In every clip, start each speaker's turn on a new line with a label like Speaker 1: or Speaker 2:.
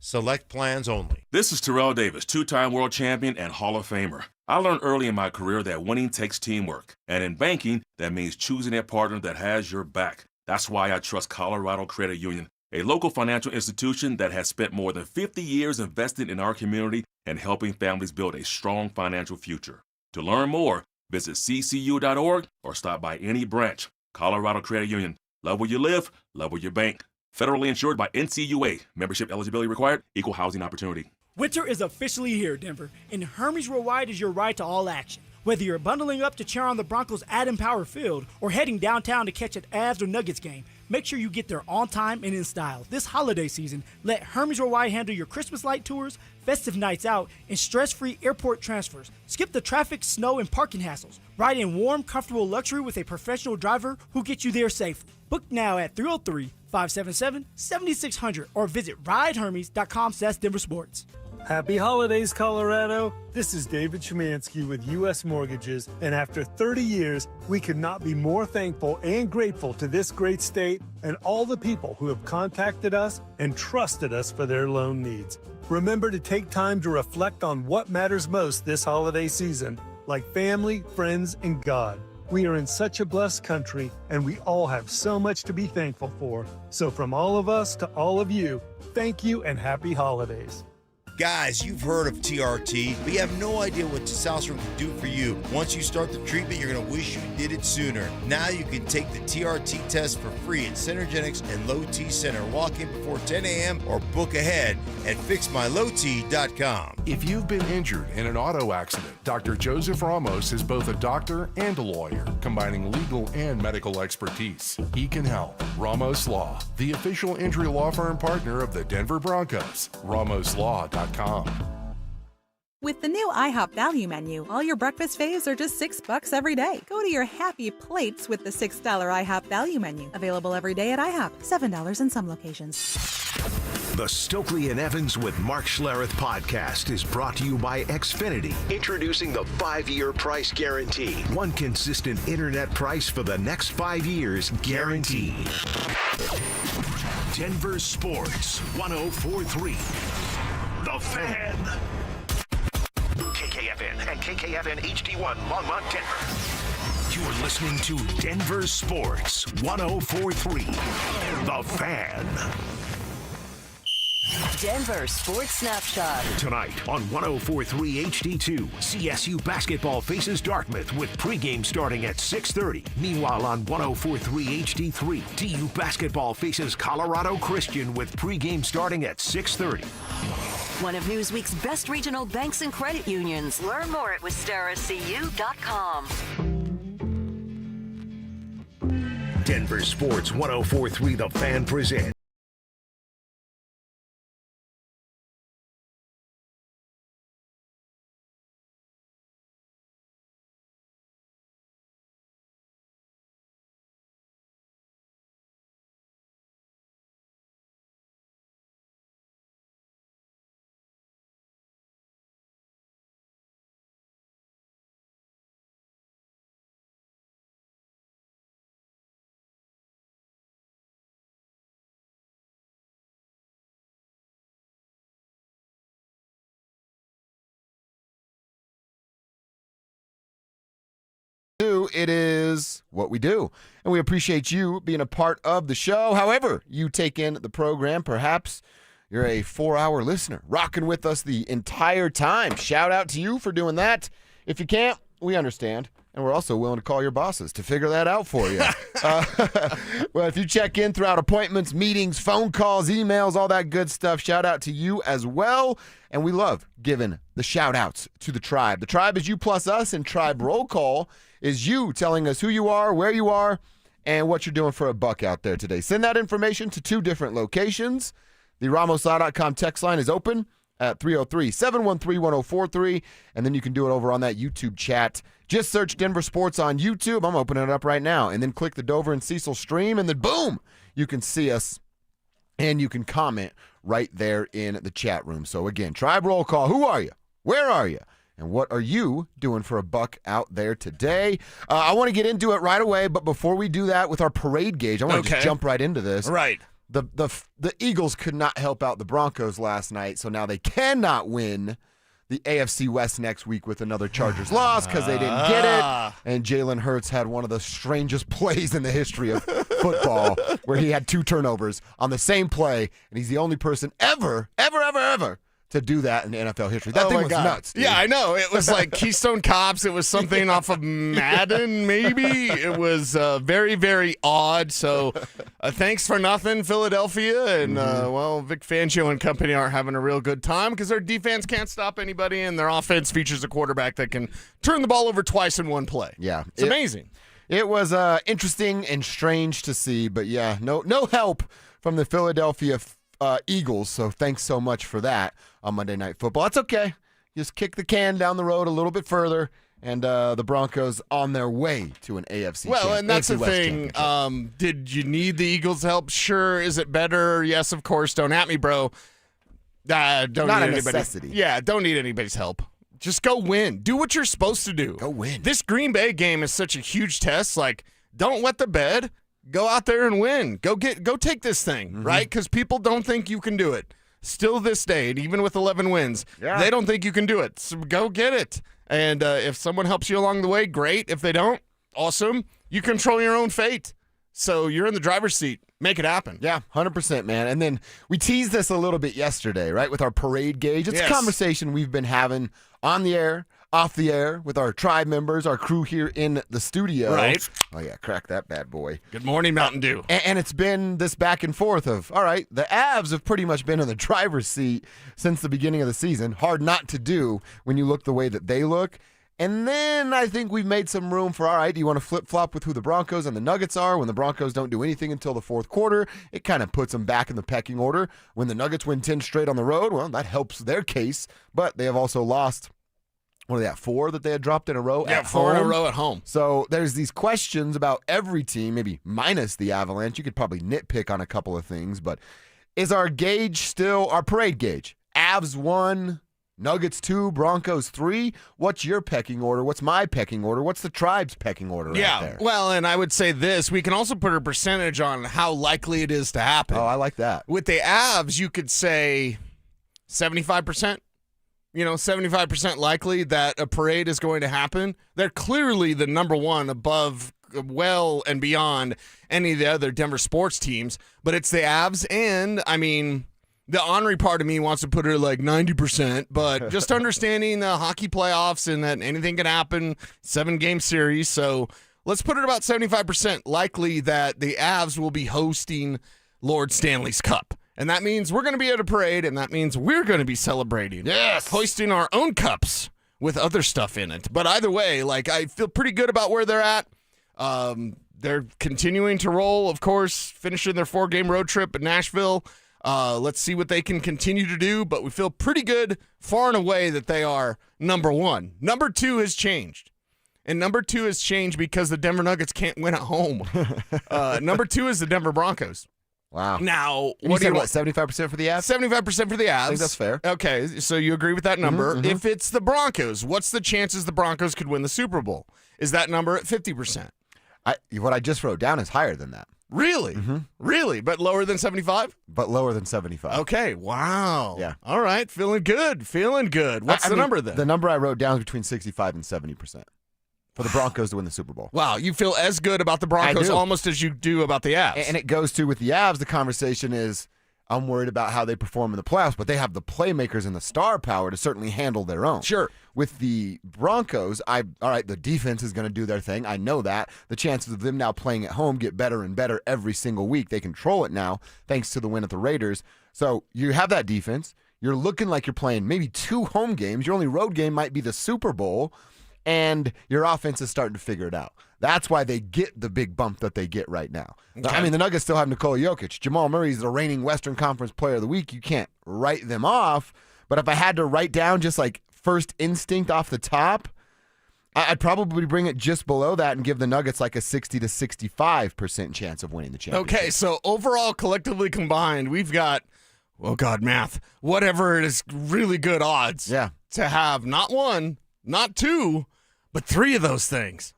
Speaker 1: Select plans only.
Speaker 2: This is Terrell Davis, two-time world champion and Hall of Famer. I learned early in my career that winning takes teamwork. And in banking, that means choosing a partner that has your back. That's why I trust Colorado Credit Union, a local financial institution that has spent more than 50 years investing in our community and helping families build a strong financial future. To learn more, visit ccu.org or stop by any branch. Colorado Credit Union. Love where you live, love where you bank. Federally insured by NCUA. Membership eligibility required. Equal housing opportunity.
Speaker 3: Winter is officially here, Denver, and Hermes Worldwide is your ride to all action. Whether you're bundling up to cheer on the Broncos at Empower Field or heading downtown to catch an Avs or Nuggets game, make sure you get there on time and in style. This holiday season, let Hermes Worldwide handle your Christmas light tours, festive nights out, and stress-free airport transfers. Skip the traffic, snow, and parking hassles. Ride in warm, comfortable luxury with a professional driver who gets you there safely. Book now at 303-577-7600 or visit ridehermes.com/DenverSports.
Speaker 4: Happy holidays, Colorado. This is David Szymanski with U.S. Mortgages, and after 30 years, we could not be more thankful and grateful to this great state and all the people who have contacted us and trusted us for their loan needs. Remember to take time to reflect on what matters most this holiday season, like family, friends, and God. We are in such a blessed country, and we all have so much to be thankful for. So from all of us to all of you, thank you and happy holidays.
Speaker 1: Guys, you've heard of TRT, but you have no idea what testosterone can do for you. Once you start the treatment, you're going to wish you did it sooner. Now you can take the TRT test for free at Synergenics and Low T Center. Walk in before 10 a.m. or book ahead at fixmylowt.com.
Speaker 5: If you've been injured in an auto accident, Dr. Joseph Ramos is both a doctor and a lawyer, combining legal and medical expertise. He can help. Ramos Law, the official injury law firm partner of the Denver Broncos. RamosLaw.com.
Speaker 6: With the new IHOP value menu, all your breakfast faves are just $6 every day. Go to your happy plates with the $6 IHOP value menu. Available every day at IHOP. $7 in some locations.
Speaker 7: The Stokely and Evans with Mark Schlereth podcast is brought to you by Xfinity. Introducing the 5-year price guarantee. One consistent internet price for the next 5 years guaranteed. Denver Sports 104.3. The Fan. KKFN and KKFN HD1 Longmont, Denver. You're listening to Denver Sports 104.3. The Fan.
Speaker 8: Denver Sports Snapshot.
Speaker 7: Tonight on 104.3 HD2, CSU basketball faces Dartmouth with pregame starting at 6:30. Meanwhile on 104.3 HD3, DU basketball faces Colorado Christian with pregame starting at 6:30.
Speaker 8: One of Newsweek's best regional banks and credit unions. Learn more at wistarascu.com.
Speaker 7: Denver Sports 104.3 The Fan presents.
Speaker 9: It is what we do, and we appreciate you being a part of the show. However you take in the program, perhaps you're a 4-hour listener, rocking with us the entire time. Shout out to you for doing that. If you can't, we understand, and we're also willing to call your bosses to figure that out for you. Well, if you check in throughout appointments, meetings, phone calls, emails, all that good stuff, shout out to you as well. And we love giving the shout outs to the tribe. The tribe is you plus us, and tribe roll call is you telling us who you are, where you are, and what you're doing for a buck out there today. Send that information to 2 different locations. The RamosLaw.com text line is open at 303-713-1043, and then you can do it over on that YouTube chat. Just search Denver Sports on YouTube. I'm opening it up right now, and then click the Dover and Cecil stream, and then boom, you can see us, and you can comment right there in the chat room. So again, tribe roll call. Who are you? Where are you? And what are you doing for a buck out there today? I want to get into it right away, but before we do that with our parade gauge, I want to just jump right into this.
Speaker 10: Right.
Speaker 9: the Eagles could not help out the Broncos last night, so now they cannot win the AFC West next week with another Chargers loss because they didn't get it. And Jalen Hurts had one of the strangest plays in the history of football where he had 2 turnovers on the same play, and he's the only person ever to do that in NFL history. That thing was nuts, dude.
Speaker 10: Yeah, I know. It was like Keystone Cops. It was something off of Madden, maybe. It was very, very odd. So thanks for nothing, Philadelphia. And, Vic Fangio and company aren't having a real good time because their defense can't stop anybody, and their offense features a quarterback that can turn the ball over twice in one play.
Speaker 9: Yeah.
Speaker 10: It's amazing.
Speaker 9: It was interesting and strange to see, but, yeah, no help from the Philadelphia Eagles, so thanks so much for that on Monday Night Football. It's okay. Just kick the can down the road a little bit further, and the Broncos on their way to an AFC
Speaker 10: and that's
Speaker 9: AFC
Speaker 10: the thing. Did you need the Eagles' help? Sure. Is it better? Yes, of course. Don't at me, bro. Don't
Speaker 9: Not
Speaker 10: need
Speaker 9: a
Speaker 10: anybody.
Speaker 9: necessity.
Speaker 10: Yeah, don't need anybody's help. Just go win. Do what you're supposed to do.
Speaker 9: Go win.
Speaker 10: This Green Bay game is such a huge test. Like, don't wet the bed. Go out there and win. Go take this thing, right? Because people don't think you can do it. Still this day, and even with 11 wins, they don't think you can do it. So go get it. And if someone helps you along the way, great. If they don't, awesome. You control your own fate. So you're in the driver's seat. Make it happen.
Speaker 9: Yeah, 100%, man. And then we teased this a little bit yesterday, right, with our parade gauge. It's a conversation we've been having on the air, off the air, with our tribe members, our crew here in the studio.
Speaker 10: Right.
Speaker 9: Oh, yeah, crack that bad boy.
Speaker 10: Good morning, Mountain Dew.
Speaker 9: And it's been this back and forth of, all right, the Avs have pretty much been in the driver's seat since the beginning of the season. Hard not to do when you look the way that they look. And then I think we've made some room for, all right, do you want to flip-flop with who the Broncos and the Nuggets are? When the Broncos don't do anything until the fourth quarter, it kind of puts them back in the pecking order. When the Nuggets win 10 straight on the road, well, that helps their case. But they have also lost, what are they at, 4 that they had dropped in a row at home?
Speaker 10: 4 in a row at home.
Speaker 9: So there's these questions about every team, maybe minus the Avalanche. You could probably nitpick on a couple of things, but is our gauge still our parade gauge? Avs 1, Nuggets 2, Broncos 3. What's your pecking order? What's my pecking order? What's the tribe's pecking order right there?
Speaker 10: Well, and I would say this. We can also put a percentage on how likely it is to happen.
Speaker 9: Oh, I like that.
Speaker 10: With the Avs, you could say 75%. 75% likely that a parade is going to happen. They're clearly the number one above, well and beyond any of the other Denver sports teams. But it's the Avs, and, I mean, the ornery part of me wants to put it like 90%, but just understanding the hockey playoffs and that anything can happen, 7-game series. So let's put it about 75% likely that the Avs will be hosting Lord Stanley's Cup. And that means we're going to be at a parade, and that means we're going to be celebrating.
Speaker 9: Yes.
Speaker 10: Hoisting our own cups with other stuff in it. But either way, I feel pretty good about where they're at. They're continuing to roll, of course, finishing their 4-game road trip at Nashville. Let's see what they can continue to do, but we feel pretty good far and away that they are number 1. Number 2 has changed. And number 2 has changed because the Denver Nuggets can't win at home. Number 2 is the Denver Broncos.
Speaker 9: Wow.
Speaker 10: Now,
Speaker 9: what do you want? 75% for the Avs?
Speaker 10: 75% for the Avs.
Speaker 9: I think that's fair.
Speaker 10: Okay, so you agree with that number.
Speaker 9: Mm-hmm.
Speaker 10: If it's the Broncos, what's the chances the Broncos could win the Super Bowl? Is that number at 50%?
Speaker 9: What I just wrote down is higher than that.
Speaker 10: Really?
Speaker 9: Mm-hmm.
Speaker 10: Really? But lower than 75?
Speaker 9: But lower than 75.
Speaker 10: Okay, wow.
Speaker 9: Yeah.
Speaker 10: All right, feeling good. What's the number then?
Speaker 9: The number I wrote down is between 65 and 70%. For the Broncos to win the Super Bowl.
Speaker 10: Wow, you feel as good about the Broncos almost as you do about the Avs.
Speaker 9: And it goes to, with the Avs, the conversation is, I'm worried about how they perform in the playoffs, but they have the playmakers and the star power to certainly handle their own.
Speaker 10: Sure.
Speaker 9: With the Broncos, all right, the defense is going to do their thing. I know that. The chances of them now playing at home get better and better every single week. They control it now, thanks to the win at the Raiders. So you have that defense. You're looking like you're playing maybe 2 home games. Your only road game might be the Super Bowl. And your offense is starting to figure it out. That's why they get the big bump that they get right now. Okay. I mean, the Nuggets still have Nikola Jokic. Jamal Murray's the reigning Western Conference Player of the Week. You can't write them off. But if I had to write down just like first instinct off the top, I'd probably bring it just below that and give the Nuggets like a 60 to 65% chance of winning the championship.
Speaker 10: Okay, so overall, collectively combined, we've got, oh God, math, whatever it is, really good odds to have not 1, not 2, but 3 of those things.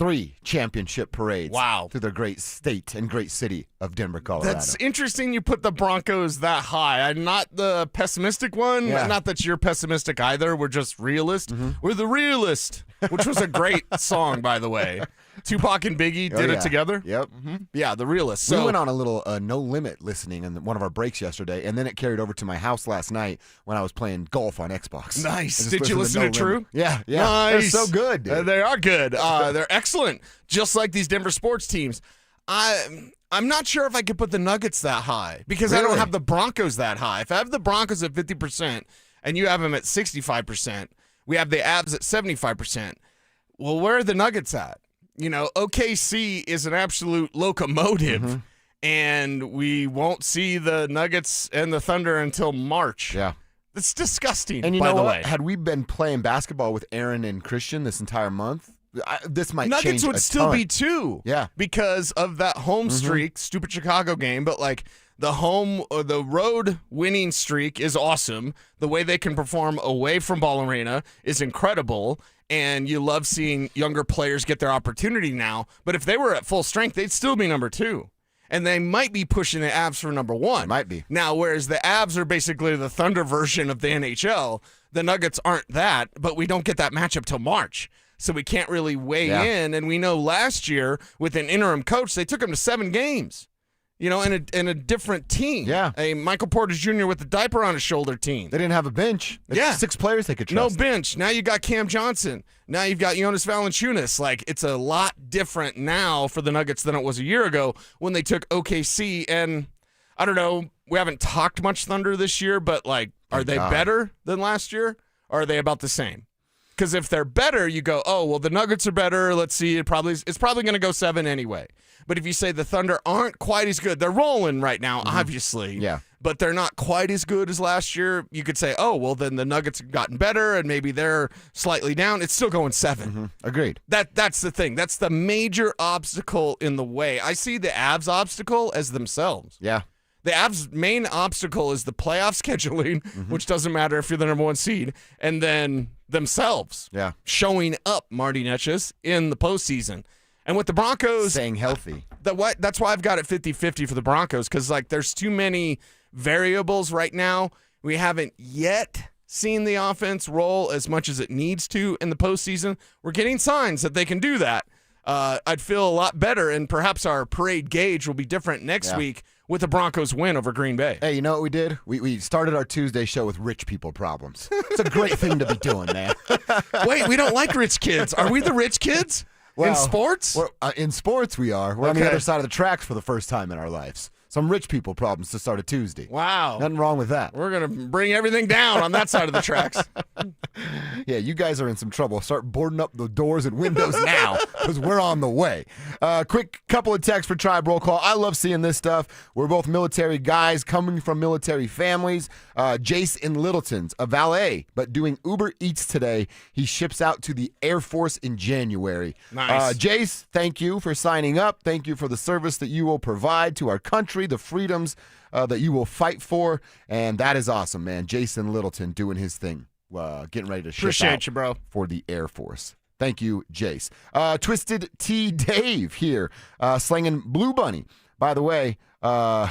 Speaker 9: 3 championship parades.
Speaker 10: Wow.
Speaker 9: To the great state and great city of Denver, Colorado.
Speaker 10: That's interesting you put the Broncos that high. I'm not the pessimistic one.
Speaker 9: Yeah.
Speaker 10: Not that you're pessimistic either. We're just realist. We're the realist, which was a great song, by the way. Tupac and Biggie did it together.
Speaker 9: Yep.
Speaker 10: Yeah, the realist.
Speaker 9: We
Speaker 10: So
Speaker 9: went on a little No Limit listening in one of our breaks yesterday, and then it carried over to my house last night when I was playing golf on Xbox.
Speaker 10: Nice.
Speaker 9: I just
Speaker 10: Did you listen
Speaker 9: No
Speaker 10: to True?
Speaker 9: Limit. Yeah.
Speaker 10: Nice.
Speaker 9: They're so good, dude.
Speaker 10: They are good. They're excellent, just like these Denver sports teams. I'm not sure if I could put the Nuggets that high because I don't
Speaker 9: Really?
Speaker 10: have the Broncos that high. If I have the Broncos at 50% and you have them at 65%, we have the Avs at 75%. Well, where are the Nuggets at? OKC is an absolute locomotive, and we won't see the Nuggets and the Thunder until March.
Speaker 9: Yeah.
Speaker 10: It's disgusting,
Speaker 9: And you
Speaker 10: by
Speaker 9: know
Speaker 10: the
Speaker 9: what?
Speaker 10: way.
Speaker 9: Had we been playing basketball with Aaron and Christian this entire month, this might change
Speaker 10: Nuggets would
Speaker 9: a
Speaker 10: still
Speaker 9: ton.
Speaker 10: be 2.
Speaker 9: Yeah.
Speaker 10: Because of that home streak, stupid Chicago game, but like the road winning streak is awesome. The way they can perform away from Ball Arena is incredible. And you love seeing younger players get their opportunity now. But if they were at full strength, they'd still be number 2. And they might be pushing the Avs for number 1.
Speaker 9: Might be.
Speaker 10: Now, whereas the Avs are basically the Thunder version of the NHL, the Nuggets aren't that, but we don't get that matchup till March. So we can't really weigh in. And we know last year with an interim coach, they took him to 7 games. In a different team.
Speaker 9: Yeah.
Speaker 10: A Michael Porter Jr. with the diaper on his shoulder team.
Speaker 9: They didn't have a bench.
Speaker 10: Yeah.
Speaker 9: 6 players they could
Speaker 10: No
Speaker 9: trust.
Speaker 10: bench. Now you got Cam Johnson. Now you've got Jonas Valanciunas. Like, it's a lot different now for the Nuggets than it was a year ago when they took OKC. And I don't know, we haven't talked much Thunder this year, but like, are they better than last year? Or are they about the same? Because if they're better, you go, oh, well, the Nuggets are better. Let's see. It's probably going to go 7 anyway. But if you say the Thunder aren't quite as good, they're rolling right now, obviously.
Speaker 9: Yeah.
Speaker 10: But they're not quite as good as last year. You could say, oh, well, then the Nuggets have gotten better and maybe they're slightly down. It's still going 7.
Speaker 9: Agreed.
Speaker 10: That's the thing. That's the major obstacle in the way. I see the Avs obstacle as themselves.
Speaker 9: Yeah.
Speaker 10: The Avs' main obstacle is the playoff scheduling, which doesn't matter if you're the number 1 seed, and then themselves showing up, Marty Netches, in the postseason. And with the Broncos,
Speaker 9: staying healthy.
Speaker 10: That's why I've got it 50-50 for the Broncos, because like there's too many variables right now. We haven't yet seen the offense roll as much as it needs to in the postseason. We're getting signs that they can do that. I'd feel a lot better, and perhaps our parade gauge will be different next week with the Broncos win over Green Bay.
Speaker 9: Hey, you know what we did? We started our Tuesday show with rich people problems. It's a great thing to be doing, man.
Speaker 10: Wait, we don't like rich kids. Are we the rich kids?
Speaker 9: Well,
Speaker 10: in sports?
Speaker 9: In sports, we are. We're on the other side of the tracks for the first time in our lives. Some rich people problems to start a Tuesday.
Speaker 10: Wow.
Speaker 9: Nothing wrong with that.
Speaker 10: We're going to bring everything down on that side of the tracks.
Speaker 9: Yeah, you guys are in some trouble. Start boarding up the doors and windows now because we're on the way. Quick couple of texts for Tribe Roll Call. I love seeing this stuff. We're both military guys coming from military families. Jace in Littleton's a valet, but doing Uber Eats today. He ships out to the Air Force in January.
Speaker 10: Nice.
Speaker 9: Jace, thank you for signing up. Thank you for the service that you will provide to our country, the freedoms that you will fight for. And that is awesome, man. Jason Littleton doing his thing. Getting ready to ship
Speaker 10: Appreciate
Speaker 9: out
Speaker 10: you, bro.
Speaker 9: for the Air Force. Thank you, Jace. Twisted T Dave here, slinging Blue Bunny. By the way, he saw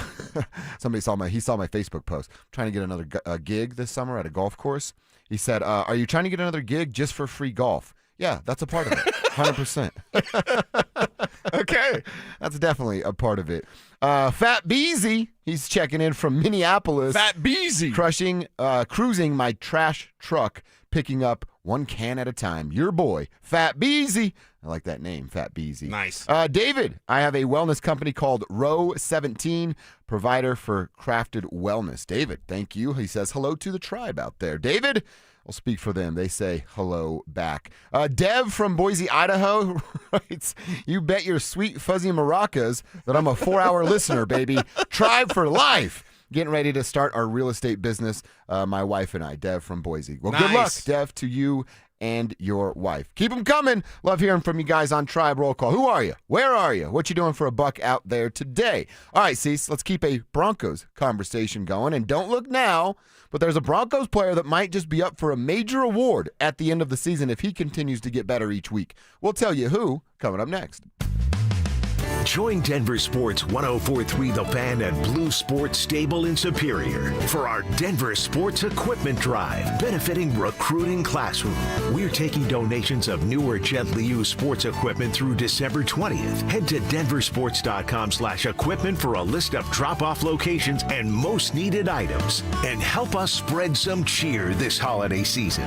Speaker 9: my Facebook post. I'm trying to get another gig this summer at a golf course. He said, "Are you trying to get another gig just for free golf?" Yeah, that's a part of it. 100%.
Speaker 10: Okay.
Speaker 9: That's definitely a part of it. Fat Beezy, he's checking in from Minneapolis.
Speaker 10: Fat Beezy.
Speaker 9: Cruising my trash truck, picking up 1 can at a time. Your boy, Fat Beezy. I like that name, Fat Beezy.
Speaker 10: Nice.
Speaker 9: David, I have a wellness company called Row 17, provider for crafted wellness. David, thank you. He says hello to the tribe out there. David, I'll speak for them. They say hello back. Dev from Boise, Idaho writes, you bet your sweet fuzzy maracas that I'm a 4-hour listener, baby. Tribe for life. Getting ready to start our real estate business, my wife and I, Dev from Boise. Well, Good luck, Dev, to you and your wife. Keep them coming. Love hearing from you guys on Tribe Roll Call. Who are you? Where are you? What you doing for a buck out there today? All right, Cecil, let's keep a Broncos conversation going. And don't look now, but there's a Broncos player that might just be up for a major award at the end of the season if he continues to get better each week. We'll tell you who coming up next.
Speaker 7: Join Denver Sports 104.3 The Fan and Blue Sports Stable in Superior for our Denver Sports Equipment Drive, benefiting Recruiting Classroom. We're taking donations of new or gently used sports equipment through December 20th. Head to denversports.com/equipment for a list of drop-off locations and most needed items. And help us spread some cheer this holiday season.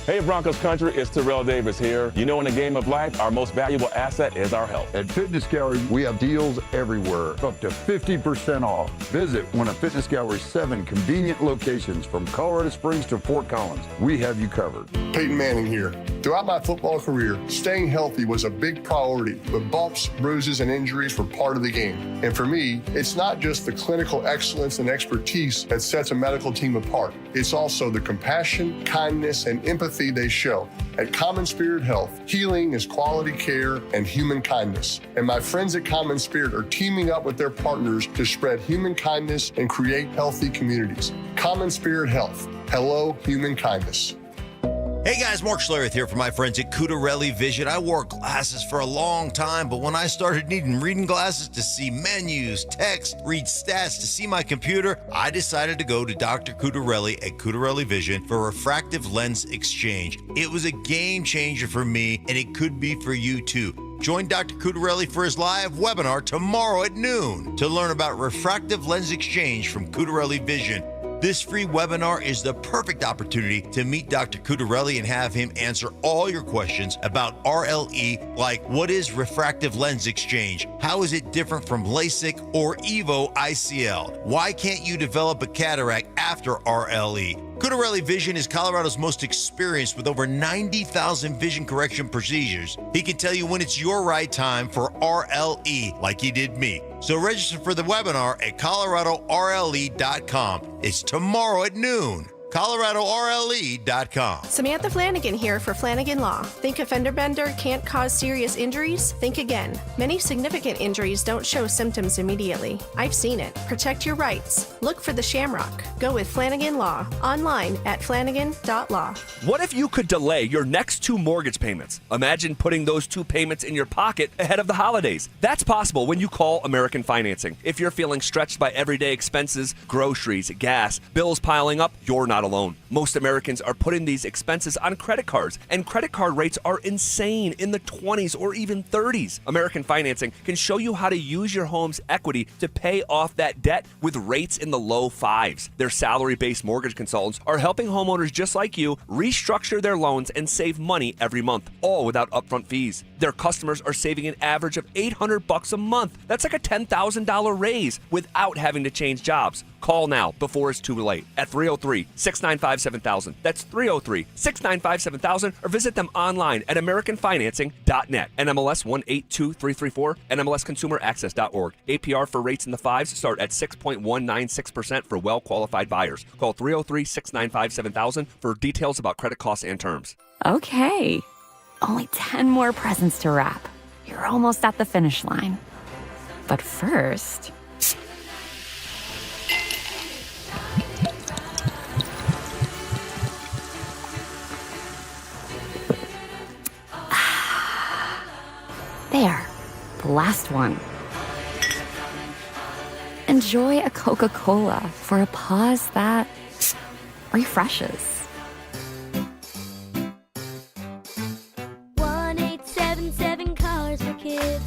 Speaker 2: Hey Broncos country, it's Terrell Davis here. You know, in the game of life, our most valuable asset is our health.
Speaker 11: At Fitness Gallery, we have deals everywhere, up to 50% off. Visit one of Fitness Gallery's 7 convenient locations from Colorado Springs to Fort Collins. We have you covered.
Speaker 12: Peyton Manning here. Throughout my football career, staying healthy was a big priority, but bumps, bruises, and injuries were part of the game. And for me, it's not just the clinical excellence and expertise that sets a medical team apart. It's also the compassion, kindness, and empathy they show. At Common Spirit Health, healing is quality care and human kindness. And my friends at Common Spirit are teaming up with their partners to spread human kindness and create healthy communities. Common Spirit Health. Hello, human kindness.
Speaker 1: Hey guys, Mark Schlereth here for my friends at Cudarelli Vision. I wore glasses for a long time, but when I started needing reading glasses to see menus, text, read stats, to see my computer, I decided to go to Dr. Cudarelli at Cudarelli Vision for refractive lens exchange. It was a game changer for me, and it could be for you too. Join Dr. Cudarelli for his live webinar tomorrow at noon to learn about refractive lens exchange from Cudarelli Vision. This free webinar is the perfect opportunity to meet Dr. Cudarelli and have him answer all your questions about RLE, like what is refractive lens exchange? How is it different from LASIK or EVO ICL? Why can't you develop a cataract after RLE? Cudarelli Vision is Colorado's most experienced with over 90,000 vision correction procedures. He can tell you when it's your right time for RLE, like he did me. So register for the webinar at coloradorle.com. It's tomorrow at noon. coloradorle.com.
Speaker 13: Samantha Flanagan here for Flanagan Law. Think a fender bender can't cause serious injuries? Think again. Many significant injuries don't show symptoms immediately. I've seen it. Protect your rights. Look for the Shamrock. Go with Flanagan Law. Online at flanagan.law.
Speaker 14: What if you could delay your next 2 mortgage payments? Imagine putting those 2 payments in your pocket ahead of the holidays. That's possible when you call American Financing. If you're feeling stretched by everyday expenses, groceries, gas, bills piling up, you're not alone. Most Americans are putting these expenses on credit cards, and credit card rates are insane, in the 20s or even 30s. American Financing can show you how to use your home's equity to pay off that debt with rates in the low 5s. Their salary-based mortgage consultants are helping homeowners just like you restructure their loans and save money every month, all without upfront fees. Their customers are saving an average of $800 a month. That's like a $10,000 raise without having to change jobs. Call now before it's too late at 303-695-7000. That's 303-695-7000, or visit them online at AmericanFinancing.net. NMLS 182334, NMLSConsumerAccess.org. APR for rates in the 5s start at 6.196% for well-qualified buyers. Call 303-695-7000 for details about credit costs and terms.
Speaker 15: Okay, only 10 more presents to wrap. You're almost at the finish line. But first... There, the last one. Enjoy a Coca-Cola for a pause that refreshes.
Speaker 16: 1877 Cars for Kids.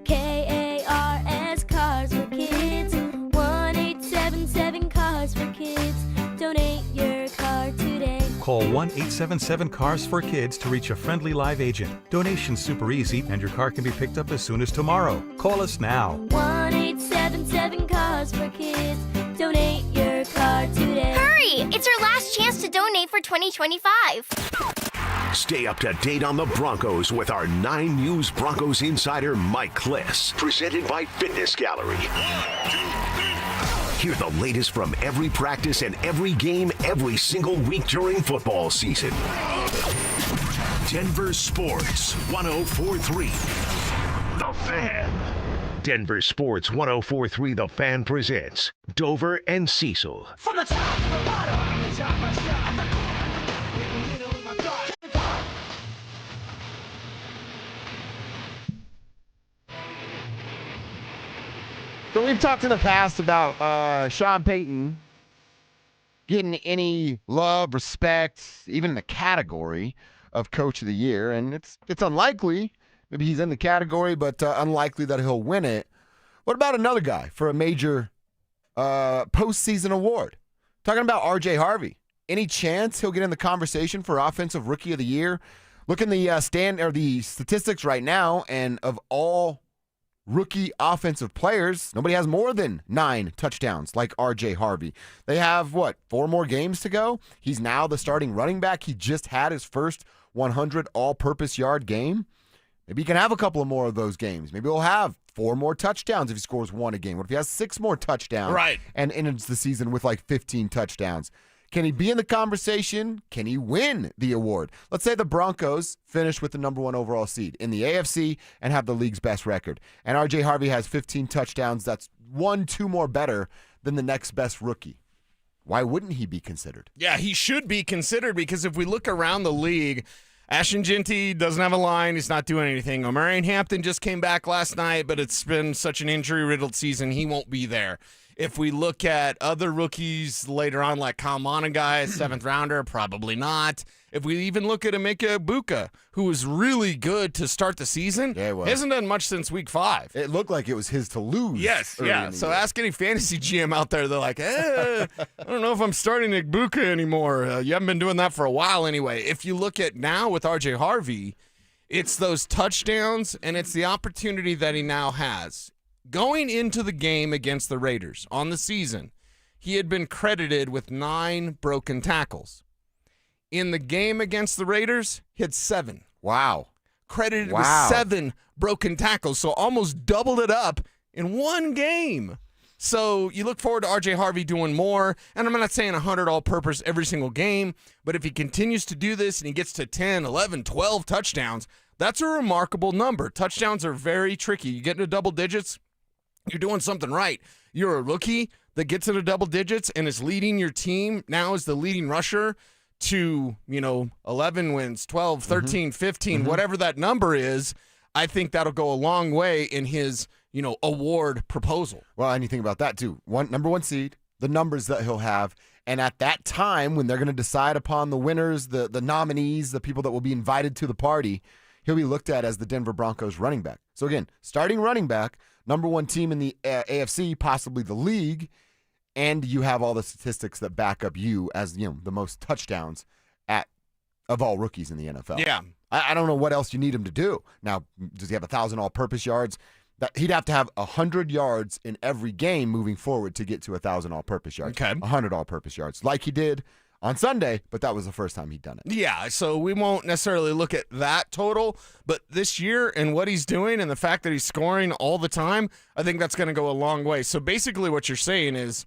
Speaker 16: K-A-R-S Cars for Kids. 1877 Cars for Kids. Donate your car today.
Speaker 17: Call 1-877-CARS for Kids to reach a friendly live agent. Donation's super easy, and your car can be picked up as soon as tomorrow. Call us now.
Speaker 16: 1877 Cars for Kids. Donate your car today.
Speaker 18: Hurry! It's our last chance to donate for 2025.
Speaker 7: Stay up to date on the Broncos with our 9 News Broncos insider Mike Kliss. Presented by Fitness Gallery. Hear the latest from every practice and every game every single week during football season. Denver Sports 104.3 The Fan. Denver Sports 104.3 The Fan presents Dover and Cecil.
Speaker 19: From the top to the bottom, the top I shot the
Speaker 9: So we've talked in the past about Sean Payton getting any love, respect, even in the category of Coach of the Year, and it's unlikely. Maybe he's in the category, but unlikely that he'll win it. What about another guy for a major postseason award? Talking about R.J. Harvey. Any chance he'll get in the conversation for Offensive Rookie of the Year? Look in the the statistics right now, and of all rookie offensive players, nobody has more than 9 touchdowns like R.J. Harvey. They have, 4 more games to go? He's now the starting running back. He just had his first 100 all-purpose yard game. Maybe he can have a couple of more of those games. Maybe he'll have 4 more touchdowns if he scores 1 a game. What if he has 6 more touchdowns?
Speaker 10: Right.
Speaker 9: And ends the season with 15 touchdowns? Can he be in the conversation? Can he win the award? Let's say the Broncos finish with the number 1 overall seed in the AFC and have the league's best record. And R.J. Harvey has 15 touchdowns. That's 1-2 more better than the next best rookie. Why wouldn't he be considered?
Speaker 10: Yeah, he should be considered because if we look around the league, Ashton Genty doesn't have a line. He's not doing anything. Omarion Hampton just came back last night, but it's been such an injury-riddled season, he won't be there. If we look at other rookies later on, like Kyle Monaghan, 7th rounder, probably not. If we even look at Emeka Egbuka, who was really good to start the season, hasn't done much since week 5.
Speaker 9: It looked like it was his to lose.
Speaker 10: Yes, yeah. So ask any fantasy GM out there, they're like, I don't know if I'm starting Egbuka anymore. You haven't been doing that for a while anyway. If you look at now with R.J. Harvey, it's those touchdowns and it's the opportunity that he now has. Going into the game against the Raiders on the season, he had been credited with 9 broken tackles. In the game against the Raiders, he had 7.
Speaker 9: Wow.
Speaker 10: Credited with 7 broken tackles, so almost doubled it up in 1 game. So you look forward to R.J. Harvey doing more, and I'm not saying 100 all-purpose every single game, but if he continues to do this and he gets to 10, 11, 12 touchdowns, that's a remarkable number. Touchdowns are very tricky. You get into double digits, you're doing something right. You're a rookie that gets into double digits and is leading your team now as the leading rusher to, 11 wins, 12, 13, 15, whatever that number is. I think that'll go a long way in his, award proposal.
Speaker 9: Well, and you think about that too. Number 1 seed, the numbers that he'll have, and at that time when they're going to decide upon the winners, the nominees, the people that will be invited to the party, he'll be looked at as the Denver Broncos running back. So again, starting running back, number 1 team in the AFC, possibly the league, and you have all the statistics that back up you as the most touchdowns of all rookies in the NFL.
Speaker 10: Yeah.
Speaker 9: I don't know what else you need him to do. Now, does he have 1,000 all-purpose yards? He'd have to have 100 yards in every game moving forward to get to 1,000 all-purpose yards.
Speaker 10: Okay.
Speaker 9: 100 all-purpose yards, like he did on Sunday, but that was the first time he'd done it.
Speaker 10: Yeah, so we won't necessarily look at that total, but this year and what he's doing and the fact that he's scoring all the time, I think that's going to go a long way. So basically what you're saying is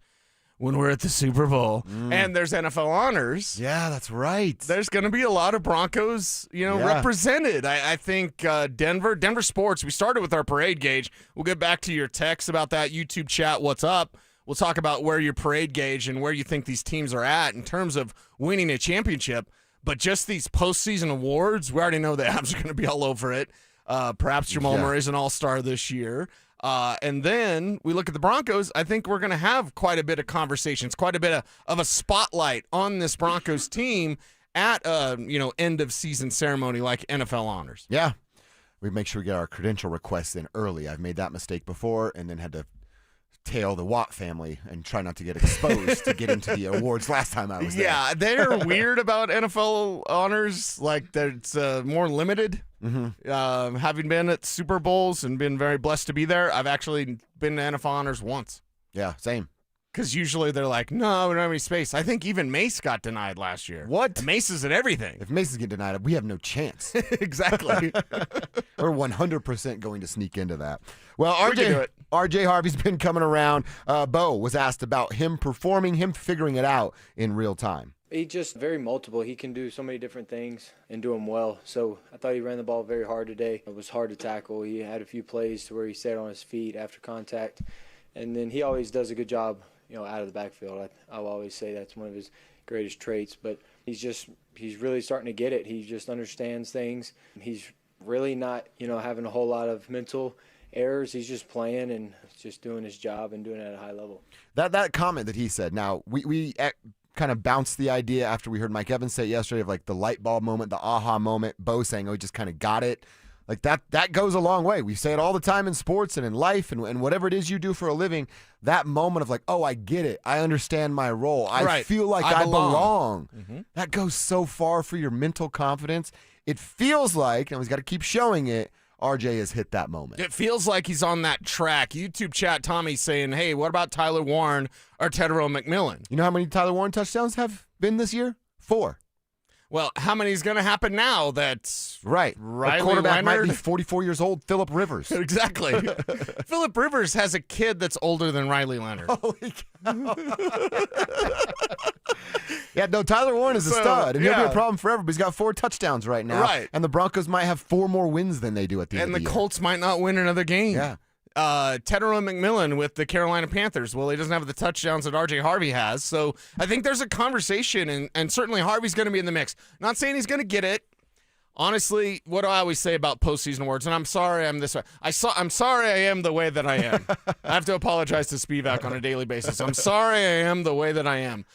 Speaker 10: when we're at the Super Bowl and there's NFL honors.
Speaker 9: Yeah, that's right.
Speaker 10: There's going to be a lot of Broncos, represented. I think Denver Sports, we started with our parade gauge. We'll get back to your text about that YouTube chat, what's up. We'll talk about where your parade gauge and where you think these teams are at in terms of winning a championship. But just these postseason awards, we already know the Avs are going to be all over it. Perhaps Jamal Murray's an all-star this year. And then we look at the Broncos. I think we're going to have quite a bit of conversations, quite a bit of a spotlight on this Broncos team at a end of season ceremony like NFL honors.
Speaker 9: Yeah, we make sure we get our credential requests in early. I've made that mistake before, and then had to tail the Watt family and try not to get exposed to get into the awards last time I was there.
Speaker 10: Yeah, they're weird about NFL honors, like that it's more limited. Having been at Super Bowls and been very blessed to be there, I've actually been to NFL honors once.
Speaker 9: Yeah, same.
Speaker 10: Because usually they're like, no, we don't have any space. I think even Mace got denied last year.
Speaker 9: What?
Speaker 10: Mace is at everything.
Speaker 9: If Maces get denied, we have no chance.
Speaker 10: Exactly.
Speaker 9: We're 100% going to sneak into that. Well,
Speaker 10: We can do it.
Speaker 9: RJ Harvey's been coming around. Bo was asked about him performing, him figuring it out in real time.
Speaker 20: He's just very multiple. He can do so many different things and do them well. So I thought he ran the ball very hard today. It was hard to tackle. He had a few plays to where he stayed on his feet after contact. And then he always does a good job, out of the backfield. I'll always say that's one of his greatest traits. But he's really starting to get it. He just understands things. He's really not, having a whole lot of mental errors. He's just playing and just doing his job and doing it at a high level.
Speaker 9: That comment that he said, now, we kind of bounced the idea after we heard Mike Evans say it yesterday of like the light bulb moment, the aha moment, Bo saying, he just kind of got it. Like that goes a long way. We say it all the time in sports and in life and whatever it is you do for a living, that moment of like, I get it. I understand my role. I feel like I belong. Mm-hmm. That goes so far for your mental confidence. It feels like, and he's got to keep showing it, RJ has hit that moment.
Speaker 10: It feels like he's on that track. YouTube chat, Tommy's saying, hey, what about Tyler Warren or Tetero McMillan?
Speaker 9: You know how many Tyler Warren touchdowns have been this year? 4.
Speaker 10: Well, how many is going to happen now that
Speaker 9: Riley quarterback
Speaker 10: Leonard
Speaker 9: might be 44 years old, Phillip Rivers.
Speaker 10: Exactly. Phillip Rivers has a kid that's older than Riley Leonard.
Speaker 9: Holy cow. Yeah, no, Tyler Warren is a stud, and he'll be a problem forever, but he's got 4 touchdowns right now.
Speaker 10: Right.
Speaker 9: And the Broncos might have 4 more wins than they do at the end of the year.
Speaker 10: And the Colts might not win another game.
Speaker 9: Yeah.
Speaker 10: Tetero McMillan with the Carolina Panthers. Well, he doesn't have the touchdowns that RJ Harvey has. So I think there's a conversation, and certainly Harvey's going to be in the mix. Not saying he's going to get it. Honestly, what do I always say about postseason awards? And I'm sorry I'm this way. I'm sorry I am the way that I am. I have to apologize to Spivak on a daily basis. I'm sorry I am the way that I am.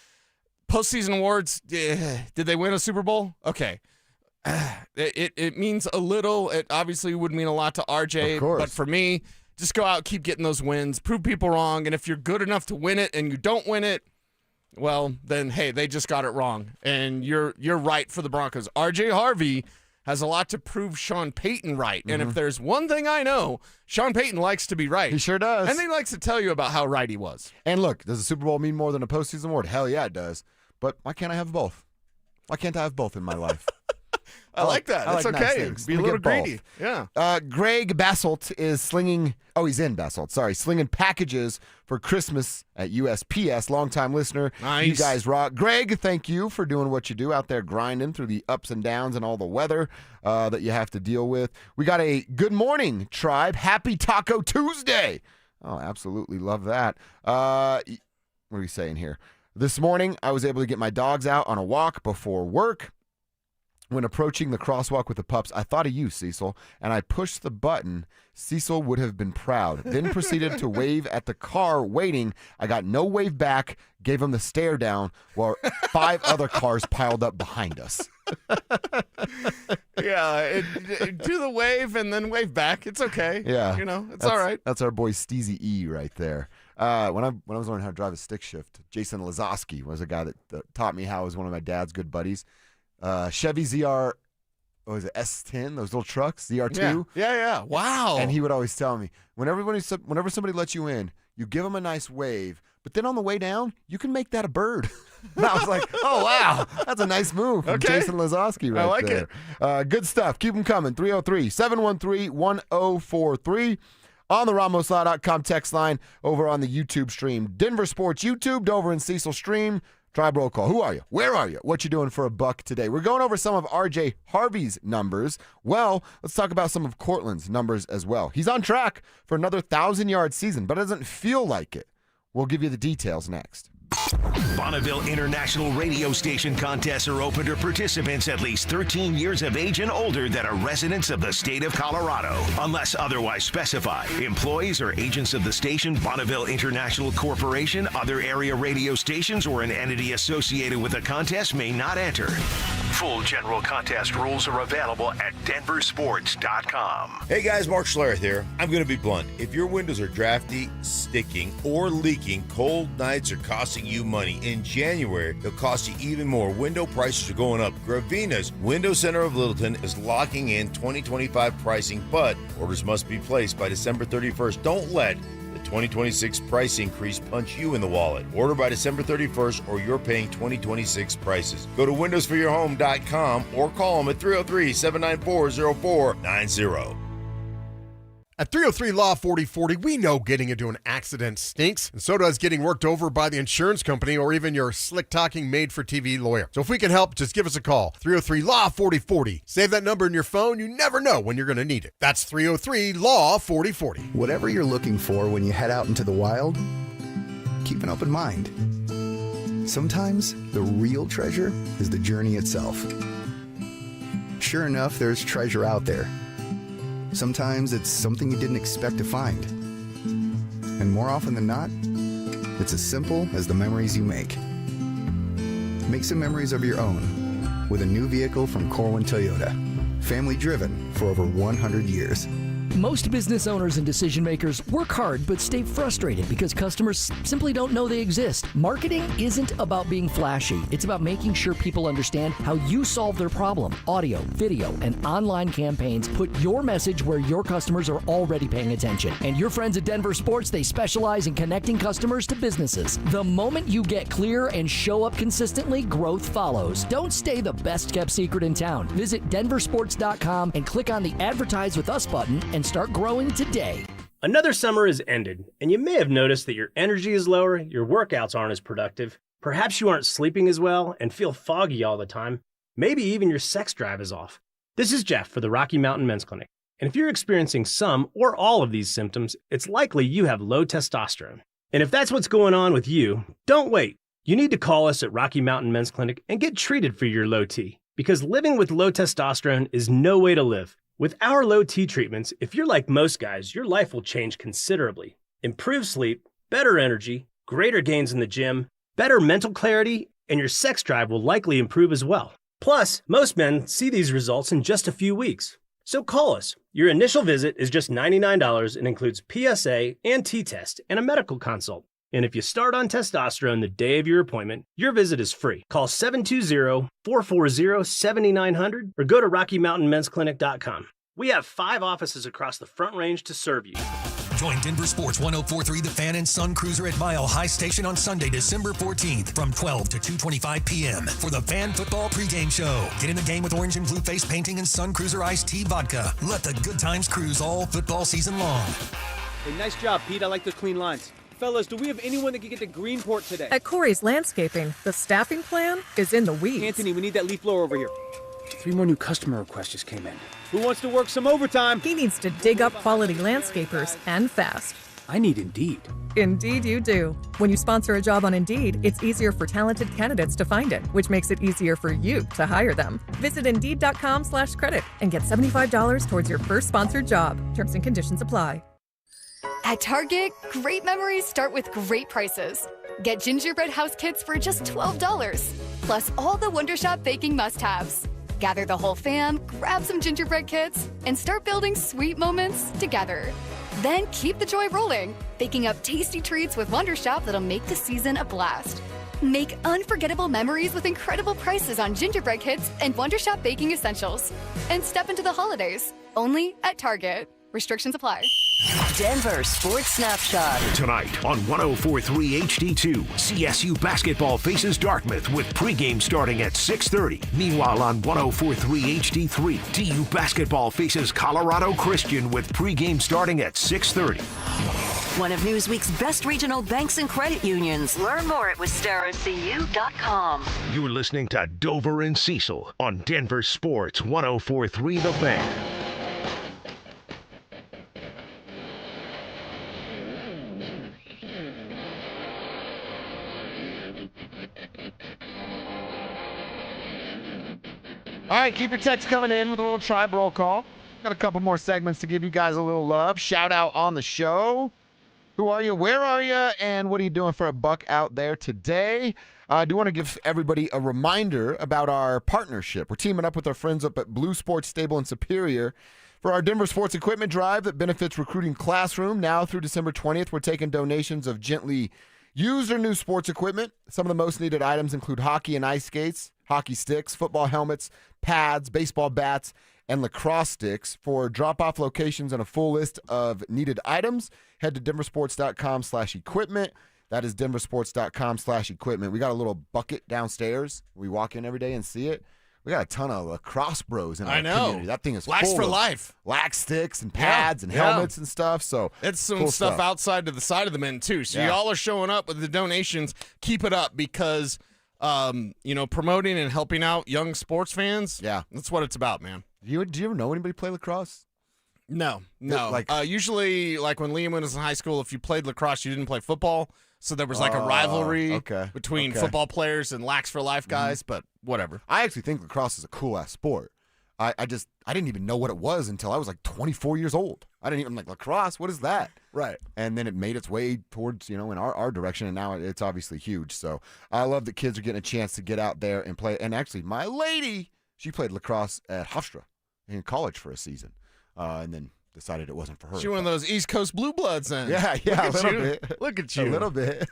Speaker 10: Postseason awards, did they win a Super Bowl? Okay. It means a little. It obviously would mean a lot to RJ.
Speaker 9: Of course.
Speaker 10: But for me, just go out, keep getting those wins, prove people wrong, and if you're good enough to win it and you don't win it, well, then, hey, they just got it wrong, and you're right for the Broncos. RJ Harvey has a lot to prove Sean Payton right, and if there's one thing I know, Sean Payton likes to be right.
Speaker 9: He sure does.
Speaker 10: And he likes to tell you about how right he was.
Speaker 9: And look, does the Super Bowl mean more than a postseason award? Hell yeah, it does. But why can't I have both? Why can't I have both in my life?
Speaker 10: I like that. It's
Speaker 9: like
Speaker 10: okay.
Speaker 9: Nice
Speaker 10: Be a little greedy. Yeah.
Speaker 9: Greg Basselt is slinging packages for Christmas at USPS. Longtime listener.
Speaker 10: Nice.
Speaker 9: You guys rock. Greg, thank you for doing what you do out there, grinding through the ups and downs and all the weather that you have to deal with. We got a good morning, tribe. Happy Taco Tuesday. Oh, absolutely love that. What are we saying here? This morning, I was able to get my dogs out on a walk before work. When approaching the crosswalk with the pups, I thought of you, Cecil, and I pushed the button. Cecil would have been proud. Then proceeded to wave at the car waiting. I got no wave back, gave him the stare down while 5 other cars piled up behind us.
Speaker 10: Yeah, do the wave and then wave back. It's okay.
Speaker 9: Yeah.
Speaker 10: It's all right.
Speaker 9: That's our boy Steezy E right there. When I was learning how to drive a stick shift, Jason Lazowski was a guy that taught me how. He was one of my dad's good buddies. Chevy ZR, what was it, S10, those little trucks, ZR2?
Speaker 10: Yeah. Wow.
Speaker 9: And he would always tell me, whenever somebody lets you in, you give them a nice wave, but then on the way down, you can make that a bird. And I was like, oh, wow, that's a nice move from Jason Lazowski right
Speaker 10: I like
Speaker 9: there.
Speaker 10: it.
Speaker 9: Good stuff. Keep them coming. 303-713-1043. On the RamosLaw.com text line over on the YouTube stream. Denver Sports YouTube, Dover and Cecil stream. Tribe roll call. Who are you? Where are you? What you doing for a buck today? We're going over some of RJ Harvey's numbers. Well, let's talk about some of Cortland's numbers as well. He's on track for another 1,000-yard season, but it doesn't feel like it. We'll give you the details next.
Speaker 7: Bonneville International Radio Station contests are open to participants at least 13 years of age and older that are residents of the state of Colorado. Unless otherwise specified, employees or agents of the station, Bonneville International Corporation, other area radio stations, or an entity associated with the contest may not enter. Full general contest rules are available at DenverSports.com.
Speaker 1: Hey guys, Mark Schlereth here. I'm going to be blunt. If your windows are drafty, sticking, or leaking, cold nights are costing you money. In January, it'll cost you even more. Window prices are going up. Gravina's Window Center of Littleton is locking in 2025 pricing, but orders must be placed by December 31st. Don't let the 2026 price increase punch you in the wallet. Order by December 31st or you're paying 2026 prices. Go to windowsforyourhome.com or call them at 303-794-0490.
Speaker 21: At 303 Law 4040, we know getting into an accident stinks, and so does getting worked over by the insurance company or even your slick-talking made-for-TV lawyer. So if we can help, just give us a call. 303 Law 4040. Save that number in your phone. You never know when you're going to need it. That's 303 Law 4040.
Speaker 22: Whatever you're looking for when you head out into the wild, keep an open mind. Sometimes the real treasure is the journey itself. Sure enough, there's treasure out there. Sometimes it's something you didn't expect to find. And more often than not, it's as simple as the memories you make. Make some memories of your own with a new vehicle from Cortland Toyota. Family driven for over 100 years.
Speaker 23: Most business owners and decision makers work hard but stay frustrated because customers simply don't know they exist. Marketing isn't about being flashy. It's about making sure people understand how you solve their problem. Audio, video, and online campaigns put your message where your customers are already paying attention. And your friends at DenverSports, they specialize in connecting customers to businesses. The moment you get clear and show up consistently, growth follows. Don't stay the best kept secret in town. Visit DenverSports.com and click on the Advertise with Us button and start growing today.
Speaker 24: Another summer is ended, and you may have noticed that your energy is lower, your workouts aren't as productive, perhaps you aren't sleeping as well and feel foggy all the time, maybe even your sex drive is off. This is Jeff for the Rocky Mountain Men's Clinic, and if you're experiencing some or all of these symptoms, it's likely you have low testosterone. And if that's what's going on with you, don't wait. You need to call us at Rocky Mountain Men's Clinic and get treated for your low T, because living with low testosterone is no way to live. With our low T treatments, if you're like most guys, your life will change considerably. Improved sleep, better energy, greater gains in the gym, better mental clarity, and your sex drive will likely improve as well. Plus, most men see these results in just a few weeks. So call us. Your initial visit is just $99 and includes PSA and T-test and a medical consult. And if you start on testosterone the day of your appointment, your visit is free. Call 720-440-7900 or go to RockyMountainMen'sClinic.com. We have 5 offices across the Front Range to serve you.
Speaker 25: Join Denver Sports 104.3 The Fan and Sun Cruiser at Mile High Station on Sunday, December 14th from 12 to 2:25 p.m. for the Fan Football pregame show. Get in the game with orange and blue face painting and Sun Cruiser iced tea vodka. Let the good times cruise all football season long.
Speaker 26: Hey, nice job, Pete. I like the clean lines. Fellas, do we have anyone that can get to Greenport today?
Speaker 27: At Corey's Landscaping, the staffing plan is in the weeds.
Speaker 26: Anthony, we need that leaf blower over here. 3 more new customer requests just came in. Who wants to work some overtime?
Speaker 27: He needs to dig up quality landscapers, and fast.
Speaker 26: I need Indeed.
Speaker 27: Indeed you do. When you sponsor a job on Indeed, it's easier for talented candidates to find it, which makes it easier for you to hire them. Visit Indeed.com/credit and get $75 towards your first sponsored job. Terms and conditions apply.
Speaker 28: At Target, great memories start with great prices. Get gingerbread house kits for just $12, plus all the Wonder Shop baking must-haves. Gather the whole fam, grab some gingerbread kits, and start building sweet moments together. Then keep the joy rolling, baking up tasty treats with Wonder Shop that'll make the season a blast. Make unforgettable memories with incredible prices on gingerbread kits and Wonder Shop baking essentials. And step into the holidays, only at Target. Restrictions apply.
Speaker 8: Denver Sports Snapshot.
Speaker 7: Tonight on 104.3 HD2, CSU basketball faces Dartmouth with pregame starting at 6:30. Meanwhile on 104.3 HD3, TU basketball faces Colorado Christian with pregame starting at 6:30.
Speaker 8: One of Newsweek's best regional banks and credit unions. Learn more at WistaraCU.com.
Speaker 7: You're listening to Dover and Cecil on Denver Sports 104.3 The Fan.
Speaker 9: All right, keep your texts coming in with a little tribe roll call. Got a couple more segments to give you guys a little love. Shout out on the show. Who are you? Where are you? And what are you doing for a buck out there today? I do want to give everybody a reminder about our partnership. We're teaming up with our friends up at Blue Sports Stable in Superior for our Denver Sports Equipment Drive that benefits Recruiting Classroom. Now through December 20th, we're taking donations of gently used or new sports equipment. Some of the most needed items include hockey and ice skates, hockey sticks, football helmets, pads, baseball bats, and lacrosse sticks. For drop-off locations and a full list of needed items, head to DenverSports.com/equipment. That is DenverSports.com/equipment. We got a little bucket downstairs. We walk in every day and see it. We got a ton of lacrosse bros in our community. That thing is
Speaker 10: Lax
Speaker 9: full
Speaker 10: for
Speaker 9: of
Speaker 10: life.
Speaker 9: lax sticks and pads and helmets and stuff. So
Speaker 10: it's some
Speaker 9: cool
Speaker 10: stuff outside to the side of the men too. So y'all are showing up with the donations. Keep it up because promoting and helping out young sports fans.
Speaker 9: Yeah,
Speaker 10: that's what it's about, man.
Speaker 9: Do you ever know anybody play lacrosse?
Speaker 10: No. Usually, like when Liam was in high school, if you played lacrosse, you didn't play football. So there was like a rivalry between football players and lax for life guys, but whatever.
Speaker 9: I actually think lacrosse is a cool-ass sport. I didn't even know what it was until I was like 24 years old. I didn't even like lacrosse. What is that?
Speaker 10: Right.
Speaker 9: And then it made its way towards, in our direction, and now it's obviously huge. So I love that kids are getting a chance to get out there and play. And actually, my lady, she played lacrosse at Hofstra in college for a season, and then decided it wasn't for her.
Speaker 10: She's one of those East Coast blue bloods then.
Speaker 9: Yeah, a little bit.
Speaker 10: Look at you.
Speaker 9: A little bit.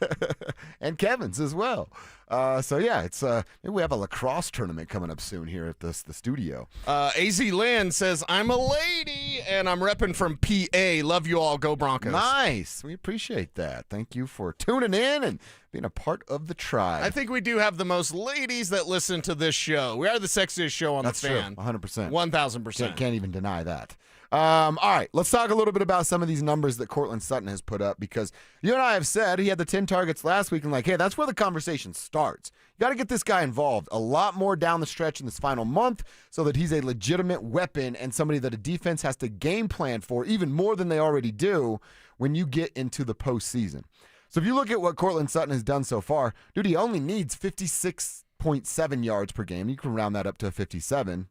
Speaker 9: And Kevin's as well. It's maybe we have a lacrosse tournament coming up soon here at the studio.
Speaker 10: AZ Lynn says, I'm a lady, and I'm repping from PA. Love you all. Go Broncos.
Speaker 9: Nice. We appreciate that. Thank you for tuning in and being a part of the tribe.
Speaker 10: I think we do have the most ladies that listen to this show. We are the sexiest show on
Speaker 9: That's
Speaker 10: the fan.
Speaker 9: True. 100%.
Speaker 10: 1,000%.
Speaker 9: Can't even deny that. All right, let's talk a little bit about some of these numbers that Cortland Sutton has put up, because you and I have said he had the 10 targets last week, and hey, that's where the conversation starts. You got to get this guy involved a lot more down the stretch in this final month so that he's a legitimate weapon and somebody that a defense has to game plan for even more than they already do when you get into the postseason. So if you look at what Cortland Sutton has done so far, dude, he only needs 56.7 yards per game. You can round that up to 57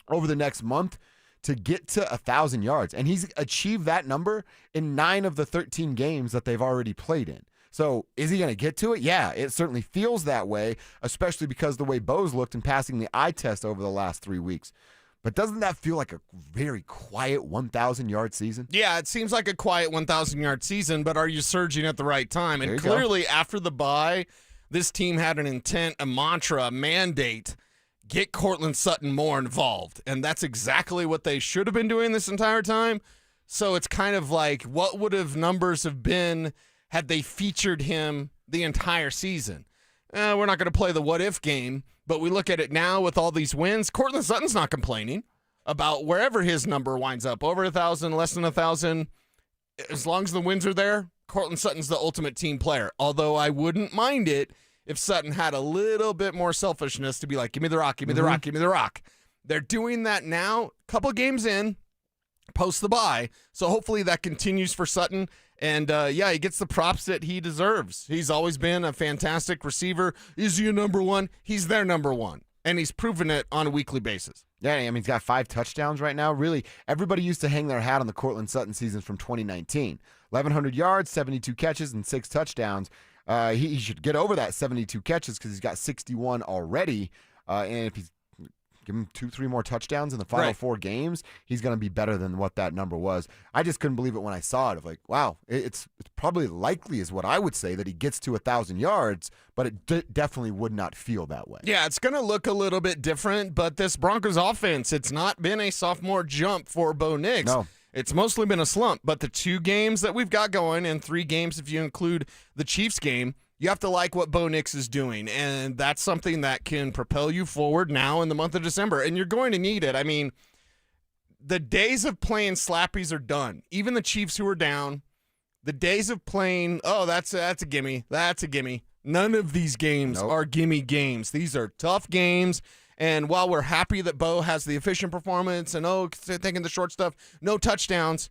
Speaker 9: over the next month to get to 1,000 yards. And he's achieved that number in 9 of the 13 games that they've already played in. So is he going to get to it? Yeah, it certainly feels that way, especially because the way Bo's looked in passing the eye test over the last 3 weeks. But doesn't that feel like a very quiet 1,000-yard season?
Speaker 10: Yeah, it seems like a quiet 1,000-yard season, but are you surging at the right time? And clearly after the bye, this team had an intent, a mantra, a mandate. Get Cortland Sutton more involved. And that's exactly what they should have been doing this entire time. So it's kind of like, what would have numbers have been had they featured him the entire season? We're not going to play the what-if game, but we look at it now with all these wins. Cortland Sutton's not complaining about wherever his number winds up, over 1,000, less than 1,000. As long as the wins are there, Cortland Sutton's the ultimate team player. Although I wouldn't mind it if Sutton had a little bit more selfishness to be like, give me the rock, give me the rock, give me the rock. They're doing that now, a couple games in, post the bye. So hopefully that continues for Sutton. And, he gets the props that he deserves. He's always been a fantastic receiver. Is he a number one? He's their number one. And he's proven it on a weekly basis.
Speaker 9: Yeah, I mean, he's got 5 touchdowns right now. Really, everybody used to hang their hat on the Cortland Sutton seasons from 2019. 1,100 yards, 72 catches, and 6 touchdowns. He should get over that 72 catches because he's got 61 already. And if he's give him 2-3 more touchdowns in the final 4 games, he's going to be better than what that number was. I just couldn't believe it when I saw it. Of like, wow, it's probably likely is what I would say that he gets to 1,000 yards, but it definitely would not feel that way.
Speaker 10: Yeah, it's going to look a little bit different, but this Broncos offense, it's not been a sophomore jump for Bo Nix.
Speaker 9: No.
Speaker 10: It's mostly been a slump, but the 2 games that we've got going, and 3 games if you include the Chiefs game, you have to like what Bo Nix is doing, and that's something that can propel you forward now in the month of December, and you're going to need it. I mean, the days of playing slappies are done. Even the Chiefs who are down, the days of playing, that's a gimme, that's a gimme. None of these games are gimme games. These are tough games. And while we're happy that Bo has the efficient performance and, taking the short stuff, no touchdowns,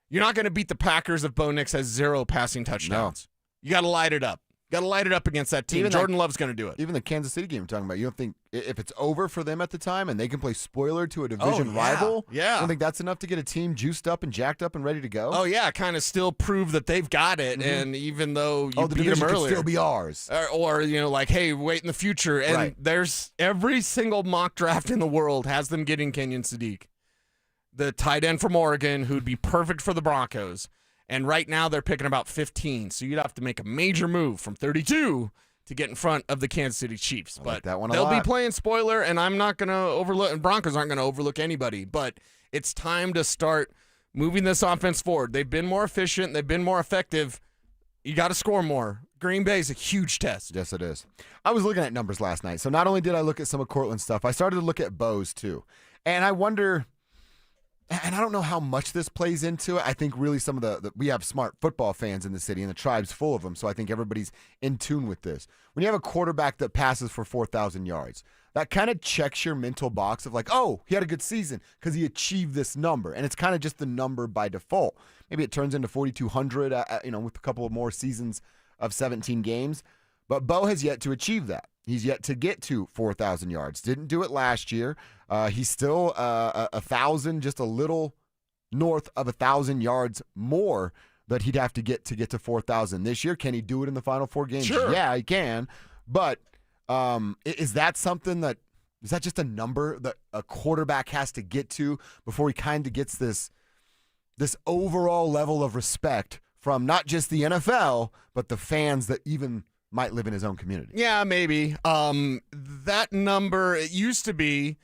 Speaker 10: you're not going to beat the Packers if Bo Nix has 0 passing touchdowns. No. You got to light it up. Got to light it up against that team. Jordan Love's going to do it.
Speaker 9: Even the Kansas City game we're talking about, you don't think if it's over for them at the time and they can play spoiler to a division rival, you don't think that's enough to get a team juiced up and jacked up and ready to go?
Speaker 10: Oh, yeah, kind of still prove that they've got it, and even though you beat them earlier.
Speaker 9: Could still be ours.
Speaker 10: Or hey, wait in the future. And there's every single mock draft in the world has them getting Kenyon Sadiq, the tight end from Oregon, who'd be perfect for the Broncos. And right now they're picking about 15, so you'd have to make a major move from 32 to get in front of the Kansas City Chiefs.
Speaker 9: Like
Speaker 10: But
Speaker 9: that one a
Speaker 10: they'll be
Speaker 9: lot.
Speaker 10: playing spoiler, and I'm not going to overlook, and Broncos aren't going to overlook anybody. But it's time to start moving this offense forward. They've been more efficient. They've been more effective. You got to score more. Green Bay is a huge test.
Speaker 9: Yes, it is. I was looking at numbers last night. So not only did I look at some of Cortland's stuff, I started to look at Bo's too. And I wonder, and I don't know how much this plays into it. I think really some of we have smart football fans in the city, and the tribe's full of them. So I think everybody's in tune with this. When you have a quarterback that passes for 4,000 yards, that kind of checks your mental box of like, oh, he had a good season because he achieved this number. And it's kind of just the number by default. Maybe it turns into 4,200, with a couple of more seasons of 17 games. But Bo has yet to achieve that. He's yet to get to 4,000 yards. Didn't do it last year. He's still 1,000, just a little north of 1,000 yards more that he'd have to get to 4,000 this year. Can he do it in the final 4 games?
Speaker 10: Sure.
Speaker 9: Yeah, he can. But is that something that is that just a number that a quarterback has to get to before he kind of gets this overall level of respect from not just the NFL, but the fans that even might live in his own community?
Speaker 10: Yeah, maybe. That number, it used to be,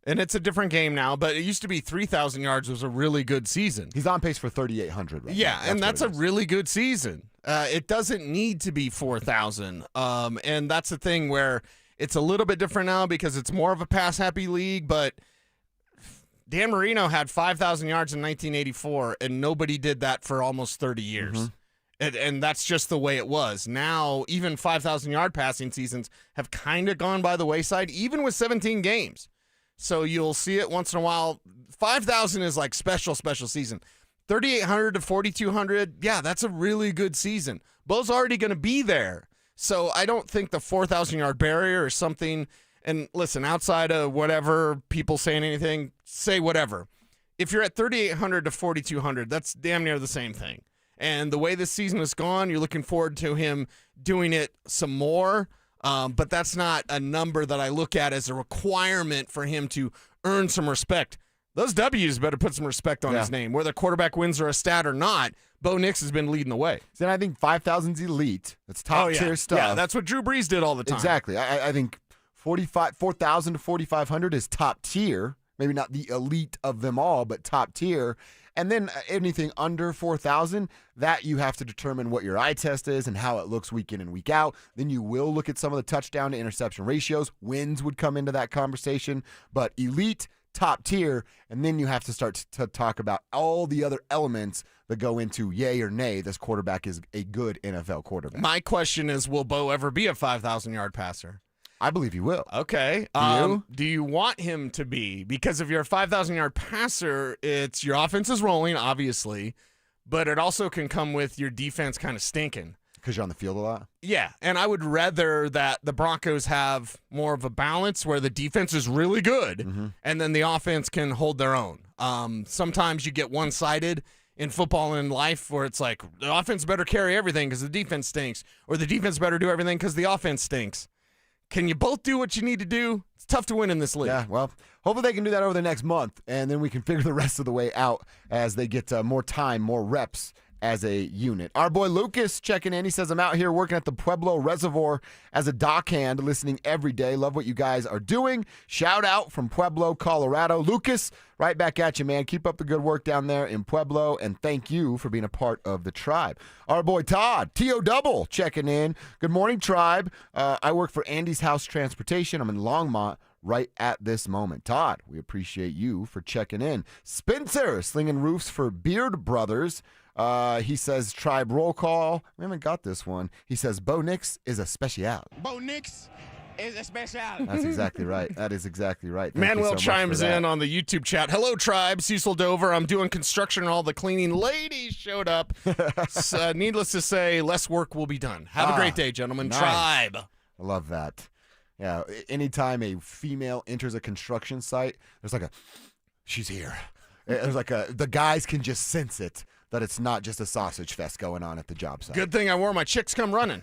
Speaker 10: and it's a different game now, but it used to be 3,000 yards was a really good season.
Speaker 9: He's on pace for 3,800 right
Speaker 10: Yeah,
Speaker 9: now.
Speaker 10: and that's a really good season. It doesn't need to be 4,000. And that's the thing where it's a little bit different now because it's more of a pass-happy league, but Dan Marino had 5,000 yards in 1984, and nobody did that for almost 30 years. Mm-hmm. And that's just the way it was. Now, even 5,000-yard passing seasons have kind of gone by the wayside, even with 17 games. So you'll see it once in a while. 5,000 is like special season. 3,800 to 4,200, yeah, that's a really good season. Bo's already going to be there. So I don't think the 4,000-yard barrier is something. And listen, outside of whatever people saying anything, say whatever. If you're at 3,800 to 4,200, that's damn near the same thing. And the way this season has gone, you're looking forward to him doing it some more. But that's not a number that I look at as a requirement for him to earn some respect. Those W's better put some respect on his name. Whether quarterback wins are a stat or not, Bo Nix has been leading the way.
Speaker 9: Then I think 5,000's elite. That's top-tier stuff.
Speaker 10: Yeah, that's what Drew Brees did all the time.
Speaker 9: Exactly. I think 4,000 to 4,500 is top tier. Maybe not the elite of them all, but top tier. And then anything under 4,000, that you have to determine what your eye test is and how it looks week in and week out. Then you will look at some of the touchdown to interception ratios. Wins would come into that conversation. But elite, top tier, and then you have to start to talk about all the other elements that go into yay or nay, this quarterback is a good NFL quarterback.
Speaker 10: My question is, will Bo ever be a 5,000-yard passer?
Speaker 9: I believe he will.
Speaker 10: Okay. Do you want him to be? Because if you're a 5,000-yard passer, it's your offense is rolling, obviously, but it also can come with your defense kind of stinking.
Speaker 9: Because you're on the field a lot?
Speaker 10: Yeah, and I would rather that the Broncos have more of a balance where the defense is really good, and then the offense can hold their own. Sometimes you get one-sided in football and in life where it's like the offense better carry everything because the defense stinks, or the defense better do everything because the offense stinks. Can you both do what you need to do? It's tough to win in this league.
Speaker 9: Yeah, well, hopefully they can do that over the next month, and then we can figure the rest of the way out as they get more time, more reps as a unit. Our boy Lucas checking in. He says, I'm out here working at the Pueblo Reservoir as a dockhand, listening every day. Love what you guys are doing. Shout out from Pueblo, Colorado. Lucas, right back at you, man. Keep up the good work down there in Pueblo, and thank you for being a part of the tribe. Our boy Todd, T.O. Double, checking in. Good morning, tribe. I work for Andy's House Transportation. I'm in Longmont right at this moment. Todd, we appreciate you for checking in. Spencer, slinging roofs for Beard Brothers. He says, tribe roll call. We haven't got this one. He says, Bo Nix is a special.
Speaker 2: Bo Nix is a special.
Speaker 9: That's exactly right. That is exactly right. Thank
Speaker 10: Manuel
Speaker 9: you so
Speaker 10: chimes
Speaker 9: much for that.
Speaker 10: in on the YouTube chat. Hello, tribe. Cecil Dover. I'm doing construction and all the cleaning ladies showed up. So, needless to say, less work will be done. Have a great day, gentlemen.
Speaker 9: Nice.
Speaker 10: Tribe.
Speaker 9: I love that. Yeah, anytime a female enters a construction site, there's like she's here. There's like the guys can just sense it. that it's not just a sausage fest going on at the job site.
Speaker 10: Good thing I wore my Chicks Come Running.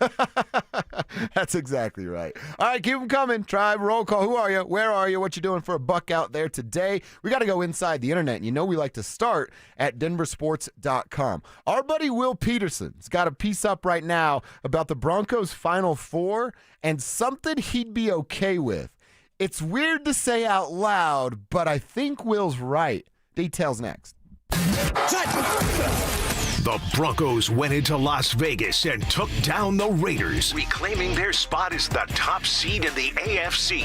Speaker 9: That's exactly right. All right, keep them coming. Tribe roll call. Who are you? Where are you? What you doing for a buck out there today? We got to go inside the internet. You know we like to start at DenverSports.com. Our buddy Will Peterson's got a piece up right now about the Broncos' Final Four and something he'd be okay with. It's weird to say out loud, but I think Will's right. Details next.
Speaker 7: The Broncos went into Las Vegas and took down the Raiders, reclaiming their spot as the top seed in the AFC.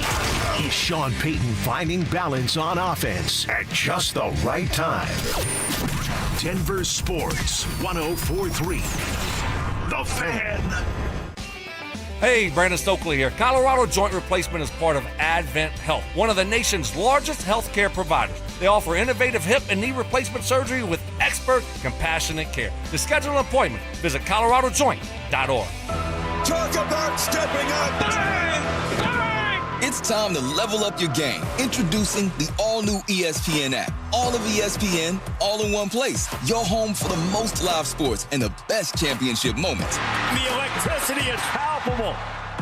Speaker 7: Is Sean Payton finding balance on offense at just the right time? Denver Sports 104.3. The Fan.
Speaker 3: Hey, Brandon Stokely here. Colorado Joint Replacement is part of Advent Health, one of the nation's largest healthcare providers. They offer innovative hip and knee replacement surgery with expert, compassionate care. To schedule an appointment, visit coloradojoint.org.
Speaker 4: Talk about stepping up! Bang! Bang! It's time to level up your game. Introducing the all-new ESPN app. All of ESPN, all in one place. Your home for the most live sports and the best championship moments.
Speaker 19: The electricity is palpable.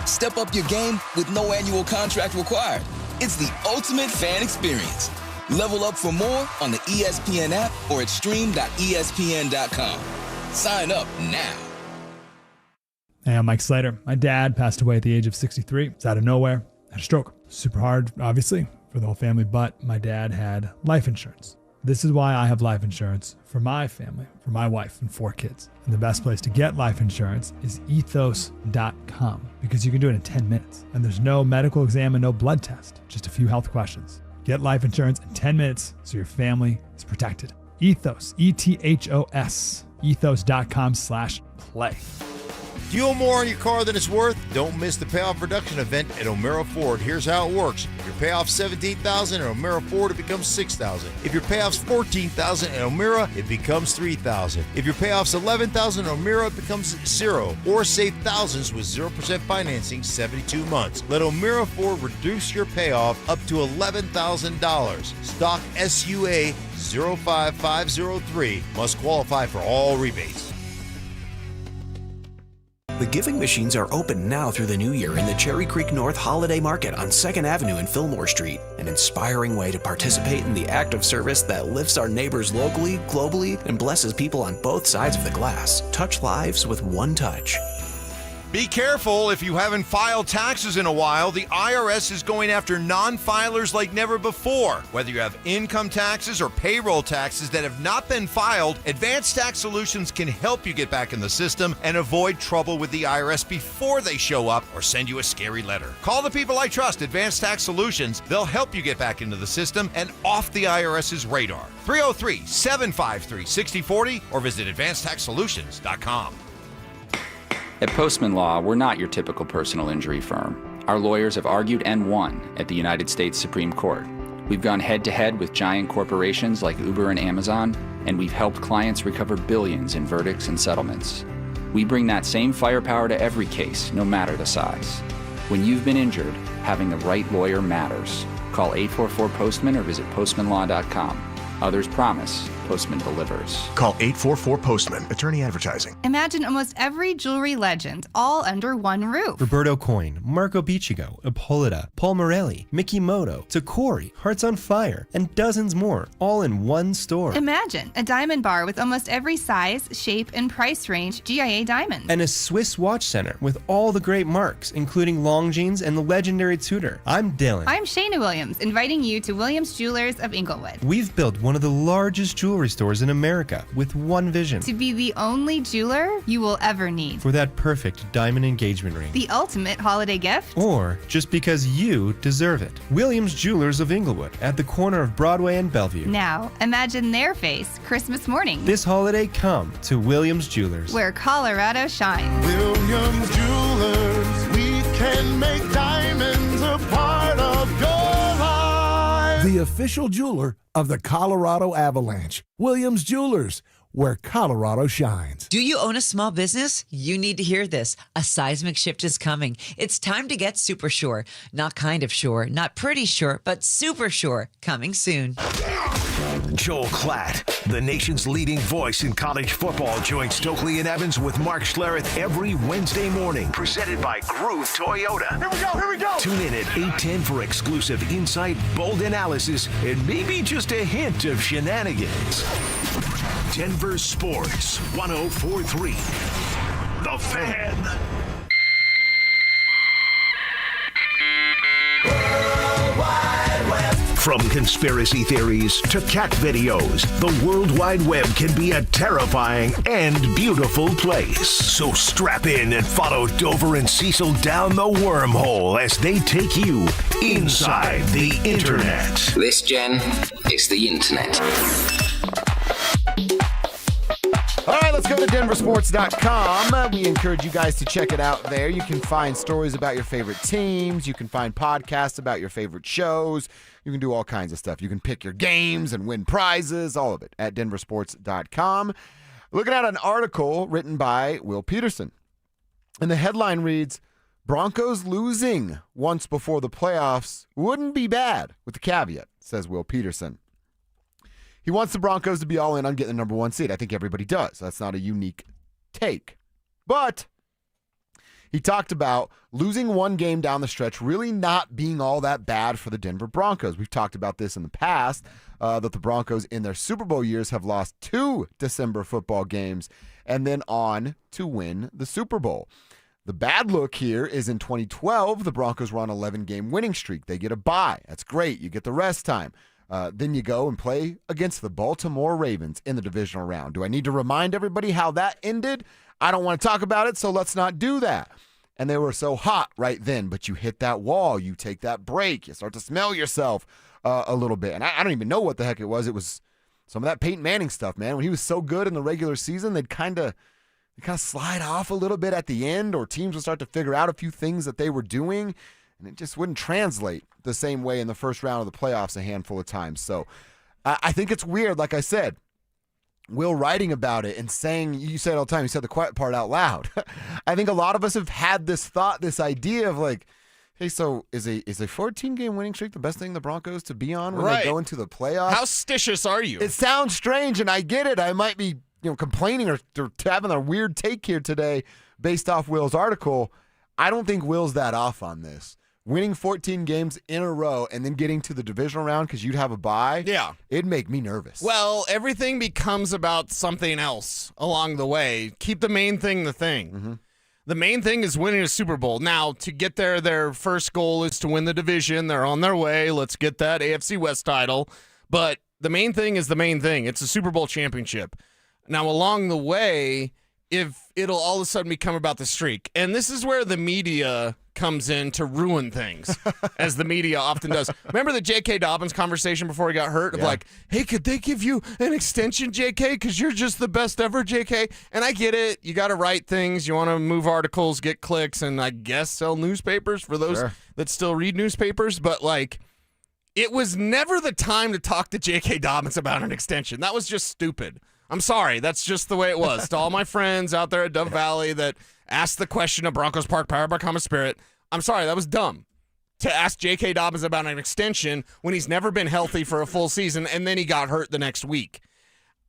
Speaker 4: Step up your game with no annual contract required. It's the ultimate fan experience. Level up for more on the ESPN app or at stream.espn.com. Sign up now.
Speaker 5: Hey, I'm Mike Slater. My dad passed away at the age of 63. It's out of nowhere. Had a stroke. Super hard, obviously, for the whole family, but my dad had life insurance. This is why I have life insurance for my family, for my wife and 4 kids. And the best place to get life insurance is ethos.com because you can do it in 10 minutes. And there's no medical exam and no blood test, just a few health questions. Get life insurance in 10 minutes so your family is protected. Ethos, E-T-H-O-S, ethos.com/play.
Speaker 1: Do you owe more on your car than it's worth? Don't miss the payoff reduction event at O'Mara Ford. Here's how it works. If your payoff's $17,000 at O'Mara Ford, it becomes $6,000. If your payoff's $14,000 at O'Mara, it becomes $3,000. If your payoff's $11,000 at O'Mara, it becomes $0. Or save thousands with 0% financing 72 months. Let O'Mara Ford reduce your payoff up to $11,000. Stock SUA 05503. Must qualify for all rebates.
Speaker 6: The giving machines are open now through the new year in the Cherry Creek North Holiday Market on 2nd Avenue and Fillmore Street. An inspiring way to participate in the act of service that lifts our neighbors locally, globally, and blesses people on both sides of the glass. Touch lives with one touch.
Speaker 11: Be careful if you haven't filed taxes in a while. The IRS is going after non-filers like never before. Whether you have income taxes or payroll taxes that have not been filed, Advanced Tax Solutions can help you get back in the system and avoid trouble with the IRS before they show up or send you a scary letter. Call the people I trust, Advanced Tax Solutions. They'll help you get back into the system and off the IRS's radar. 303-753-6040 or visit advancedtaxsolutions.com.
Speaker 12: At Postman Law, we're not your typical personal injury firm. Our lawyers have argued and won at the United States Supreme Court. We've gone head-to-head with giant corporations like Uber and Amazon, and we've helped clients recover billions in verdicts and settlements. We bring that same firepower to every case, no matter the size. When you've been injured, having the right lawyer matters. Call 844-POSTMAN or visit postmanlaw.com. Others promise, Postman delivers.
Speaker 13: Call 844-POSTMAN. Attorney advertising.
Speaker 14: Imagine almost every jewelry legend all under one roof.
Speaker 29: Roberto Coin, Marco Biccigo, Ippolita, Paul Morelli, Mickey Moto, Tacori, Hearts on Fire, and dozens more, all in one store.
Speaker 14: Imagine a diamond bar with almost every size, shape, and price range GIA diamonds.
Speaker 29: And a Swiss watch center with all the great marks, including Longines and the legendary Tudor. I'm Dylan.
Speaker 14: I'm Shayna Williams, inviting you to Williams Jewelers of Inglewood.
Speaker 29: We've built one of the largest jewelry stores in America with one vision.
Speaker 14: To be the only jeweler you will ever need.
Speaker 29: For that perfect diamond engagement ring.
Speaker 14: The ultimate holiday gift.
Speaker 29: Or just because you deserve it. Williams Jewelers of Inglewood at the corner of Broadway and Bellevue.
Speaker 14: Now, imagine their face Christmas morning.
Speaker 29: This holiday, come to Williams Jewelers.
Speaker 14: Where Colorado shines.
Speaker 19: Williams Jewelers, we can make diamonds a part of your life.
Speaker 30: The official jeweler of the Colorado Avalanche. Williams Jewelers, where Colorado shines.
Speaker 31: Do you own a small business? You need to hear this. A seismic shift is coming. It's time to get super sure. Not kind of sure, not pretty sure, but super sure. Coming soon.
Speaker 7: Joel Klatt, the nation's leading voice in college football, joins Stokely and Evans with Mark Schlereth every Wednesday morning. Presented by Groove Toyota. Here we go. Tune in at 8:10 for exclusive insight, bold analysis, and maybe just a hint of shenanigans. Denver Sports 104.3. The Fan. From conspiracy theories to cat videos, the World Wide Web can be a terrifying and beautiful place. So strap in and follow Dover and Cecil down the wormhole as they take you inside the Internet.
Speaker 15: This, Jen, is the Internet.
Speaker 9: All right, let's go to DenverSports.com. We encourage you guys to check it out there. You can find stories about your favorite teams. You can find podcasts about your favorite shows. You can do all kinds of stuff. You can pick your games and win prizes, all of it at DenverSports.com. Looking at an article written by Will Peterson. And the headline reads, Broncos losing once before the playoffs wouldn't be bad, with the caveat, says Will Peterson. He wants the Broncos to be all in on getting the number one seed. I think everybody does. That's not a unique take. But he talked about losing one game down the stretch really not being all that bad for the Denver Broncos. We've talked about this in the past, that the Broncos in their Super Bowl years have lost 2 December football games and then on to win the Super Bowl. The bad look here is in 2012, the Broncos were on an 11-game winning streak. They get a bye. That's great. You get the rest time. Then you go and play against the Baltimore Ravens in the divisional round. Do I need to remind everybody how that ended? I don't want to talk about it, so let's not do that. And they were so hot right then, but you hit that wall. You take that break. You start to smell yourself a little bit. And I don't even know what the heck it was. It was some of that Peyton Manning stuff, man. When he was so good in the regular season, they'd kind of slide off a little bit at the end, or teams would start to figure out a few things that they were doing, and it just wouldn't translate the same way in the first round of the playoffs a handful of times. So I think it's weird, like I said, Will writing about it and saying, you say it all the time, you said the quiet part out loud. I think a lot of us have had this thought, this idea of like, hey, so is a 14-game winning streak the best thing the Broncos to be on when they go into the playoffs?
Speaker 10: How stitious are you?
Speaker 9: It sounds strange, and I get it. I might be complaining or having a weird take here today based off Will's article. I don't think Will's that off on this. Winning 14 games in a row and then getting to the divisional round because you'd have a bye, it'd make me nervous.
Speaker 10: Well, everything becomes about something else along the way. Keep the main thing the thing.
Speaker 9: Mm-hmm.
Speaker 10: The main thing is winning a Super Bowl. Now, to get there, their first goal is to win the division. They're on their way. Let's get that AFC West title. But the main thing is the main thing. It's a Super Bowl championship. Now, along the way, if it'll all of a sudden become about the streak. And this is where the media comes in to ruin things, as the media often does. Remember the J.K. Dobbins conversation before he got hurt? Of like, hey, could they give you an extension, J.K., because you're just the best ever, J.K.? And I get it. You got to write things. You want to move articles, get clicks, and I guess sell newspapers for those that still read newspapers. But, like, it was never the time to talk to J.K. Dobbins about an extension. That was just stupid. I'm sorry. That's just the way it was. To all my friends out there at Dove Valley that asked the question of Broncos Park, powered by Common Spirit, I'm sorry. That was dumb to ask J.K. Dobbins about an extension when he's never been healthy for a full season and then he got hurt the next week.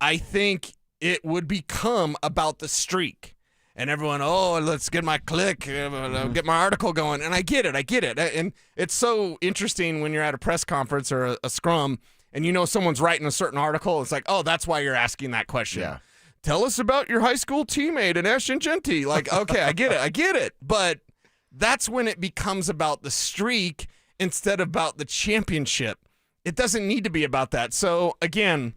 Speaker 10: I think it would become about the streak. And everyone, let's get my click, get my article going. And I get it. And it's so interesting when you're at a press conference or a scrum and you know someone's writing a certain article. It's like, that's why you're asking that question.
Speaker 9: Yeah.
Speaker 10: Tell us about your high school teammate in Ashton Genty. Like, okay, I get it. But that's when it becomes about the streak instead of about the championship. It doesn't need to be about that. So, again,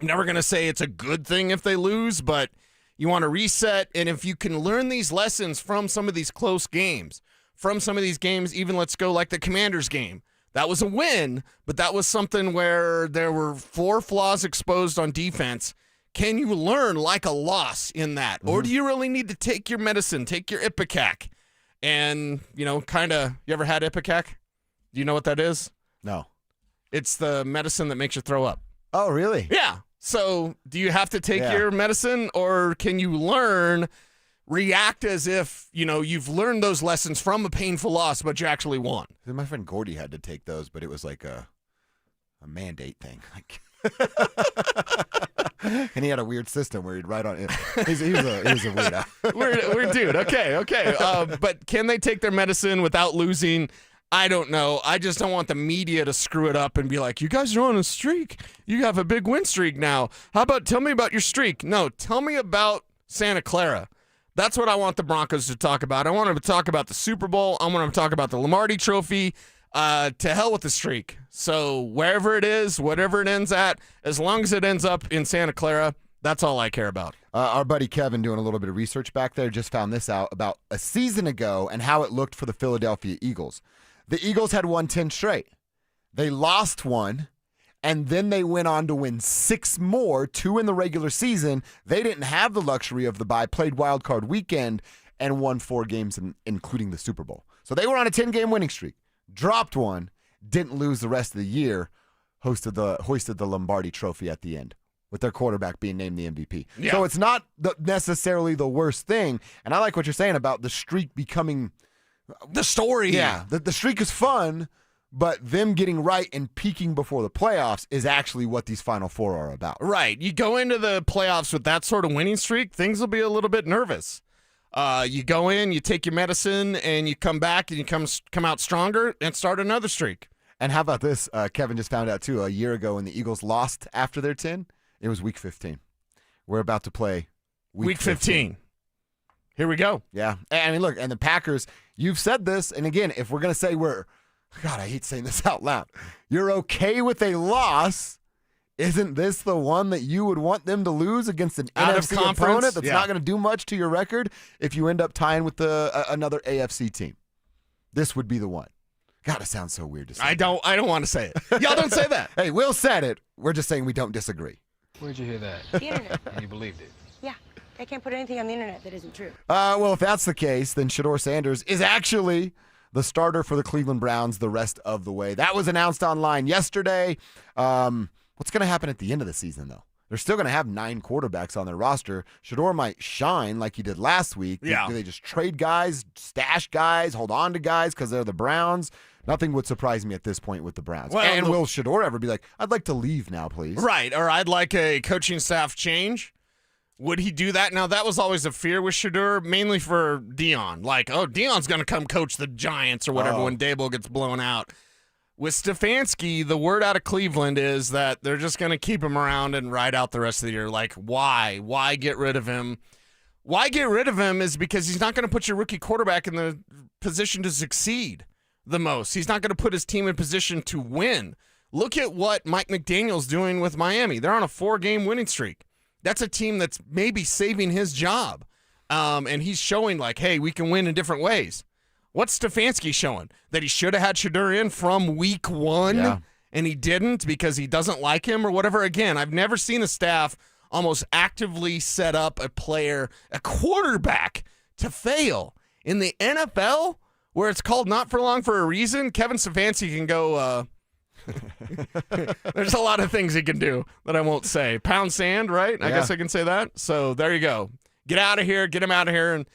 Speaker 10: I'm never going to say it's a good thing if they lose, but you want to reset. And if you can learn these lessons from some of these close games, from some of these games, even let's go like the Commanders game. That was a win, but that was something where there were 4 flaws exposed on defense. Can you learn like a loss in that? Or do you really need to take your medicine, take your Ipecac? And, you ever had Ipecac? Do you know what that is?
Speaker 9: No.
Speaker 10: It's the medicine that makes you throw up.
Speaker 9: Oh, really?
Speaker 10: Yeah. So do you have to take your medicine, or can you react as if, you've learned those lessons from a painful loss, but you actually won?
Speaker 9: My friend Gordy had to take those, but it was like a mandate thing. And he had a weird system where he'd write on it. He was a weirdo.
Speaker 10: Weird dude. Okay. But can they take their medicine without losing? I don't know. I just don't want the media to screw it up and be like, you guys are on a streak. You have a big win streak now. How about tell me about your streak? No, tell me about Santa Clara. That's what I want the Broncos to talk about. I want them to talk about the Super Bowl. I want them to talk about the Lombardi Trophy. To hell with the streak. So wherever it is, whatever it ends at, as long as it ends up in Santa Clara, that's all I care about.
Speaker 9: Our buddy Kevin, doing a little bit of research back there, just found this out about a season ago and how it looked for the Philadelphia Eagles. The Eagles had won 10 straight. They lost one, and then they went on to win 6 more, 2 in the regular season. They didn't have the luxury of the bye, played wild card weekend, and won 4 games, including the Super Bowl. So they were on a 10-game winning streak. Dropped one, didn't lose the rest of the year, hoisted the Lombardi Trophy at the end, with their quarterback being named the MVP. Yeah. So it's not necessarily the worst thing. And I like what you're saying about the streak becoming
Speaker 10: the story.
Speaker 9: Yeah, the streak is fun, but them getting right and peaking before the playoffs is actually what these Final Four are about.
Speaker 10: Right. You go into the playoffs with that sort of winning streak, things will be a little bit nervous. You go in, you take your medicine, and you come back, and you come out stronger and start another streak.
Speaker 9: And how about this? Kevin just found out, too, a year ago when the Eagles lost after their 10, it was Week 15. We're about to play Week 15.
Speaker 10: Here we go.
Speaker 9: Yeah. I mean, look, and the Packers, you've said this, and again, if we're going to say God, I hate saying this out loud, you're okay with a loss, isn't this the one that you would want them to lose against an NFC opponent that's not going to do much to your record if you end up tying with another AFC team? This would be the one. God, it sounds so weird to say.
Speaker 10: I don't want to say it. Y'all don't say that.
Speaker 9: Hey, Will said it. We're just saying we don't disagree.
Speaker 16: Where'd you hear that?
Speaker 17: The internet.
Speaker 16: And you believed it?
Speaker 17: Yeah. They can't put anything on the internet that isn't true.
Speaker 9: Well, if that's the case, then Shedeur Sanders is actually the starter for the Cleveland Browns the rest of the way. That was announced online yesterday. What's going to happen at the end of the season, though? They're still going to have 9 quarterbacks on their roster. Shedeur might shine like he did last week.
Speaker 10: Yeah.
Speaker 9: Do they just trade guys, stash guys, hold on to guys because they're the Browns? Nothing would surprise me at this point with the Browns.
Speaker 10: Well,
Speaker 9: and will Shedeur ever be like, I'd like to leave now, please?
Speaker 10: Right, or I'd like a coaching staff change. Would he do that? Now, that was always a fear with Shedeur, mainly for Dion. Like, Dion's going to come coach the Giants or whatever when Dable gets blown out. With Stefanski, the word out of Cleveland is that they're just going to keep him around and ride out the rest of the year. Like, why? Why get rid of him? Why get rid of him is because he's not going to put your rookie quarterback in the position to succeed the most. He's not going to put his team in position to win. Look at what Mike McDaniel's doing with Miami. They're on a 4-game winning streak. That's a team that's maybe saving his job. And he's showing like, hey, we can win in different ways. What's Stefanski showing? That he should have had Shedeur in from week 1, and he didn't because he doesn't like him or whatever. Again, I've never seen a staff almost actively set up a player, a quarterback, to fail. In the NFL, where it's called not for long for a reason, Kevin Stefanski can go, there's a lot of things he can do that I won't say. Pound sand, right? I guess I can say that. So there you go. Get out of here. Get him out of here. And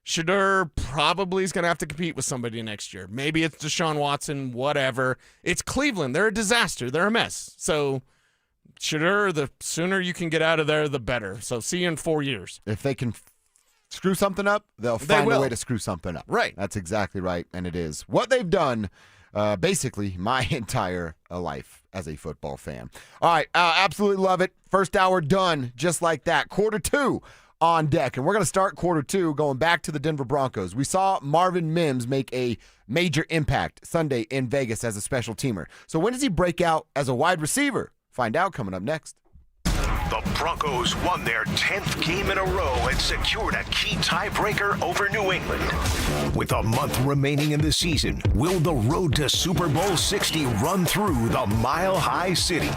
Speaker 10: Shedeur probably is going to have to compete with somebody next year. Maybe it's Deshaun Watson, whatever. It's Cleveland. They're a disaster. They're a mess. So Shedeur, the sooner you can get out of there, the better. So see you in 4 years.
Speaker 9: If they can screw something up, they'll find a way to screw something up.
Speaker 10: Right.
Speaker 9: That's exactly right, and it is what they've done basically my entire life as a football fan. All right, absolutely love it. First hour done just like that. Quarter 2 on deck, and we're going to start quarter 2 going back to the Denver Broncos. We saw Marvin Mims make a major impact Sunday in Vegas as a special teamer. So when does he break out as a wide receiver? Find out coming up next.
Speaker 7: The Broncos won their 10th game in a row and secured a key tiebreaker over New England. With a month remaining in the season, will the road to Super Bowl 60 run through the Mile High City?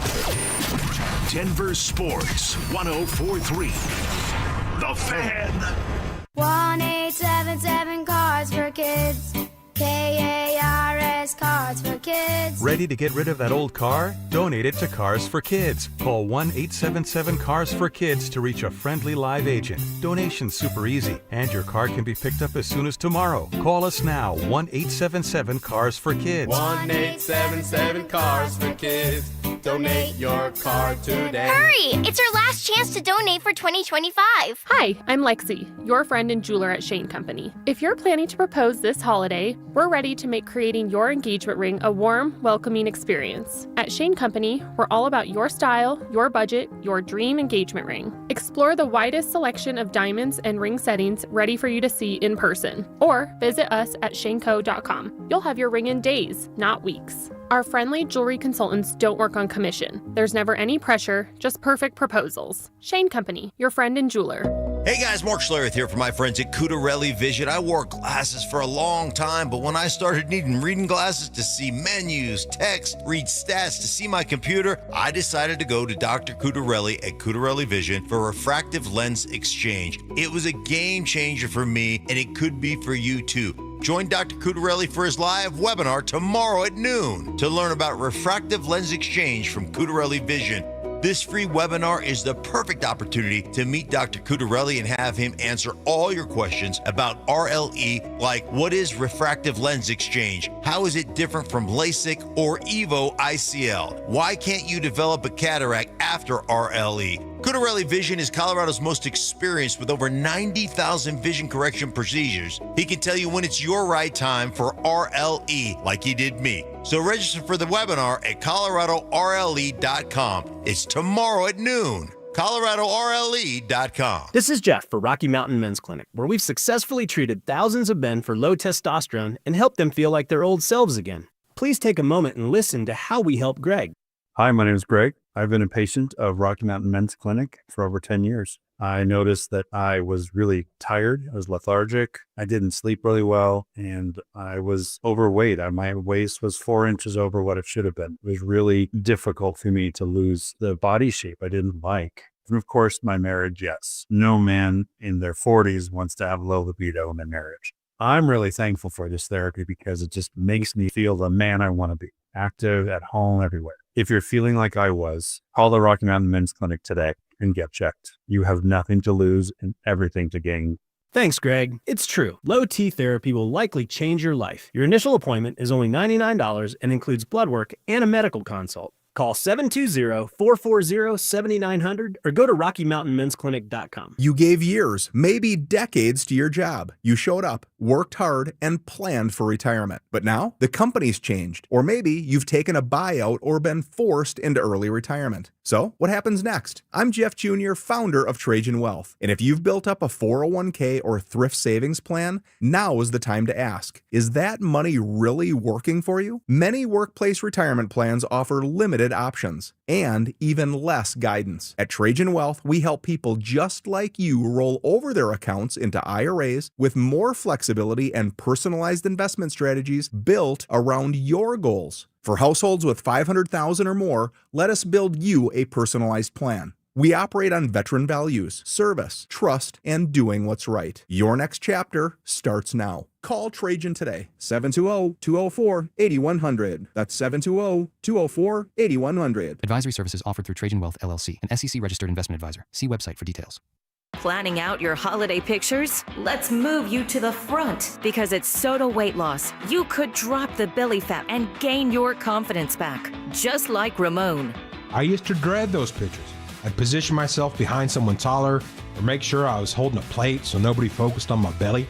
Speaker 7: Denver Sports 104.3. The Fan.
Speaker 18: 1-877 Cards for Kids. KARS Cards for Kids.
Speaker 20: Ready to get rid of that old car? Donate it to Cars for Kids. Call 1-877 for Kids to reach a friendly live agent. Donation's super easy, and your car can be picked up as soon as tomorrow. Call us now, 1-877 for Kids.
Speaker 21: 1-877 for Kids.
Speaker 2: Donate your card today.
Speaker 18: Hurry! It's our last chance to donate for 2025.
Speaker 8: Hi, I'm Lexi, your friend and jeweler at Shane Company. If you're planning to propose this holiday, we're ready to make creating your engagement ring a warm, welcoming experience. At Shane Company, we're all about your style, your budget, your dream engagement ring. Explore the widest selection of diamonds and ring settings ready for you to see in person, or visit us at shaneco.com. You'll have your ring in days, not weeks. Our friendly jewelry consultants don't work on commission. There's never any pressure, just perfect proposals. Shane Company, your friend and jeweler.
Speaker 1: Hey guys, Mark Schlereth here from my friends at Cudarelli Vision. I wore glasses for a long time, but when I started needing reading glasses to see menus, text, read stats, to see my computer, I decided to go to Dr. Cudarelli at Cudarelli Vision for refractive lens exchange. It was a game changer for me, and it could be for you too. Join Dr. Cudarelli for his live webinar tomorrow at noon to learn about refractive lens exchange from Cudarelli Vision. This free webinar is the perfect opportunity to meet Dr. Cudarelli and have him answer all your questions about RLE, like what is refractive lens exchange? How is it different from LASIK or EVO ICL? Why can't you develop a cataract after RLE? Cudarelli Vision is Colorado's most experienced with over 90,000 vision correction procedures. He can tell you when it's your right time for RLE, like he did me. So register for the webinar at coloradorle.com. It's tomorrow at noon. coloradorle.com.
Speaker 16: This is Jeff for Rocky Mountain Men's Clinic, where we've successfully treated thousands of men for low testosterone and helped them feel like their old selves again. Please take a moment and listen to how we help Greg.
Speaker 21: Hi, my name is Greg. I've been a patient of Rocky Mountain Men's Clinic for over 10 years. I noticed that I was really tired. I was lethargic. I didn't sleep really well, and I was overweight. My waist was 4 inches over what it should have been. It was really difficult for me to lose the body shape I didn't like. And of course, my marriage, yes. No man in their 40s wants to have low libido in their marriage. I'm really thankful for this therapy because it just makes me feel the man I want to be, active, at home, everywhere. If you're feeling like I was, call the Rocky Mountain Men's Clinic today and get checked. You have nothing to lose and everything to gain.
Speaker 16: Thanks, Greg. It's true. Low T therapy will likely change your life. Your initial appointment is only $99 and includes blood work and a medical consult. Call 720-440-7900 or go to RockyMountainMen'sClinic.com.
Speaker 22: You gave years, maybe decades to your job. You showed up, worked hard, and planned for retirement. But now the company's changed, or maybe you've taken a buyout or been forced into early retirement. So what happens next? I'm Jeff Jr., founder of Trajan Wealth. And if you've built up a 401k or thrift savings plan, now is the time to ask, is that money really working for you? Many workplace retirement plans offer limited options and even less guidance. At Trajan Wealth, we help people just like you roll over their accounts into IRAs with more flexibility and personalized investment strategies built around your goals. For households with $500,000 or more, let us build you a personalized plan. We operate on veteran values, service, trust, and doing what's right. Your next chapter starts now. Call Trajan today, 720-204-8100. That's 720-204-8100.
Speaker 23: Advisory services offered through Trajan Wealth, LLC, an SEC-registered investment advisor. See website for details.
Speaker 24: Planning out your holiday pictures? Let's move you to the front because at Soda Weight Loss, you could drop the belly fat and gain your confidence back, just like Ramon.
Speaker 25: I used to dread those pictures. I'd position myself behind someone taller or make sure I was holding a plate so nobody focused on my belly.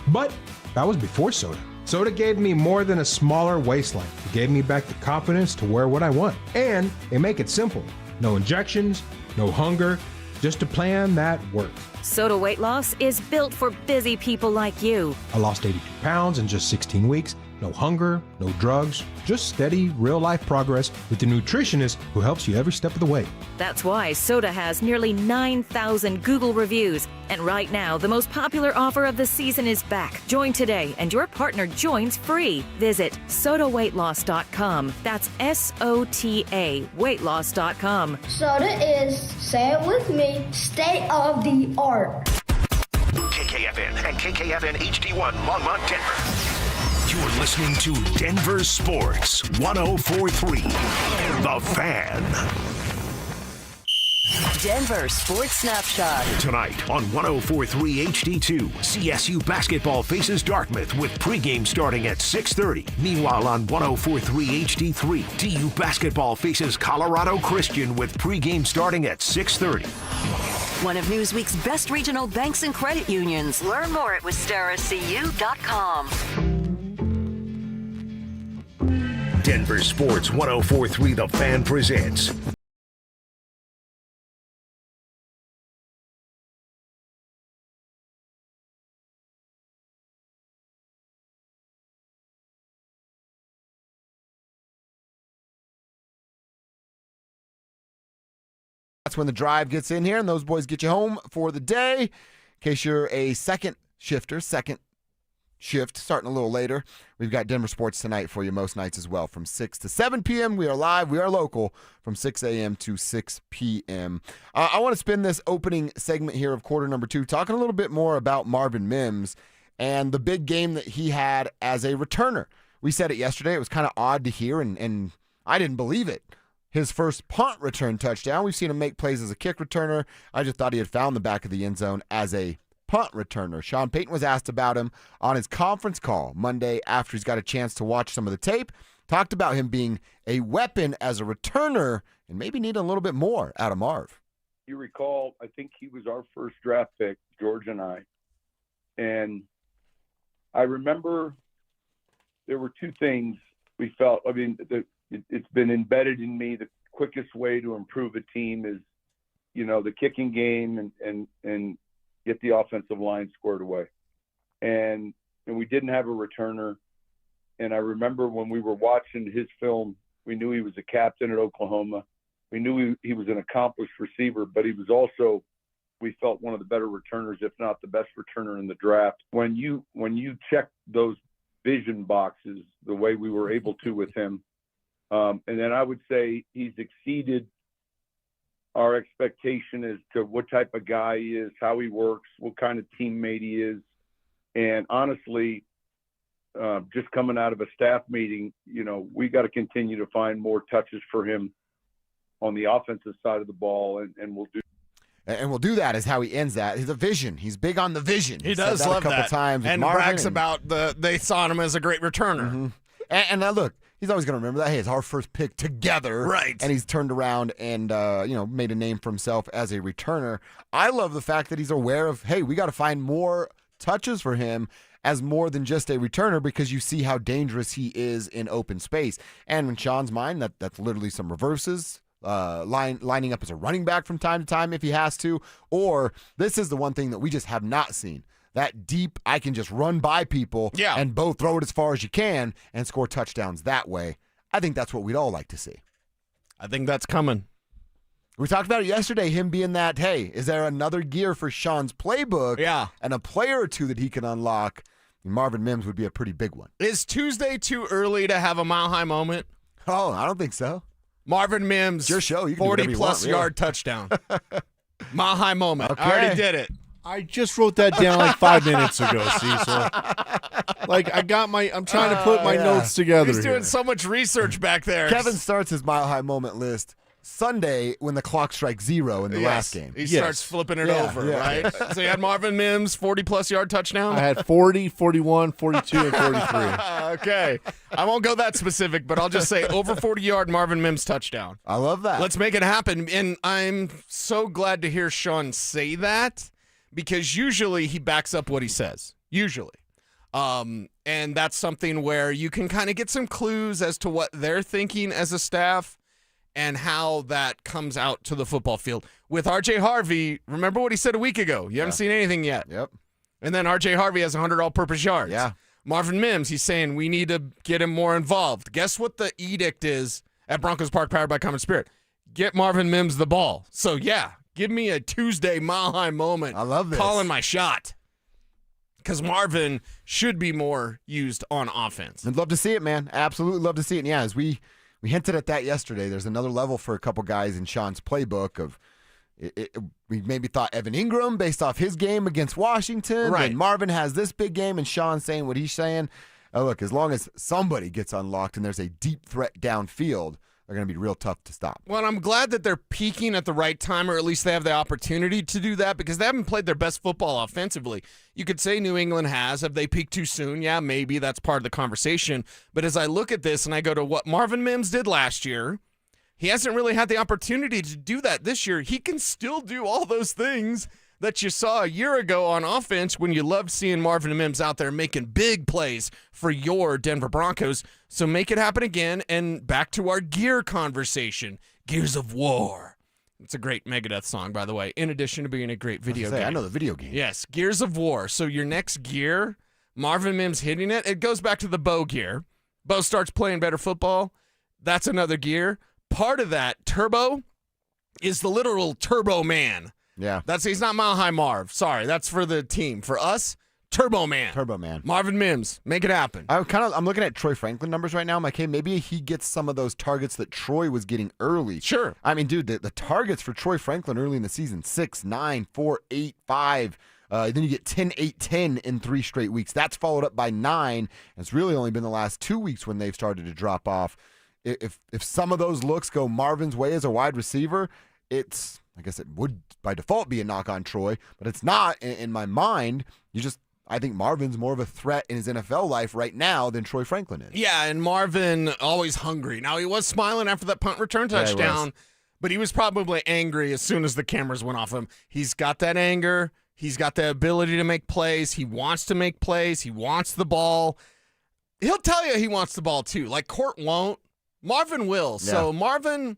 Speaker 25: But that was before Soda. Soda gave me more than a smaller waistline. It gave me back the confidence to wear what I want. And they make it simple. No injections, no hunger, just a plan that works.
Speaker 24: Soda Weight Loss is built for busy people like you.
Speaker 25: I lost 82 pounds in just 16 weeks. No hunger, no drugs, just steady, real-life progress with the nutritionist who helps you every step of the way.
Speaker 24: That's why Soda has nearly 9,000 Google reviews. And right now, the most popular offer of the season is back. Join today, and your partner joins free. Visit SodaWeightLoss.com. That's SOTA weightloss.com.
Speaker 18: Soda is, say it with me, state of the art.
Speaker 7: KKFN and KKFN HD1 Longmont, Denver. You're listening to Denver Sports 104.3. The Fan.
Speaker 3: Denver Sports Snapshot.
Speaker 7: Tonight on 104.3 HD2, CSU basketball faces Dartmouth with pregame starting at 6:30. Meanwhile, on 104.3 HD3, TU basketball faces Colorado Christian with pregame starting at 6:30.
Speaker 3: One of Newsweek's best regional banks and credit unions. Learn more at WistaraCU.com.
Speaker 7: Denver Sports 104.3 The Fan presents.
Speaker 9: That's when the drive gets in here, and those boys get you home for the day. In case you're a second shift, starting a little later, we've got Denver Sports tonight for you most nights as well. From 6 to 7 p.m., we are live. We are local from 6 a.m. to 6 p.m. I want to spend this opening segment here of quarter number 2 talking a little bit more about Marvin Mims and the big game that he had as a returner. We said it yesterday. It was kind of odd to hear, and I didn't believe it. His first punt return touchdown. We've seen him make plays as a kick returner. I just thought he had found the back of the end zone as a punt returner. Sean Payton was asked about him on his conference call Monday after he's got a chance to watch some of the tape. Talked about him being a weapon as a returner and maybe need a little bit more out of Marv.
Speaker 4: You recall, I think he was our first draft pick, George and I. And I remember there were two things we felt. I mean, it's been embedded in me. The quickest way to improve a team is, the kicking game and get the offensive line squared away. And we didn't have a returner. And I remember when we were watching his film, we knew he was a captain at Oklahoma. We knew he was an accomplished receiver, but he was also, we felt, one of the better returners, if not the best returner in the draft. When you check those vision boxes the way we were able to with him, and then I would say he's exceeded our expectation as to what type of guy he is, how he works, what kind of teammate he is. And honestly, just coming out of a staff meeting, we got to continue to find more touches for him on the offensive side of the ball, and we'll do.
Speaker 9: And we'll do that is how he ends that. He's a vision. He's big on the vision.
Speaker 10: He does
Speaker 9: said that
Speaker 10: love
Speaker 9: a couple
Speaker 10: that.
Speaker 9: times
Speaker 10: And brags about they saw him as a great returner.
Speaker 9: Mm-hmm. And now look, he's always going to remember that. Hey, it's our first pick together.
Speaker 10: Right.
Speaker 9: And he's turned around and, made a name for himself as a returner. I love the fact that he's aware of, hey, we got to find more touches for him as more than just a returner, because you see how dangerous he is in open space. And in Sean's mind, that's literally some reverses, lining up as a running back from time to time if he has to. Or this is the one thing that we just have not seen. That deep, I can just run by people and both throw it as far as you can and score touchdowns that way. I think that's what we'd all like to see.
Speaker 10: I think that's coming.
Speaker 9: We talked about it yesterday, him being that, hey, is there another gear for Sean's playbook?
Speaker 10: Yeah.
Speaker 9: And a player or two that he can unlock? Marvin Mims would be a pretty big one.
Speaker 10: Is Tuesday too early to have a mile-high moment?
Speaker 9: Oh, I don't think so.
Speaker 10: Marvin Mims,
Speaker 9: it's your show. You can
Speaker 10: 40-plus yard touchdown. Mile-high moment.
Speaker 9: Okay.
Speaker 10: I already did it.
Speaker 2: I just wrote that down like 5 minutes ago, Cecil. I'm trying to put my notes together.
Speaker 10: He's doing so much research back there.
Speaker 9: Kevin starts his mile-high moment list Sunday when the clock strikes 0 in the last game.
Speaker 10: He starts flipping it over, right? So you had Marvin Mims, 40-plus yard touchdown?
Speaker 2: I had 40, 41, 42, and 43.
Speaker 10: Okay. I won't go that specific, but I'll just say over 40-yard Marvin Mims touchdown.
Speaker 9: I love that.
Speaker 10: Let's make it happen. And I'm so glad to hear Sean say that, because usually he backs up what he says. Usually. And that's something where you can kind of get some clues as to what they're thinking as a staff and how that comes out to the football field. With R.J. Harvey, remember what he said a week ago. You haven't seen anything yet.
Speaker 9: Yep.
Speaker 10: And then R.J. Harvey has 100 all-purpose yards.
Speaker 9: Yeah.
Speaker 10: Marvin Mims, he's saying we need to get him more involved. Guess what the edict is at Broncos Park, powered by Common Spirit? Get Marvin Mims the ball. So, yeah, give me a Tuesday mile-high moment.
Speaker 9: I love this.
Speaker 10: Calling my shot. Because Marvin should be more used on offense.
Speaker 9: I'd love to see it, man. Absolutely love to see it. And yeah, as we hinted at that yesterday, there's another level for a couple guys in Sean's playbook of we maybe thought Evan Ingram based off his game against Washington.
Speaker 10: Right.
Speaker 9: And Marvin has this big game, and Sean saying what he's saying. Look, as long as somebody gets unlocked and there's a deep threat downfield, are going to be real tough to stop.
Speaker 10: Well, I'm glad that they're peaking at the right time, or at least they have the opportunity to do that, because they haven't played their best football offensively. You could say New England has. Have they peaked too soon? Yeah, maybe. That's part of the conversation. But as I look at this and I go to what Marvin Mims did last year, he hasn't really had the opportunity to do that this year. He can still do all those things that you saw a year ago on offense when you loved seeing Marvin Mims out there making big plays for your Denver Broncos. So make it happen again, and back to our gear conversation. Gears of War. It's a great Megadeth song, by the way, in addition to being a great video game.
Speaker 9: I know the video game.
Speaker 10: Yes, Gears of War. So your next gear, Marvin Mims hitting it, it goes back to the Bo gear. Bo starts playing better football. That's another gear. Part of that turbo is the literal Turbo Man.
Speaker 9: Yeah.
Speaker 10: He's not Mile High Marv. Sorry, that's for the team. For us, Turbo Man.
Speaker 9: Turbo Man.
Speaker 10: Marvin Mims, make it happen.
Speaker 9: I'm looking at Troy Franklin numbers right now. I'm like, hey, maybe he gets some of those targets that Troy was getting early.
Speaker 10: Sure.
Speaker 9: I mean, dude, the targets for Troy Franklin early in the season, 6, 9, 4, 8, 5. Then you get 10, 8, 10 in 3 straight weeks. That's followed up by 9. And it's really only been the last 2 weeks when they've started to drop off. If some of those looks go Marvin's way as a wide receiver, it's, I guess it would by default be a knock on Troy, but it's not in my mind. I think Marvin's more of a threat in his NFL life right now than Troy Franklin is.
Speaker 10: Yeah, and Marvin always hungry. Now, he was smiling after that punt return touchdown, but he was probably angry as soon as the cameras went off him. He's got that anger. He's got the ability to make plays. He wants to make plays. He wants the ball. He'll tell you he wants the ball too. Like Court won't. Marvin will.
Speaker 9: Yeah.
Speaker 10: So, Marvin,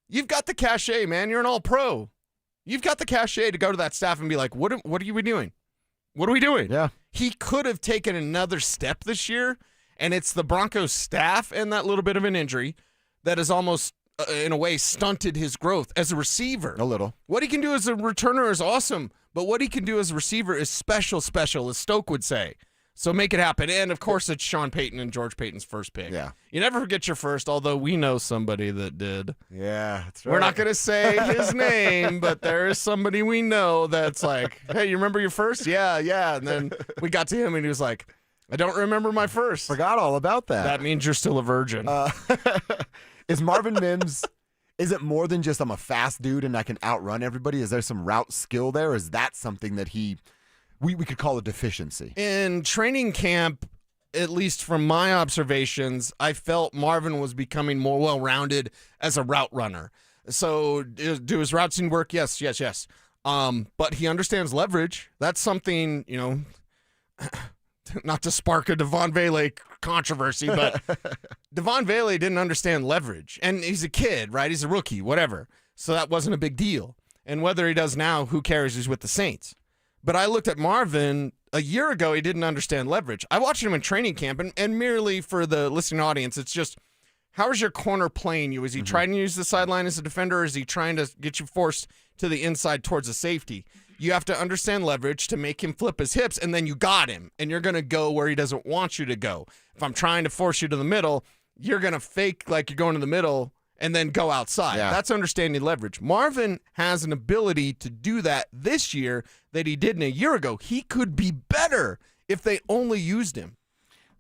Speaker 10: you've got the cachet, man. You're an all-pro. You've got the cachet to go to that staff and be like, what are you doing? What are we doing?
Speaker 9: Yeah.
Speaker 10: He could have taken another step this year, and it's the Broncos staff and that little bit of an injury that has almost, in a way, stunted his growth as a receiver.
Speaker 9: A little.
Speaker 10: What he can do as a returner is awesome, but what he can do as a receiver is special, as Stoke would say. So make it happen. And, of course, it's Sean Payton and George Payton's first pick.
Speaker 9: Yeah.
Speaker 10: You never forget your first, although we know somebody that did.
Speaker 9: Yeah, that's right.
Speaker 10: We're not going to say his name, but there is somebody we know that's like, hey, you remember your first? Yeah. And then we got to him, and he was like, I don't remember my first.
Speaker 9: Forgot all about that.
Speaker 10: That means you're still a virgin.
Speaker 9: Is Marvin Mims, is it more than just I'm a fast dude and I can outrun everybody? Is there some route skill there? Is that something that we could call a deficiency?
Speaker 10: In training camp, at least from my observations, I felt Marvin was becoming more well-rounded as a route runner. So do his routes work? Yes. But he understands leverage. That's something, not to spark a Devon Vele controversy, but Devon Vele didn't understand leverage. And he's a kid, right? He's a rookie, whatever. So that wasn't a big deal. And whether he does now, who cares? He's with the Saints. But I looked at Marvin a year ago. He didn't understand leverage. I watched him in training camp, and merely for the listening audience, it's just, how is your corner playing you? Is he trying to use the sideline as a defender, or is he trying to get you forced to the inside towards a safety? You have to understand leverage to make him flip his hips, and then you got him, and you're going to go where he doesn't want you to go. If I'm trying to force you to the middle, you're going to fake like you're going to the middle and then go outside.
Speaker 9: Yeah.
Speaker 10: That's understanding leverage. Marvin has an ability to do that this year that he didn't a year ago. He could be better if they only used him.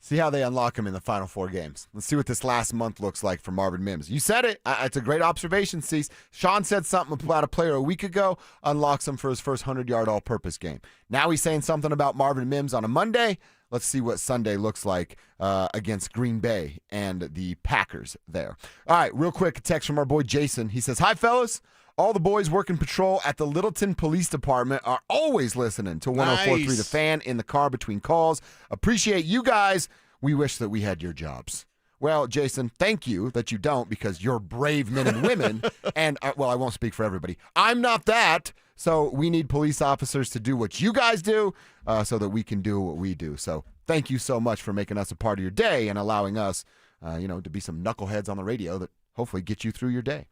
Speaker 9: See how they unlock him in the final 4 games. Let's see what this last month looks like for Marvin Mims. You said it. It's a great observation, Cease. Sean said something about a player a week ago, unlocks him for his first 100-yard all-purpose game. Now he's saying something about Marvin Mims on a Monday. Let's see what Sunday looks like against Green Bay and the Packers there. All right, real quick, a text from our boy Jason. He says, hi, fellas. All the boys working patrol at the Littleton Police Department are always listening to 104.3 The Fan in the car between calls. Appreciate you guys. We wish that we had your jobs. Well, Jason, thank you that you don't, because you're brave men and women. And, I won't speak for everybody. I'm not that. So we need police officers to do what you guys do so that we can do what we do. So thank you so much for making us a part of your day and allowing us, to be some knuckleheads on the radio that hopefully get you through your day.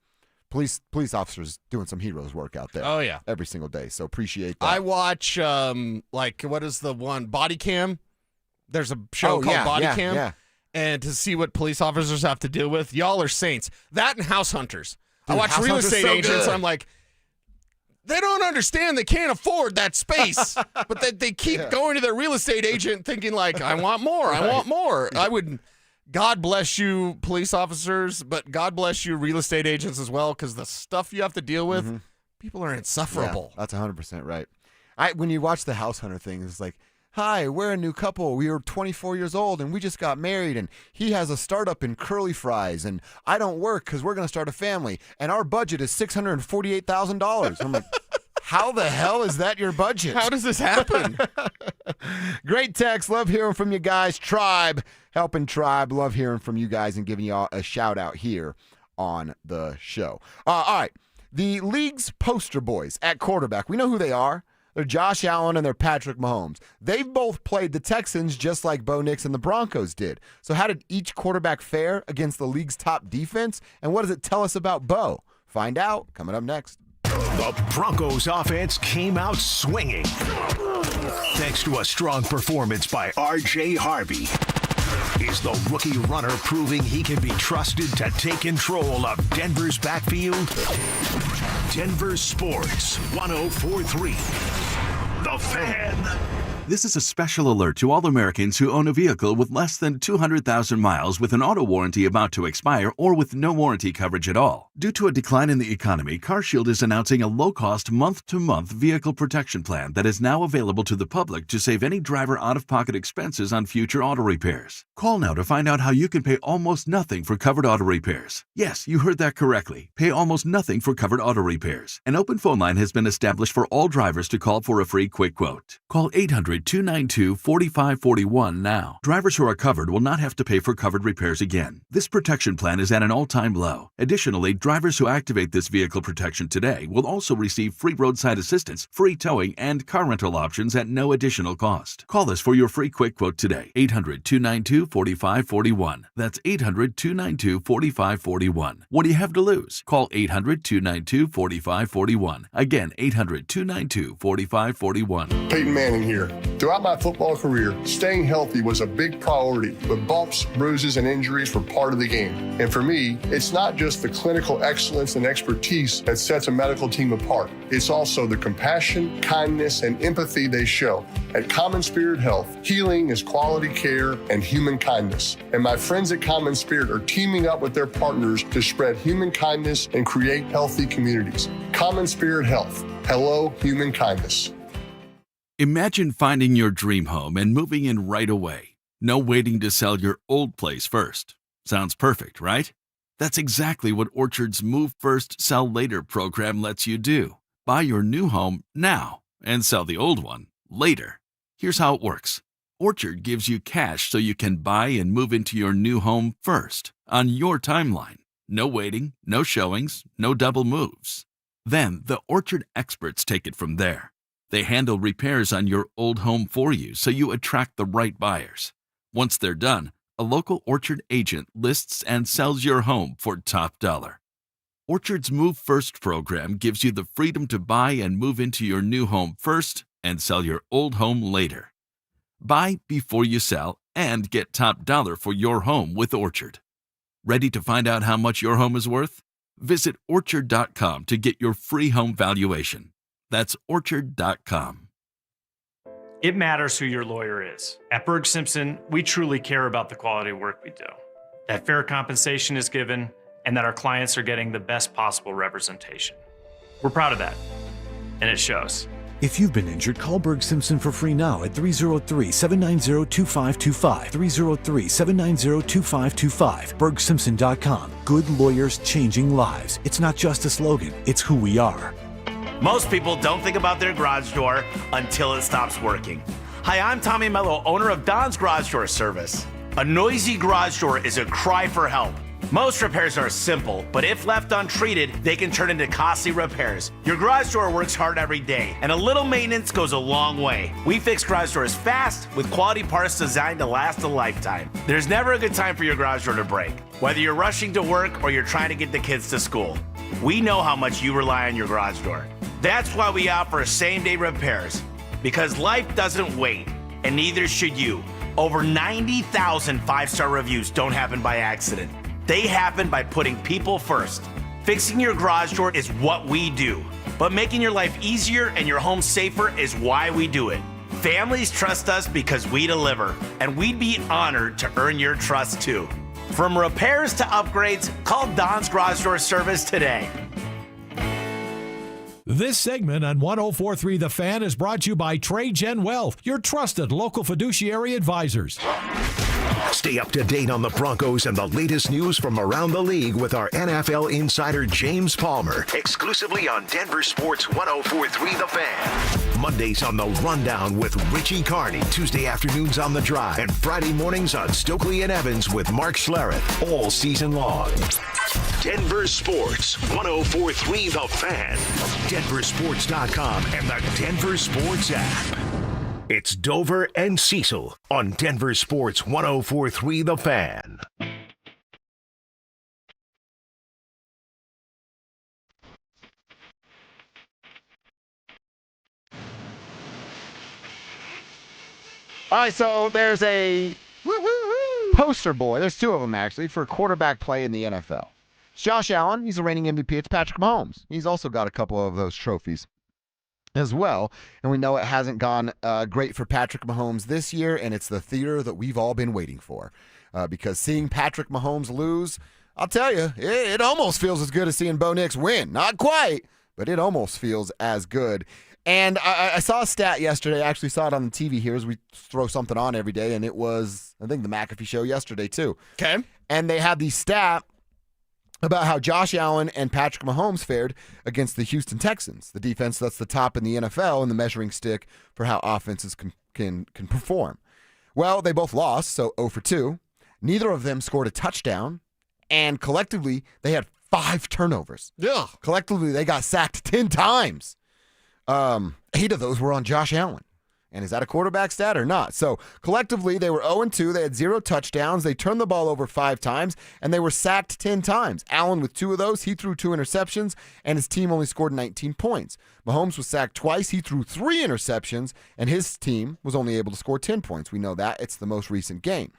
Speaker 9: Police officers doing some heroes work out there.
Speaker 10: Oh, yeah.
Speaker 9: Every single day. So appreciate that.
Speaker 10: I watch, what is the one? Body Cam. There's a show called Body Cam.
Speaker 9: Yeah.
Speaker 10: And to see what police officers have to deal with, y'all are saints. That and House Hunters.
Speaker 9: Dude,
Speaker 10: I watch
Speaker 9: House
Speaker 10: real
Speaker 9: Hunters
Speaker 10: estate
Speaker 9: so
Speaker 10: agents.
Speaker 9: good.
Speaker 10: I'm like, they don't understand. They can't afford that space. But they keep going to their real estate agent thinking like, I want more. I want more. I would God bless you, police officers, but God bless you, real estate agents as well, because the stuff you have to deal with, people are insufferable.
Speaker 9: Yeah, that's 100% right. When you watch the House Hunter thing, it's like, hi, we're a new couple. We were 24 years old, and we just got married, and he has a startup in curly fries, and I don't work because we're going to start a family, and our budget is $648,000. I'm like, how the hell is that your budget?
Speaker 10: How does this happen?
Speaker 9: Great text. Love hearing from you guys. Tribe, helping Tribe. Love hearing from you guys and giving you all a shout out here on the show. All right. The league's poster boys at quarterback. We know who they are. They're Josh Allen and they're Patrick Mahomes. They've both played the Texans just like Bo Nix and the Broncos did. So how did each quarterback fare against the league's top defense? And what does it tell us about Bo? Find out coming up next.
Speaker 7: The Broncos offense came out swinging. Thanks to a strong performance by R.J. Harvey. Is the rookie runner proving he can be trusted to take control of Denver's backfield? Denver Sports 104.3. The Fan.
Speaker 5: This is a special alert to all Americans who own a vehicle with less than 200,000 miles with an auto warranty about to expire or with no warranty coverage at all. Due to a decline in the economy, CarShield is announcing a low-cost month-to-month vehicle protection plan that is now available to the public to save any driver out-of-pocket expenses on future auto repairs. Call now to find out how you can pay almost nothing for covered auto repairs. Yes, you heard that correctly. Pay almost nothing for covered auto repairs. An open phone line has been established for all drivers to call for a free quick quote. Call 800-292-4541 now. Drivers who are covered will not have to pay for covered repairs again. This protection plan is at an all-time low. Additionally, drivers who activate this vehicle protection today will also receive free roadside assistance, free towing, and car rental options at no additional cost. Call us for your free quick quote today. 800-292-4541. That's 800-292-4541. What do you have to lose? Call 800-292-4541. Again, 800-292-4541.
Speaker 6: Peyton Manning here. Throughout my football career, staying healthy was a big priority, but bumps, bruises, and injuries were part of the game. And for me, it's not just the clinical excellence and expertise that sets a medical team apart. It's also the compassion, kindness, and empathy they show. At Common Spirit Health, healing is quality care and human kindness. And my friends at Common Spirit are teaming up with their partners to spread human kindness and create healthy communities. Common Spirit Health. Hello, human kindness.
Speaker 5: Imagine finding your dream home and moving in right away. No waiting to sell your old place first. Sounds perfect, right? That's exactly what Orchard's Move First, Sell Later program lets you do. Buy your new home now and sell the old one later. Here's how it works. Orchard gives you cash so you can buy and move into your new home first, on your timeline. No waiting, no showings, no double moves. Then the Orchard experts take it from there. They handle repairs on your old home for you so you attract the right buyers. Once they're done, a local Orchard agent lists and sells your home for top dollar. Orchard's Move First program gives you the freedom to buy and move into your new home first and sell your old home later. Buy before you sell and get top dollar for your home with Orchard. Ready to find out how much your home is worth? Visit Orchard.com to get your free home valuation. That's Orchard.com.
Speaker 11: It matters who your lawyer is. At Berg Simpson, we truly care about the quality of work we do, that fair compensation is given, and that our clients are getting the best possible representation. We're proud of that, and it shows.
Speaker 12: If you've been injured, call Berg Simpson for free now at 303-790-2525. 303-790-2525. BergSimpson.com. Good lawyers changing lives. It's not just a slogan, it's who we are.
Speaker 13: Most people don't think about their garage door until it stops working. Hi, I'm Tommy Mello, owner of Don's Garage Door Service. A noisy garage door is a cry for help. Most repairs are simple, but if left untreated, they can turn into costly repairs. Your garage door works hard every day, and a little maintenance goes a long way. We fix garage doors fast with quality parts designed to last a lifetime. There's never a good time for your garage door to break, whether you're rushing to work or you're trying to get the kids to school. We know how much you rely on your garage door. That's why we offer same-day repairs, because life doesn't wait, and neither should you. Over 90,000 five-star reviews don't happen by accident. They happen by putting people first. Fixing your garage door is what we do, but making your life easier and your home safer is why we do it. Families trust us because we deliver, and we'd be honored to earn your trust too. From repairs to upgrades, call Don's Garage Door Service today.
Speaker 14: This segment on 104.3 The Fan is brought to you by TradeGen Wealth, your trusted local fiduciary advisors.
Speaker 7: Stay up to date on the Broncos and the latest news from around the league with our NFL insider James Palmer, exclusively on Denver Sports 104.3 The Fan. Mondays on The Rundown with Richie Carney, Tuesday afternoons on The Drive, and Friday mornings on Stokely and Evans with Mark Schlereth, all season long. Denver Sports 104.3 The Fan, DenverSports.com, and the Denver Sports app. It's Dover and Cecil on Denver Sports 104.3 The Fan.
Speaker 9: All right, so there's a poster boy. There's two of them, actually, for quarterback play in the NFL. It's Josh Allen. He's the reigning MVP. It's Patrick Mahomes. He's also got a couple of those trophies as well. And we know it hasn't gone great for Patrick Mahomes this year, and it's the theater that we've all been waiting for. Because seeing Patrick Mahomes lose, I'll tell you, it almost feels as good as seeing Bo Nix win. Not quite, but it almost feels as good. And I saw a stat yesterday. I actually saw it on the TV here as we throw something on every day, and it was, I think, the McAfee show yesterday, too.
Speaker 10: Okay.
Speaker 9: And they had the stat about how Josh Allen and Patrick Mahomes fared against the Houston Texans, the defense that's the top in the NFL and the measuring stick for how offenses can perform. Well, they both lost, so 0 for 2. Neither of them scored a touchdown, and collectively, they had 5 turnovers.
Speaker 10: Yeah.
Speaker 9: Collectively, they got sacked 10 times. 8 of those were on Josh Allen. And is that a quarterback stat or not? So collectively, they were 0-2. They had 0 touchdowns. They turned the ball over 5 times, and they were sacked 10 times. Allen with 2 of those. He threw 2 interceptions, and his team only scored 19 points. Mahomes was sacked twice. He threw 3 interceptions, and his team was only able to score 10 points. We know that. It's the most recent game.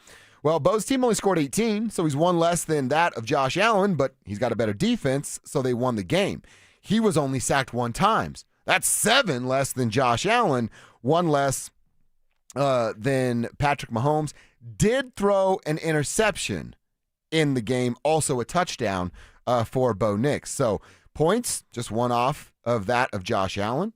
Speaker 9: Well, Bo's team only scored 18, so he's 1 less than that of Josh Allen, but he's got a better defense, so they won the game. He was only sacked 1 time. That's 7 less than Josh Allen, 1 less than Patrick Mahomes. Did throw an interception in the game, also a touchdown for Bo Nix. So points, just 1 off of that of Josh Allen.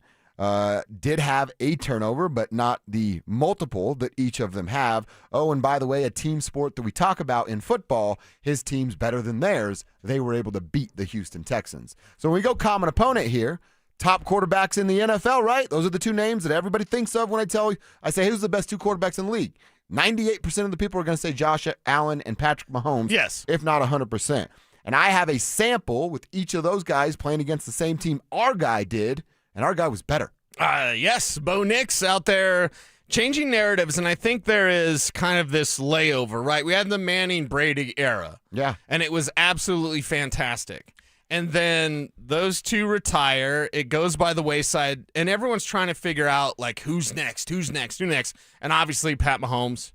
Speaker 9: Did have a turnover, but not the multiple that each of them have. Oh, and by the way, a team sport that we talk about in football, his team's better than theirs. They were able to beat the Houston Texans. So when we go common opponent here, top quarterbacks in the NFL, right? Those are the 2 names that everybody thinks of when I say, who's the best 2 quarterbacks in the league? 98% of the people are going to say Josh Allen and Patrick Mahomes.
Speaker 10: Yes.
Speaker 9: If not 100%. And I have a sample with each of those guys playing against the same team our guy did, and our guy was better.
Speaker 10: Yes, Bo Nix out there changing narratives, and I think there is kind of this layover, right? We had the Manning-Brady era.
Speaker 9: Yeah.
Speaker 10: And it was absolutely fantastic. And then those 2 retire. It goes by the wayside, and everyone's trying to figure out, like, who's next. And obviously Pat Mahomes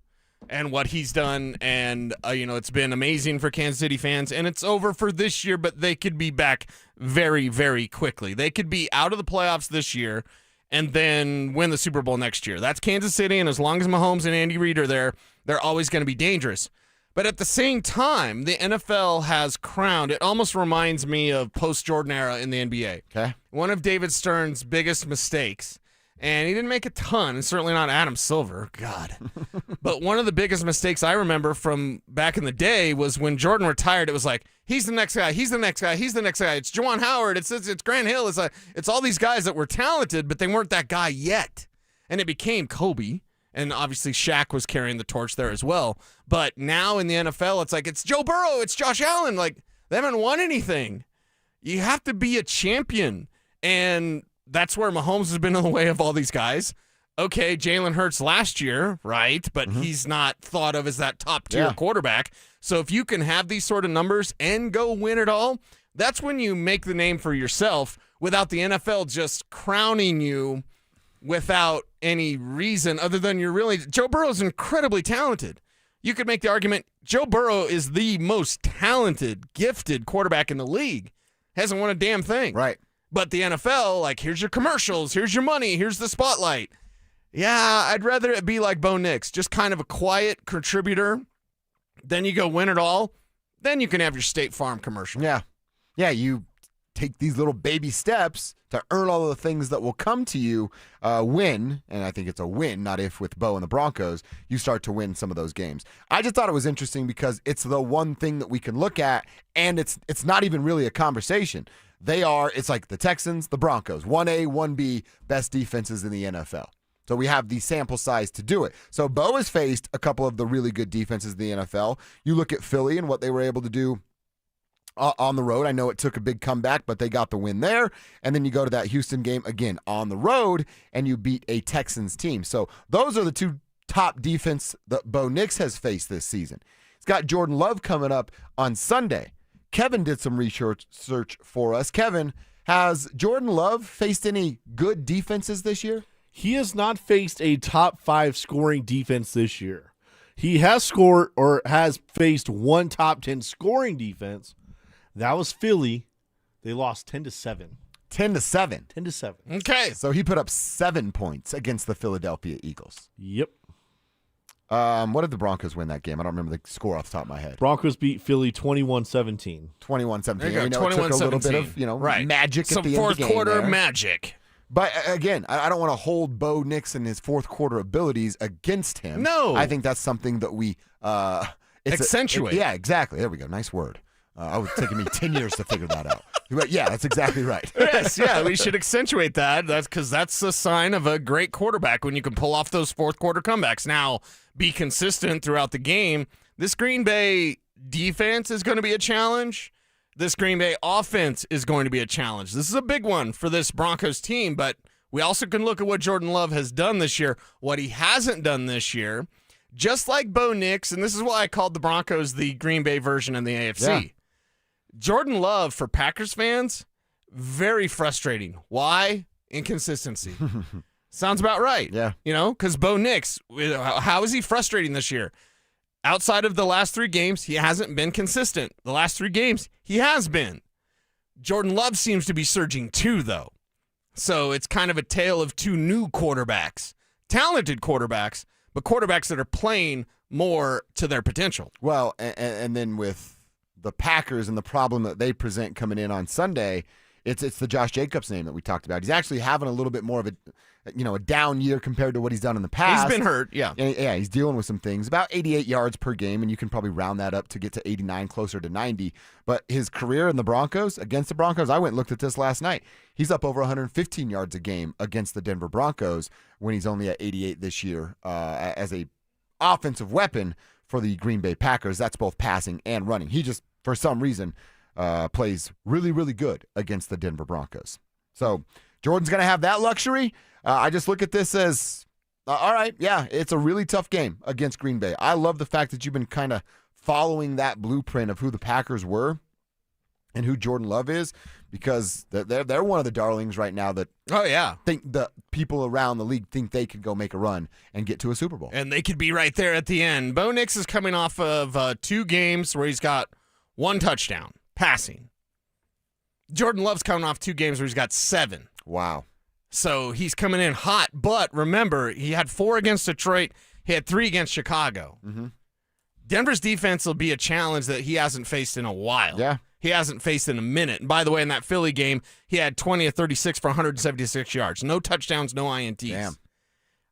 Speaker 10: and what he's done, and, it's been amazing for Kansas City fans, and it's over for this year, but they could be back very, very quickly. They could be out of the playoffs this year and then win the Super Bowl next year. That's Kansas City, and as long as Mahomes and Andy Reid are there, they're always going to be dangerous. But at the same time, the NFL has crowned, it almost reminds me of post-Jordan era in the NBA.
Speaker 9: Okay.
Speaker 10: One of David Stern's biggest mistakes, and he didn't make a ton, and certainly not Adam Silver, God. But one of the biggest mistakes I remember from back in the day was when Jordan retired, it was like, he's the next guy, he's the next guy, he's the next guy. It's Juwan Howard, it's Grant Hill, it's all these guys that were talented, but they weren't that guy yet. And it became Kobe. And obviously Shaq was carrying the torch there as well. But now in the NFL, it's like, it's Joe Burrow, it's Josh Allen. Like, they haven't won anything. You have to be a champion. And that's where Mahomes has been in the way of all these guys. Okay, Jalen Hurts last year, right? But he's not thought of as that top-tier quarterback. So if you can have these sort of numbers and go win it all, that's when you make the name for yourself without the NFL just crowning you without any reason other than Joe Burrow is incredibly talented. You could make the argument Joe Burrow is the most talented, gifted quarterback in the league. Hasn't won a damn thing.
Speaker 9: Right.
Speaker 10: But the NFL, like, here's your commercials, here's your money, here's the spotlight. Yeah, I'd rather it be like Bo Nix, just kind of a quiet contributor Then you go win it all. Then you can have your State Farm commercial.
Speaker 9: Yeah. Yeah, you take these little baby steps to earn all of the things that will come to you win, and I think it's a win, not if with Bo and the Broncos, you start to win some of those games. I just thought it was interesting because it's the one thing that we can look at, and it's not even really a conversation. It's like the Texans, the Broncos, 1A, 1B, best defenses in the NFL. So we have the sample size to do it. So Bo has faced a couple of the really good defenses in the NFL. You look at Philly and what they were able to do on the road. I know it took a big comeback, but they got the win there. And then you go to that Houston game again on the road, and you beat a Texans team. So those are the two top defense that Bo Nix has faced this season. He's got Jordan Love coming up on Sunday. Kevin did some research for us. Kevin, has Jordan Love faced any good defenses this year?
Speaker 2: He has not faced a top 5 scoring defense this year. He has scored or has faced one top 10 scoring defense. That was Philly. They lost 10-7.
Speaker 9: 10-7.
Speaker 2: 10-7.
Speaker 10: Okay.
Speaker 9: So he put up 7 points against the Philadelphia Eagles.
Speaker 2: Yep.
Speaker 9: What did the Broncos win that game? I don't remember the score off the top of my head.
Speaker 2: Broncos beat Philly 21-17.
Speaker 9: 21-17.
Speaker 10: There you go,
Speaker 9: I know it took a little bit of,
Speaker 10: right.
Speaker 9: magic
Speaker 10: Some
Speaker 9: at the end of the game.
Speaker 10: fourth quarter
Speaker 9: there.
Speaker 10: magic.
Speaker 9: But again, I don't want to hold Bo Nix and his fourth quarter abilities against him.
Speaker 10: No.
Speaker 9: I think that's something that we
Speaker 10: accentuate.
Speaker 9: Yeah, exactly. There we go. Nice word. It was taking me 10 years to figure that out. But yeah, that's exactly right.
Speaker 10: Yes, yeah, we should accentuate that. That's because that's a sign of a great quarterback when you can pull off those fourth quarter comebacks. Now, be consistent throughout the game. This Green Bay defense is going to be a challenge. This Green Bay offense is going to be a challenge. This is a big one for this Broncos team, but we also can look at what Jordan Love has done this year, what he hasn't done this year. Just like Bo Nix, and this is why I called the Broncos the Green Bay version of the AFC.
Speaker 9: Yeah.
Speaker 10: Jordan Love, for Packers fans, very frustrating. Why? Inconsistency. Sounds about right.
Speaker 9: Yeah.
Speaker 10: You know, because Bo Nix, how is he frustrating this year? Outside of the last 3 games, he hasn't been consistent. The last 3 games, he has been. Jordan Love seems to be surging too, though. So it's kind of a tale of 2 new quarterbacks. Talented quarterbacks, but quarterbacks that are playing more to their potential.
Speaker 9: Well, and then with the Packers and the problem that they present coming in on Sunday, it's the Josh Jacobs name that we talked about. He's actually having a little bit more of a down year compared to what he's done in the past.
Speaker 10: He's been hurt, yeah.
Speaker 9: Yeah, he's dealing with some things. About 88 yards per game, and you can probably round that up to get to 89, closer to 90. But his career in the Broncos, against the Broncos, I went and looked at this last night. He's up over 115 yards a game against the Denver Broncos when he's only at 88 this year as a offensive weapon for the Green Bay Packers. That's both passing and running. He just, for some reason, plays really, really good against the Denver Broncos. So Jordan's going to have that luxury. I just look at this as, all right, yeah, it's a really tough game against Green Bay. I love the fact that you've been kind of following that blueprint of who the Packers were and who Jordan Love is, because they're one of the darlings right now that think the people around the league think they could go make a run and get to a Super Bowl.
Speaker 10: And they could be right there at the end. Bo Nix is coming off of 2 games where he's got 1 touchdown passing. Jordan Love's coming off 2 games where he's got 7.
Speaker 9: Wow.
Speaker 10: So he's coming in hot, but remember, he had 4 against Detroit. He had 3 against Chicago.
Speaker 9: Mm-hmm.
Speaker 10: Denver's defense will be a challenge that he hasn't faced in a while.
Speaker 9: Yeah.
Speaker 10: He hasn't faced in a minute. And by the way, in that Philly game, he had 20 of 36 for 176 yards. No touchdowns, no INTs.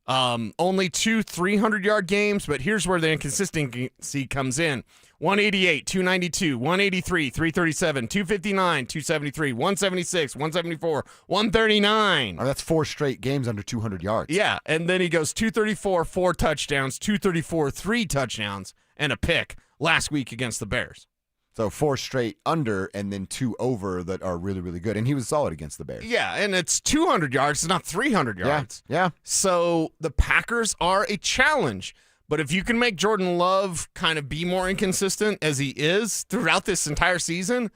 Speaker 9: Damn.
Speaker 10: Only 2 300-yard games, but here's where the inconsistency comes in. 188, 292, 183, 337, 259, 273, 176, 174, 139.
Speaker 9: Oh, that's 4 straight games under 200 yards.
Speaker 10: Yeah, and then he goes 234, 4 touchdowns, 234, 3 touchdowns, and a pick last week against the Bears.
Speaker 9: So 4 straight under and then 2 over that are really, really good. And he was solid against the Bears.
Speaker 10: Yeah, and it's 200 yards. It's not 300 yards.
Speaker 9: Yeah.
Speaker 10: So the Packers are a challenge. But if you can make Jordan Love kind of be more inconsistent as he is throughout this entire season,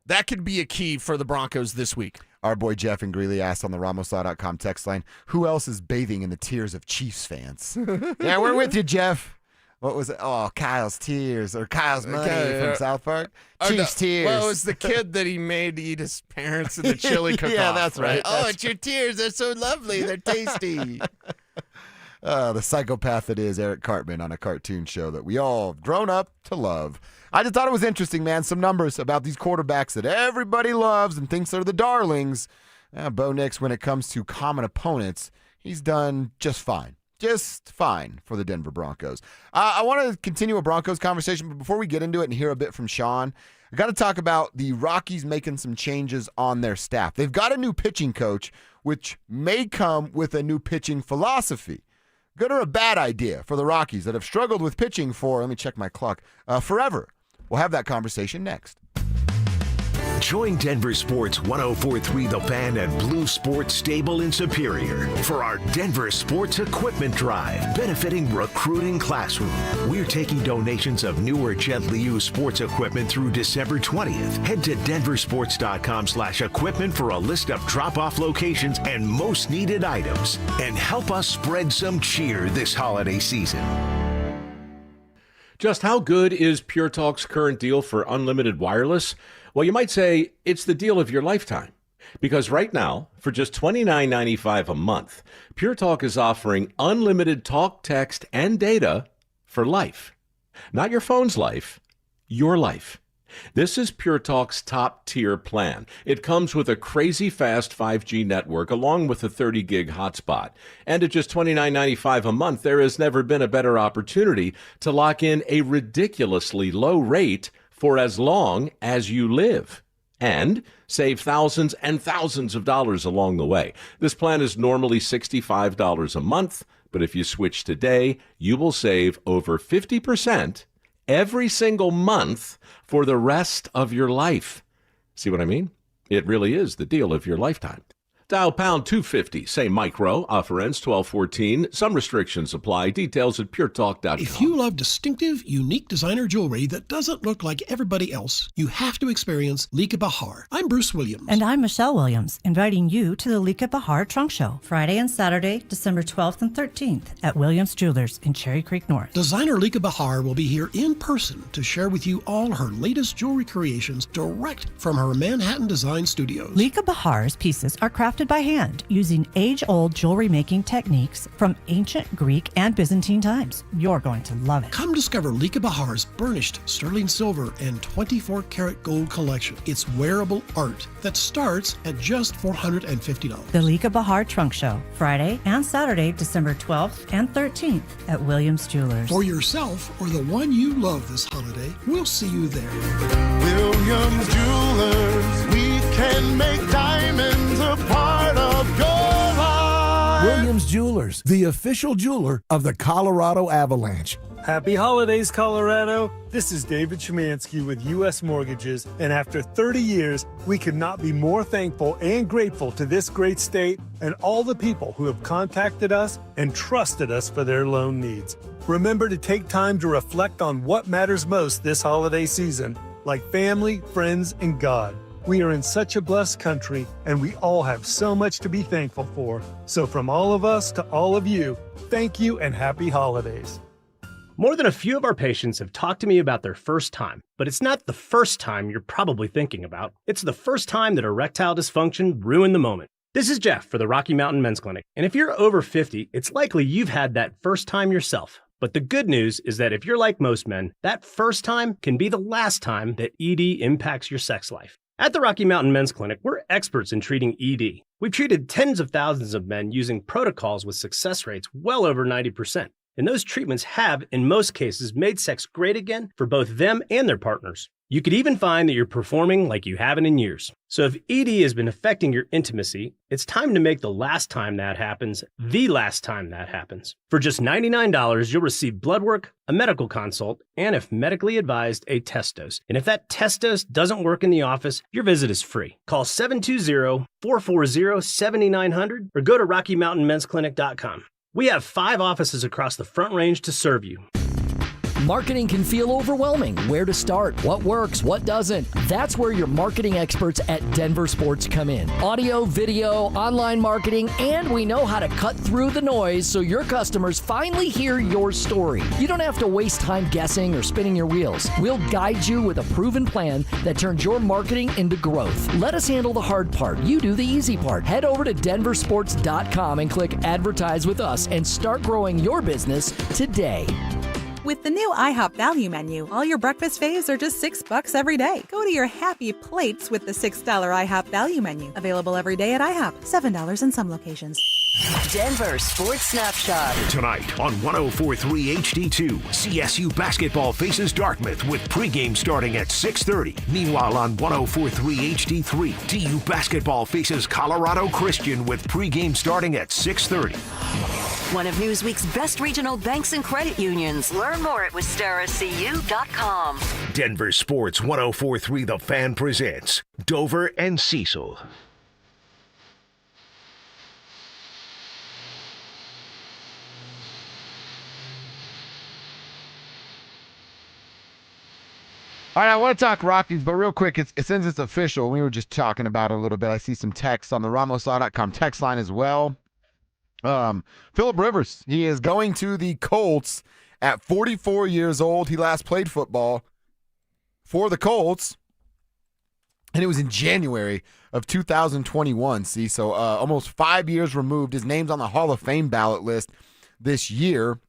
Speaker 10: that could be a key for the Broncos this week.
Speaker 9: Our boy Jeff in Greeley asked on the RamosLaw.com text line, who else is bathing in the tears of Chiefs fans? Yeah, we're with you, Jeff. What was it? Oh, Kyle's tears or Kyle's money from South Park. Chiefs tears.
Speaker 10: Well, it was the kid that he made eat his parents in the chili cook-off.
Speaker 9: Yeah, that's right.
Speaker 10: Oh, it's your tears. They're so lovely. They're tasty.
Speaker 9: The psychopath that is Eric Cartman on a cartoon show that we all have grown up to love. I just thought it was interesting, man. Some numbers about these quarterbacks that everybody loves and thinks are the darlings. Bo Nix, when it comes to common opponents, he's done just fine. Just fine for the Denver Broncos. I want to continue a Broncos conversation, but before we get into it and hear a bit from Sean, I got to talk about the Rockies making some changes on their staff. They've got a new pitching coach, which may come with a new pitching philosophy. Good or a bad idea for the Rockies that have struggled with pitching for, let me check my clock, forever. We'll have that conversation next.
Speaker 7: Join Denver Sports 104.3 The Fan and Blue Sports Stable in Superior for our Denver Sports Equipment Drive, benefiting Recruiting Classroom. We're taking donations of new or gently used sports equipment through December 20th. Head to denversports.com/equipment for a list of drop-off locations and most needed items. And help us spread some cheer this holiday season.
Speaker 8: Just how good is Pure Talk's current deal for unlimited wireless? Well, you might say it's the deal of your lifetime. Because right now, for just $29.95 a month, Pure Talk is offering unlimited talk, text, and data for life. Not your phone's life, your life. This is Pure Talk's top-tier plan. It comes with a crazy fast 5G network along with a 30-gig hotspot. And at just $29.95 a month, there has never been a better opportunity to lock in a ridiculously low rate for as long as you live and save thousands and thousands of dollars along the way. This plan is normally $65 a month, but if you switch today, you will save over 50% every single month for the rest of your life. See what I mean? It really is the deal of your lifetime. Dial pound 250, say micro, offer ends 12/14. Some restrictions apply. Details at puretalk.com.
Speaker 15: If you love distinctive, unique designer jewelry that doesn't look like everybody else, you have to experience Lika Bahar. I'm Bruce Williams.
Speaker 17: And I'm Michelle Williams, inviting you to the Lika Bahar Trunk Show, Friday and Saturday, December 12th and 13th at Williams Jewelers in Cherry Creek North.
Speaker 15: Designer Lika Bahar will be here in person to share with you all her latest jewelry creations direct from her Manhattan design studios.
Speaker 17: Lika Bahar's pieces are crafted by hand using age-old jewelry-making techniques from ancient Greek and Byzantine times. You're going to love it.
Speaker 15: Come discover Lika Bahar's burnished sterling silver and 24-karat gold collection. It's wearable art that starts at just $450.
Speaker 17: The Lika Bahar Trunk Show, Friday and Saturday, December 12th and 13th at Williams Jewelers.
Speaker 15: For yourself or the one you love this holiday, we'll see you there.
Speaker 19: Williams Jewelers, we can make diamonds a part of your life.
Speaker 20: Williams Jewelers, the official jeweler of the Colorado Avalanche.
Speaker 26: Happy holidays, Colorado. This is David Szymanski with U.S. Mortgages, and after 30 years, we could not be more thankful and grateful to this great state and all the people who have contacted us and trusted us for their loan needs. Remember to take time to reflect on what matters most this holiday season, like family, friends, and God. We are in such a blessed country, and we all have so much to be thankful for. So from all of us to all of you, thank you and happy holidays.
Speaker 16: More than a few of our patients have talked to me about their first time, but it's not the first time you're probably thinking about. It's the first time that erectile dysfunction ruined the moment. This is Jeff for the Rocky Mountain Men's Clinic, and if you're over 50, it's likely you've had that first time yourself. But the good news is that if you're like most men, that first time can be the last time that ED impacts your sex life. At the Rocky Mountain Men's Clinic, we're experts in treating ED. We've treated tens of thousands of men using protocols with success rates well over 90%. And those treatments have, in most cases, made sex great again for both them and their partners. You could even find that you're performing like you haven't in years. So if ED has been affecting your intimacy, it's time to make the last time that happens the last time that happens. For just $99, you'll receive blood work, a medical consult, and if medically advised, a test dose. And if that test dose doesn't work in the office, your visit is free. Call 720-440-7900 or go to RockyMountainMen'sClinic.com. We have 5 offices across the Front Range to serve you.
Speaker 1: Marketing can feel overwhelming. Where to start? What works? What doesn't? That's where your marketing experts at DenverSports come in. Audio, video, online marketing, and we know how to cut through the noise so your customers finally hear your story. You don't have to waste time guessing or spinning your wheels. We'll guide you with a proven plan that turns your marketing into growth. Let us handle the hard part. You do the easy part. Head over to DenverSports.com and click Advertise with us and start growing your business today.
Speaker 21: With the new IHOP value menu, all your breakfast faves are just $6 every day. Go to your happy plates with the $6 IHOP value menu. Available every day at IHOP. $7 in some locations.
Speaker 3: Denver Sports Snapshot.
Speaker 7: Tonight on 104.3 HD2, CSU basketball faces Dartmouth with pregame starting at 6:30. Meanwhile on 104.3 HD3, DU basketball faces Colorado Christian with pregame starting at 6:30.
Speaker 3: One of Newsweek's best regional banks and credit unions. Learn more at WisteraCU.com.
Speaker 7: Denver Sports 104.3 The Fan presents Dover and Cecil.
Speaker 9: All right, I want to talk Rockies, but real quick, since it's official, we were just talking about it a little bit. I see some text on the RamosLaw.com text line as well. Phillip Rivers, he is going to the Colts at 44 years old. He last played football for the Colts, and it was in January of 2021. See, so almost 5 years removed. His name's on the Hall of Fame ballot list this year.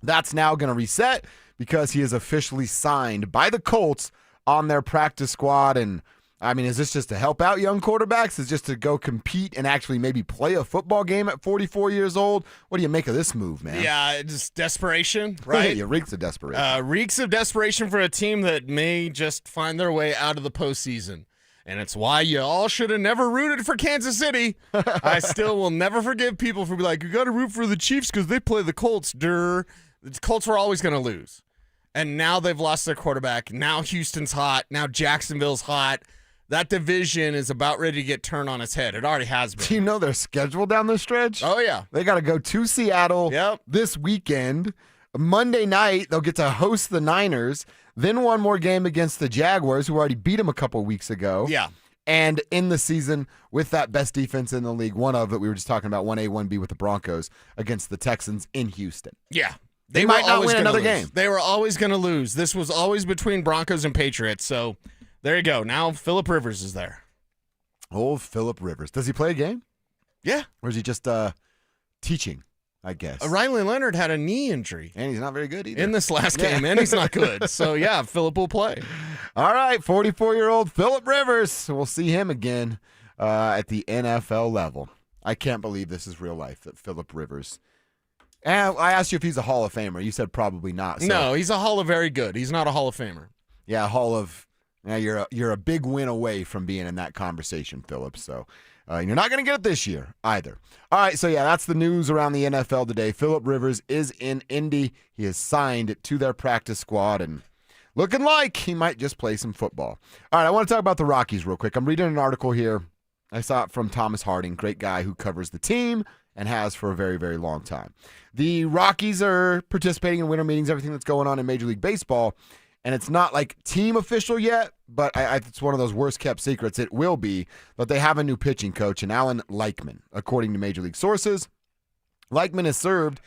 Speaker 9: That's now going to reset because he is officially signed by the Colts on their practice squad. And I mean, is this just to help out young quarterbacks? Is just to go compete and actually maybe play a football game at 44 years old? What do you make of this move, man?
Speaker 10: Yeah, just desperation, right?
Speaker 9: Yeah, reeks of desperation.
Speaker 10: Reeks of desperation for a team that may just find their way out of the postseason. And it's why you all should have never rooted for Kansas City. I still will never forgive people for being like, you got to root for the Chiefs because they play the Colts. The Colts were always going to lose. And now they've lost their quarterback. Now Houston's hot. Now Jacksonville's hot. That division is about ready to get turned on its head. It already has been.
Speaker 9: Do you know their schedule down the stretch?
Speaker 10: Oh, yeah.
Speaker 9: They got to go to Seattle this weekend. Monday night, they'll get to host the Niners. Then one more game against the Jaguars, who already beat them a couple weeks ago.
Speaker 10: Yeah.
Speaker 9: And in the season, with that best defense in the league, one of that we were just talking about, 1A, 1B with the Broncos against the Texans in Houston.
Speaker 10: Yeah.
Speaker 9: They might not win another game.
Speaker 10: They were always going to lose. This was always between Broncos and Patriots. So there you go. Now Phillip Rivers is there.
Speaker 9: Old Phillip Rivers. Does he play a game?
Speaker 10: Yeah.
Speaker 9: Or is he just teaching, I guess?
Speaker 10: Riley Leonard had a knee injury.
Speaker 9: And he's not very good either.
Speaker 10: In this last game, and he's not good. So, yeah, Phillip will play.
Speaker 9: All right, 44-year-old Phillip Rivers. We'll see him again at the NFL level. I can't believe this is real life, that Phillip Rivers. And I asked you if he's a Hall of Famer. You said probably not. So.
Speaker 10: No, he's a Hall of Very Good. He's not a Hall of Famer.
Speaker 9: Yeah, Hall of. Now you're a big win away from being in that conversation, Phillip. So you're not going to get it this year either. All right, so yeah, that's the news around the NFL today. Phillip Rivers is in Indy. He is signed to their practice squad and looking like he might just play some football. All right, I want to talk about the Rockies real quick. I'm reading an article here. I saw it from Thomas Harding, great guy who covers the team and has for a very, very long time. The Rockies are participating in winter meetings, everything that's going on in Major League Baseball, and it's not like team official yet, but it's one of those worst-kept secrets. It will be, but they have a new pitching coach, and Alan Leichman, according to Major League sources. Leichman has served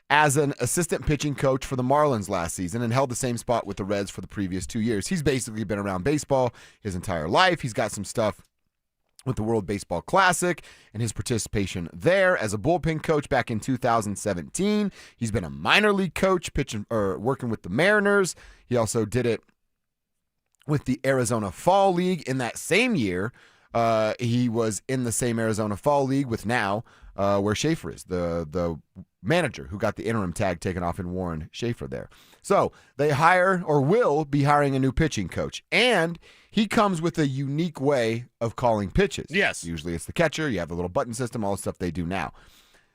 Speaker 9: as an assistant pitching coach for the Marlins last season and held the same spot with the Reds for the previous 2 years. He's basically been around baseball his entire life. He's got some stuff with the World Baseball Classic and his participation there as a bullpen coach back in 2017. He's been a minor league coach pitching or working with the Mariners. He also did it with the Arizona Fall League in that same year. He was in the same Arizona Fall League with now where Schaefer is, the manager who got the interim tag taken off in Warren Schaefer there. So they hire or will be hiring a new pitching coach, and he comes with a unique way of calling pitches.
Speaker 10: Yes.
Speaker 9: Usually it's the catcher. You have the little button system, all the stuff they do now.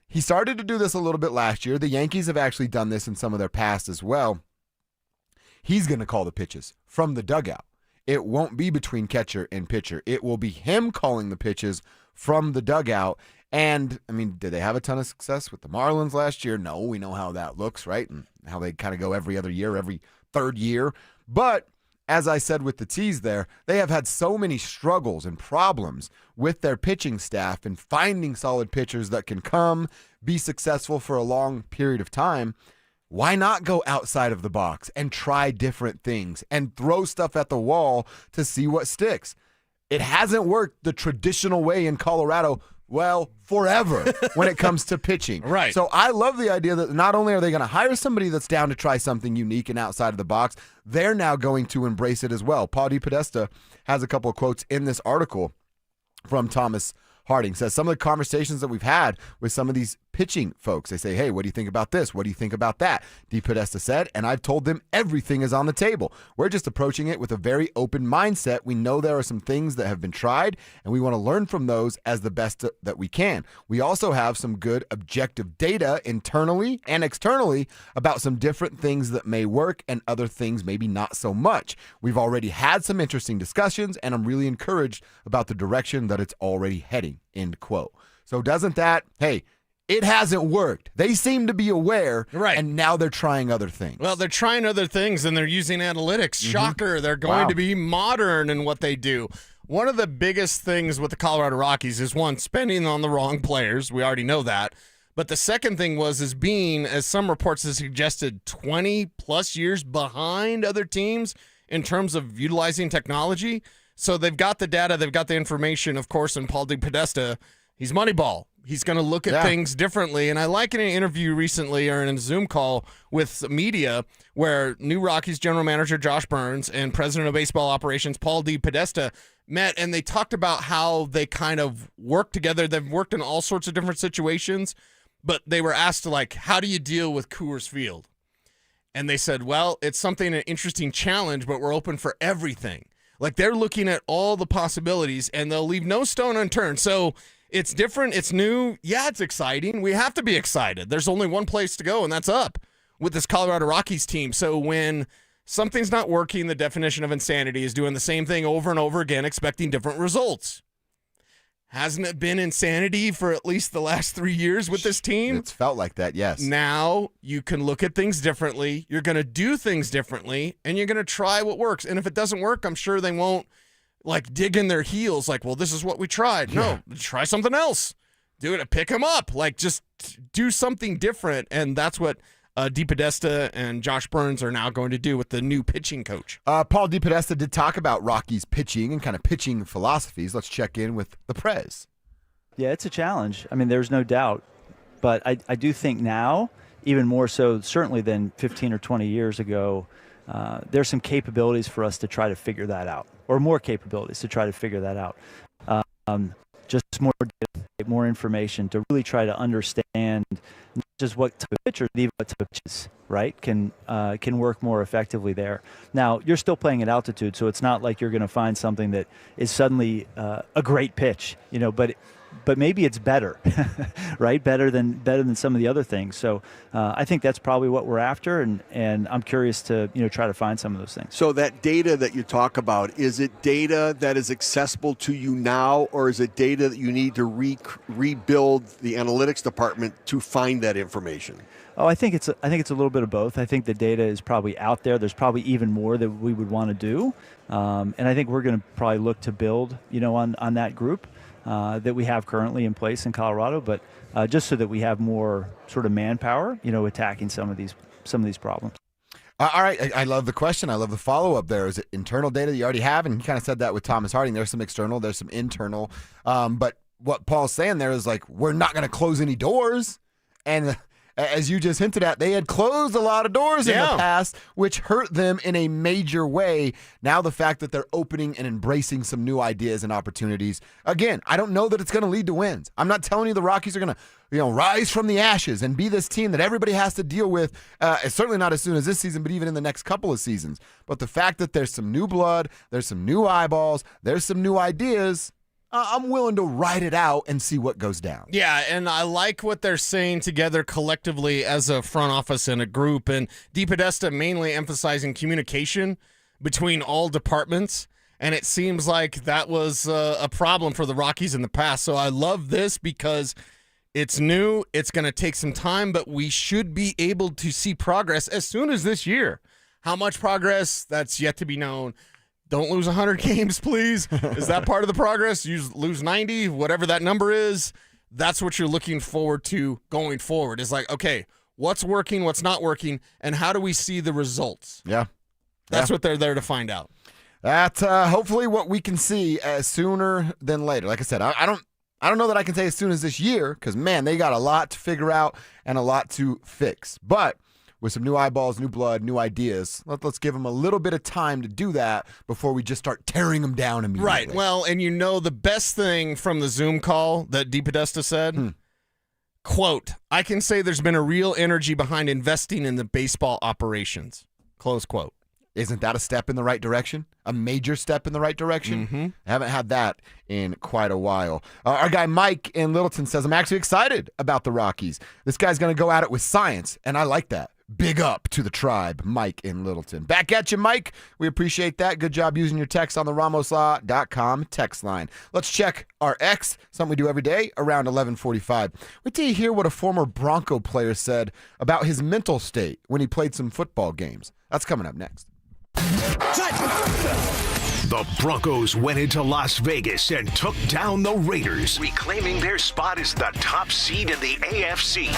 Speaker 9: He started to do this a little bit last year. The Yankees have actually done this in some of their past as well. He's going to call the pitches from the dugout. It won't be between catcher and pitcher. It will be him calling the pitches from the dugout. And, I mean, did they have a ton of success with the Marlins last year? No, we know how that looks, right? And how they kind of go every other year, every third year. But as I said with the T's there, they have had so many struggles and problems with their pitching staff and finding solid pitchers that can come, be successful for a long period of time. Why not go outside of the box and try different things and throw stuff at the wall to see what sticks? It hasn't worked the traditional way in Colorado, well, forever when it comes to pitching.
Speaker 10: Right.
Speaker 9: So I love the idea that not only are they going to hire somebody that's down to try something unique and outside of the box, they're now going to embrace it as well. Paul DePodesta has a couple of quotes in this article from Thomas Harding. Says some of the conversations that we've had with some of these pitching folks, they say, hey, what do you think about this? What do you think about that? DePodesta said, and I've told them everything is on the table. We're just approaching it with a very open mindset. We know there are some things that have been tried, and we want to learn from those as the best that we can. We also have some good objective data internally and externally about some different things that may work and other things maybe not so much. We've already had some interesting discussions, and I'm really encouraged about the direction that it's already heading, end quote. So doesn't that, hey, it hasn't worked. They seem to be aware,
Speaker 10: right?
Speaker 9: And now they're trying other things.
Speaker 10: Well, they're trying other things, and they're using analytics. Shocker. They're going to be modern in what they do. One of the biggest things with the Colorado Rockies is, one, spending on the wrong players. We already know that. But the second thing is being, as some reports have suggested, 20-plus years behind other teams in terms of utilizing technology. So they've got the data, they've got the information, of course, and Paul DePodesta, he's Moneyball. He's going to look at things differently. And I like in an interview recently or in a Zoom call with media where new Rockies general manager Josh Burns and president of baseball operations Paul DePodesta met, and they talked about how they kind of work together. They've worked in all sorts of different situations, but they were asked, like, how do you deal with Coors Field? And they said, well, it's an interesting challenge, but we're open for everything. Like, they're looking at all the possibilities, and they'll leave no stone unturned. So it's different. It's new. Yeah, it's exciting. We have to be excited. There's only one place to go, and that's up with this Colorado Rockies team. So when something's not working, the definition of insanity is doing the same thing over and over again, expecting different results. Hasn't it been insanity for at least the last 3 years with this team?
Speaker 9: It's felt like that, yes.
Speaker 10: Now you can look at things differently. You're going to do things differently, and you're going to try what works. And if it doesn't work, I'm sure they won't dig in their heels like, well, this is what we tried. No, try something else. Do it. Pick them up. Just do something different. And that's what DePodesta and Josh Burns are now going to do with the new pitching coach.
Speaker 9: Paul DePodesta did talk about Rockies pitching and kind of pitching philosophies. Let's check in with the Prez.
Speaker 4: Yeah, it's a challenge. I mean, there's no doubt. But I do think now, even more so certainly than 15 or 20 years ago, there's some capabilities for us to try to figure that out, or more capabilities to try to figure that out. Just more data, more information to really try to understand not just what type of pitcher, but even what type of pitches, right, can work more effectively there. Now, you're still playing at altitude, so it's not like you're going to find something that is suddenly a great pitch, but maybe it's better, right? Better than some of the other things. So I think that's probably what we're after, and I'm curious to try to find some of those things.
Speaker 18: So that data that you talk about, is it data that is accessible to you now, or is it data that you need to rebuild the analytics department to find that information?
Speaker 4: Oh, I think it's a little bit of both. I think the data is probably out there. There's probably even more that we would want to do, and I think we're going to probably look to build, on that group that we have currently in place in Colorado, but just so that we have more sort of manpower, attacking some of these problems.
Speaker 9: All right, I love the question. I love the follow-up there. Is it internal data that you already have? And you kind of said that with Thomas Harding. There's some external, there's some internal. But what Paul's saying there is we're not going to close any doors. And as you just hinted at, they had closed a lot of doors in the past, which hurt them in a major way. Now the fact that they're opening and embracing some new ideas and opportunities. Again, I don't know that it's going to lead to wins. I'm not telling you the Rockies are going to rise from the ashes and be this team that everybody has to deal with, certainly not as soon as this season, but even in the next couple of seasons. But the fact that there's some new blood, there's some new eyeballs, there's some new ideas, I'm willing to ride it out and see what goes down.
Speaker 10: Yeah, and I like what they're saying together collectively as a front office and a group. And DePodesta mainly emphasizing communication between all departments And it seems like that was a problem for the Rockies in the past. So I love this because it's new. It's going to take some time, but we should be able to see progress as soon as this year. How much progress? That's yet to be known. Don't lose 100 games, please. Is that part of the progress? You lose 90, whatever that number is. That's what you're looking forward to going forward. It's like, okay, what's working, what's not working, and how do we see the results?
Speaker 9: Yeah.
Speaker 10: That's what they're there to find out.
Speaker 9: That's hopefully what we can see sooner than later. Like I said, I don't know that I can say as soon as this year because, man, they got a lot to figure out and a lot to fix. But with some new eyeballs, new blood, new ideas, let's give them a little bit of time to do that before we just start tearing them down immediately.
Speaker 10: Right. Well, and the best thing from the Zoom call that DePodesta said, quote, I can say there's been a real energy behind investing in the baseball operations, close quote.
Speaker 9: Isn't that a step in the right direction? A major step in the right direction?
Speaker 10: Mm-hmm.
Speaker 9: I haven't had that in quite a while. Our guy Mike in Littleton says, I'm actually excited about the Rockies. This guy's going to go at it with science, and I like that. Big up to the tribe, Mike in Littleton. Back at you, Mike. We appreciate that. Good job using your text on the RamosLaw.com text line. Let's check our X, something we do every day around 11:45. Wait till you hear what a former Bronco player said about his mental state when he played some football games. That's coming up next.
Speaker 7: The Broncos went into Las Vegas and took down the Raiders, reclaiming their spot as the top seed in the AFC.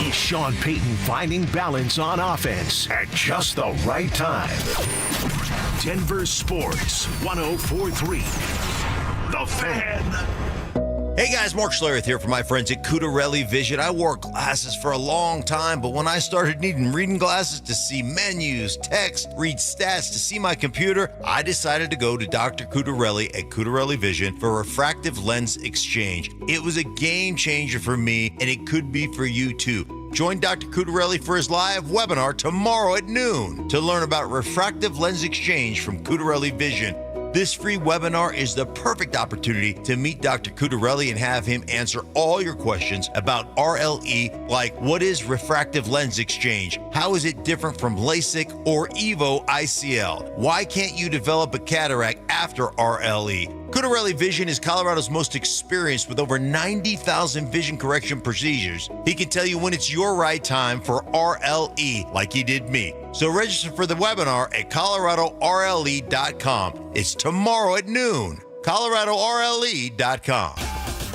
Speaker 7: Is Sean Payton finding balance on offense at just the right time? Denver Sports 104.3. The Fan.
Speaker 5: Hey guys, Mark Schlereth here from my friends at Cudarelli Vision. I wore glasses for a long time, but when I started needing reading glasses to see menus, text, read stats, to see my computer, I decided to go to Dr. Cudarelli at Cudarelli Vision for refractive lens exchange. It was a game changer for me, and it could be for you too. Join Dr. Cudarelli for his live webinar tomorrow at noon to learn about refractive lens exchange from Cudarelli Vision. This free webinar is the perfect opportunity to meet Dr. Cudarelli and have him answer all your questions about RLE, like what is refractive lens exchange? How is it different from LASIK or EVO ICL? Why can't you develop a cataract after RLE? Cudarelli Vision is Colorado's most experienced with over 90,000 vision correction procedures. He can tell you when it's your right time for RLE, like he did me. So register for the webinar at coloradorle.com. It's tomorrow at noon. coloradorle.com.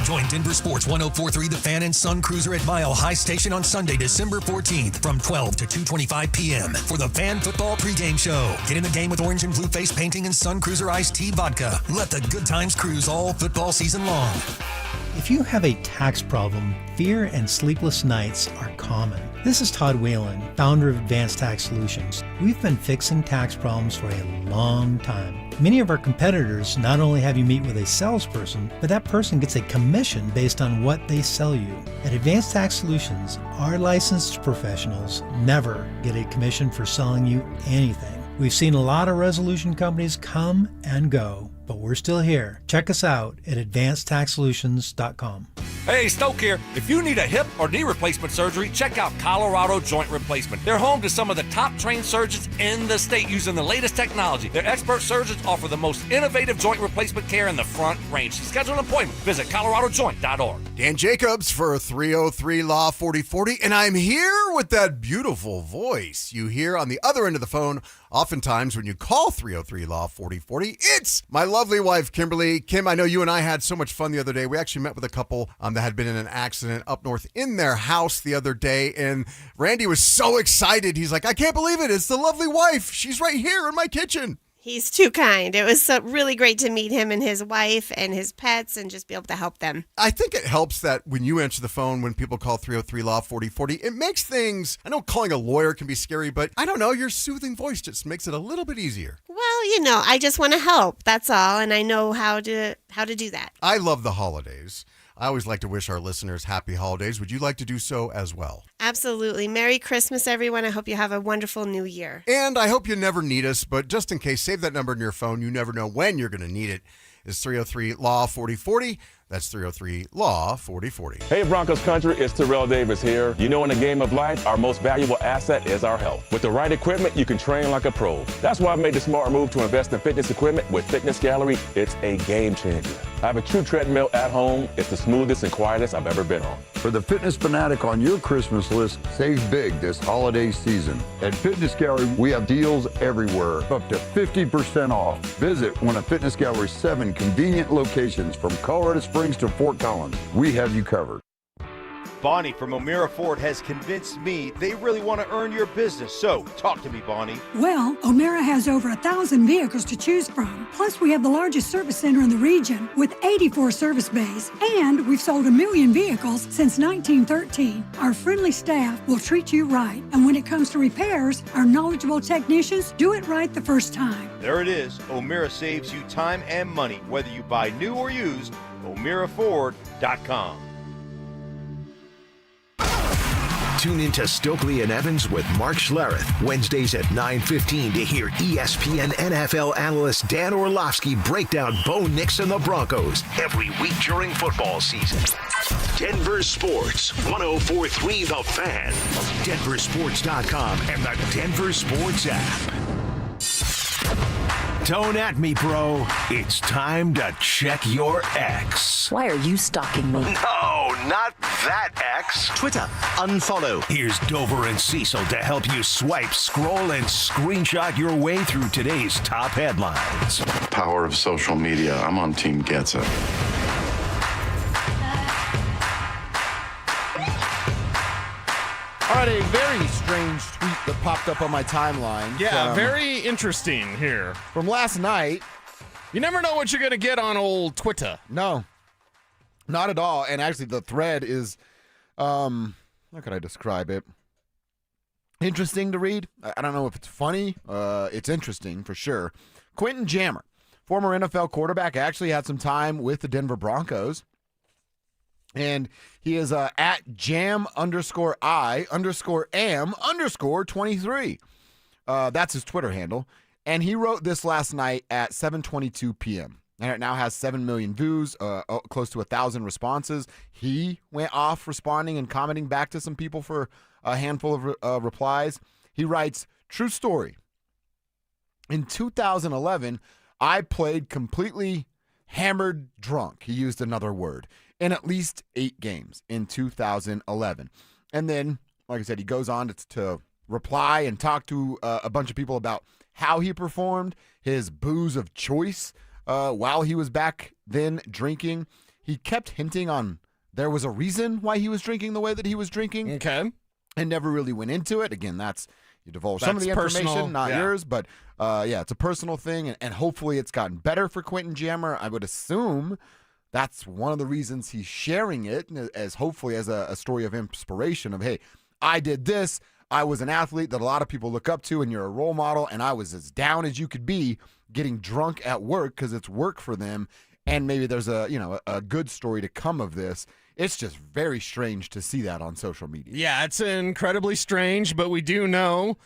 Speaker 6: Join Denver Sports 104.3 The Fan and Sun Cruiser at Mile High Station on Sunday, December 14th from 12 to 2:25 p.m. for the Fan Football pregame show. Get in the game with orange and blue face painting and Sun Cruiser iced tea vodka. Let the good times cruise all football season long.
Speaker 22: If you have a tax problem, fear and sleepless nights are common. This is Todd Whalen, founder of Advanced Tax Solutions. We've been fixing tax problems for a long time. Many of our competitors not only have you meet with a salesperson, but that person gets a commission based on what they sell you. At Advanced Tax Solutions, our licensed professionals never get a commission for selling you anything. We've seen a lot of resolution companies come and go, but we're still here. Check us out at advancedtaxsolutions.com.
Speaker 23: Hey, Stoke here. If you need a hip or knee replacement surgery, check out Colorado Joint Replacement. They're home to some of the top trained surgeons in the state using the latest technology. Their expert surgeons offer the most innovative joint replacement care in the Front Range. To schedule an appointment, visit coloradojoint.org.
Speaker 24: Dan Jacobs for 303 Law 4040, and I'm here with that beautiful voice you hear on the other end of the phone oftentimes when you call 303 Law 4040. It's my lovely wife, Kimberly. Kim, I know you and I had so much fun the other day. We actually met with a couple that had been in an accident up north in their house the other day, and Randy was so excited. He's like, I can't believe it. It's the lovely wife. She's right here in my kitchen.
Speaker 25: He's too kind. It was really great to meet him and his wife and his pets and just be able to help them.
Speaker 24: I think it helps that when you answer the phone, when people call 303 Law 4040, it makes things, I know calling a lawyer can be scary, but I don't know, your soothing voice just makes it a little bit easier.
Speaker 25: Well, I just want to help. That's all. And I know how to do that.
Speaker 24: I love the holidays. I always like to wish our listeners happy holidays. Would you like to do so as well?
Speaker 25: Absolutely. Merry Christmas, everyone. I hope you have a wonderful new year.
Speaker 24: And I hope you never need us, but just in case, save that number in your phone. You never know when you're going to need it. is 303-LAW-4040. That's 303-LAW-4040.
Speaker 2: Hey Broncos country, it's Terrell Davis here. You know, in the game of life, our most valuable asset is our health. With the right equipment, you can train like a pro. That's why I made the smart move to invest in fitness equipment with Fitness Gallery. It's a game changer. I have a true treadmill at home. It's the smoothest and quietest I've ever been on.
Speaker 8: For the fitness fanatic on your Christmas list, save big this holiday season. At Fitness Gallery, we have deals everywhere, up to 50% off. Visit one of Fitness Gallery's 7 convenient locations from Colorado Springs to Fort Collins. We have you covered.
Speaker 11: Bonnie from O'Meara Ford has convinced me they really want to earn your business. So, talk to me, Bonnie.
Speaker 12: Well, O'Meara has over 1,000 vehicles to choose from. Plus, we have the largest service center in the region with 84 service bays. And we've sold 1 million vehicles since 1913. Our friendly staff will treat you right. And when it comes to repairs, our knowledgeable technicians do it right the first time.
Speaker 11: There it is. O'Meara saves you time and money, whether you buy new or used. O'MearaFord.com.
Speaker 7: Tune in to Stokely and Evans with Mark Schlereth, Wednesdays at 9:15 to hear ESPN NFL analyst Dan Orlovsky break down Bo Nix and the Broncos every week during football season. Denver Sports, 104.3 The Fan, DenverSports.com, and the Denver Sports app. Don't at me, bro. It's time to check your ex.
Speaker 3: Why are you stalking me?
Speaker 7: No, not that ex. Twitter, unfollow. Here's Dover and Cecil to help you swipe, scroll, and screenshot your way through today's top headlines.
Speaker 13: Power of social media. I'm on Team Gets It.
Speaker 9: All right, a very strange tweet that popped up on my timeline.
Speaker 10: Yeah, very interesting here.
Speaker 9: From last night.
Speaker 10: You never know what you're going to get on old Twitter.
Speaker 9: No, not at all. And actually, the thread is, how could I describe it? Interesting to read. I don't know if it's funny. It's interesting for sure. Quentin Jammer, former NFL quarterback, actually had some time with the Denver Broncos. And he is at jam_I_am_23. That's his Twitter handle. And he wrote this last night at 7:22 p.m. And it now has 7 million views, close to 1,000 responses. He went off responding and commenting back to some people for a handful of replies. He writes, "True story. In 2011, I played completely hammered drunk." He used another word. "In at least 8 games in 2011. And then, like I said, he goes on to reply and talk to a bunch of people about how he performed, his booze of choice while he was back then drinking. He kept hinting on there was a reason why he was drinking the way that he was drinking.
Speaker 10: Okay.
Speaker 9: And never really went into it. Again, you divulge some of the information,
Speaker 10: personal,
Speaker 9: not yours, but it's a personal thing, and hopefully it's gotten better for Quentin Jammer. I would assume that's one of the reasons he's sharing it, as hopefully as a story of inspiration of, hey, I did this. I was an athlete that a lot of people look up to, and you're a role model, and I was as down as you could be getting drunk at work because it's work for them, and maybe there's a good story to come of this. It's just very strange to see that on social media.
Speaker 10: Yeah, it's incredibly strange, but we do know,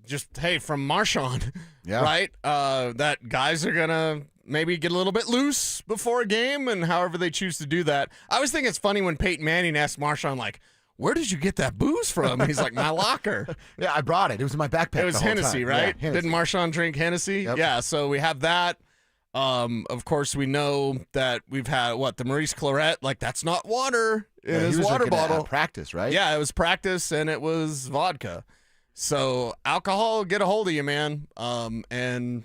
Speaker 10: just, hey, from Marshawn, right, that guys are going to maybe get a little bit loose before a game, and however they choose to do that. I always think it's funny when Peyton Manning asked Marshawn, like, where did you get that booze from? He's like, my locker.
Speaker 9: Yeah, I brought it. It was in my backpack.
Speaker 10: It was
Speaker 9: the whole
Speaker 10: Hennessy,
Speaker 9: time.
Speaker 10: right?
Speaker 9: Yeah, Hennessy.
Speaker 10: Didn't Marshawn drink Hennessy?
Speaker 9: Yep.
Speaker 10: Yeah, so we have that. Of course, we know that we've had, the Maurice Claret, like, that's not water in his water bottle.
Speaker 9: At practice, right?
Speaker 10: Yeah, it was practice, and it was vodka. So alcohol, get a hold of you, man. And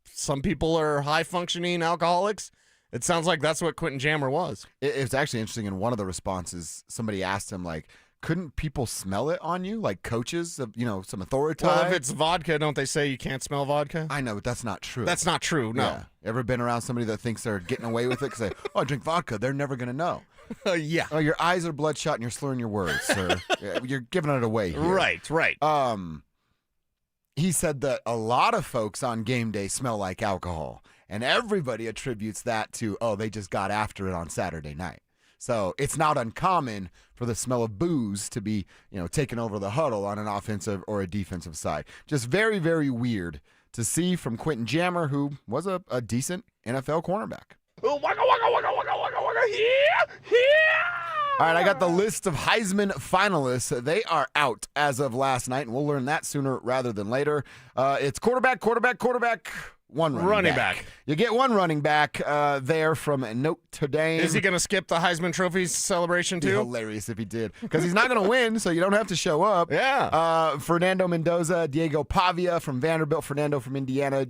Speaker 10: some people are high-functioning alcoholics. It sounds like that's what Quentin Jammer was.
Speaker 9: It's actually interesting. In one of the responses, somebody asked him, like, couldn't people smell it on you? Like coaches, some authority?
Speaker 10: Well, if it's vodka, don't they say you can't smell vodka?
Speaker 9: I know, but that's not true.
Speaker 10: That's not true, no.
Speaker 9: Yeah. Ever been around somebody that thinks they're getting away with it because I drink vodka? They're never going to know.
Speaker 10: Yeah.
Speaker 9: Oh, your eyes are bloodshot and you're slurring your words, sir. You're giving it away here.
Speaker 10: Right.
Speaker 9: He said that a lot of folks on game day smell like alcohol, and everybody attributes that to, they just got after it on Saturday night. So it's not uncommon for the smell of booze to be, taking over the huddle on an offensive or a defensive side. Just very, very weird to see from Quentin Jammer, who was a decent NFL cornerback.
Speaker 10: Oh, waka, waka, waka, waka, waka, waka, here.
Speaker 9: All right, I got the list of Heisman finalists. They are out as of last night, and we'll learn that sooner rather than later. It's quarterback, one running back. You get one running back there from Notre Dame.
Speaker 10: Is he going to skip the Heisman Trophy celebration too?
Speaker 9: It'd be hilarious if he did, because he's not going to win, so you don't have to show up.
Speaker 10: Yeah.
Speaker 9: Fernando Mendoza, Diego Pavia from Vanderbilt, Fernando from Indiana,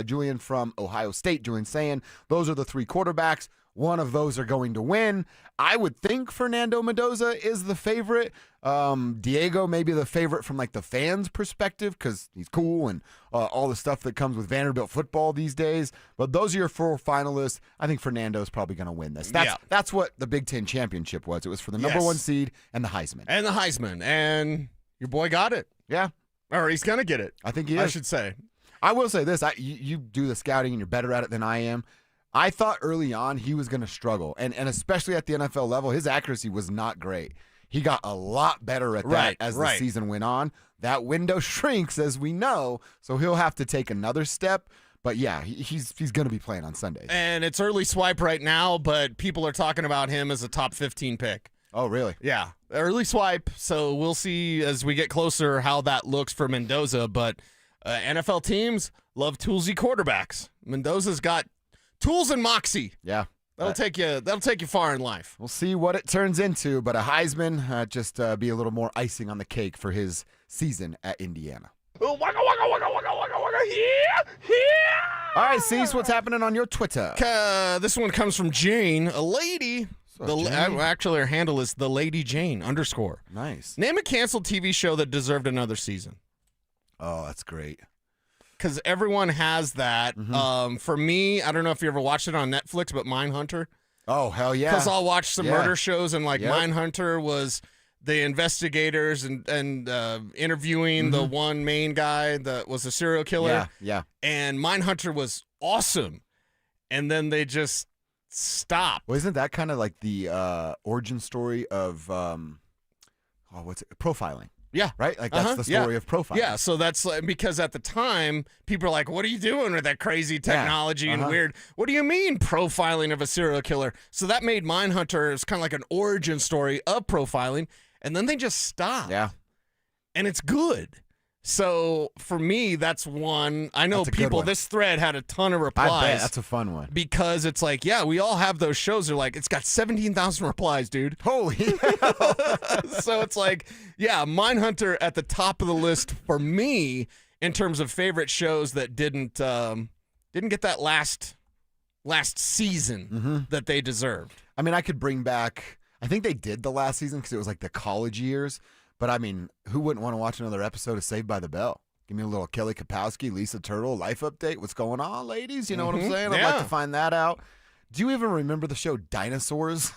Speaker 9: Julian from Ohio State, Julian Sayin. Those are the three quarterbacks. One of those are going to win. I would think Fernando Mendoza is the favorite. Diego may be the favorite from like the fans' perspective because he's cool and all the stuff that comes with Vanderbilt football these days. But those are your four finalists. I think Fernando's probably going to win this. That's what the Big Ten championship was. It was for the number one seed and the Heisman.
Speaker 10: And your boy got it.
Speaker 9: Yeah.
Speaker 10: Or he's going to get it.
Speaker 9: I think he is.
Speaker 10: I should say.
Speaker 9: I will say this. You do the scouting and you're better at it than I am. I thought early on he was going to struggle, and especially at the NFL level, his accuracy was not great. He got a lot better at that as the season went on. That window shrinks, as we know, so he'll have to take another step. But, yeah, he's going to be playing on Sundays.
Speaker 10: And it's early swipe right now, but people are talking about him as a top 15 pick.
Speaker 9: Oh, really?
Speaker 10: Yeah, early swipe, so we'll see as we get closer how that looks for Mendoza. But NFL teams love toolsy quarterbacks. Mendoza's got tools and moxie.
Speaker 9: Yeah.
Speaker 10: That'll take you far in life.
Speaker 9: We'll see what it turns into, but a Heisman just be a little more icing on the cake for his season at Indiana.
Speaker 10: Waka, waka, waka, waka, waka, waka, here.
Speaker 9: All right, Cecil, what's happening on your Twitter?
Speaker 10: This one comes from Jane, a lady. Actually, her handle is the Lady Jane _
Speaker 9: Nice.
Speaker 10: Name a canceled TV show that deserved another season.
Speaker 9: Oh, that's great.
Speaker 10: Because everyone has that. For me, I don't know if you ever watched it on Netflix, but Mindhunter.
Speaker 9: Oh, hell yeah.
Speaker 10: Because I'll watch some murder shows, and Mindhunter was the investigators and interviewing the one main guy that was a serial killer.
Speaker 9: Yeah.
Speaker 10: And Mindhunter was awesome. And then they just stopped.
Speaker 9: Well, isn't that kind of like the origin story of profiling?
Speaker 10: Yeah.
Speaker 9: Right? Like that's the story of profiling.
Speaker 10: Yeah, so that's because at the time, people are like, what are you doing with that crazy technology and weird? What do you mean profiling of a serial killer? So that made Mindhunter is kind of like an origin story of profiling, and then they just stopped.
Speaker 9: Yeah.
Speaker 10: And it's good. So for me, that's one. I know people, this thread had a ton of replies.
Speaker 9: I bet. That's a fun one.
Speaker 10: Because it's like, yeah, we all have those shows. They're like, it's got 17,000 replies, dude.
Speaker 9: Holy
Speaker 10: So it's like, yeah, Mindhunter at the top of the list for me in terms of favorite shows that didn't get that last season that they deserved.
Speaker 9: I mean, I could bring back, I think they did the last season because it was like the college years. But, I mean, who wouldn't want to watch another episode of Saved by the Bell? Give me a little Kelly Kapowski, Lisa Turtle, life update. What's going on, ladies? You know what I'm saying? I'd like to find that out. Do you even remember the show Dinosaurs?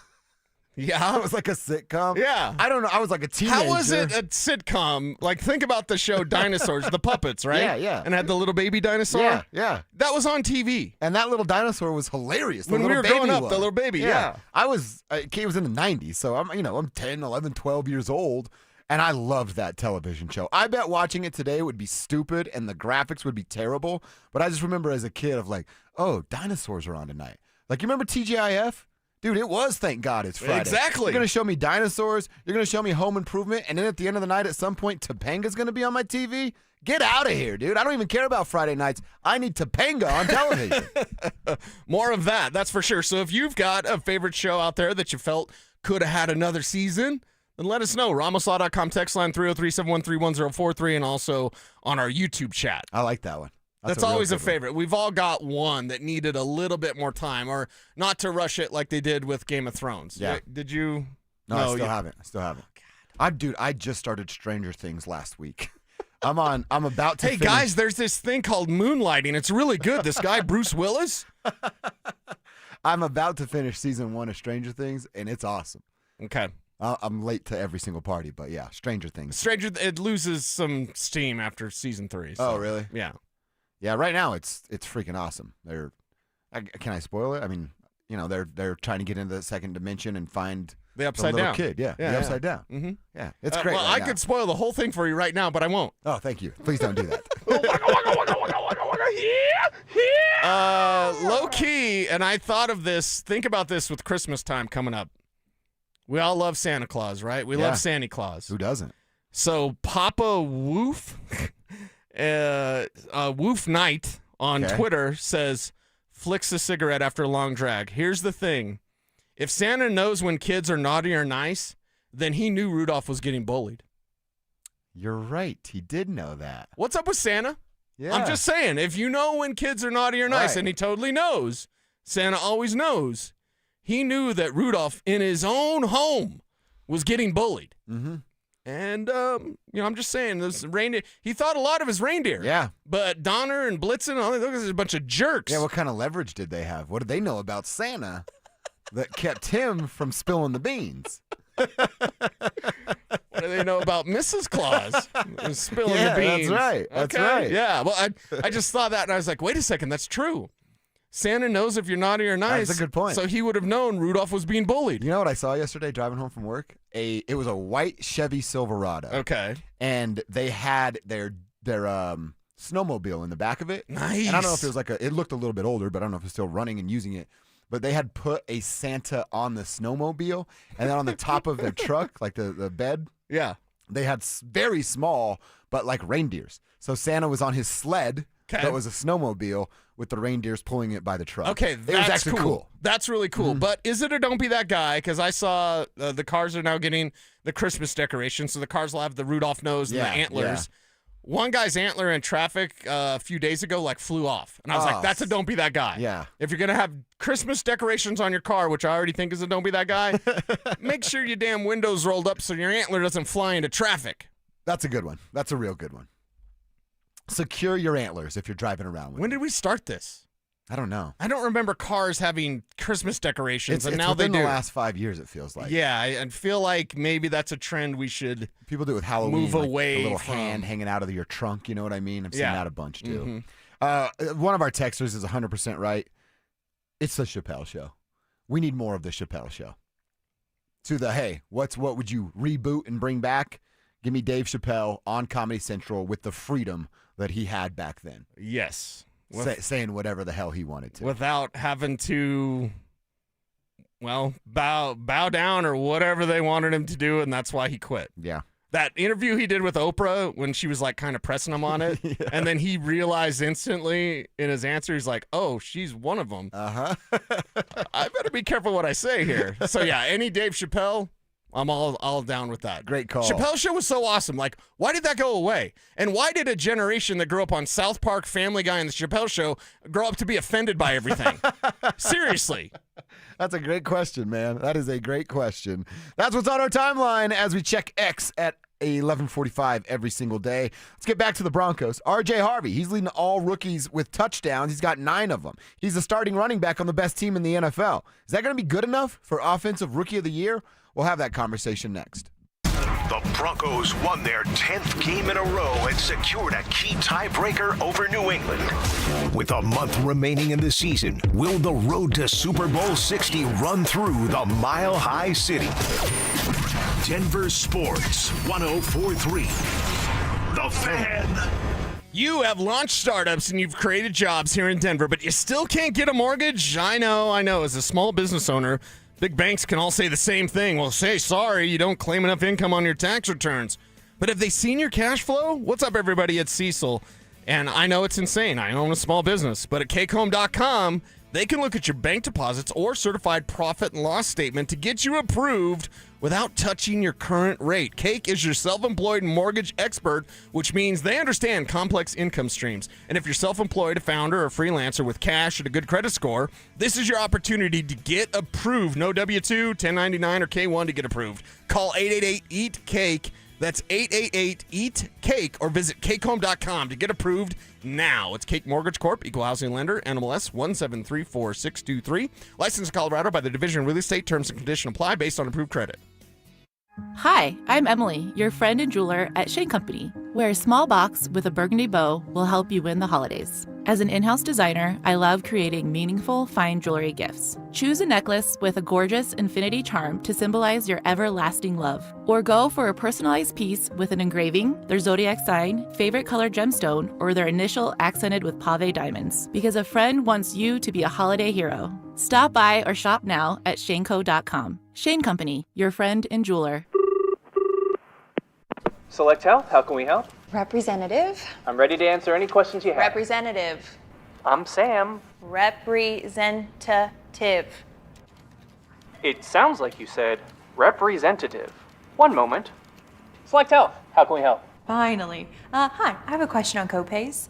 Speaker 10: Yeah.
Speaker 9: It was like a sitcom.
Speaker 10: Yeah.
Speaker 9: I don't know. I was like a teenager.
Speaker 10: How was it a sitcom? Like, think about the show Dinosaurs, the puppets, right?
Speaker 9: Yeah.
Speaker 10: And had the little baby dinosaur?
Speaker 9: Yeah.
Speaker 10: That was on TV.
Speaker 9: And that little dinosaur was hilarious.
Speaker 10: When we were growing up, the little baby, yeah.
Speaker 9: I was, it was in the 90s, so I'm 10, 11, 12 years old. And I loved that television show. I bet watching it today would be stupid and the graphics would be terrible. But I just remember as a kid of like, oh, dinosaurs are on tonight. Like, you remember TGIF? Dude, it was Thank God It's Friday.
Speaker 10: Exactly.
Speaker 9: You're going to show me dinosaurs. You're going to show me Home Improvement. And then at the end of the night, at some point, Topanga's going to be on my TV? Get out of here, dude. I don't even care about Friday nights. I need Topanga on television.
Speaker 10: More of that, that's for sure. So if you've got a favorite show out there that you felt could have had another season, then let us know. RamosLaw.com, text line 303-713-1043, and also on our YouTube chat.
Speaker 9: I like that one.
Speaker 10: That's always a favorite. We've all got one that needed a little bit more time, or not to rush it like they did with Game of Thrones.
Speaker 9: Yeah.
Speaker 10: Did you?
Speaker 9: No, I still haven't. Oh, God. I just started Stranger Things last week. I'm about to
Speaker 10: Hey, guys, there's this thing called moonlighting. It's really good. This guy, Bruce Willis.
Speaker 9: I'm about to finish season 1 of Stranger Things, and it's awesome.
Speaker 10: Okay.
Speaker 9: I'm late to every single party, but yeah, Stranger Things.
Speaker 10: It loses some steam after season 3. So.
Speaker 9: Oh, really?
Speaker 10: Yeah.
Speaker 9: Yeah, right now it's freaking awesome. Can I spoil it? I mean, they're trying to get into the second dimension and find
Speaker 10: the upside
Speaker 9: little
Speaker 10: down
Speaker 9: kid. Yeah, the upside down.
Speaker 10: Mm-hmm.
Speaker 9: Yeah, it's great.
Speaker 10: Well,
Speaker 9: right
Speaker 10: I
Speaker 9: now.
Speaker 10: could spoil the whole thing for you right now, but I won't.
Speaker 9: Oh, thank you. Please don't do that.
Speaker 10: Low key, and I thought of this. Think about this with Christmas time coming up. We all love Santa Claus, right? We love Santa Claus.
Speaker 9: Who doesn't?
Speaker 10: So Papa Woof, Woof Knight on Twitter says, flicks a cigarette after a long drag. Here's the thing. If Santa knows when kids are naughty or nice, then he knew Rudolph was getting bullied.
Speaker 9: You're right. He did know that.
Speaker 10: What's up with Santa?
Speaker 9: Yeah.
Speaker 10: I'm just saying, if you know when kids are naughty or nice, and he totally knows, Santa always knows, he knew that Rudolph in his own home was getting bullied.
Speaker 9: Mm-hmm.
Speaker 10: And, I'm just saying, this reindeer, he thought a lot of his reindeer.
Speaker 9: Yeah.
Speaker 10: But Donner and Blitzen, all those are a bunch of jerks.
Speaker 9: Yeah, what kind of leverage did they have? What did they know about Santa that kept him from spilling the beans?
Speaker 10: What do they know about Mrs. Claus? Spilling the beans.
Speaker 9: That's right. That's right.
Speaker 10: Yeah, well, I just thought that, and I was like, wait a second, that's true. Santa knows if you're naughty or nice.
Speaker 9: That's a good point.
Speaker 10: So he would have known Rudolph was being bullied.
Speaker 9: You know what I saw yesterday driving home from work? It was a white Chevy Silverado.
Speaker 10: Okay.
Speaker 9: And they had their snowmobile in the back of it.
Speaker 10: Nice.
Speaker 9: And I don't know if it was it looked a little bit older, but I don't know if it's still running and using it. But they had put a Santa on the snowmobile, and then on the top of their truck, like the bed, they had very small, but like reindeers. So Santa was on his sled that was a snowmobile with the reindeers pulling it by the truck.
Speaker 10: Okay,
Speaker 9: it
Speaker 10: that's
Speaker 9: was actually cool.
Speaker 10: That's really cool.
Speaker 9: Mm-hmm.
Speaker 10: But is it a don't be that guy? Because I saw the cars are now getting the Christmas decorations, so the cars will have the Rudolph nose and the antlers. Yeah. One guy's antler in traffic a few days ago flew off. And I was like, that's a don't be that guy.
Speaker 9: Yeah.
Speaker 10: If you're going to have Christmas decorations on your car, which I already think is a don't be that guy, make sure your damn window's rolled up so your antler doesn't fly into traffic.
Speaker 9: That's a good one. That's a real good one. Secure your antlers if you're driving around with
Speaker 10: When did we start this?
Speaker 9: I don't know.
Speaker 10: I don't remember cars having Christmas decorations, and
Speaker 9: it's
Speaker 10: now they
Speaker 9: within
Speaker 10: do.
Speaker 9: the last 5 years, it feels like.
Speaker 10: Yeah, I feel like maybe that's a trend we should
Speaker 9: People do it with Halloween.
Speaker 10: move
Speaker 9: like
Speaker 10: away
Speaker 9: the little
Speaker 10: from.
Speaker 9: hand hanging out of your trunk, you know what I mean? I've seen
Speaker 10: Yeah.
Speaker 9: that a bunch, too.
Speaker 10: Mhm.
Speaker 9: One of our texters is 100% right. It's the Chappelle Show. We need more of the Chappelle Show. To the, hey, what would you reboot and bring back? Give me Dave Chappelle on Comedy Central with the freedom that he had back then.
Speaker 10: Yes.
Speaker 9: Saying whatever the hell he wanted to.
Speaker 10: Without having to, bow down or whatever they wanted him to do, and that's why he quit.
Speaker 9: Yeah.
Speaker 10: That interview he did with Oprah when she was kind of pressing him on it, and then he realized instantly in his answer, he's like, oh, she's one of them.
Speaker 9: Uh-huh.
Speaker 10: I better be careful what I say here. So, yeah, any Dave Chappelle, I'm all down with that.
Speaker 9: Great call.
Speaker 10: Chappelle Show was so awesome. Why did that go away? And why did a generation that grew up on South Park, Family Guy, and the Chappelle Show grow up to be offended by everything? Seriously.
Speaker 9: That's a great question, man. That is a great question. That's what's on our timeline as we check X at 11:45 every single day. Let's get back to the Broncos. RJ Harvey, he's leading all rookies with touchdowns. He's got 9 of them. He's the starting running back on the best team in the NFL. Is that going to be good enough for Offensive Rookie of the Year? We'll have that conversation next.
Speaker 7: The Broncos won their 10th game in a row and secured a key tiebreaker over New England. With a month remaining in the season, will the road to Super Bowl 60 run through the Mile High City? Denver Sports 104.3. The Fan.
Speaker 10: You have launched startups and you've created jobs here in Denver, but you still can't get a mortgage? I know. As a small business owner, big banks can all say the same thing. Well, say sorry, you don't claim enough income on your tax returns. But have they seen your cash flow? What's up, everybody? It's Cecil. And I know it's insane. I own a small business. But at cakehome.com, they can look at your bank deposits or certified profit and loss statement to get you approved without touching your current rate. Cake is your self-employed mortgage expert, which means they understand complex income streams. And if you're self-employed, a founder, or a freelancer with cash and a good credit score, this is your opportunity to get approved. No W-2, 1099, or K-1 to get approved. Call 888-EAT-CAKE. That's 888-EAT-CAKE, or visit cakehome.com to get approved now. It's Cake Mortgage Corp., Equal Housing Lender, NMLS 1734623. Licensed in Colorado by the Division of Real Estate. Terms and conditions apply based on approved credit.
Speaker 14: Hi, I'm Emily, your friend and jeweler at Shane Company, where a small box with a burgundy bow will help you win the holidays. As an in-house designer, I love creating meaningful, fine jewelry gifts. Choose a necklace with a gorgeous infinity charm to symbolize your everlasting love. Or go for a personalized piece with an engraving, their zodiac sign, favorite color gemstone, or their initial accented with pave diamonds. Because a friend wants you to be a holiday hero. Stop by or shop now at shaneco.com. Shane Company, your friend and jeweler.
Speaker 15: Select Health, how can we help?
Speaker 16: Representative.
Speaker 15: I'm ready to answer any questions you have.
Speaker 16: Representative.
Speaker 15: I'm Sam.
Speaker 16: Representative.
Speaker 15: It sounds like you said representative. One moment. Select Health, how can we help?
Speaker 16: Finally. Hi, I have a question on copays.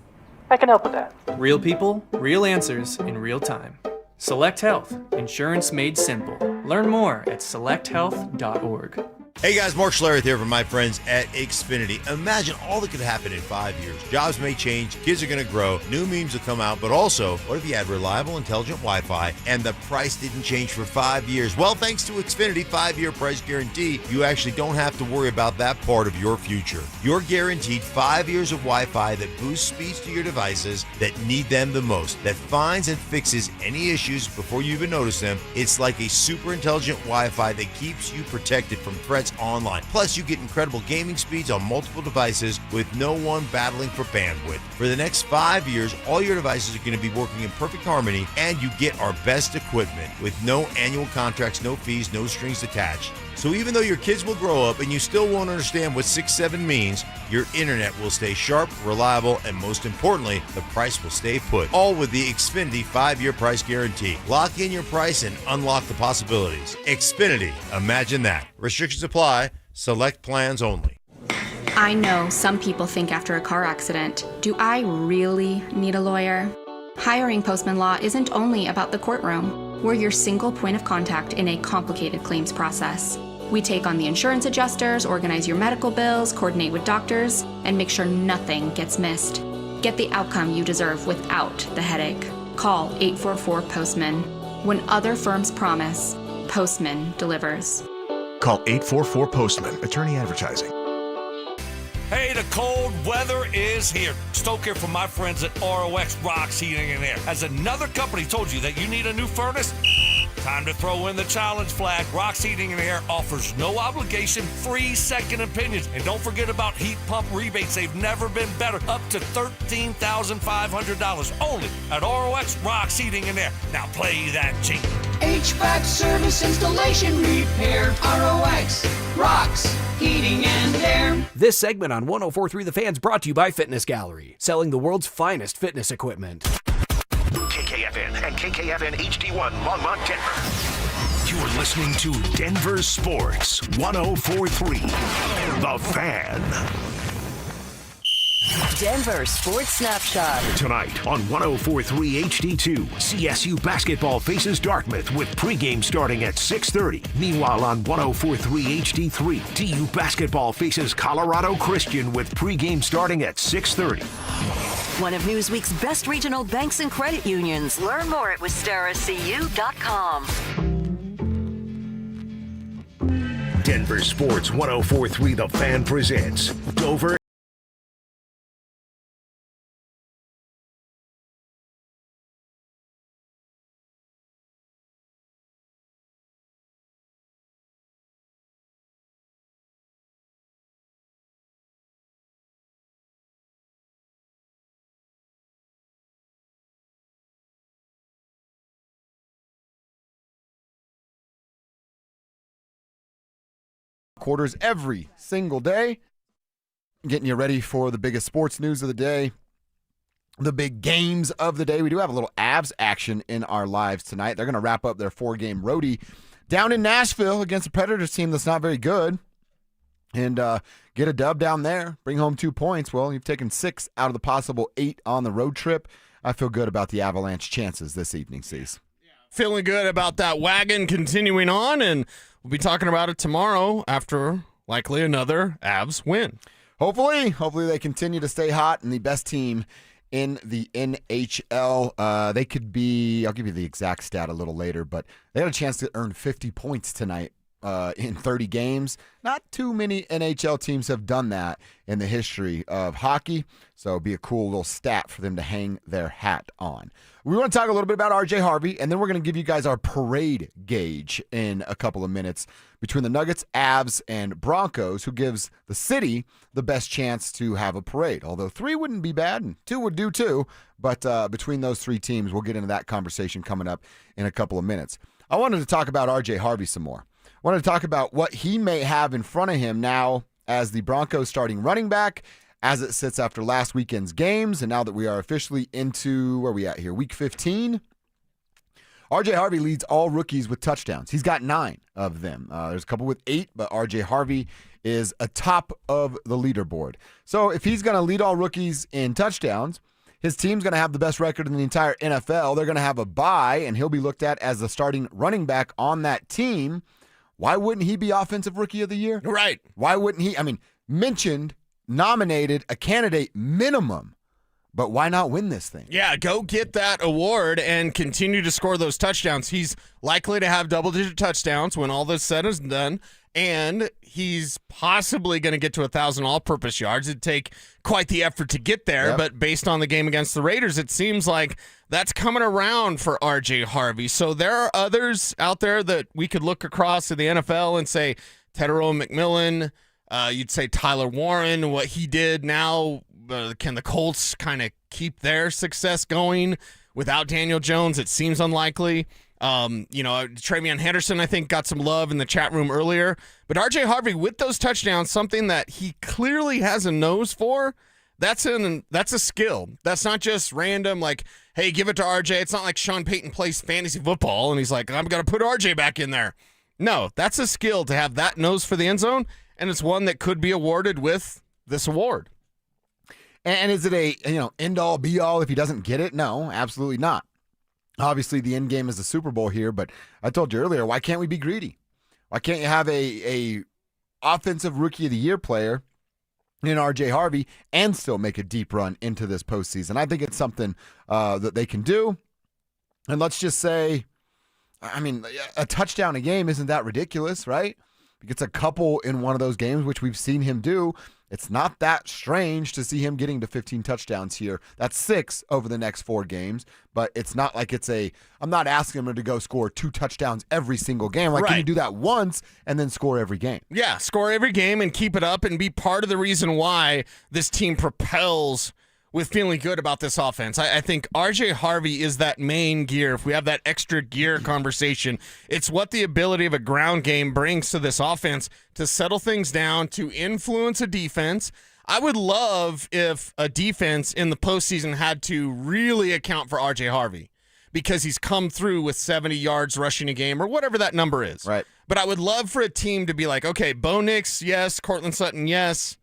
Speaker 15: I can help with that.
Speaker 17: Real people, real answers in real time. Select Health, insurance made simple. Learn more at selecthealth.org.
Speaker 5: Hey guys, Mark Schlereth here from my friends at Xfinity. Imagine all that could happen in 5 years. Jobs may change, kids are going to grow, new memes will come out, but also, what if you had reliable, intelligent Wi-Fi and the price didn't change for 5 years? Well, thanks to Xfinity 5-year price guarantee, you actually don't have to worry about that part of your future. You're guaranteed 5 years of Wi-Fi that boosts speeds to your devices that need them the most, that finds and fixes any issues before you even notice them. It's like a super intelligent Wi-Fi that keeps you protected from threats online. Plus, you get incredible gaming speeds on multiple devices with no one battling for bandwidth. For the next 5 years, all your devices are going to be working in perfect harmony, and you get our best equipment with no annual contracts, no fees, no strings attached. So even though your kids will grow up and you still won't understand what 6-7 means, your internet will stay sharp, reliable, and most importantly, the price will stay put. All with the Xfinity 5-year price guarantee. Lock in your price and unlock the possibilities. Xfinity, imagine that. Restrictions apply. Select plans only.
Speaker 19: I know some people think after a car accident, do I really need a lawyer? Hiring Postman Law isn't only about the courtroom. We're your single point of contact in a complicated claims process. We take on the insurance adjusters, organize your medical bills, coordinate with doctors, and make sure nothing gets missed. Get the outcome you deserve without the headache. Call 844-POSTMAN. When other firms promise, Postman delivers.
Speaker 7: Call 844-POSTMAN. Attorney Advertising.
Speaker 23: Hey, the cold weather is here. Stoke here from my friends at ROX Rocks Heating and Air. Has another company told you that you need a new furnace? Time to throw in the challenge flag. Rocks Heating and Air offers no obligation, free second opinions. And don't forget about heat pump rebates. They've never been better. Up to $13,500 only at ROX Rocks Heating and Air. Now play that jingle.
Speaker 20: HVAC service, installation, repair. ROX Rocks Heating and Air.
Speaker 26: This segment on 104.3 The Fan's brought to you by Fitness Gallery, selling the world's finest fitness equipment.
Speaker 7: KKFN and KKFN HD1 Longmont, Denver. You're listening to Denver Sports 104.3 The Fan.
Speaker 3: Denver Sports Snapshot.
Speaker 7: Tonight on 104.3 HD2, CSU basketball faces Dartmouth with pregame starting at 6:30. Meanwhile on 104.3 HD3, DU basketball faces Colorado Christian with pregame starting at 6:30.
Speaker 3: One of Newsweek's best regional banks and credit unions. Learn more at wisteracu.com.
Speaker 7: Denver Sports 104.3 The Fan presents Dover.
Speaker 9: Quarters every single day, getting you ready for the biggest sports news of the day, the big games of the day. We do have a little Avs action in our lives tonight. They're going to wrap up their 4-game roadie down in Nashville against a Predators team that's not very good and get a dub down there, bring home 2 points. Well, you've taken 6 out of the possible 8 on the road trip. I feel good about the Avalanche chances this evening, Cecil.
Speaker 10: Feeling good about that wagon continuing on, and we'll be talking about it tomorrow after likely another Avs win.
Speaker 9: Hopefully they continue to stay hot and the best team in the NHL. They could be, I'll give you the exact stat a little later, but they had a chance to earn 50 points tonight in 30 games. Not too many NHL teams have done that in the history of hockey, so it'd be a cool little stat for them to hang their hat on. We want to talk a little bit about RJ Harvey, and then we're going to give you guys our parade gauge in a couple of minutes between the Nuggets, Avs, and Broncos, who gives the city the best chance to have a parade. Although 3 wouldn't be bad, and 2 would do too, but between those 3 teams, we'll get into that conversation coming up in a couple of minutes. I wanted to talk about RJ Harvey some more. I wanted to talk about what he may have in front of him now as the Broncos starting running back, as it sits after last weekend's games, and now that we are officially into, where are we at here, week 15. RJ Harvey leads all rookies with touchdowns. He's got 9 of them. There's a couple with 8, but RJ Harvey is atop of the leaderboard. So if he's going to lead all rookies in touchdowns, his team's going to have the best record in the entire NFL. They're going to have a bye, and he'll be looked at as the starting running back on that team. Why wouldn't he be Offensive Rookie of the Year?
Speaker 10: Right.
Speaker 9: Why wouldn't he? I mean, mentioned, nominated, a candidate minimum, but why not win this thing?
Speaker 10: Yeah, go get that award and continue to score those touchdowns. He's likely to have double-digit touchdowns when all this said is done, and he's possibly going to get to 1,000 all-purpose yards. It'd take quite the effort to get there, but based on the game against the Raiders, it seems like that's coming around for RJ Harvey. So there are others out there that we could look across to the NFL and say Tedero McMillan, you'd say Tyler Warren, what he did now. Can the Colts kind of keep their success going without Daniel Jones? It seems unlikely. Travion Henderson, I think, got some love in the chat room earlier. But RJ Harvey, with those touchdowns, something that he clearly has a nose for, that's a skill. That's not just random, like, hey, give it to RJ. It's not like Sean Payton plays fantasy football and he's like, I'm going to put RJ back in there. No, that's a skill to have that nose for the end zone, and it's one that could be awarded with this award.
Speaker 9: And is it a end-all, be-all if he doesn't get it? No, absolutely not. Obviously, the end game is the Super Bowl here, but I told you earlier, why can't we be greedy? Why can't you have a Offensive Rookie of the Year player in RJ Harvey and still make a deep run into this postseason? I think it's something that they can do. And let's just say, I mean, a touchdown a game isn't that ridiculous, right? He gets a couple in one of those games, which we've seen him do. It's not that strange to see him getting to 15 touchdowns here. That's 6 over the next 4 games, but it's not like I'm not asking him to go score 2 touchdowns every single game. Like, can you do that once and then score every game?
Speaker 10: Yeah, score every game and keep it up and be part of the reason why this team propels with feeling good about this offense. I think RJ Harvey is that main gear. If we have that extra gear conversation, it's what the ability of a ground game brings to this offense to settle things down, to influence a defense. I would love if a defense in the postseason had to really account for RJ Harvey because he's come through with 70 yards rushing a game or whatever that number is.
Speaker 9: Right.
Speaker 10: But I would love for a team to be like, okay, Bo Nix, yes, Cortland Sutton, yes,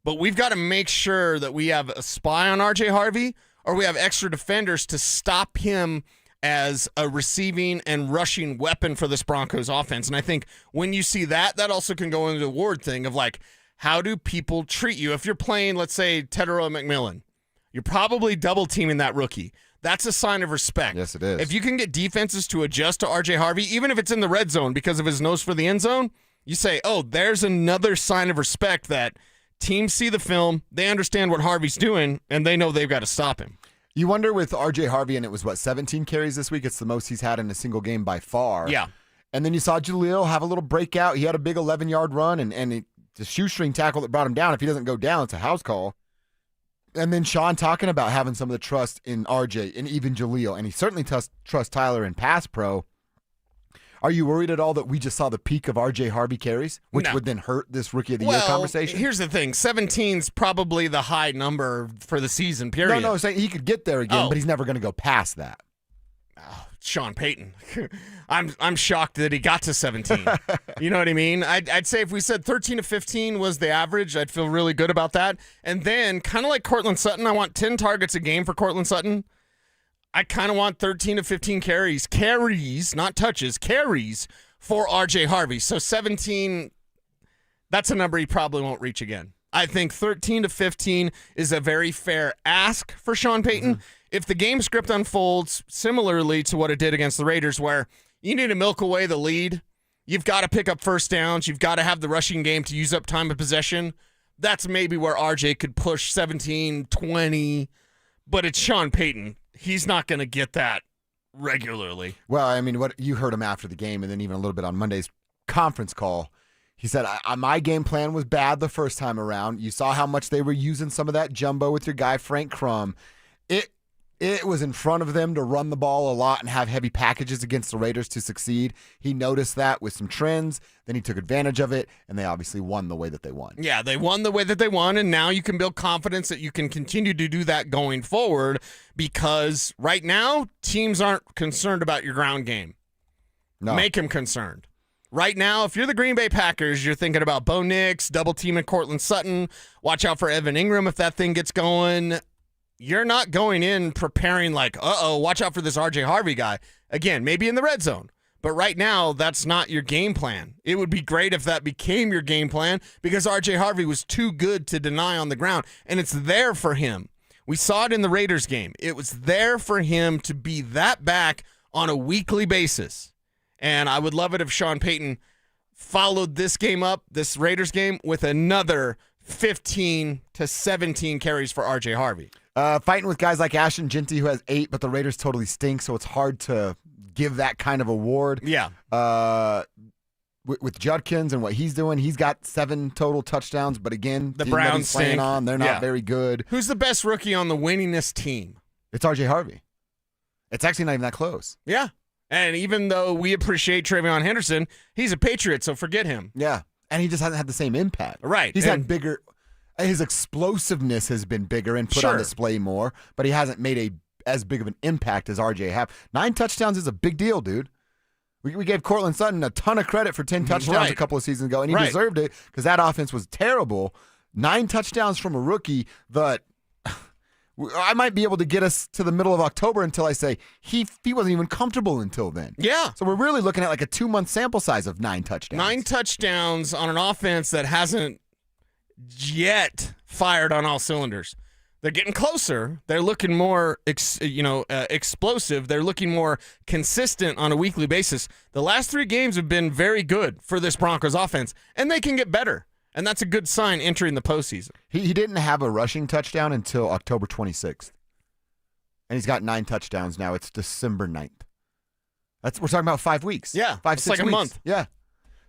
Speaker 10: but we've got to make sure that we have a spy on RJ Harvey or we have extra defenders to stop him as a receiving and rushing weapon for this Broncos offense. And I think when you see that also can go into the award thing of like, how do people treat you? If you're playing, let's say, Tedero McMillan, you're probably double teaming that rookie. That's a sign of respect.
Speaker 9: Yes, it is.
Speaker 10: If you can get defenses to adjust to RJ Harvey, even if it's in the red zone because of his nose for the end zone, you say, oh, there's another sign of respect that teams see the film, they understand what Harvey's doing, and they know they've got to stop him.
Speaker 9: You wonder with RJ Harvey, and it was, 17 carries this week? It's the most he's had in a single game by far.
Speaker 10: Yeah.
Speaker 9: And then you saw Jaleel have a little breakout. He had a big 11-yard run, and it's a shoestring tackle that brought him down. If he doesn't go down, it's a house call. And then Sean talking about having some of the trust in RJ and even Jaleel, and he certainly trusts Tyler in pass pro. Are you worried at all that we just saw the peak of RJ Harvey carries, which would then hurt this Rookie of the Year conversation?
Speaker 10: Here's the thing. 17's probably the high number for the season, period.
Speaker 9: No, saying he could get there again, but he's never going to go past that.
Speaker 10: Sean Payton. I'm shocked that he got to 17. You know what I mean? I'd say if we said 13 to 15 was the average, I'd feel really good about that. And then, kind of like Cortland Sutton, I want 10 targets a game for Cortland Sutton. I kind of want 13 to 15 carries, not touches, carries for RJ Harvey. So 17, that's a number he probably won't reach again. I think 13 to 15 is a very fair ask for Sean Payton. Mm-hmm. If the game script unfolds similarly to what it did against the Raiders, where you need to milk away the lead, You've got to pick up first downs. You've got to have the rushing game to use up time of possession. That's maybe where RJ could push 17, 20, but it's Sean Payton. He's not going to get that regularly.
Speaker 9: Well, I mean, what you heard him after the game and then even a little bit on Monday's conference call. He said, my game plan was bad the first time around. You saw how much they were using some of that jumbo with your guy, Frank Crum. It was in front of them to run the ball a lot and have heavy packages against the Raiders to succeed. He noticed that with some trends. Then he took advantage of it, and they obviously won the way that they won.
Speaker 10: Yeah, they won the way that they won, and now you can build confidence that you can continue to do that going forward because right now, teams aren't concerned about your ground game.
Speaker 9: No.
Speaker 10: Make them concerned. Right now, if you're the Green Bay Packers, you're thinking about Bo Nix, double teaming Cortland Sutton. Watch out for Evan Ingram if that thing gets going. You're not going in preparing like, watch out for this RJ Harvey guy. Again, maybe in the red zone. But right now, that's not your game plan. It would be great if that became your game plan because RJ Harvey was too good to deny on the ground, and it's there for him. We saw it in the Raiders game. It was there for him to be that back on a weekly basis. And I would love it if Sean Payton followed this game up, this Raiders game, with another 15 to 17 carries for RJ Harvey.
Speaker 9: Fighting with guys like Ashton Genty, who has 8, but the Raiders totally stink, so it's hard to give that kind of award.
Speaker 10: Yeah.
Speaker 9: With Judkins and what he's doing, he's got 7 total touchdowns, but again,
Speaker 10: the
Speaker 9: team
Speaker 10: Browns
Speaker 9: that he's playing
Speaker 10: stink.
Speaker 9: on, they're not very good.
Speaker 10: Who's the best rookie on the winningest team?
Speaker 9: It's RJ Harvey. It's actually not even that close.
Speaker 10: Yeah. And even though we appreciate Travion Henderson, he's a Patriot, so forget him.
Speaker 9: Yeah. And he just hasn't had the same impact.
Speaker 10: Right.
Speaker 9: He's had bigger. His explosiveness has been bigger and put on display more, but he hasn't made as big of an impact as RJ have. 9 touchdowns is a big deal, dude. We gave Cortland Sutton a ton of credit for 10 touchdowns a couple of seasons ago, and he deserved it because that offense was terrible. 9 touchdowns from a rookie that I might be able to get us to the middle of October until I say he wasn't even comfortable until then.
Speaker 10: Yeah.
Speaker 9: So we're really looking at like a 2-month sample size of 9 touchdowns.
Speaker 10: 9 touchdowns on an offense that hasn't yet fired on all cylinders. They're getting closer. They're looking more, explosive. They're looking more consistent on a weekly basis. The last 3 games have been very good for this Broncos offense, and they can get better. And that's a good sign entering the postseason.
Speaker 9: He didn't have a rushing touchdown until October 26th. And he's got 9 touchdowns now. It's December 9th. We're talking about 5 weeks.
Speaker 10: Yeah.
Speaker 9: 5,
Speaker 10: it's
Speaker 9: 6
Speaker 10: like
Speaker 9: weeks.
Speaker 10: a month.
Speaker 9: Yeah.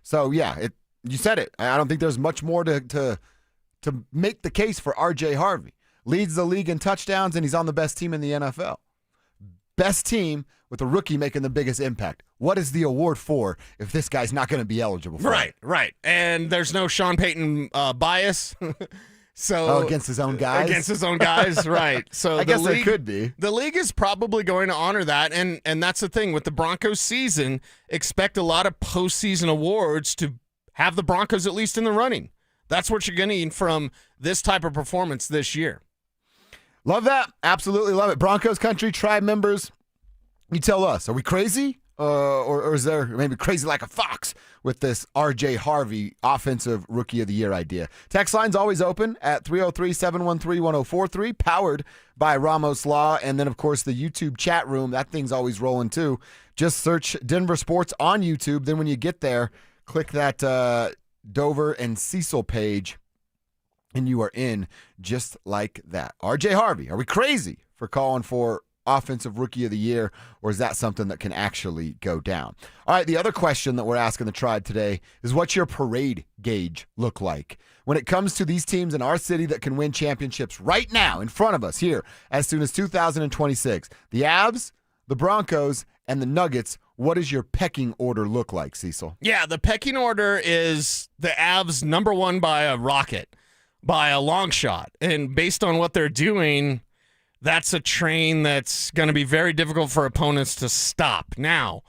Speaker 9: So, yeah, you said it. I don't think there's much more to make the case for RJ Harvey. Leads the league in touchdowns, and he's on the best team in the NFL. Best team with a rookie making the biggest impact. What is the award for if this guy's not going to be eligible for it?
Speaker 10: Right. And there's no Sean Payton bias. So
Speaker 9: against his own guys?
Speaker 10: Against his own guys, right. So
Speaker 9: I guess there could be.
Speaker 10: The league is probably going to honor that, and that's the thing. With the Broncos season, expect a lot of postseason awards to have the Broncos at least in the running. That's what you're going to need from this type of performance this year.
Speaker 9: Love that. Absolutely love it. Broncos Country Tribe members, you tell us, are we crazy? Or is there maybe crazy like a fox with this RJ Harvey Offensive Rookie of the Year idea? Text line's always open at 303-713-1043, powered by Ramos Law. And then, of course, the YouTube chat room. That thing's always rolling, too. Just search Denver Sports on YouTube. Then when you get there, click that Dover and Cecil page, and you are in just like that. RJ Harvey, are we crazy for calling for Offensive Rookie of the Year, or is that something that can actually go down? All right, the other question that we're asking the Tribe today is, what's your parade gauge look like when it comes to these teams in our city that can win championships right now in front of us here as soon as 2026? The Avs, the Broncos, and the Nuggets. What does your pecking order look like, Cecil?
Speaker 10: Yeah, the pecking order is the Avs number 1 by a rocket, by a long shot. And based on what they're doing, that's a train that's going to be very difficult for opponents to stop. Now,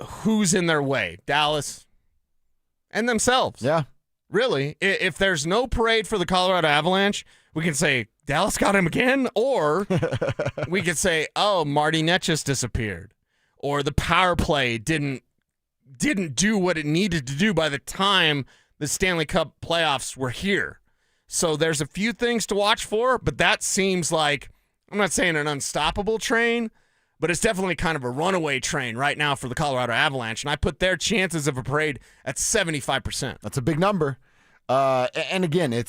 Speaker 10: who's in their way? Dallas and themselves.
Speaker 9: Yeah.
Speaker 10: Really, if there's no parade for the Colorado Avalanche, we can say Dallas got him again, or we could say, oh, Marty Net just disappeared, or the power play didn't do what it needed to do by the time the Stanley Cup playoffs were here. So there's a few things to watch for, but that seems like, I'm not saying an unstoppable train, but it's definitely kind of a runaway train right now for the Colorado Avalanche, and I put their chances of a parade at 75%.
Speaker 9: That's a big number. And again,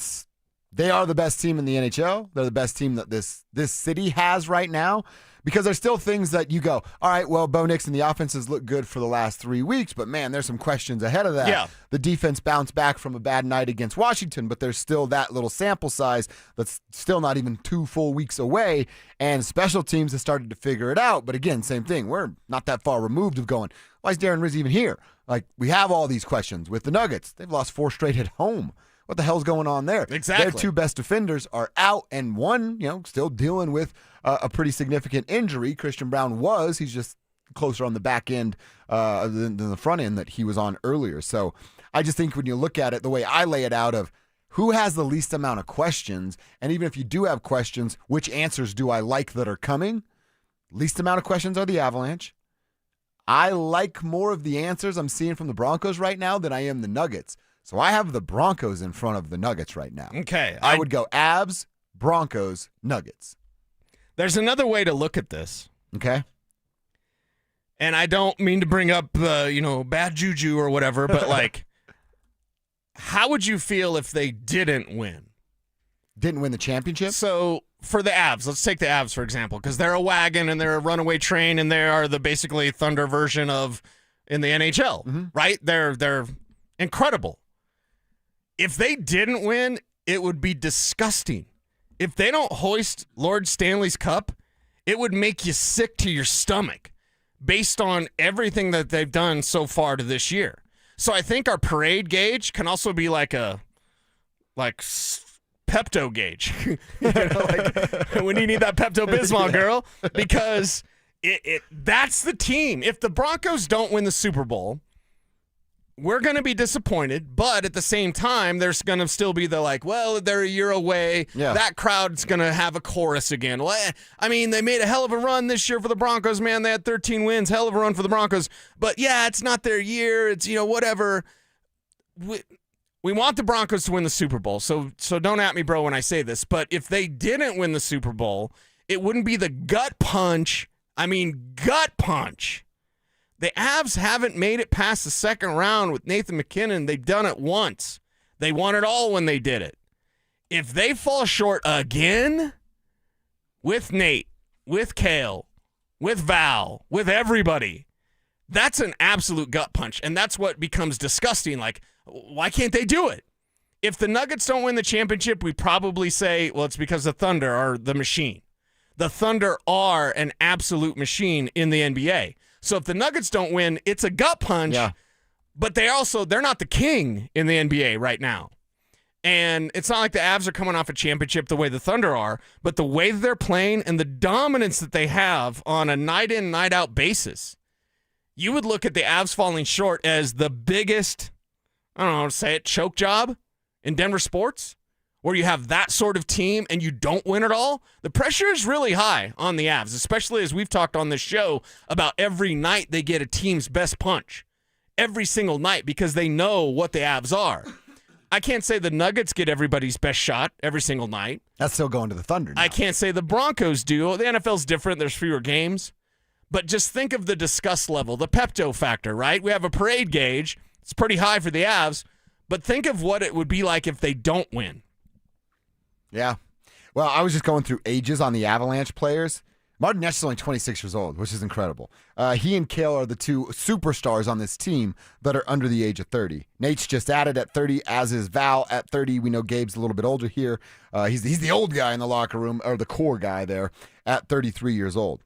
Speaker 9: they are the best team in the NHL. They're the best team that this city has right now, because there's still things that you go, all right, well, Bo Nix and the offenses look good for the last 3 weeks, but man, there's some questions ahead of that.
Speaker 10: Yeah.
Speaker 9: The defense bounced back from a bad night against Washington, but there's still that little sample size that's still not even 2 full weeks away, and special teams have started to figure it out. But again, same thing. We're not that far removed of going, why is Darren Rizzi even here? Like, we have all these questions with the Nuggets. They've lost 4 straight at home. What the hell's going on there?
Speaker 10: Exactly.
Speaker 9: Their 2 best defenders are out, and one, still dealing with a pretty significant injury. Christian Brown he's just closer on the back end than the front end that he was on earlier. So I just think when you look at it, the way I lay it out of who has the least amount of questions, and even if you do have questions, which answers do I like that are coming? Least amount of questions are the Avalanche. I like more of the answers I'm seeing from the Broncos right now than I am the Nuggets. So I have the Broncos in front of the Nuggets right now.
Speaker 10: Okay.
Speaker 9: I would go Avs, Broncos, Nuggets.
Speaker 10: There's another way to look at this.
Speaker 9: Okay.
Speaker 10: And I don't mean to bring up, bad juju or whatever, but like, how would you feel if they didn't win?
Speaker 9: Didn't win the championship?
Speaker 10: So for the Avs, let's take the Avs, for example, because they're a wagon and they're a runaway train and they are the basically Thunder version of in the NHL, right? They're incredible. If they didn't win, it would be disgusting. If they don't hoist Lord Stanley's Cup, it would make you sick to your stomach based on everything that they've done so far to this year. So I think our parade gauge can also be like Pepto gauge. When you need that Pepto-Bismol, girl, because that's the team. If the Broncos don't win the Super Bowl, we're going to be disappointed, but at the same time, there's going to still be they're a year away.
Speaker 9: Yeah.
Speaker 10: That crowd's going to have a chorus again. Well, I mean, they made a hell of a run this year for the Broncos, man. They had 13 wins, hell of a run for the Broncos. But yeah, it's not their year. It's, whatever. We want the Broncos to win the Super Bowl, so don't at me, bro, when I say this. But if they didn't win the Super Bowl, it wouldn't be the gut punch. I mean, gut punch. The Avs haven't made it past the second round with Nathan McKinnon. They've done it once. They won it all when they did it. If they fall short again with Nate, with Kale, with Val, with everybody, that's an absolute gut punch. And that's what becomes disgusting. Like, why can't they do it? If the Nuggets don't win the championship, we probably say, well, it's because the Thunder are the machine. The Thunder are an absolute machine in the NBA. So if the Nuggets don't win, it's a gut punch, but they're not the king in the NBA right now. And it's not like the Avs are coming off a championship the way the Thunder are, but the way that they're playing and the dominance that they have on a night-in, night-out basis, you would look at the Avs falling short as the biggest, I don't know how to say it, choke job in Denver sports, where you have that sort of team and you don't win it all. The pressure is really high on the Avs, especially as we've talked on this show about every night they get a team's best punch. Every single night, because they know what the Avs are. I can't say the Nuggets get everybody's best shot every single night.
Speaker 9: That's still going to the Thunder now.
Speaker 10: I can't say the Broncos do. The NFL's different. There's fewer games. But just think of the disgust level, the Pepto factor, right? We have a parade gauge. It's pretty high for the Avs. But think of what it would be like if they don't win.
Speaker 9: Yeah. Well, I was just going through ages on the Avalanche players. Martin Ness is only 26 years old, which is incredible. He and Kale are the 2 superstars on this team that are under the age of 30. Nate's just added at 30, as is Val at 30. We know Gabe's a little bit older here. He's the old guy in the locker room, or the core guy there, at 33 years old.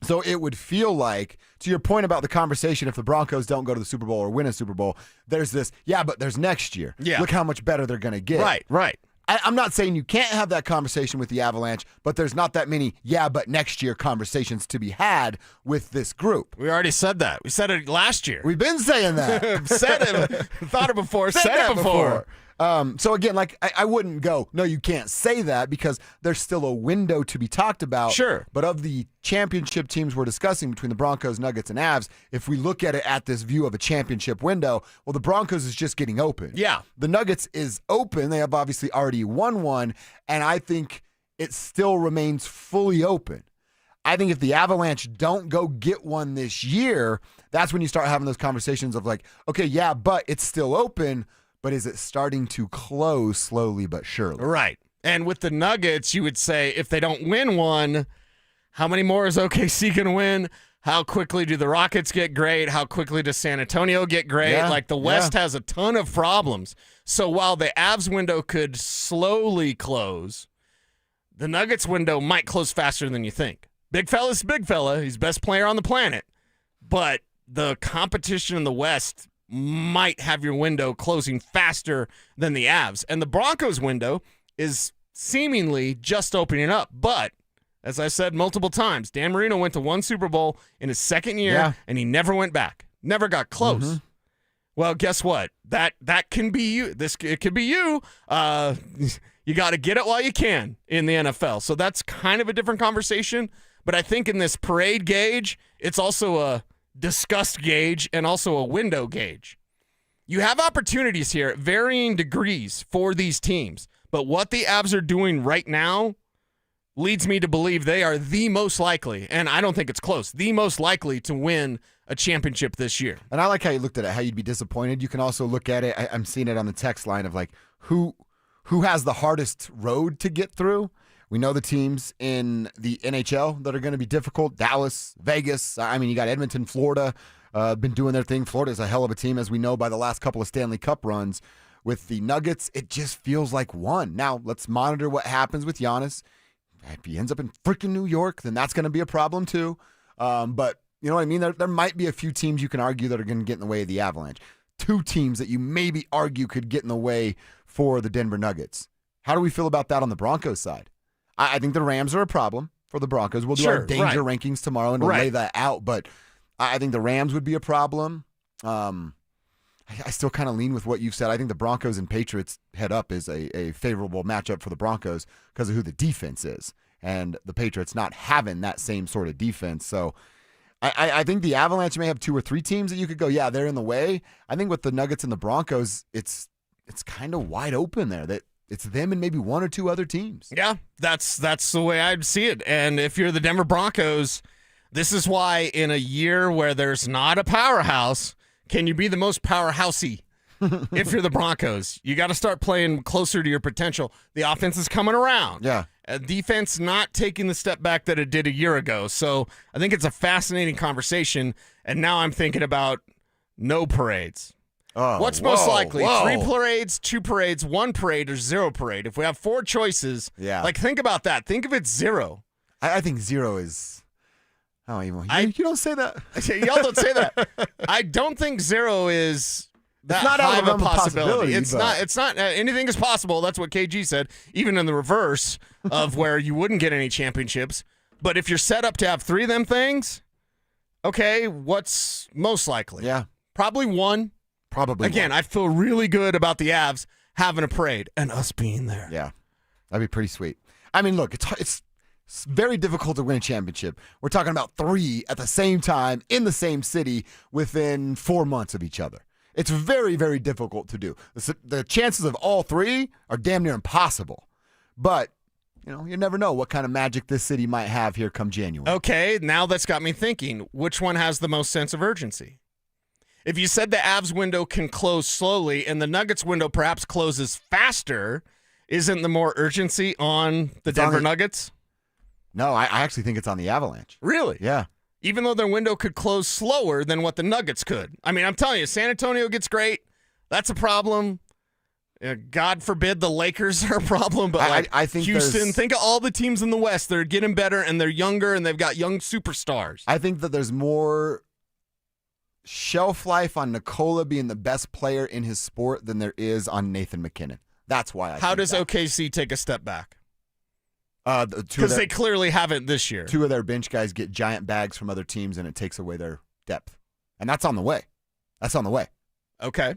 Speaker 9: So it would feel like, to your point about the conversation, if the Broncos don't go to the Super Bowl or win a Super Bowl, there's this, but there's next year.
Speaker 10: Yeah.
Speaker 9: Look how much better they're going to get.
Speaker 10: Right.
Speaker 9: I'm not saying you can't have that conversation with the Avalanche, but there's not that many but next year conversations to be had with this group.
Speaker 10: We already said that. We said it last year.
Speaker 9: We've been saying that.
Speaker 10: Said it. Thought it before. Said it before.
Speaker 9: So again, I wouldn't go, no, you can't say that, because there's still a window to be talked about.
Speaker 10: Sure.
Speaker 9: But of the championship teams we're discussing between the Broncos, Nuggets, and Avs, if we look at it at this view of a championship window, well, the Broncos is just getting open.
Speaker 10: Yeah.
Speaker 9: The Nuggets is open. They have obviously already won one, and I think it still remains fully open. I think if the Avalanche don't go get one this year, that's when you start having those conversations of like, okay, yeah, but it's still open, but is it starting to close slowly but surely?
Speaker 10: Right. And with the Nuggets, you would say if they don't win one, how many more is OKC going to win? How quickly do the Rockets get great? How quickly does San Antonio get great?
Speaker 9: Yeah,
Speaker 10: Like the West has a ton of problems. So while the Avs window could slowly close, the Nuggets window might close faster than you think. Big fella's big fella. He's best player on the planet. But the competition in the West might have your window closing faster than the Avs. And the Broncos window is seemingly just opening up. But as I said multiple times, Dan Marino went to one Super Bowl in his second year, and he never went back. Never got close.
Speaker 9: Mm-hmm.
Speaker 10: Well, guess what? That can be you. It could be you. You got to get it while you can in the NFL. So that's kind of a different conversation. But I think in this parade gauge, it's also a disgust gauge and also a window gauge. You have opportunities here at varying degrees for these teams. But what the Avs are doing right now leads me to believe they are the most likely, and I don't think it's close, the most likely to win a championship this year.
Speaker 9: And I like how you looked at it, how you'd be disappointed. You can also look at it, I'm seeing it on the text line of like who has the hardest road to get through. We know the teams in the NHL that are going to be difficult. Dallas, Vegas. I mean, you got Edmonton, Florida, been doing their thing. Florida's a hell of a team, as we know by the last couple of Stanley Cup runs. With the Nuggets, it just feels like one. Now, let's monitor what happens with Giannis. If he ends up in freaking New York, then that's going to be a problem too. But you know what I mean? There might be a few teams you can argue that are going to get in the way of the Avalanche. Two teams that you maybe argue could get in the way for the Denver Nuggets. How do we feel about that on the Broncos side? I think the Rams are a problem for the Broncos. We'll do our danger rankings tomorrow and lay that out. But I think the Rams would be a problem. I still kind of lean with what you've said. I think the Broncos and Patriots head up is a favorable matchup for the Broncos because of who the defense is. And the Patriots not having that same sort of defense. So I think the Avalanche may have two or three teams that you could go, yeah, they're in the way. I think with the Nuggets and the Broncos, it's kind of wide open there. That it's them and maybe one or two other teams.
Speaker 10: Yeah, that's the way I'd see it. And if you're the Denver Broncos, this is why in a year where there's not a powerhouse, can you be the most powerhousey if you're the Broncos? You got to start playing closer to your potential. The offense is coming around.
Speaker 9: Yeah.
Speaker 10: Defense not taking the step back that it did a year ago. So I think it's a fascinating conversation. And now I'm thinking about no parades. What's most likely? 3 parades, 2 parades, 1 parade, or 0 parade? If we have 4 choices, think about that. Think if it's 0.
Speaker 9: I think 0 is... Oh, you don't say that.
Speaker 10: Y'all don't say that. I don't think 0 is that
Speaker 9: not
Speaker 10: high
Speaker 9: out
Speaker 10: of a possibility.
Speaker 9: It's
Speaker 10: not. Anything is possible. That's what KG said. Even in the reverse of where you wouldn't get any championships. But if you're set up to have 3 of them things, okay, what's most likely?
Speaker 9: Yeah,
Speaker 10: probably 1.
Speaker 9: Probably.
Speaker 10: Again, I feel really good about the Avs having a parade and us being there.
Speaker 9: Yeah, that'd be pretty sweet. I mean, look, it's very difficult to win a championship. We're talking about 3 at the same time in the same city within 4 months of each other. It's very, very difficult to do. The chances of all 3 are damn near impossible. But, you never know what kind of magic this city might have here come January.
Speaker 10: Okay, now that's got me thinking, which one has the most sense of urgency? If you said the Avs window can close slowly and the Nuggets window perhaps closes faster, isn't the more urgency on the Denver Nuggets?
Speaker 9: No, I actually think it's on the Avalanche.
Speaker 10: Really?
Speaker 9: Yeah.
Speaker 10: Even though their window could close slower than what the Nuggets could. I mean, I'm telling you, San Antonio gets great. That's a problem. God forbid the Lakers are a problem, but
Speaker 9: I think
Speaker 10: Houston, think of all the teams in the West. They're getting better, and they're younger, and they've got young superstars.
Speaker 9: I think that there's more shelf life on Nikola being the best player in his sport than there is on Nathan McKinnon. That's why
Speaker 10: How does OKC take a step back?
Speaker 9: Because
Speaker 10: they clearly haven't this year.
Speaker 9: 2 of their bench guys get giant bags from other teams, and it takes away their depth. And that's on the way.
Speaker 10: Okay.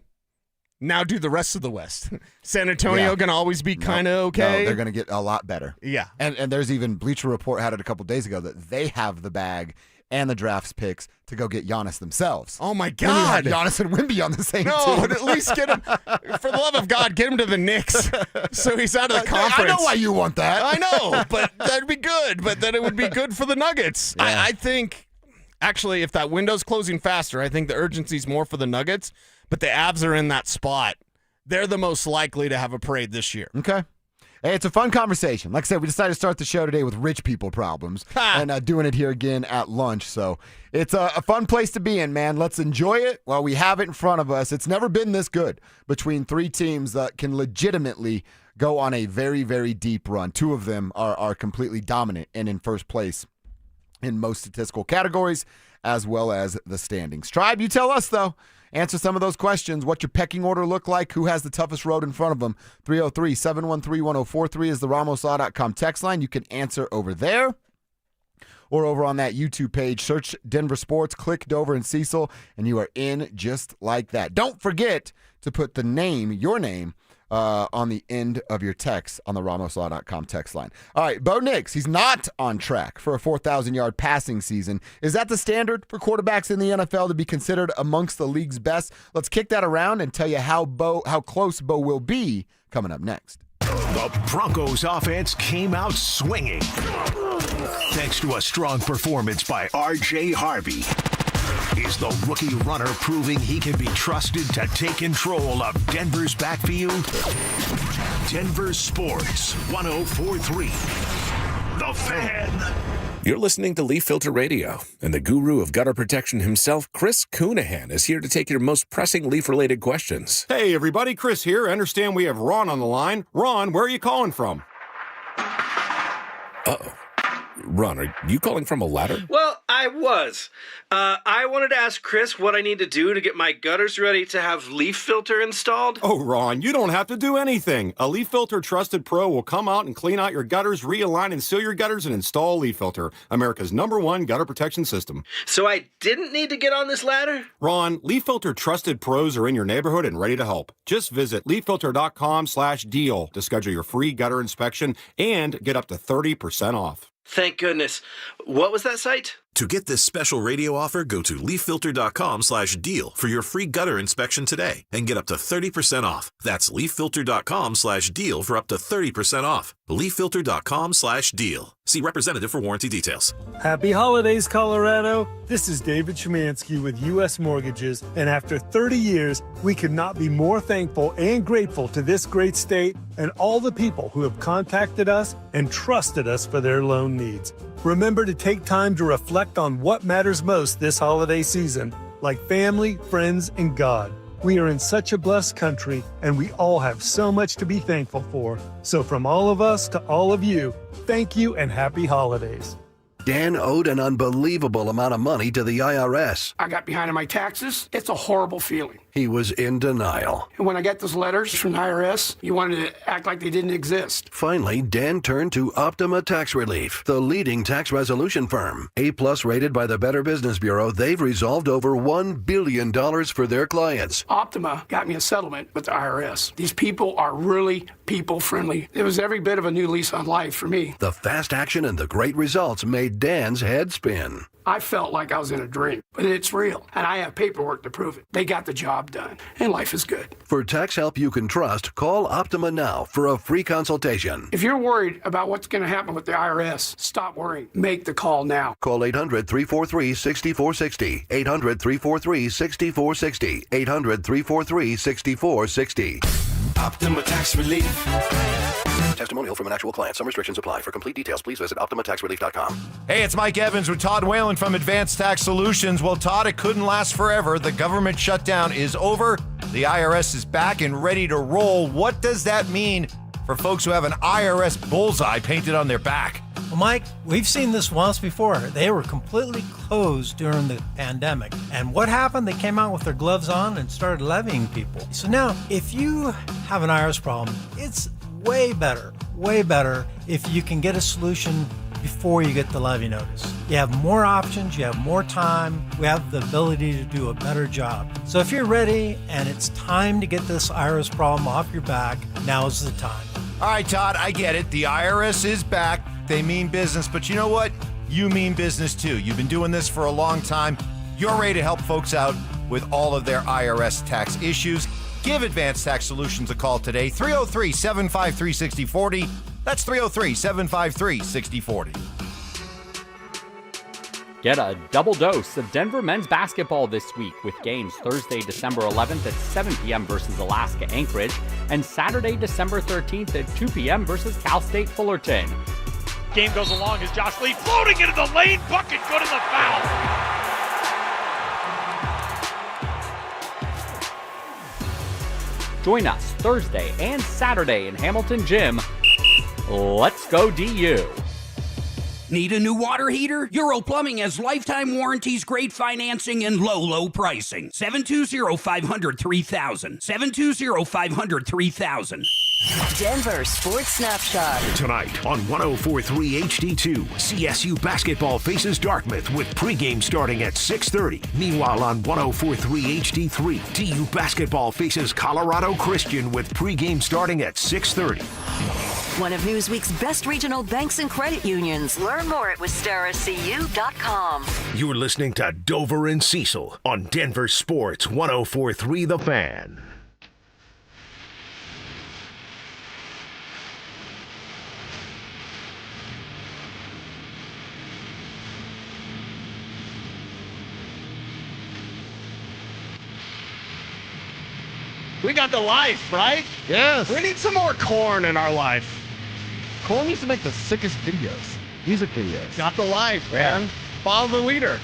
Speaker 10: Now do the rest of the West. San Antonio going to always be kind of okay?
Speaker 9: No, they're going to get a lot better.
Speaker 10: Yeah.
Speaker 9: And there's even Bleacher Report had it a couple days ago that they have the bag and the draft's picks to go get Giannis themselves.
Speaker 10: Oh, my
Speaker 9: Then you have
Speaker 10: God.
Speaker 9: Giannis and Wemby on the same team.
Speaker 10: No, at least get him, for the love of God, get him to the Knicks so he's out of the conference.
Speaker 9: I know why you want that.
Speaker 10: I know, but that'd be good. But then it would be good for the Nuggets.
Speaker 9: Yeah.
Speaker 10: I think, actually, if that window's closing faster, I think the urgency's more for the Nuggets, but the Avs are in that spot. They're the most likely to have a parade this year.
Speaker 9: Okay. Hey, it's a fun conversation. Like I said, we decided to start the show today with rich people problems and doing it here again at lunch. So it's a fun place to be in, man. Let's enjoy it while we have it in front of us. It's never been this good between three teams that can legitimately go on a very, very deep run. Two of them are completely dominant and in first place in most statistical categories as well as the standings. Tribe, you tell us, though. Answer some of those questions. What's your pecking order look like? Who has the toughest road in front of them? 303-713-1043 is the RamosLaw.com text line. You can answer over there or over on that YouTube page. Search Denver Sports, click Dover and Cecil, and you are in just like that. Don't forget to put the name, your name, on the end of your text on the RamosLaw.com text line. All right, Bo Nix, he's not on track for a 4,000-yard passing season. Is that the standard for quarterbacks in the NFL to be considered amongst the league's best? Let's kick that around and tell you how close Bo will be coming up next.
Speaker 7: The Broncos offense came out swinging thanks to a strong performance by R.J. Harvey. Is the rookie runner proving he can be trusted to take control of Denver's backfield? Denver Sports 104.3. The Fan.
Speaker 1: You're listening to Leaf Filter Radio, and the guru of gutter protection himself, Chris Coonahan, is here to take your most pressing leaf-related questions.
Speaker 4: Hey, everybody, Chris here. I understand we have Ron on the line. Ron, where are you calling from?
Speaker 1: Uh-oh. Ron, are you calling from a ladder?
Speaker 6: Well, I was. I wanted to ask Chris what I need to do to get my gutters ready to have leaf filter installed.
Speaker 4: Oh, Ron, you don't have to do anything. A Leaf Filter Trusted Pro will come out and clean out your gutters, realign and seal your gutters, and install Leaf Filter, America's #1 gutter protection system.
Speaker 6: So I didn't need to get on this ladder?
Speaker 4: Ron, Leaf Filter Trusted Pros are in your neighborhood and ready to help. Just visit leaffilter.com/deal to schedule your free gutter inspection and get up to 30% off.
Speaker 6: Thank goodness. What was that site?
Speaker 18: To get this special radio offer, go to leaffilter.com/deal for your free gutter inspection today and get up to 30% off. That's leaffilter.com/deal for up to 30% off. leaffilter.com/deal. See representative for warranty details.
Speaker 21: Happy holidays, Colorado. This is David Szymanski with U.S. Mortgages, and after 30 years, we could not be more thankful and grateful to this great state and all the people who have contacted us and trusted us for their loan needs. Remember to take time to reflect on what matters most this holiday season, like family, friends, and God. We are in such a blessed country, and we all have so much to be thankful for. So from all of us to all of you, thank you and happy holidays.
Speaker 22: Dan owed an unbelievable amount of money to the IRS.
Speaker 27: I got behind on my taxes. It's a horrible feeling.
Speaker 22: He was in denial.
Speaker 27: And when I got those letters from the IRS, you wanted to act like they didn't exist.
Speaker 22: Finally, Dan turned to Optima Tax Relief, the leading tax resolution firm. A+ rated by the Better Business Bureau, they've resolved over $1 billion for their clients.
Speaker 27: Optima got me a settlement with the IRS. These people are really people-friendly. It was every bit of a new lease on life for me.
Speaker 22: The fast action and the great results made Dan's head spin.
Speaker 27: I felt like I was in a dream, but it's real, and I have paperwork to prove it. They got the job done, and life is good.
Speaker 22: For tax help you can trust, call Optima now for a free consultation.
Speaker 27: If you're worried about what's going to happen with the IRS, stop worrying. Make the call now.
Speaker 22: Call 800-343-6460. 800-343-6460. 800-343-6460. Optima Tax Relief. Testimonial from an actual client. Some restrictions apply. For complete details, please visit OptimaTaxRelief.com.
Speaker 28: Hey, it's Mike Evans with Todd Whalen from Advanced Tax Solutions. Well, Todd, it couldn't last forever. The government shutdown is over. The IRS is back and ready to roll. What does that mean for folks who have an IRS bullseye painted on their back?
Speaker 29: Well, Mike, we've seen this once before. They were completely closed during the pandemic. And what happened? They came out with their gloves on and started levying people. So now, if you have an IRS problem, it's way better if you can get a solution before you get the levy notice. You have more options, you have more time, we have the ability to do a better job. So if you're ready and it's time to get this IRS problem off your back, now's the time.
Speaker 28: All right, Todd, I get it. The IRS is back. They mean business. But you know what? you mean business too. You've been doing this for a long time. You're ready to help folks out with all of their IRS tax issues. Give Advanced Tax Solutions a call today, 303-753-6040. That's 303-753-6040.
Speaker 2: Get a double dose of Denver men's basketball this week with games Thursday, December 11th at 7 p.m. versus Alaska Anchorage and Saturday, December 13th at 2 p.m. versus Cal State Fullerton.
Speaker 8: Game goes along as Josh Lee floating into the lane, bucket, good in the foul.
Speaker 2: Join us Thursday and Saturday in Hamilton Gym. Let's go DU.
Speaker 11: Need a new water heater? Euro Plumbing has lifetime warranties, great financing, and low pricing. 720-500-3000. 720-500-3000.
Speaker 3: Denver Sports Snapshot.
Speaker 7: Tonight on 104.3 HD2, CSU basketball faces Dartmouth with pregame starting at 6:30. Meanwhile on 104.3 HD3, DU basketball faces Colorado Christian with pregame starting at 6:30.
Speaker 3: One of Newsweek's best regional banks and credit unions. Learn more at wisteracu.com.
Speaker 7: You're listening to Dover and Cecil on Denver Sports 104.3 The Fan.
Speaker 10: We got the life, right?
Speaker 9: Yes.
Speaker 10: We need some more corn in our life.
Speaker 9: Corn used to make the sickest videos, music videos.
Speaker 10: Got the life, man. Follow the leader.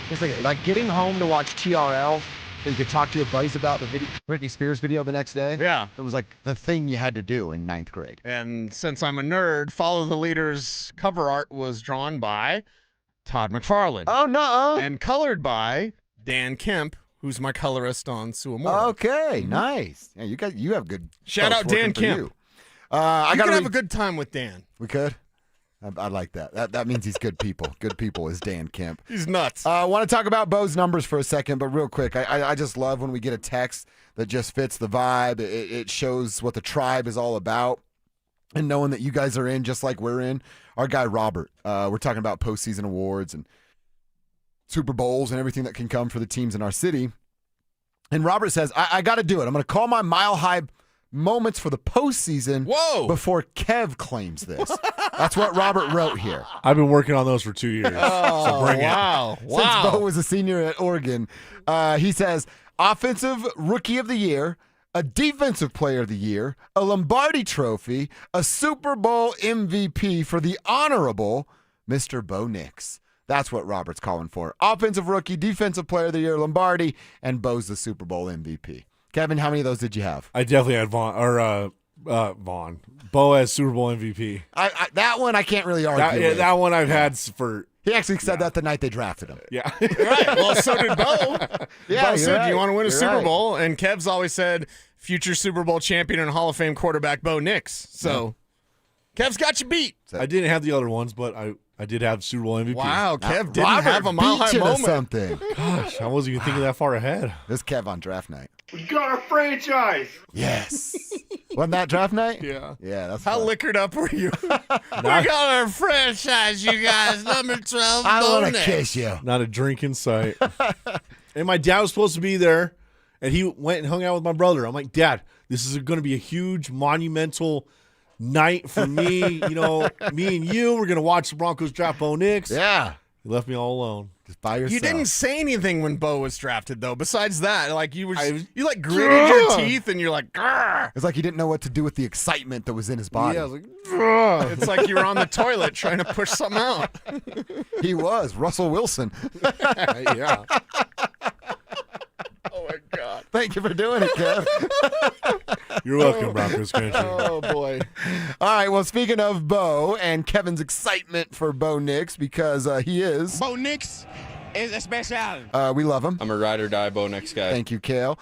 Speaker 9: It's like getting home to watch TRL, so you could talk to your buddies about the Britney Spears video the next day.
Speaker 10: Yeah.
Speaker 9: It was like the thing you had to do in 9th grade.
Speaker 10: And since I'm a nerd, Follow the Leader's cover art was drawn by Todd McFarlane.
Speaker 9: Oh, no.
Speaker 10: And colored by Dan Kemp, who's my colorist on Suamora.
Speaker 9: Okay, nice. Yeah, you have good.
Speaker 10: Shout out Dan Kemp.
Speaker 9: I
Speaker 10: gotta have a good time with Dan.
Speaker 9: We could. I like that. That means he's good people. Good people is Dan Kemp.
Speaker 10: He's nuts.
Speaker 9: I want to talk about Bo's numbers for a second, but real quick, I just love when we get a text that just fits the vibe. It shows what the tribe is all about. And knowing that you guys are in just like we're in. Our guy Robert, we're talking about postseason awards and Super Bowls and everything that can come for the teams in our city. And Robert says, I got to do it. I'm going to call my Mile High moments for the postseason before Kev claims this. That's what Robert wrote here.
Speaker 12: I've been working on those for 2 years. So bring
Speaker 10: wow.
Speaker 12: it.
Speaker 9: Since Bo was a senior at Oregon. He says, Offensive Rookie of the Year, a Defensive Player of the Year, a Lombardi Trophy, a Super Bowl MVP for the Honorable Mr. Bo Nix. That's what Robert's calling for. Offensive Rookie, Defensive Player of the Year, Lombardi, and Bo's the Super Bowl MVP. Kevin, how many of those did you have?
Speaker 12: I definitely had Vaughn. Bo as Super Bowl MVP.
Speaker 9: That one I can't really argue with.
Speaker 12: That one I've had for...
Speaker 9: He actually said that the night they drafted him.
Speaker 12: Yeah.
Speaker 10: Right. Well, so did Bo.
Speaker 9: Yeah,
Speaker 10: Bo said,
Speaker 9: right.
Speaker 10: you want to win a
Speaker 9: You're
Speaker 10: Super
Speaker 9: right.
Speaker 10: Bowl? And Kev's always said, future Super Bowl champion and Hall of Fame quarterback Bo Nix. So, Kev's got you beat.
Speaker 12: I didn't have the other ones, but I did have Super Bowl MVP.
Speaker 10: Wow, Kev didn't
Speaker 9: Robert
Speaker 10: have a Mile
Speaker 9: beat
Speaker 10: High
Speaker 9: you to
Speaker 10: moment.
Speaker 9: something.
Speaker 12: Gosh, I wasn't even thinking that far ahead.
Speaker 9: This Kev on draft night.
Speaker 8: We got our franchise.
Speaker 9: Yes. Wasn't that draft night?
Speaker 12: Yeah.
Speaker 9: Yeah, that's
Speaker 10: How
Speaker 9: fun.
Speaker 10: liquored up were you? We got our franchise, you guys. Number 12.
Speaker 9: I
Speaker 10: Bo
Speaker 9: want to
Speaker 10: Nix.
Speaker 9: kiss you.
Speaker 12: Not a drink in sight. And my dad was supposed to be there, and he went and hung out with my brother. I'm like, Dad, this is going to be a huge, monumental night for me. You know, me and you, we're going to watch the Broncos draft Bo Nix.
Speaker 9: Yeah.
Speaker 12: He left me all alone.
Speaker 9: Just by yourself.
Speaker 10: You didn't say anything when Bo was drafted, though. Besides that, like you gritted your teeth and you're like, grrr.
Speaker 9: It's like he didn't know what to do with the excitement that was in his body.
Speaker 12: Yeah, I was like, Ugh.
Speaker 10: It's like you were on the toilet trying to push something out.
Speaker 9: He was. Russell Wilson.
Speaker 12: Yeah.
Speaker 10: Oh, my God.
Speaker 9: Thank you for doing it, Kev.
Speaker 12: You're welcome, Broncos country.
Speaker 10: Oh, boy.
Speaker 9: All right, well, speaking of Bo and Kevin's excitement for Bo Nix, because he is.
Speaker 13: Bo Nix is a special.
Speaker 9: We love him.
Speaker 13: I'm a ride or die Bo Nix guy.
Speaker 9: Thank you, Kale.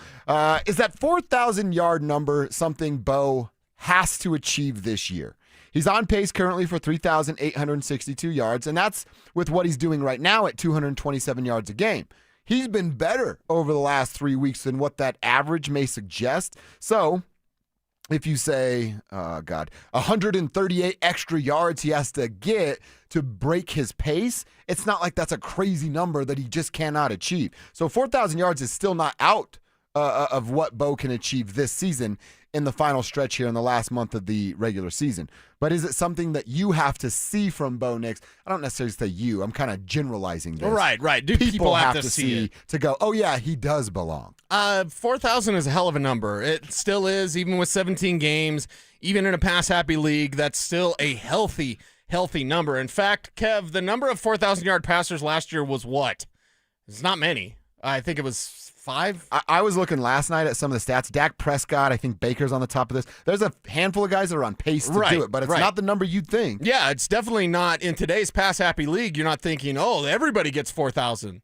Speaker 9: Is that 4,000-yard number something Bo has to achieve this year? He's on pace currently for 3,862 yards, and that's with what he's doing right now at 227 yards a game. He's been better over the last 3 weeks than what that average may suggest. So if you say, 138 extra yards he has to get to break his pace, it's not like that's a crazy number that he just cannot achieve. So 4,000 yards is still not out of what Bo can achieve this season in the final stretch here in the last month of the regular season. But is it something that you have to see from Bo Nix? I don't necessarily say you. I'm kind of generalizing this.
Speaker 10: Right. Do people have to see it
Speaker 9: to go, oh, yeah, he does belong?
Speaker 10: 4,000 is a hell of a number. It still is, even with 17 games, even in a pass-happy league, that's still a healthy number. In fact, Kev, the number of 4,000-yard passers last year was what? It's not many. I think it was 5.
Speaker 9: I was looking last night at some of the stats. Dak Prescott, I think Baker's on the top of this. There's a handful of guys that are on pace to do it, but it's not the number you'd think.
Speaker 10: Yeah, it's definitely not. In today's pass-happy league, you're not thinking, oh, everybody gets 4,000.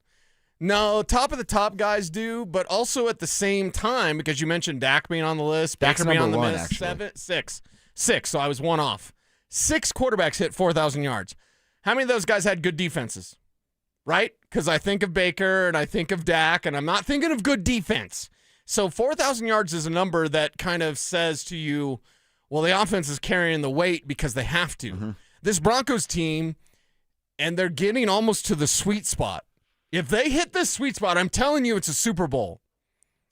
Speaker 10: No, top of the top guys do, but also at the same time, because you mentioned Dak being on the list,
Speaker 9: Dak's
Speaker 10: Baker being on the
Speaker 9: number
Speaker 10: list,
Speaker 9: one,
Speaker 10: six, so I was one off. 6 quarterbacks hit 4,000 yards. How many of those guys had good defenses? Right? Because I think of Baker and I think of Dak, and I'm not thinking of good defense. So 4,000 yards is a number that kind of says to you, well, the offense is carrying the weight because they have to.
Speaker 9: Mm-hmm.
Speaker 10: This Broncos team, and they're getting almost to the sweet spot. If they hit this sweet spot, I'm telling you it's a Super Bowl.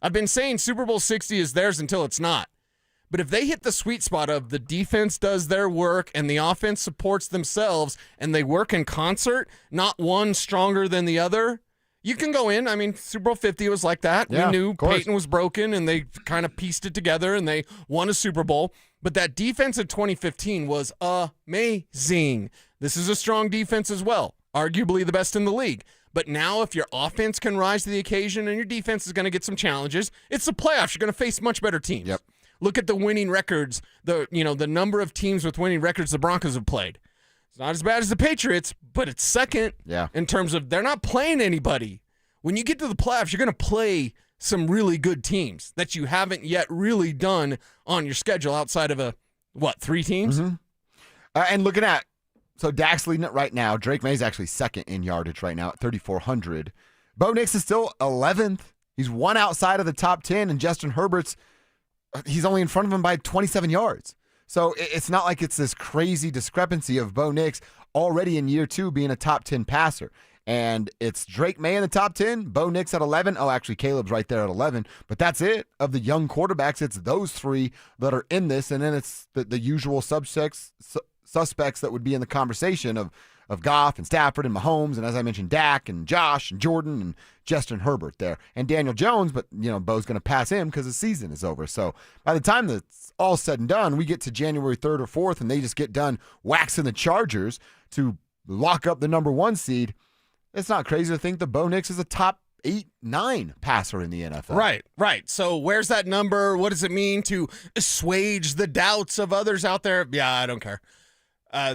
Speaker 10: I've been saying Super Bowl 60 is theirs until it's not. But if they hit the sweet spot of the defense does their work and the offense supports themselves and they work in concert, not one stronger than the other, you can go in. I mean, Super Bowl 50 was like that.
Speaker 9: Yeah,
Speaker 10: we knew Peyton was broken and they kind of pieced it together and they won a Super Bowl. But that defense in 2015 was amazing. This is a strong defense as well, arguably the best in the league. But now if your offense can rise to the occasion and your defense is going to get some challenges, it's the playoffs. You're going to face much better teams.
Speaker 9: Yep.
Speaker 10: Look at the winning records, the number of teams with winning records the Broncos have played. It's not as bad as the Patriots, but it's second in terms of they're not playing anybody. When you get to the playoffs, you're going to play some really good teams that you haven't yet really done on your schedule outside of 3 teams?
Speaker 9: Mm-hmm. And looking at, so Dak's leading it right now. Drake May's actually second in yardage right now at 3,400. Bo Nix is still 11th. He's one outside of the top 10, and Justin Herbert's he's only in front of him by 27 yards. So it's not like it's this crazy discrepancy of Bo Nix already in year 2 being a top 10 passer. And it's Drake May in the top 10, Bo Nix at 11. Oh, actually, Caleb's right there at 11. But that's it. Of the young quarterbacks, it's those 3 that are in this. And then it's the usual suspects that would be in the conversation of Goff and Stafford and Mahomes, and as I mentioned, Dak and Josh and Jordan and Justin Herbert there. And Daniel Jones, but, Bo's going to pass him because the season is over. So by the time that's all said and done, we get to January 3rd or 4th, and they just get done waxing the Chargers to lock up the number 1 seed. It's not crazy to think that Bo Nix is a top 8, 9 passer in the NFL.
Speaker 10: Right. So where's that number? What does it mean to assuage the doubts of others out there? Yeah, I don't care.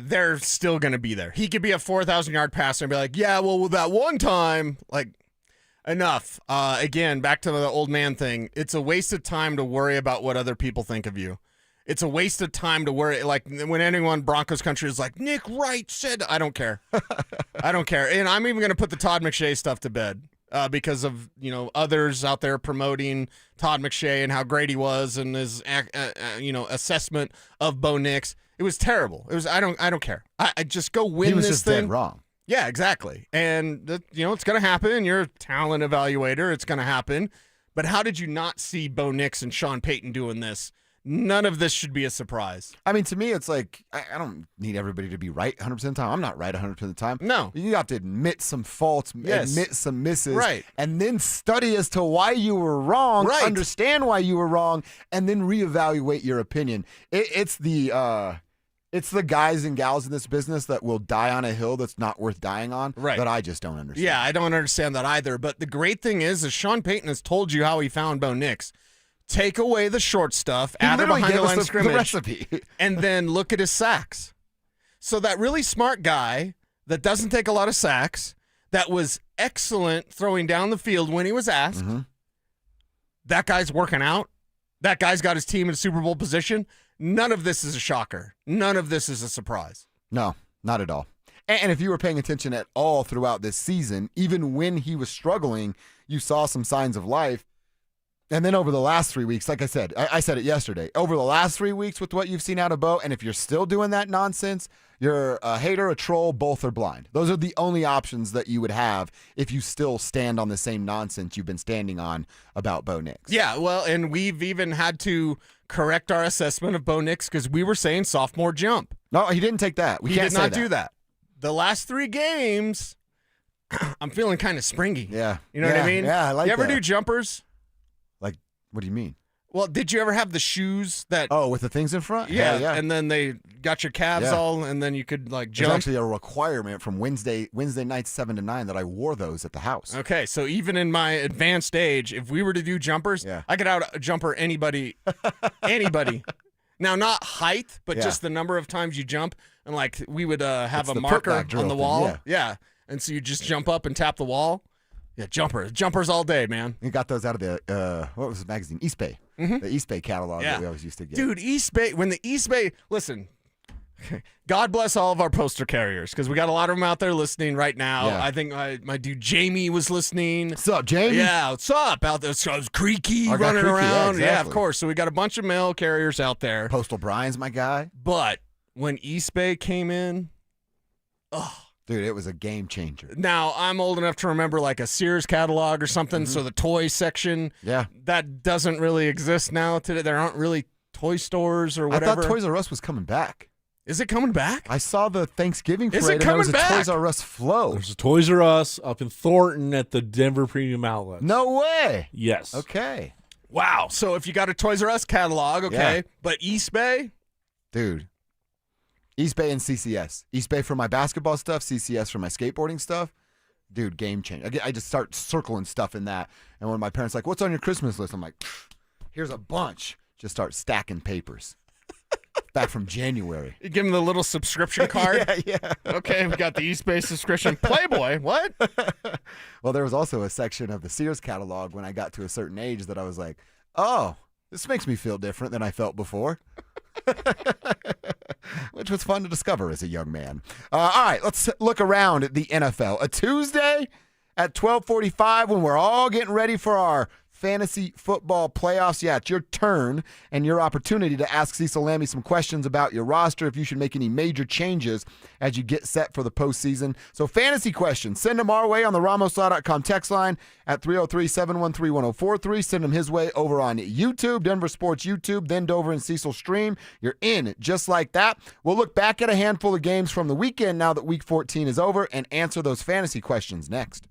Speaker 10: They're still going to be there. He could be a 4,000-yard passer and be like, yeah, well, that one time, enough. Again, back to the old man thing. It's a waste of time to worry about what other people think of you. It's a waste of time to worry. Like when anyone Broncos country is like, Nick Wright said, I don't care. I don't care. And I'm even going to put the Todd McShay stuff to bed because of, others out there promoting Todd McShay and how great he was and his, assessment of Bo Nix. It was terrible. It was. I don't care. I just go win this thing.
Speaker 9: He was just dead wrong.
Speaker 10: Yeah, exactly. And it's going to happen. You're a talent evaluator. It's going to happen. But how did you not see Bo Nix and Sean Payton doing this? None of this should be a surprise.
Speaker 9: I mean, to me, it's like I don't need everybody to be right 100% of the time. I'm not right 100% of the time.
Speaker 10: No.
Speaker 9: You have to admit some faults, admit some misses,
Speaker 10: right,
Speaker 9: and then study as to why you were wrong,
Speaker 10: right,
Speaker 9: understand why you were wrong, and then reevaluate your opinion. It's the guys and gals in this business that will die on a hill that's not worth dying on,
Speaker 10: right,
Speaker 9: that I just don't understand.
Speaker 10: Yeah, I don't understand that either. But the great thing is Sean Payton has told you how he found Bo Nix. Take away the short stuff, add it behind the line of scrimmage,
Speaker 9: the recipe.
Speaker 10: And then look at his sacks. So that really smart guy that doesn't take a lot of sacks, that was excellent throwing down the field when he was asked, that guy's working out. That guy's got his team in a Super Bowl position. None of this is a shocker. None of this is a surprise.
Speaker 9: No, not at all. And if you were paying attention at all throughout this season, even when he was struggling, you saw some signs of life. And then over the last 3 weeks, like I said, I said it yesterday, over the last 3 weeks with what you've seen out of Bo, and if you're still doing that nonsense, you're a hater, a troll, both are blind. Those are the only options that you would have if you still stand on the same nonsense you've been standing on about Bo Nix.
Speaker 10: Yeah, well, and we've even had to correct our assessment of Bo Nix because we were saying sophomore jump.
Speaker 9: No, he didn't take that.
Speaker 10: He did not do that. The last 3 games, I'm feeling kind of springy.
Speaker 9: Yeah.
Speaker 10: You know what I mean?
Speaker 9: Yeah, I like
Speaker 10: You ever
Speaker 9: that.
Speaker 10: do jumpers?
Speaker 9: Like, what do you mean?
Speaker 10: Well, did you ever have the shoes that...
Speaker 9: Oh, with the things in front?
Speaker 10: Yeah,
Speaker 9: yeah.
Speaker 10: and then they got your calves all, and then you could, like,
Speaker 9: It's
Speaker 10: jump.
Speaker 9: actually a requirement from Wednesday nights 7 to 9 that I wore those at the house.
Speaker 10: Okay, so even in my advanced age, if we were to do jumpers, I could out-jumper anybody. Now, not height, but just the number of times you jump. And, like, we would have
Speaker 9: It's
Speaker 10: a
Speaker 9: the
Speaker 10: marker
Speaker 9: putback drill
Speaker 10: on the
Speaker 9: thing,
Speaker 10: wall.
Speaker 9: yeah.
Speaker 10: And so you just jump up and tap the wall. Yeah, jumpers all day, man.
Speaker 9: You got those out of the, what was the magazine? East Bay.
Speaker 10: Mhm.
Speaker 9: The East Bay catalog that we always used to get.
Speaker 10: Dude, East Bay, when the East Bay, listen, God bless all of our poster carriers because we got a lot of them out there listening right now.
Speaker 9: Yeah.
Speaker 10: I think my dude Jamie was listening.
Speaker 9: What's up, Jamie?
Speaker 10: Yeah, what's up out there? So I was Creaky
Speaker 9: I got
Speaker 10: running
Speaker 9: Creaky,
Speaker 10: around.
Speaker 9: yeah,
Speaker 10: Yeah, of
Speaker 9: exactly.
Speaker 10: course. So we got a bunch of mail carriers out there.
Speaker 9: Postal Brian's my guy.
Speaker 10: But when East Bay came in,
Speaker 9: Dude, it was a game changer.
Speaker 10: now I'm old enough to remember like a Sears catalog or something.
Speaker 9: Mm-hmm.
Speaker 10: So the toy section, that doesn't really exist now today. There aren't really toy stores or whatever.
Speaker 9: I thought Toys R Us was coming back.
Speaker 10: Is it coming back?
Speaker 9: I saw the Thanksgiving parade
Speaker 10: Is it
Speaker 9: and there was a
Speaker 10: coming back?
Speaker 9: Toys R Us flow.
Speaker 12: There's a Toys R Us up in Thornton at the Denver Premium Outlet.
Speaker 9: No way.
Speaker 12: Yes.
Speaker 9: Okay.
Speaker 10: Wow. So if you got a Toys R Us catalog, okay,
Speaker 9: Yeah.
Speaker 10: but East Bay,
Speaker 9: Dude. East Bay and CCS. East Bay for my basketball stuff, CCS for my skateboarding stuff. Dude, game changer. I just start circling stuff in that. And when my parents are like, what's on your Christmas list? I'm like, here's a bunch. Just start stacking papers. Back from January.
Speaker 10: you give them the little subscription card.
Speaker 9: Yeah.
Speaker 10: Okay, we got the East Bay subscription. Playboy, what?
Speaker 9: Well, there was also a section of the Sears catalog when I got to a certain age that I was like, oh, this makes me feel different than I felt before. Which was fun to discover as a young man. All right, let's look around at the NFL. A Tuesday at 12:45 when we're all getting ready for our fantasy football playoffs. Yeah, it's your turn and your opportunity to ask Cecil Lammy some questions about your roster, if you should make any major changes as you get set for the postseason. So fantasy questions, send them our way on the RamosLaw.com text line at 303-713-1043. Send them his way over on YouTube, Denver Sports YouTube, then Dover and Cecil stream. You're in just like that. We'll look back at a handful of games from the weekend now that Week 14 is over and answer those fantasy questions next.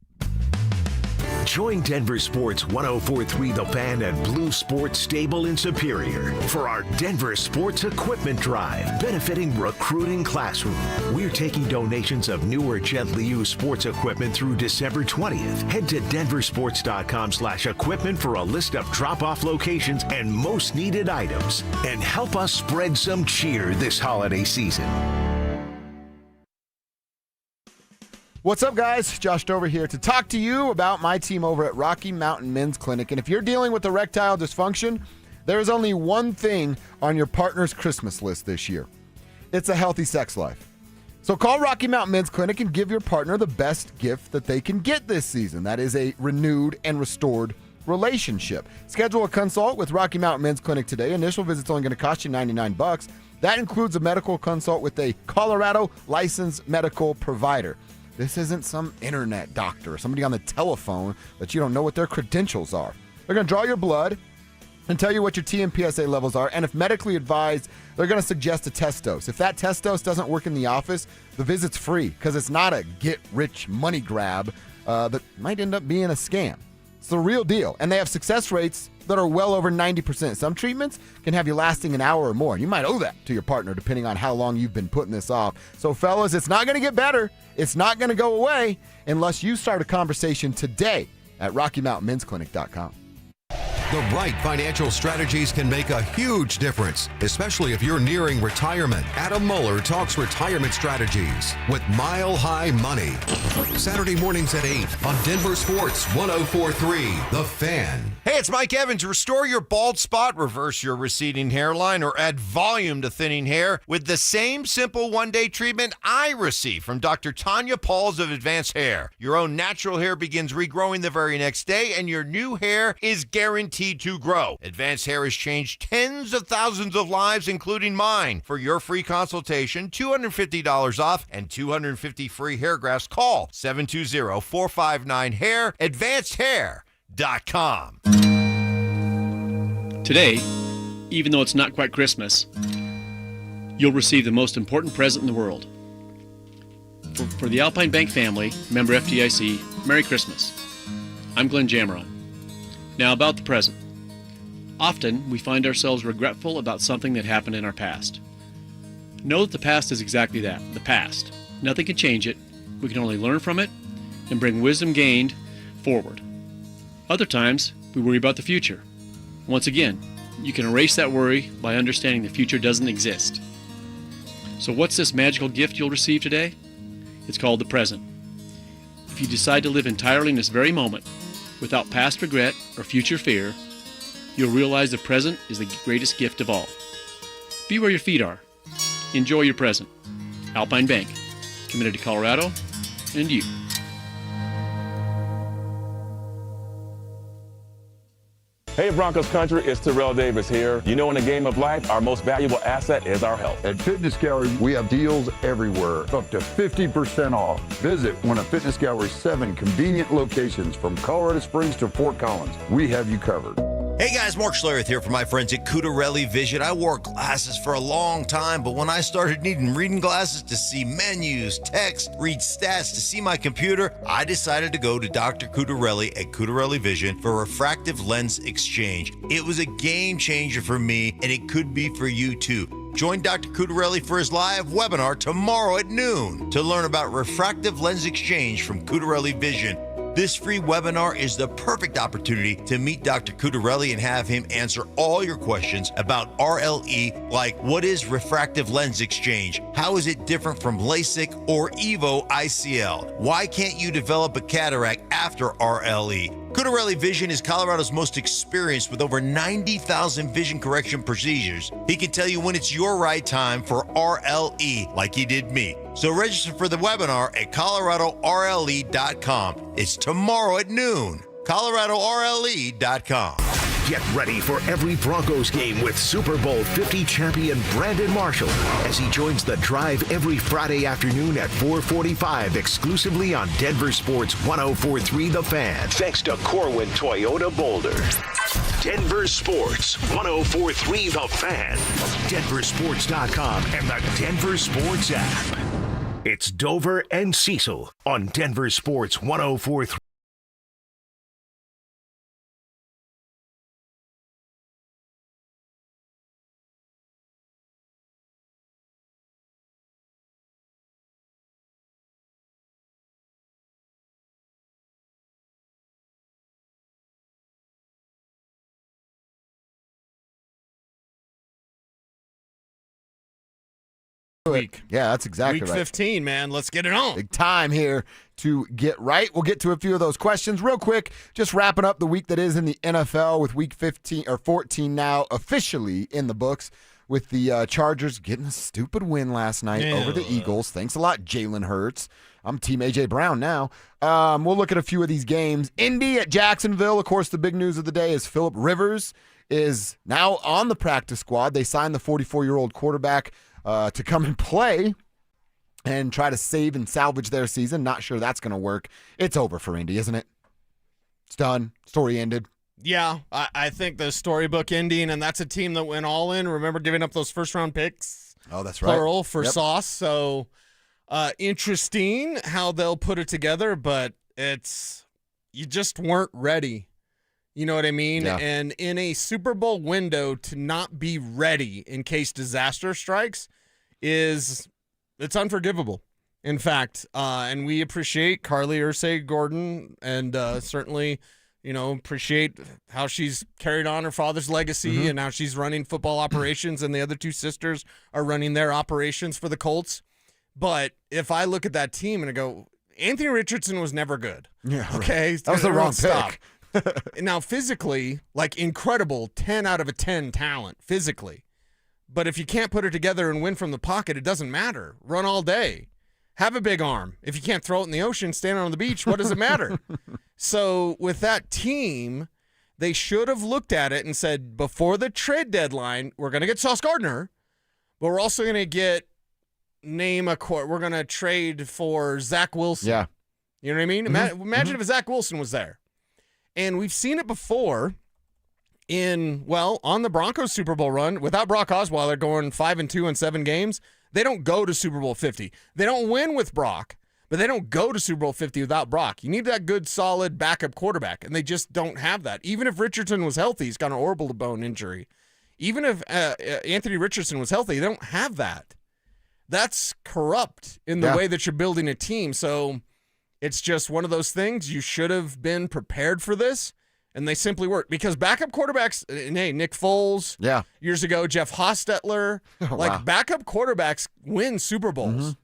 Speaker 7: Join Denver Sports 104.3 The Fan at Blue Sports Stable in Superior for our Denver Sports Equipment Drive, benefiting Recruiting Classroom. We're taking donations of new or gently used sports equipment through December 20th. Head to denversports.com/equipment for a list of drop-off locations and most needed items. And help us spread some cheer this holiday season.
Speaker 9: What's up, guys? Josh Dover here to talk to you about my team over at Rocky Mountain Men's Clinic. And if you're dealing with erectile dysfunction, there is only one thing on your partner's Christmas list this year. It's a healthy sex life. So call Rocky Mountain Men's Clinic and give your partner the best gift that they can get this season. That is a renewed and restored relationship. Schedule a consult with Rocky Mountain Men's Clinic today. Initial visit's only going to cost you $99. That includes a medical consult with a Colorado licensed medical provider. This isn't some internet doctor or somebody on the telephone that you don't know what their credentials are. They're going to draw your blood and tell you what your TMPSA levels are, and if medically advised, they're going to suggest a test dose. If that test dose doesn't work in the office, the visit's free because it's not a get-rich money grab that might end up being a scam. It's the real deal, and they have success rates that are well over 90%. Some treatments can have you lasting an hour or more. You might owe that to your partner depending on how long you've been putting this off. So fellas, it's not going to get better. It's not going to go away unless you start a conversation today at RockyMountainMen'sClinic.com.
Speaker 5: The right financial strategies can make a huge difference, especially if you're nearing retirement. Adam Muller talks retirement strategies with Mile High Money. Saturday mornings at 8 on Denver Sports 104.3 The Fan.
Speaker 28: Hey, it's Mike Evans. Restore your bald spot, reverse your receding hairline, or add volume to thinning hair with the same simple one-day treatment I receive from Dr. Tanya Pauls of Advanced Hair. Your own natural hair begins regrowing the very next day, and your new hair is guaranteed guaranteed to grow. Advanced Hair has changed tens of thousands of lives, including mine. For your free consultation, $250 off and 250 free hair grafts. Call 720-459-HAIR, advancedhair.com.
Speaker 14: Today, even though it's not quite Christmas, you'll receive the most important present in the world. For the Alpine Bank family, member FDIC, Merry Christmas. I'm Glenn Jammeron. Now about the present. Often, we find ourselves regretful about something that happened in our past. Know that the past is exactly that, the past. Nothing can change it. We can only learn from it and bring wisdom gained forward. Other times, we worry about the future. Once again, you can erase that worry by understanding the future doesn't exist. So what's this magical gift you'll receive today? It's called the present. If you decide to live entirely in this very moment, without past regret or future fear, you'll realize the present is the greatest gift of all. Be where your feet are. Enjoy your present. Alpine Bank, committed to Colorado and you.
Speaker 15: Hey Broncos country, it's Terrell Davis here. You know, in the game of life, our most valuable asset is our health.
Speaker 16: At Fitness Gallery, we have deals everywhere, up to 50% off. Visit one of Fitness Gallery's 7 convenient locations from Colorado Springs to Fort Collins. We have you covered.
Speaker 28: Hey guys, Mark Schlereth here for my friends at Cudarelli Vision. I wore glasses for a long time, but when I started needing reading glasses to see menus, text, read stats, to see my computer, I decided to go to Dr. Cudarelli at Cudarelli Vision for refractive lens exchange. It was a game changer for me, and it could be for you too. Join Dr. Cudarelli for his live webinar tomorrow at noon to learn about refractive lens exchange from Cudarelli Vision. This free webinar is the perfect opportunity to meet Dr. Cudarelli and have him answer all your questions about RLE, like what is refractive lens exchange? How is it different from LASIK or EVO ICL? Why can't you develop a cataract after RLE? Cudarelli Vision is Colorado's most experienced with over 90,000 vision correction procedures. He can tell you when it's your right time for RLE, like he did me. So register for the webinar at coloradorle.com. It's tomorrow at noon. coloradorle.com.
Speaker 7: Get ready for every Broncos game with Super Bowl 50 champion Brandon Marshall as he joins the drive every Friday afternoon at 4:45 exclusively on Denver Sports 104.3 The Fan. Thanks to Corwin Toyota Boulder. Denver Sports 104.3 The Fan. DenverSports.com and the Denver Sports app. It's Dover and Cecil on Denver Sports 104.3.
Speaker 10: Week.
Speaker 9: Yeah, that's exactly
Speaker 10: Week
Speaker 9: right.
Speaker 10: 15, man. Let's get it on.
Speaker 9: Big time here to get right. We'll get to a few of those questions real quick. Just wrapping up the week that is in the NFL with week 15 or 14 now officially in the books, with the Chargers getting a stupid win last night over the Eagles. Thanks a lot, Jalen Hurts. I'm Team A.J. Brown now. We'll look at a few of these games. Indy at Jacksonville. Of course, the big news of the day is Phillip Rivers is now on the practice squad. They signed the 44-year-old quarterback to come and play and try to save and salvage their season. Not sure that's going to work. It's over for Indy, isn't it? It's done. Story ended.
Speaker 10: Yeah, I think the storybook ending, and that's a team that went all in. Remember giving up those first-round picks?
Speaker 9: Oh, that's right.
Speaker 10: Plural for Sauce. So interesting how they'll put it together, but you just weren't ready. You know what I mean?
Speaker 9: Yeah.
Speaker 10: And in a Super Bowl window, to not be ready in case disaster strikes it's unforgivable. In fact, and we appreciate Carly Ursay-Gordon and certainly, appreciate how she's carried on her father's legacy and how she's running football operations, and the other two sisters are running their operations for the Colts. But if I look at that team and I go, Anthony Richardson was never good.
Speaker 9: Yeah,
Speaker 10: okay.
Speaker 9: Right. That was the wrong pick.
Speaker 10: Now, physically, incredible 10 out of 10 talent, physically. But if you can't put it together and win from the pocket, it doesn't matter. Run all day. Have a big arm. If you can't throw it in the ocean, stand on the beach, what does it matter? So with that team, They should have looked at it and said, before the trade deadline, we're going to get Sauce Gardner, but we're also going to get we're going to trade for Zach Wilson.
Speaker 9: Yeah.
Speaker 10: You know what I mean? Imagine if Zach Wilson was there. And we've seen it before on the Broncos Super Bowl run without Brock Osweiler going 5-2 in 7 games. They don't go to Super Bowl 50. They don't win with Brock, but they don't go to Super Bowl 50 without Brock. You need that good, solid backup quarterback, and they just don't have that. Even if Richardson was healthy, he's got an orbital bone injury. Even if Anthony Richardson was healthy, they don't have that. That's corrupt in the way that you're building a team. So it's just one of those things. You should have been prepared for this, and they simply weren't. Because backup quarterbacks, hey, Nick Foles, years ago, Jeff Hostetler, backup quarterbacks win Super Bowls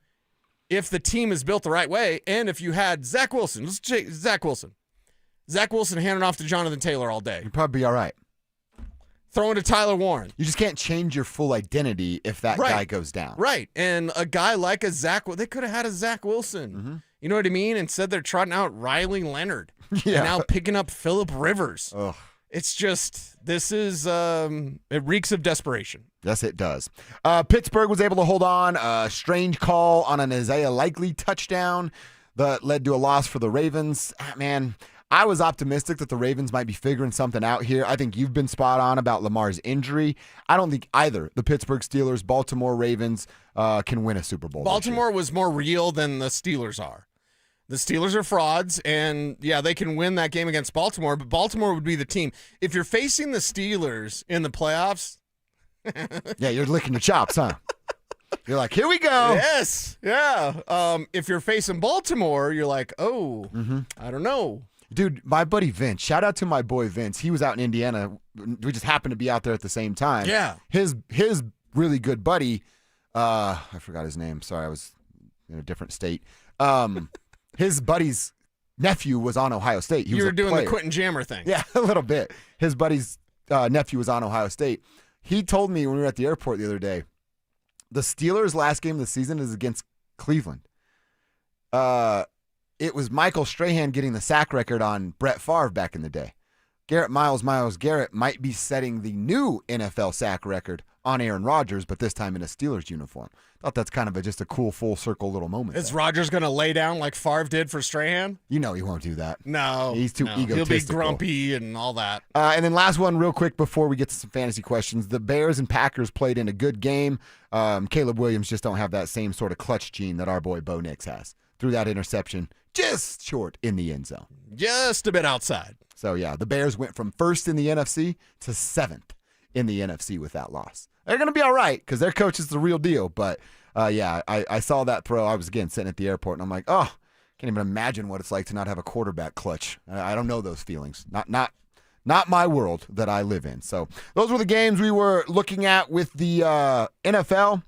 Speaker 10: if the team is built the right way. And if you had Zach Wilson, Zach Wilson handing off to Jonathan Taylor all day.
Speaker 9: You'd probably be all right.
Speaker 10: Throwing to Tyler Warren.
Speaker 9: You just can't change your full identity if that guy goes down.
Speaker 10: Right. And a guy like they could have had a Zach Wilson. You know what I mean? Instead, they're trotting out Riley Leonard. And now picking up Phillip Rivers.
Speaker 9: Ugh.
Speaker 10: It's just, it reeks of desperation.
Speaker 9: Yes, it does. Pittsburgh was able to hold on. A strange call on an Isaiah Likely touchdown that led to a loss for the Ravens. Man, I was optimistic that the Ravens might be figuring something out here. I think you've been spot on about Lamar's injury. I don't think either the Pittsburgh Steelers, Baltimore Ravens can win a Super Bowl.
Speaker 10: Baltimore was more real than the Steelers are. The Steelers are frauds, and they can win that game against Baltimore, but Baltimore would be the team. If you're facing the Steelers in the playoffs...
Speaker 9: you're licking your chops, huh? You're like, here we go.
Speaker 10: Yes, if you're facing Baltimore, you're like, I don't know.
Speaker 9: Dude, my buddy Vince, shout out to my boy Vince. He was out in Indiana. We just happened to be out there at the same time.
Speaker 10: Yeah.
Speaker 9: His really good buddy, I forgot his name. Sorry, I was in a different state. His buddy's nephew was on Ohio State.
Speaker 10: You were doing the Quentin Jammer thing.
Speaker 9: Yeah, a little bit. His buddy's nephew was on Ohio State. He told me when we were at the airport the other day, the Steelers' last game of the season is against Cleveland. It was Michael Strahan getting the sack record on Brett Favre back in the day. Miles Garrett might be setting the new NFL sack record on Aaron Rodgers, but this time in a Steelers uniform. Thought that's kind of just a cool full circle little moment.
Speaker 10: Is Rodgers going to lay down like Favre did for Strahan?
Speaker 9: You know he won't do that.
Speaker 10: No.
Speaker 9: He's too egotistical.
Speaker 10: He'll be grumpy and all that.
Speaker 9: And then last one real quick before we get to some fantasy questions. The Bears and Packers played in a good game. Caleb Williams just don't have that same sort of clutch gene that our boy Bo Nix has. Threw that interception just short in the end zone.
Speaker 10: Just a bit outside.
Speaker 9: So, the Bears went from first in the NFC to 7th in the NFC with that loss. They're going to be all right because their coach is the real deal. But, I saw that throw. I was, again, sitting at the airport, and I'm like, can't even imagine what it's like to not have a quarterback clutch. I don't know those feelings. Not my world that I live in. So those were the games we were looking at with the NFL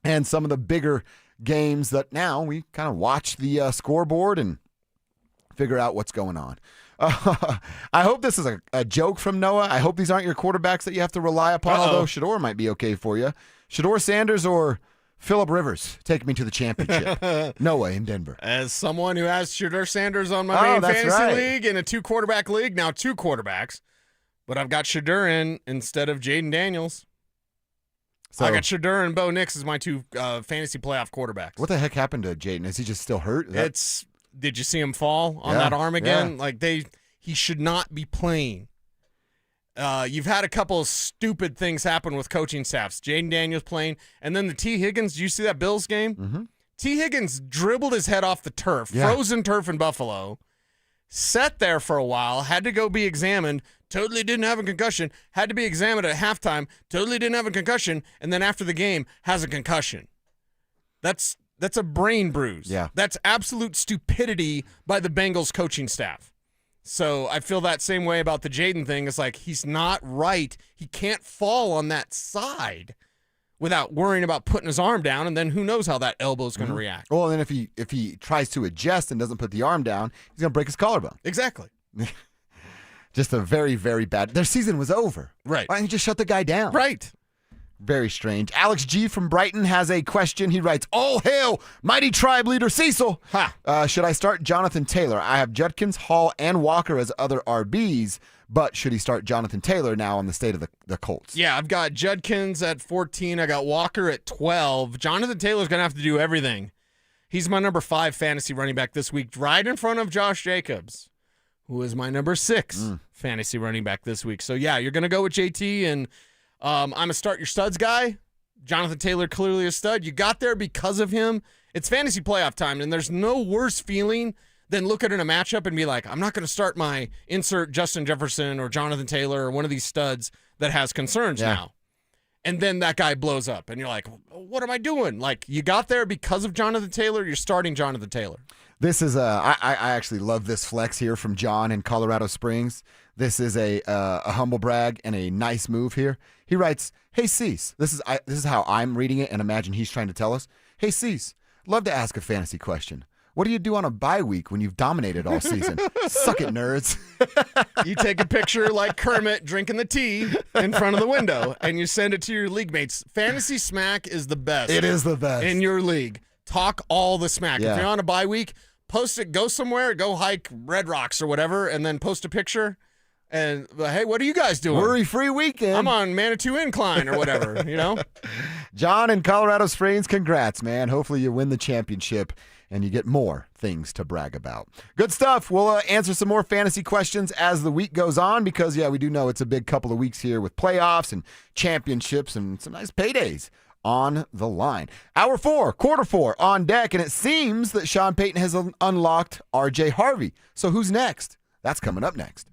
Speaker 9: and some of the bigger games that now we kind of watch the scoreboard and figure out what's going on. I hope this is a joke from Noah. I hope these aren't your quarterbacks that you have to rely upon, although Shedeur might be okay for you. Shedeur Sanders or Phillip Rivers, take me to the championship. Noah in Denver.
Speaker 10: As someone who has Shedeur Sanders on my main fantasy league in a 2-quarterback league, now 2 quarterbacks, but I've got Shedeur in instead of Jaden Daniels. So, I got Shedeur and Bo Nix as my 2 fantasy playoff quarterbacve.
Speaker 9: What the heck happened to Jaden? Is he just still hurt?
Speaker 10: Did you see him fall on that arm again? Yeah. He should not be playing. You've had a couple of stupid things happen with coaching staffs. Jaden Daniels playing, and then the T. Higgins. Did you see that Bills game?
Speaker 9: Mm-hmm.
Speaker 10: T. Higgins dribbled his head off the turf, frozen turf in Buffalo, sat there for a while, had to go be examined, totally didn't have a concussion, had to be examined at halftime, totally didn't have a concussion, and then after the game has a concussion. That's a brain bruise.
Speaker 9: Yeah.
Speaker 10: That's absolute stupidity by the Bengals coaching staff. So I feel that same way about the Jaden thing. It's like he's not right. He can't fall on that side without worrying about putting his arm down, and then who knows how that elbow's going to react.
Speaker 9: Well, and then if he tries to adjust and doesn't put the arm down, he's going to break his collarbone.
Speaker 10: Exactly.
Speaker 9: Just a very, very bad. Their season was over.
Speaker 10: Right.
Speaker 9: Why didn't you just shut the guy down?
Speaker 10: Right.
Speaker 9: Very strange. Alex G. from Brighton has a question. He writes, "All hail, mighty tribe leader Cecil. Should I start Jonathan Taylor? I have Judkins, Hall, and Walker as other RBs, But should he start Jonathan Taylor now on the state of the Colts?
Speaker 10: Yeah, I've got Judkins at 14. I got Walker at 12. Jonathan Taylor's going to have to do everything. He's my number 5 fantasy running back this week, right in front of Josh Jacobs, who is my number 6 fantasy running back this week. So, yeah, you're going to go with JT, and I'm a start your studs guy. Jonathan Taylor, clearly a stud. You got there because of him. It's fantasy playoff time, and there's no worse feeling than look at in a matchup and be like, I'm not going to start my insert Justin Jefferson or Jonathan Taylor or one of these studs that has concerns now. And then that guy blows up, and you're like, what am I doing? Like, you got there because of Jonathan Taylor. You're starting Jonathan Taylor.
Speaker 9: This is I actually love this flex here from John in Colorado Springs. This is a humble brag and a nice move here. He writes, "Hey Cease, this is how I'm reading it, and imagine he's trying to tell us. Hey Cease, love to ask a fantasy question. What do you do on a bye week when you've dominated all season? Suck it, nerds."
Speaker 10: You take a picture like Kermit drinking the tea in front of the window, and you send it to your league mates. Fantasy smack is the best.
Speaker 9: It is the best.
Speaker 10: In your league. Talk all the smack.
Speaker 9: Yeah.
Speaker 10: If you're on a bye week, post it, go somewhere, go hike Red Rocks or whatever, and then post a picture. And, hey, what are you guys doing?
Speaker 9: Worry-free weekend.
Speaker 10: I'm on Manitou Incline or whatever, you know?
Speaker 9: John in Colorado Springs, congrats, man. Hopefully you win the championship and you get more things to brag about. Good stuff. We'll answer some more fantasy questions as the week goes on because, we do know it's a big couple of weeks here with playoffs and championships and some nice paydays on the line. Hour 4, quarter 4 on deck, and it seems that Sean Payton has unlocked RJ Harvey. So who's next? That's coming up next.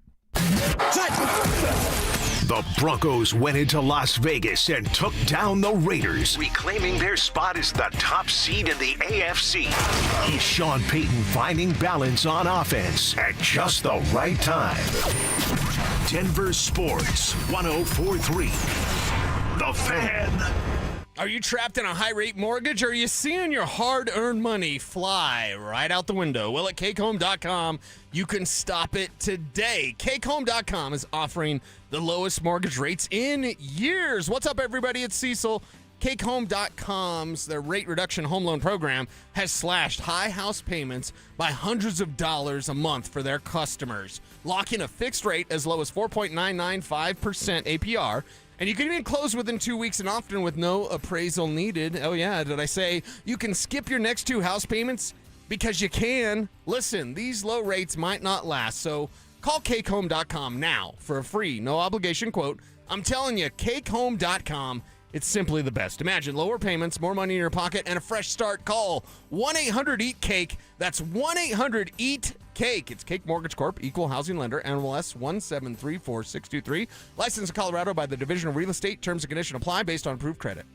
Speaker 7: The Broncos went into Las Vegas and took down the Raiders,
Speaker 1: reclaiming their spot as the top seed in the AFC.
Speaker 7: Is Sean Payton finding balance on offense at just the right time? Denver Sports 104.3. The Fan.
Speaker 10: Are you trapped in a high-rate mortgage, or are you seeing your hard-earned money fly right out the window? Well, at CakeHome.com, you can stop it today. CakeHome.com is offering the lowest mortgage rates in years. What's up, everybody? It's Cecil. CakeHome.com's their rate reduction home loan program has slashed high house payments by hundreds of dollars a month for their customers. Lock in a fixed rate as low as 4.995% APR. And you can even close within 2 weeks and often with no appraisal needed. Oh, yeah, did I say you can skip your next 2 house payments? Because you can. Listen, these low rates might not last, so call CakeHome.com now for a free, no-obligation quote. I'm telling you, CakeHome.com, it's simply the best. Imagine lower payments, more money in your pocket, and a fresh start. Call 1-800-EAT-CAKE. That's 1-800-EAT-CAKE. It's Cake Mortgage Corp, equal housing lender, NMLS 1734623. Licensed in Colorado by the Division of Real Estate. Terms and conditions apply based on approved credit.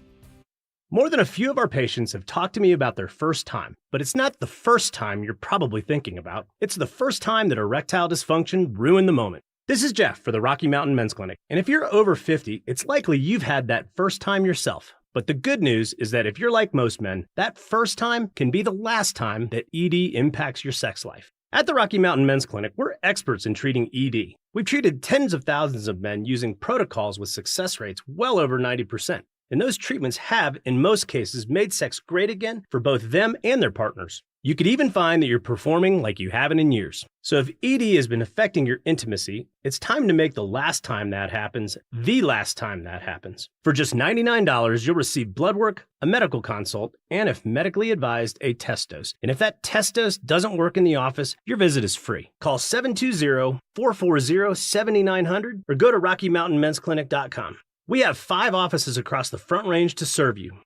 Speaker 4: More than a few of our patients have talked to me about their first time, but it's not the first time you're probably thinking about. It's the first time that erectile dysfunction ruined the moment. This is Jeff for the Rocky Mountain Men's Clinic, and if you're over 50, it's likely you've had that first time yourself. But the good news is that if you're like most men, that first time can be the last time that ED impacts your sex life. At the Rocky Mountain Men's Clinic, we're experts in treating ED. We've treated tens of thousands of men using protocols with success rates well over 90%. And those treatments have, in most cases, made sex great again for both them and their partners. You could even find that you're performing like you haven't in years. So if ED has been affecting your intimacy, it's time to make the last time that happens the last time that happens. For just $99, you'll receive blood work, a medical consult, and if medically advised, a test dose. And if that test dose doesn't work in the office, your visit is free. Call 720-440-7900 or go to RockyMountainMen'sClinic.com. We have 5 offices across the Front Range to serve you.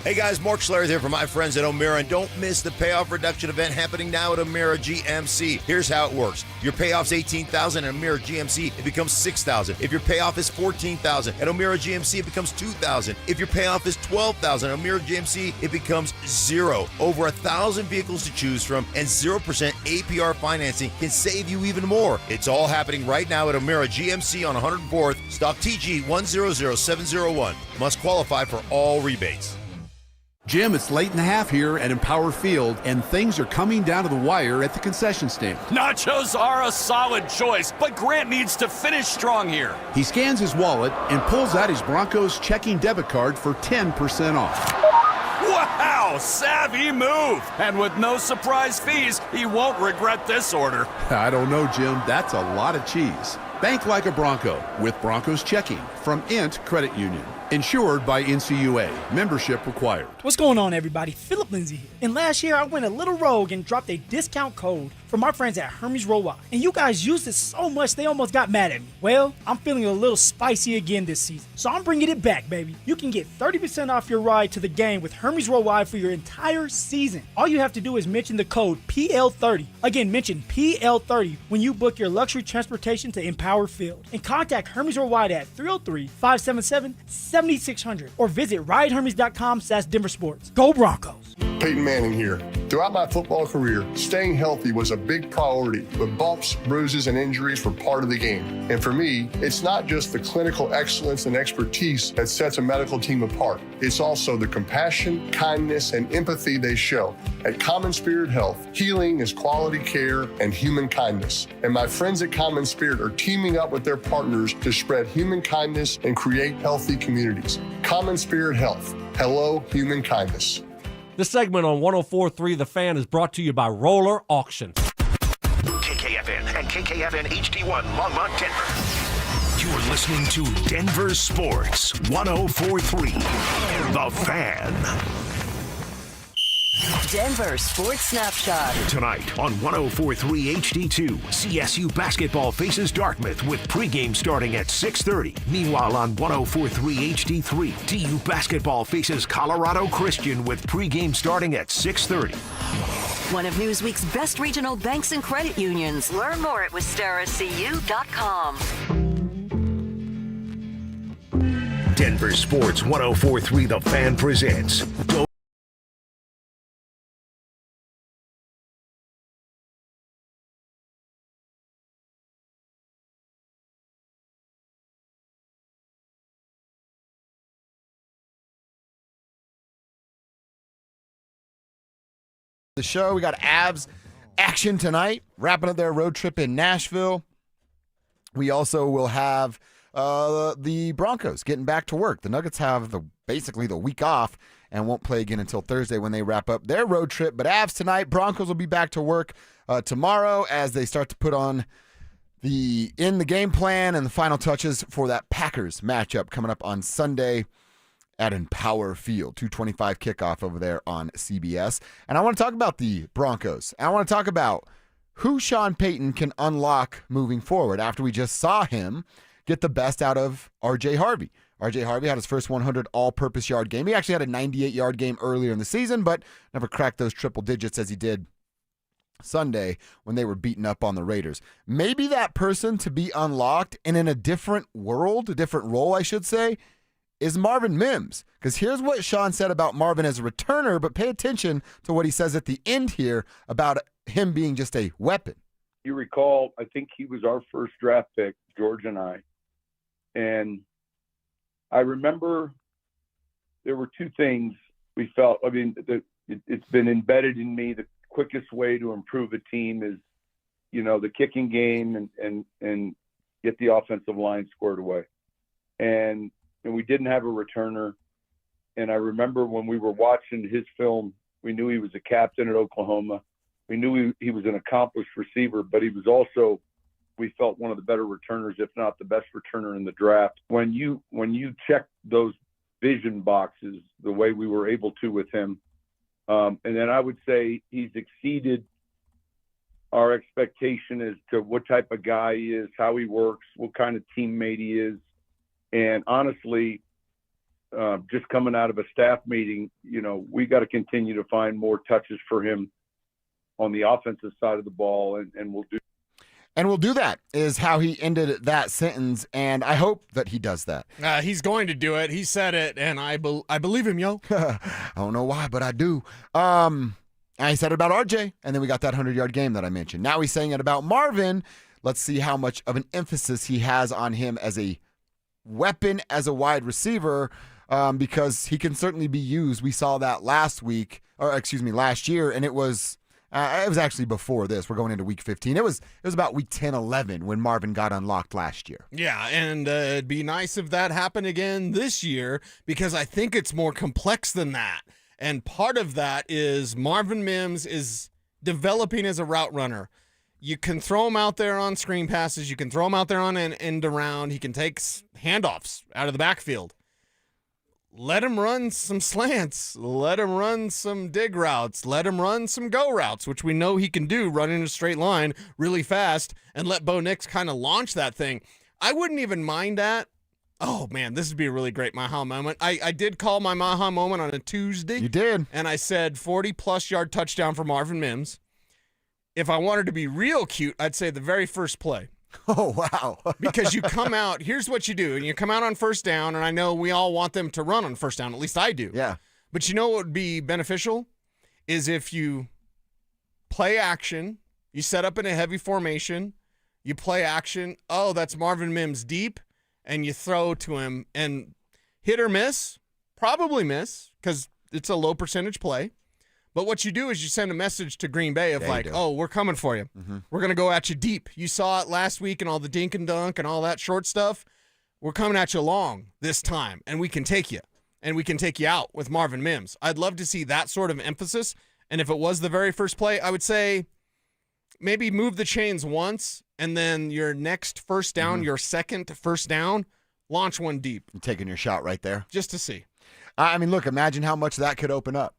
Speaker 17: Hey guys, Mark Schlereth here from my friends at O'Meara, and don't miss the payoff reduction event happening now at O'Meara GMC. Here's how it works. Your payoff's $18,000 at O'Meara GMC, it becomes $6,000. If your payoff is $14,000 at O'Meara GMC, it becomes $2,000. If your payoff is $12,000 at O'Meara GMC, it becomes $0. Over 1,000 vehicles to choose from, and 0% APR financing can save you even more. It's all happening right now at O'Meara GMC on 104th, stock TG 100701. Must qualify for all rebates.
Speaker 19: Jim, it's late in the half here at Empower Field, and things are coming down to the wire at the concession stand.
Speaker 20: Nachos are a solid choice, but Grant needs to finish strong here.
Speaker 19: He scans his wallet and pulls out his Broncos checking debit card for 10% off.
Speaker 20: Wow, savvy move. And with no surprise fees, he won't regret this order.
Speaker 19: I don't know, Jim. That's a lot of cheese. Bank like a Bronco with Broncos checking from Int Credit Union. Insured by NCUA. Membership required.
Speaker 6: What's going on, everybody? Philip Lindsay here. And last year, I went a little rogue and dropped a discount code from our friends at Hermes Worldwide. And you guys used it so much, they almost got mad at me. Well, I'm feeling a little spicy again this season. So I'm bringing it back, baby. You can get 30% off your ride to the game with Hermes Worldwide for your entire season. All you have to do is mention the code PL30. Again, mention PL30 when you book your luxury transportation to Empower Field. And contact Hermes Worldwide at 303-577-7600 or visit ridehermes.com/DenverSports. Go Broncos!
Speaker 18: Peyton Manning here. Throughout my football career, staying healthy was a big priority, but bumps, bruises, and injuries were part of the game. And for me, it's not just the clinical excellence and expertise that sets a medical team apart. It's also the compassion, kindness, and empathy they show. At Common Spirit Health, healing is quality care and human kindness. And my friends at Common Spirit are teaming up with their partners to spread human kindness and create healthy communities. Common Spirit Health. Hello, human kindness.
Speaker 21: This segment on 104.3 The Fan is brought to you by Roller Auctions.
Speaker 1: KKFN and KKFN HD1 Longmont, Denver.
Speaker 7: You're listening to Denver Sports 104.3 The Fan.
Speaker 3: Denver Sports Snapshot.
Speaker 7: Tonight on 104.3 HD2, CSU basketball faces Dartmouth with pregame starting at 6:30. Meanwhile on 104.3 HD3, DU basketball faces Colorado Christian with pregame starting at 6:30.
Speaker 3: One of Newsweek's best regional banks and credit unions. Learn more at WisteraCU.com.
Speaker 7: Denver Sports 104.3 The Fan presents
Speaker 9: the show. We got Avs action tonight, wrapping up their road trip in Nashville. We also will have the Broncos getting back to work. The Nuggets have basically the week off and won't play again until Thursday when they wrap up their road trip. But Avs tonight, Broncos will be back to work tomorrow as they start to put on the game plan and the final touches for that Packers matchup coming up on Sunday at Empower Field, 2:25 kickoff over there on CBS. And I want to talk about the Broncos. And I want to talk about who Sean Payton can unlock moving forward after we just saw him get the best out of R.J. Harvey. R.J. Harvey had his first 100 all-purpose yard game. He actually had a 98-yard game earlier in the season, but never cracked those triple digits as he did Sunday when they were beaten up on the Raiders. Maybe that person to be unlocked and in a different world, a different role, I should say, is Marvin Mims. Because here's what Sean said about Marvin as a returner, but pay attention to what he says at the end here about him being just a weapon.
Speaker 22: You recall, I think he was our first draft pick, George and I. And I remember there were two things we felt. I mean, it's been embedded in me. The quickest way to improve a team is, the kicking game and get the offensive line squared away. And we didn't have a returner. And I remember when we were watching his film, we knew he was a captain at Oklahoma. We knew he was an accomplished receiver, but he was also, we felt, one of the better returners, if not the best returner in the draft. When you check those vision boxes the way we were able to with him, and then I would say he's exceeded our expectation as to what type of guy he is, how he works, what kind of teammate he is. And honestly, just coming out of a staff meeting, we got to continue to find more touches for him on the offensive side of the ball, and we'll do.
Speaker 9: And we'll do that is how he ended that sentence, and I hope that he does that.
Speaker 10: He's going to do it. He said it, and I believe him, yo.
Speaker 9: I don't know why, but I do. And he said it about RJ, and then we got that 100-yard game that I mentioned. Now he's saying it about Marvin. Let's see how much of an emphasis he has on him as a weapon, as a wide receiver, because he can certainly be used. We saw that last year, and it was actually before this. We're going into week 15. It was about week 10, 11 when Marvin got unlocked last year.
Speaker 10: Yeah, and it'd be nice if that happened again this year, because I think it's more complex than that. And part of that is Marvin Mims is developing as a route runner. You can throw him out there on screen passes. You can throw him out there on an end around. He can take handoffs out of the backfield. Let him run some slants. Let him run some dig routes. Let him run some go routes, which we know he can do, run in a straight line really fast, and let Bo Nix kind of launch that thing. I wouldn't even mind that. Oh, man, this would be a really great Maha moment. I did call my Maha moment on a Tuesday.
Speaker 9: You did.
Speaker 10: And I said 40-plus yard touchdown for Marvin Mims. If I wanted to be real cute, I'd say the very first play.
Speaker 9: Oh, wow.
Speaker 10: Because you come out, here's what you do. And you come out on first down, and I know we all want them to run on first down. At least I do.
Speaker 9: Yeah.
Speaker 10: But you know what would be beneficial? Is if you play action, you set up in a heavy formation, you play action, oh, that's Marvin Mims deep, and you throw to him and hit or miss, probably miss, because it's a low percentage play. But what you do is you send a message to Green Bay of oh, we're coming for you.
Speaker 9: Mm-hmm.
Speaker 10: We're going to go at you deep. You saw it last week and all the dink and dunk and all that short stuff. We're coming at you long this time, and we can take you. And we can take you out with Marvin Mims. I'd love to see that sort of emphasis. And if it was the very first play, I would say maybe move the chains once, and then your next first down, your second first down, launch one deep.
Speaker 9: You're taking your shot right there.
Speaker 10: Just to see.
Speaker 9: I mean, look, imagine how much that could open up.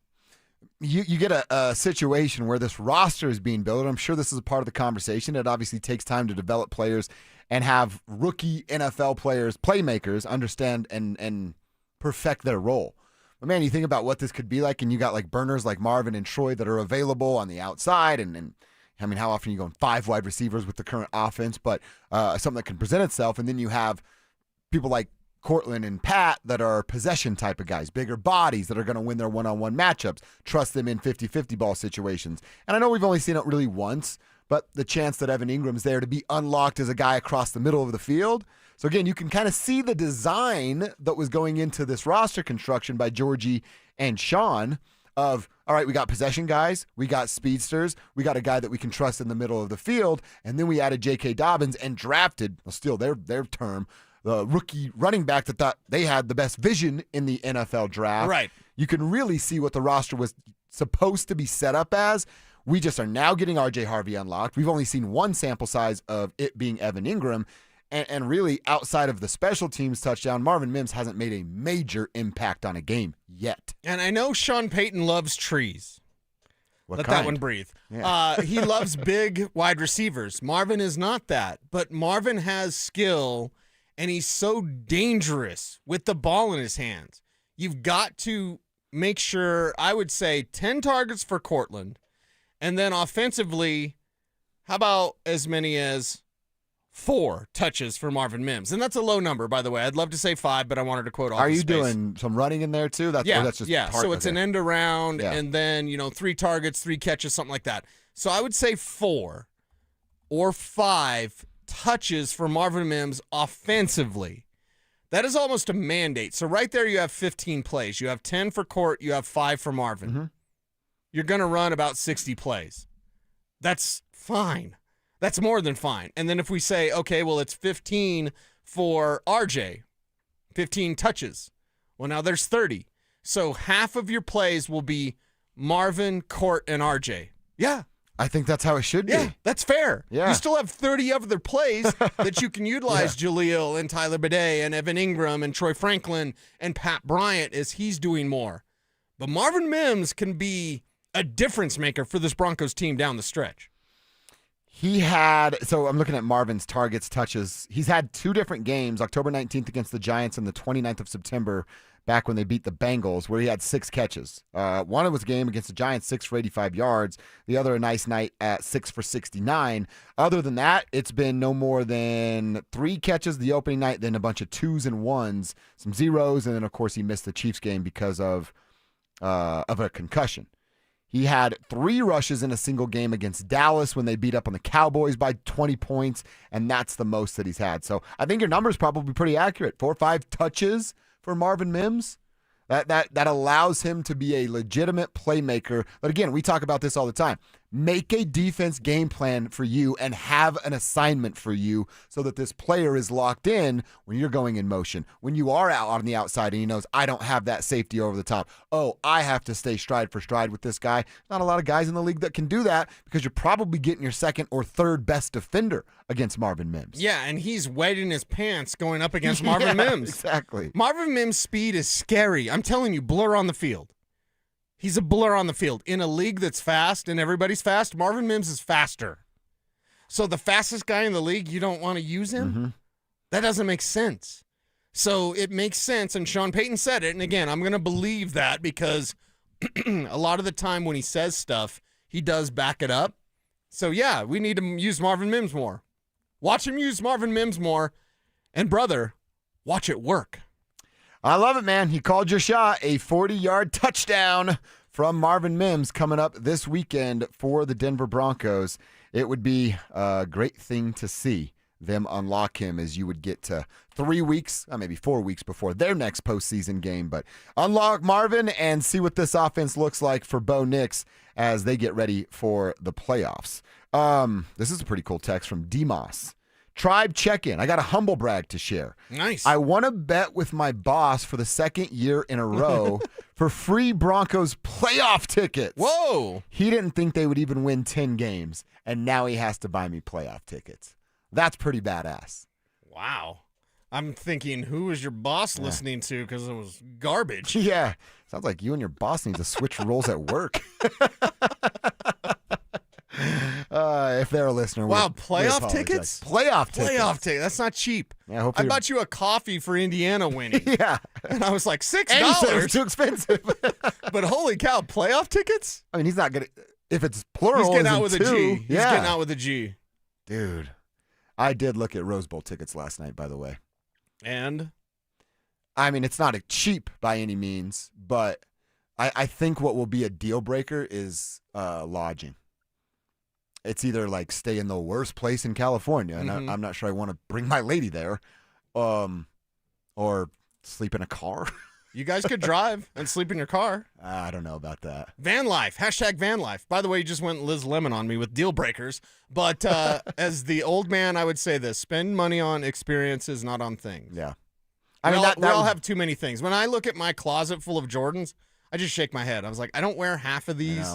Speaker 9: You get a situation where this roster is being built. I'm sure this is a part of the conversation. It obviously takes time to develop players and have rookie NFL players, playmakers, understand and perfect their role. But, man, you think about what this could be like, and you got, like, burners like Marvin and Troy that are available on the outside. And I mean, how often are you going 5 wide receivers with the current offense? But something that can present itself. And then you have people like Cortland and Pat that are possession type of guys, bigger bodies that are going to win their one-on-one matchups, trust them in 50-50 ball situations. And I know we've only seen it really once, but the chance that Evan Ingram's there to be unlocked as a guy across the middle of the field. So again, you can kind of see the design that was going into this roster construction by Georgie and Sean of, all right, we got possession guys, we got speedsters, we got a guy that we can trust in the middle of the field, and then we added J.K. Dobbins and drafted, well, still their term, the rookie running back that thought they had the best vision in the NFL draft.
Speaker 10: Right.
Speaker 9: You can really see what the roster was supposed to be set up as. We just are now getting R.J. Harvey unlocked. We've only seen one sample size of it being Evan Ingram. And really, outside of the special teams touchdown, Marvin Mims hasn't made a major impact on a game yet.
Speaker 10: And I know Sean Payton loves trees.
Speaker 9: What
Speaker 10: Let
Speaker 9: kind?
Speaker 10: that one breathe.
Speaker 9: Yeah.
Speaker 10: He loves big wide receivers. Marvin is not that. But Marvin has skill, and he's so dangerous with the ball in his hands. You've got to make sure, I would say, 10 targets for Cortland. And then offensively, how about as many as 4 touches for Marvin Mims? And that's a low number, by the way. I'd love to say 5, but I wanted to quote off
Speaker 9: Are you
Speaker 10: space.
Speaker 9: doing some running in there too? That's just
Speaker 10: So it's an end around,
Speaker 9: Yeah.
Speaker 10: and then 3 targets, 3 catches, something like that. So I would say 4 or 5 touches for Marvin Mims offensively. That is almost a mandate. So right there you have 15 plays. You have 10 for Court. You have 5 for Marvin.
Speaker 9: Mm-hmm.
Speaker 10: You're going to run about 60 plays. That's fine. That's more than fine. And then if we say, okay, well, it's 15 for RJ, 15 touches. Well, now there's 30. So half of your plays will be Marvin, Court, and RJ. Yeah.
Speaker 9: I think that's how it should be.
Speaker 10: Yeah, that's fair.
Speaker 9: Yeah.
Speaker 10: You still have 30 other plays that you can utilize Jaleel and Tyler Bidet and Evan Ingram and Troy Franklin and Pat Bryant as he's doing more. But Marvin Mims can be a difference maker for this Broncos team down the stretch.
Speaker 9: So I'm looking at Marvin's targets, touches. He's had 2 different games, October 19th against the Giants and the 29th of September, back when they beat the Bengals, where he had 6 catches. One was a game against the Giants, 6 for 85 yards. The other, a nice night at 6 for 69. Other than that, it's been no more than 3 catches the opening night, then a bunch of 2s and 1s, some 0s, and then, of course, he missed the Chiefs game because of a concussion. He had 3 rushes in a single game against Dallas when they beat up on the Cowboys by 20 points, and that's the most that he's had. So I think your number is probably pretty accurate. 4 or 5 touches for Marvin Mims. That allows him to be a legitimate playmaker. But again, we talk about this all the time. Make a defense game plan for you and have an assignment for you so that this player is locked in when you're going in motion. When you are out on the outside and he knows, I don't have that safety over the top. Oh, I have to stay stride for stride with this guy. Not a lot of guys in the league that can do that because you're probably getting your second or third best defender against Marvin Mims.
Speaker 10: Yeah, and he's wetting his pants going up against Marvin Mims.
Speaker 9: Exactly.
Speaker 10: Marvin Mims' speed is scary. I'm telling you, blur on the field. He's a blur on the field. In a league that's fast and everybody's fast, Marvin Mims is faster. So the fastest guy in the league, you don't want to use him?
Speaker 9: Mm-hmm.
Speaker 10: That doesn't make sense. So it makes sense, and Sean Payton said it, and again, I'm going to believe that because a lot of the time when he says stuff, he does back it up. So yeah, we need to use Marvin Mims more. Watch him use Marvin Mims more, and brother, watch it work.
Speaker 9: I love it, man. He called your shot. A 40-yard touchdown from Marvin Mims coming up this weekend for the Denver Broncos. It would be a great thing to see them unlock him as you would get to 3 weeks, maybe 4 weeks before their next postseason game. But unlock Marvin and see what this offense looks like for Bo Nix as they get ready for the playoffs. This is a pretty cool text from Demos. Tribe check-in. I got a humble brag to share.
Speaker 10: Nice.
Speaker 9: I want to bet with my boss for the second year in a row for free Broncos playoff tickets.
Speaker 10: Whoa.
Speaker 9: He didn't think they would even win 10 games, and now he has to buy me playoff tickets. That's pretty badass.
Speaker 10: Wow. I'm thinking, who was your boss listening to because it was garbage?
Speaker 9: Yeah. Sounds like you and your boss need to switch roles at work. If they're a listener,
Speaker 10: wow,
Speaker 9: we
Speaker 10: playoff
Speaker 9: apologize.
Speaker 10: tickets?
Speaker 9: Playoff tickets.
Speaker 10: Playoff tickets. That's not cheap.
Speaker 9: Yeah,
Speaker 10: I
Speaker 9: hopefully
Speaker 10: bought you a coffee for Indiana winning.
Speaker 9: Yeah.
Speaker 10: And I was like, $6.
Speaker 9: And he said it was too expensive.
Speaker 10: But holy cow, playoff tickets?
Speaker 9: I mean, he's not going to, if it's plural,
Speaker 10: He's getting
Speaker 9: as
Speaker 10: out
Speaker 9: in
Speaker 10: with
Speaker 9: two,
Speaker 10: a G. He's
Speaker 9: yeah.
Speaker 10: getting out with a G.
Speaker 9: Dude, I did look at Rose Bowl tickets last night, by the way.
Speaker 10: And?
Speaker 9: I mean, it's not a cheap by any means, but I think what will be a deal breaker is lodging. It's either like stay in the worst place in California, and I'm not sure I want to bring my lady there, or sleep in a car.
Speaker 10: You guys could drive and sleep in your car.
Speaker 9: I don't know about that.
Speaker 10: Van life. Hashtag van life. By the way, you just went Liz Lemon on me with deal breakers. But as the old man, I would say this. Spend money on experiences, not on things.
Speaker 9: Yeah.
Speaker 10: We all have too many things. When I look at my closet full of Jordans, I just shake my head. I was like, I don't wear half of these.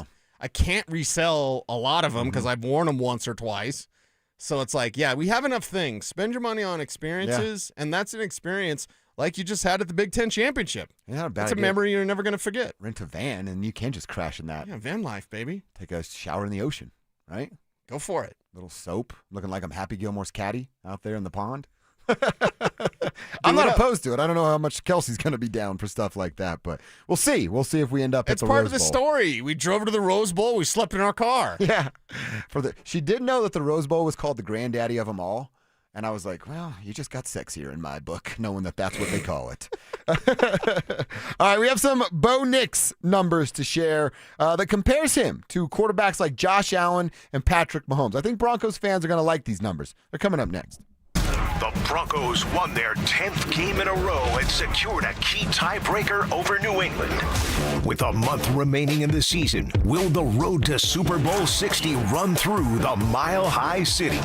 Speaker 10: I can't resell a lot of them because I've worn them once or twice. So it's like, yeah, we have enough things. Spend your money on experiences, and that's an experience like you just had at the Big Ten Championship.
Speaker 9: Yeah,
Speaker 10: it's a memory you're never going to forget.
Speaker 9: Rent a van, and you can just crash in that.
Speaker 10: Yeah, van life, baby.
Speaker 9: Take a shower in the ocean, right?
Speaker 10: Go for it.
Speaker 9: Little soap, looking like I'm Happy Gilmore's caddy out there in the pond. I'm not opposed to it. I don't know how much Kelsey's going to be down for stuff like that, but we'll see. We'll see if we end up at the Rose Bowl.
Speaker 10: It's part of the story. We drove to the Rose Bowl. We slept in our car.
Speaker 9: Yeah. She did know that the Rose Bowl was called the granddaddy of them all, and I was like, well, you just got sexier in my book, knowing that that's what they call it. All right, we have some Bo Nix numbers to share that compares him to quarterbacks like Josh Allen and Patrick Mahomes. I think Broncos fans are going to like these numbers. They're coming up next.
Speaker 1: The Broncos won their 10th game in a row and secured a key tiebreaker over New England. With a month remaining in the season, will the road to Super Bowl 60 run through the Mile High City?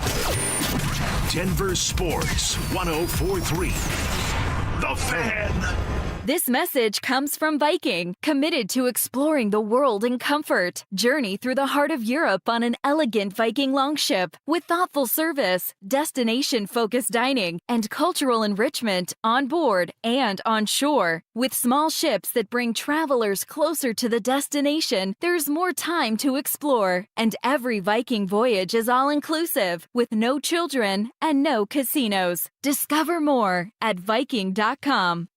Speaker 1: Denver Sports 104.3. The Fan.
Speaker 2: This message comes from Viking, committed to exploring the world in comfort. Journey through the heart of Europe on an elegant Viking longship with thoughtful service, destination-focused dining, and cultural enrichment on board and on shore. With small ships that bring travelers closer to the destination, there's more time to explore. And every Viking voyage is all-inclusive, with no children and no casinos. Discover more at Viking.com.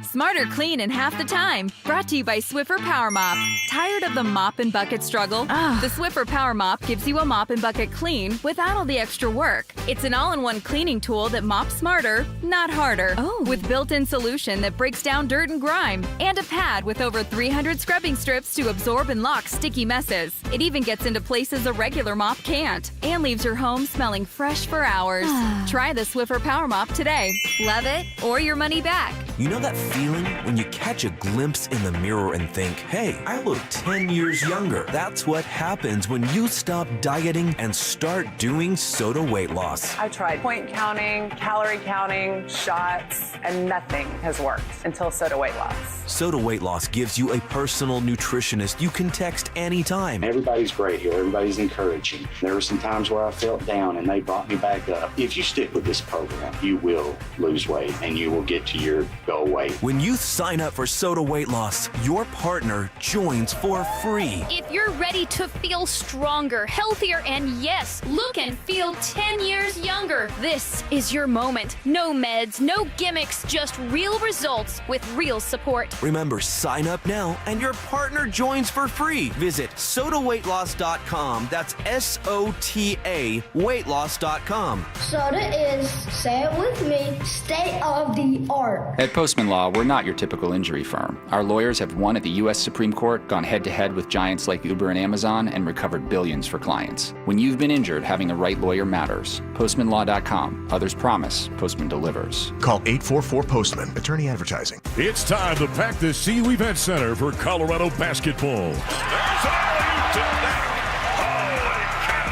Speaker 2: Smarter clean in half the time. Brought to you by Swiffer Power Mop. Tired of the mop and bucket struggle? The Swiffer Power Mop gives you a mop and bucket clean without all the extra work. It's an all-in-one cleaning tool that mops smarter, not harder. With built-in solution that breaks down dirt and grime. And a pad with over 300 scrubbing strips to absorb and lock sticky messes. It even gets into places a regular mop can't. And leaves your home smelling fresh for hours. Try the Swiffer Power Mop today. Love it or your money back.
Speaker 8: You know that feeling when you catch a glimpse in the mirror and think, hey, I look 10 years younger. That's what happens when you stop dieting and start doing Soda weight loss.
Speaker 11: I tried point counting, calorie counting, shots, and nothing has worked until Soda weight loss.
Speaker 8: Soda weight loss gives you a personal nutritionist you can text anytime.
Speaker 13: Everybody's great here. Everybody's encouraging. There were some times where I felt down and they brought me back up. If you stick with this program, you will lose weight and you will get to your goal weight.
Speaker 8: When you sign up for Soda weight loss, your partner joins for free.
Speaker 23: If you're ready to feel stronger, healthier, and yes, look and feel 10 years younger, this is your moment. No meds, no gimmicks, just real results with real support.
Speaker 8: Remember, sign up now and your partner joins for free. Visit sodaweightloss.com. That's SOTA weightloss.com.
Speaker 24: Soda is, say it with me, state of the art.
Speaker 25: At Postman Law, we're not your typical injury firm. Our lawyers have won at the U.S. Supreme Court, gone head-to-head with giants like Uber and Amazon, and recovered billions for clients. When you've been injured, having the right lawyer matters. PostmanLaw.com. Others promise. Postman delivers.
Speaker 7: Call 844-POSTMAN. Attorney advertising.
Speaker 26: It's time to pack the CU Event Center for Colorado basketball.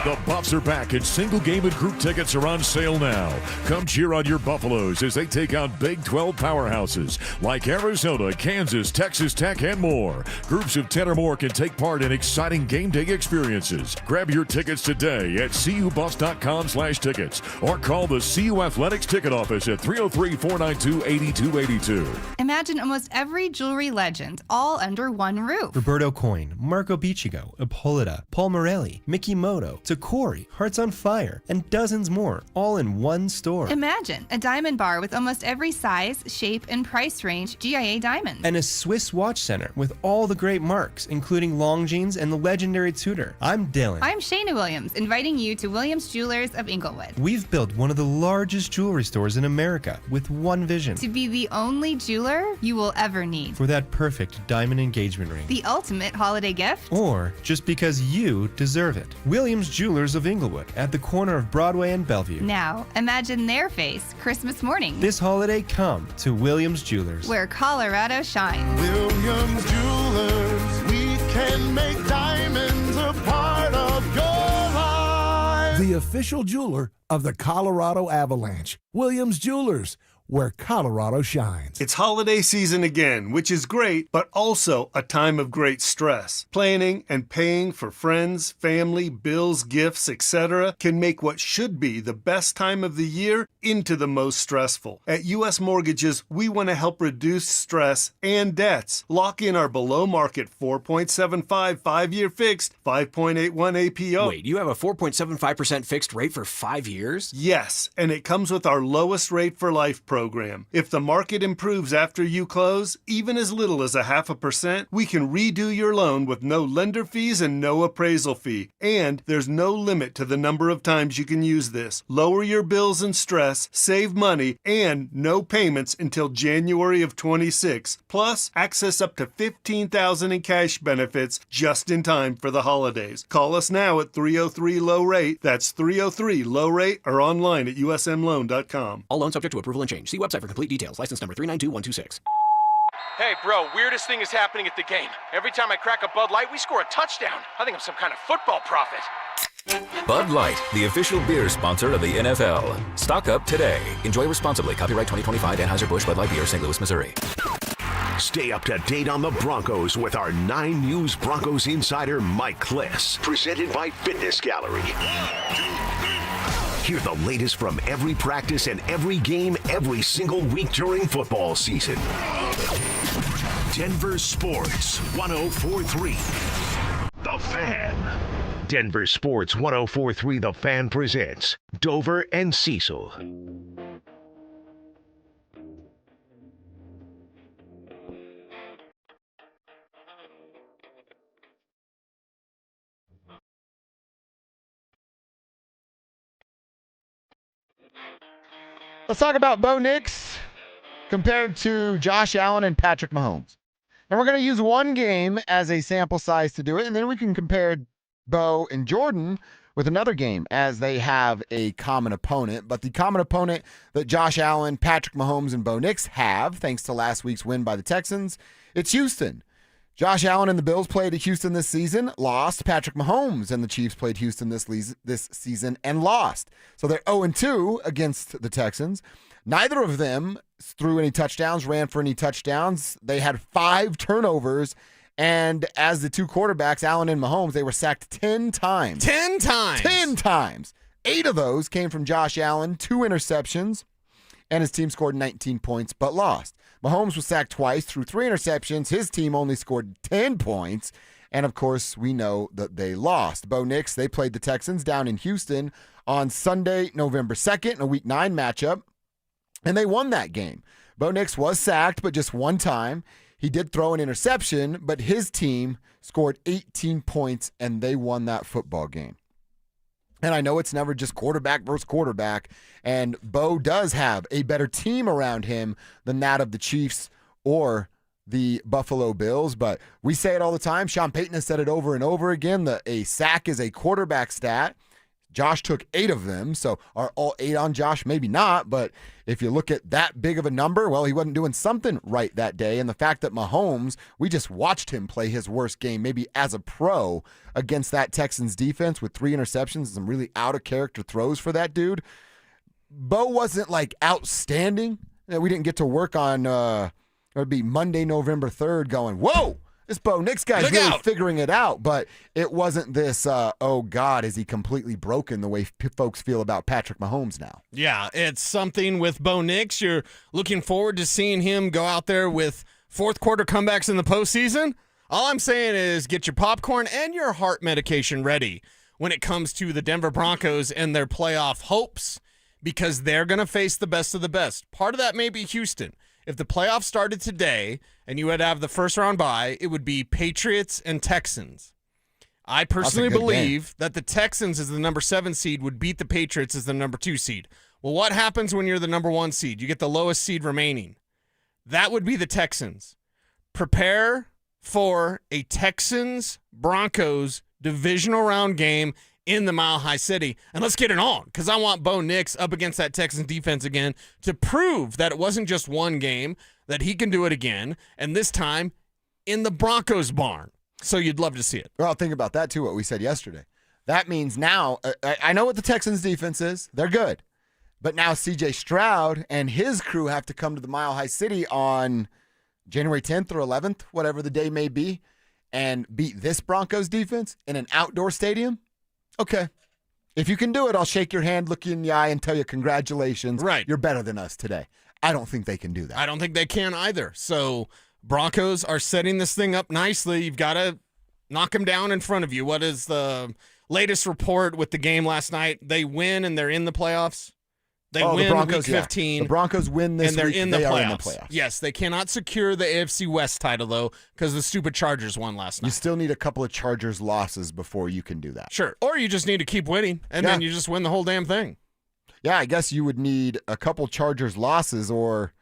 Speaker 26: The Buffs are back, and single game and group tickets are on sale now. Come cheer on your Buffaloes as they take on Big 12 powerhouses like Arizona, Kansas, Texas Tech, and more. Groups of 10 or more can take part in exciting game day experiences. Grab your tickets today at cubuffs.com/tickets or call the CU Athletics ticket office at 303-492-8282.
Speaker 27: Imagine almost every jewelry legend all under one roof.
Speaker 29: Roberto Coin, Marco Biccigo, Ippolita, Paul Morelli, Mickey Moto, Takori, Hearts on Fire, and dozens more, all in one store.
Speaker 27: Imagine a diamond bar with almost every size, shape, and price range GIA diamond.
Speaker 29: And a Swiss watch center with all the great marks, including Longines and the legendary Tudor. I'm Dylan.
Speaker 27: I'm Shayna Williams, inviting you to Williams Jewelers of Inglewood.
Speaker 29: We've built one of the largest jewelry stores in America with one vision.
Speaker 27: To be the only jeweler you will ever need.
Speaker 29: For that perfect diamond engagement ring.
Speaker 27: The ultimate holiday gift.
Speaker 29: Or just because you deserve it. Williams Jewelers of Inglewood at the corner of Broadway and Bellevue.
Speaker 27: Now, imagine their face Christmas morning.
Speaker 29: This holiday, come to Williams Jewelers,
Speaker 27: where Colorado shines.
Speaker 30: Williams Jewelers, we can make diamonds a part of your life.
Speaker 31: The official jeweler of the Colorado Avalanche. Williams Jewelers, where Colorado shines.
Speaker 32: It's holiday season again, which is great, but also a time of great stress. Planning and paying for friends, family, bills, gifts, etc. can make what should be the best time of the year into the most stressful. At U.S. Mortgages, we want to help reduce stress and debts. Lock in our below-market 4.75 5-year fixed, 5.81 APO.
Speaker 33: Wait, you have a 4.75% fixed rate for 5 years?
Speaker 32: Yes, and it comes with our lowest rate for life program. If the market improves after you close, even as little as 0.5%, we can redo your loan with no lender fees and no appraisal fee. And there's no limit to the number of times you can use this. Lower your bills and stress, save money, and no payments until January of 26. Plus, access up to $15,000 in cash benefits just in time for the holidays. Call us now at 303-LOW-RATE. That's 303-LOW-RATE or online at usmloan.com.
Speaker 33: All loans subject to approval and change. See website for complete details. License number 392126.
Speaker 34: Hey, bro, weirdest thing is happening at the game. Every time I crack a Bud Light, we score a touchdown. I think I'm some kind of football prophet.
Speaker 35: Bud Light, the official beer sponsor of the NFL. Stock up today. Enjoy responsibly. Copyright 2025 Anheuser-Busch Bud Light Beer, St. Louis, Missouri.
Speaker 1: Stay up to date on the Broncos with our 9 News Broncos insider, Mike Kliss. Presented by Fitness Gallery. Hear the latest from every practice and every game every single week during football season. Denver Sports 104.3 The Fan. Denver Sports 104.3 The Fan presents Dover and Cecil.
Speaker 9: Let's talk about Bo Nix compared to Josh Allen and Patrick Mahomes. And we're going to use one game as a sample size to do it, and then we can compare Bo and Jordan with another game as they have a common opponent. But the common opponent that Josh Allen, Patrick Mahomes, and Bo Nix have, thanks to last week's win by the Texans, it's Houston. Josh Allen and the Bills played at Houston this season, lost. Patrick Mahomes and the Chiefs played Houston this season and lost. So they're 0-2 against the Texans. Neither of them threw any touchdowns, ran for any touchdowns. They had 5 turnovers. And as the two quarterbacks, Allen and Mahomes, they were sacked 10 times.
Speaker 10: 10 times?
Speaker 9: 10 times. 8 of those came from Josh Allen, 2 interceptions, and his team scored 19 points but lost. Mahomes was sacked twice, threw 3 interceptions. His team only scored 10 points. And, of course, we know that they lost. Bo Nix, they played the Texans down in Houston on Sunday, November 2nd, in a Week 9 matchup, and they won that game. Bo Nix was sacked, but just one time. He did throw an interception, but his team scored 18 points, and they won that football game. And I know it's never just quarterback versus quarterback, and Bo does have a better team around him than that of the Chiefs or the Buffalo Bills, but we say it all the time. Sean Payton has said it over and over again that a sack is a quarterback stat. Josh took 8 of them, so are all 8 on Josh? Maybe not, but if you look at that big of a number, well, he wasn't doing something right that day, and the fact that Mahomes, we just watched him play his worst game, maybe as a pro, against that Texans defense with 3 interceptions and some really out-of-character throws for that dude. Bo wasn't, like, outstanding. We didn't get to work on, it would be Monday, November 3rd, going, whoa! This Bo Nix guy's really figuring it out, but it wasn't this, oh, God, is he completely broken the way folks feel about Patrick Mahomes now.
Speaker 10: Yeah, it's something with Bo Nix. You're looking forward to seeing him go out there with fourth-quarter comebacks in the postseason. All I'm saying is get your popcorn and your heart medication ready when it comes to the Denver Broncos and their playoff hopes, because they're going to face the best of the best. Part of that may be Houston. If the playoffs started today and you would have the first round bye, it would be Patriots and Texans. I personally believe that the Texans as the number 7 seed would beat the Patriots as the number 2 seed. Well, what happens when you're the number 1 seed? You get the lowest seed remaining. That would be the Texans. Prepare for a Texans-Broncos divisional round game in the Mile High City. And let's get it on, because I want Bo Nix up against that Texans defense again to prove that it wasn't just one game, that he can do it again, and this time in the Broncos barn. So you'd love to see it.
Speaker 9: Well, think about that, too, what we said yesterday. That means now, I know what the Texans defense is. They're good. But now C.J. Stroud and his crew have to come to the Mile High City on January 10th or 11th, whatever the day may be, and beat this Broncos defense in an outdoor stadium. Okay. If you can do it, I'll shake your hand, look you in the eye, and tell you congratulations.
Speaker 10: Right.
Speaker 9: You're better than us today. I don't think they can do that.
Speaker 10: I don't think they can either. So Broncos are setting this thing up nicely. You've got to knock them down in front of you. What is the latest report with the game last night? They win and they're in the playoffs. They win
Speaker 9: the Broncos,
Speaker 10: week 15.
Speaker 9: Yeah. The Broncos win this
Speaker 10: and they're
Speaker 9: week.
Speaker 10: In the
Speaker 9: they
Speaker 10: playoffs.
Speaker 9: Are in the playoffs.
Speaker 10: Yes, they cannot secure the AFC West title, though, because the stupid Chargers won last night.
Speaker 9: You still need a couple of Chargers losses before you can do that.
Speaker 10: Sure. Or you just need to keep winning, and then you just win the whole damn thing.
Speaker 9: Yeah, I guess you would need a couple Chargers losses or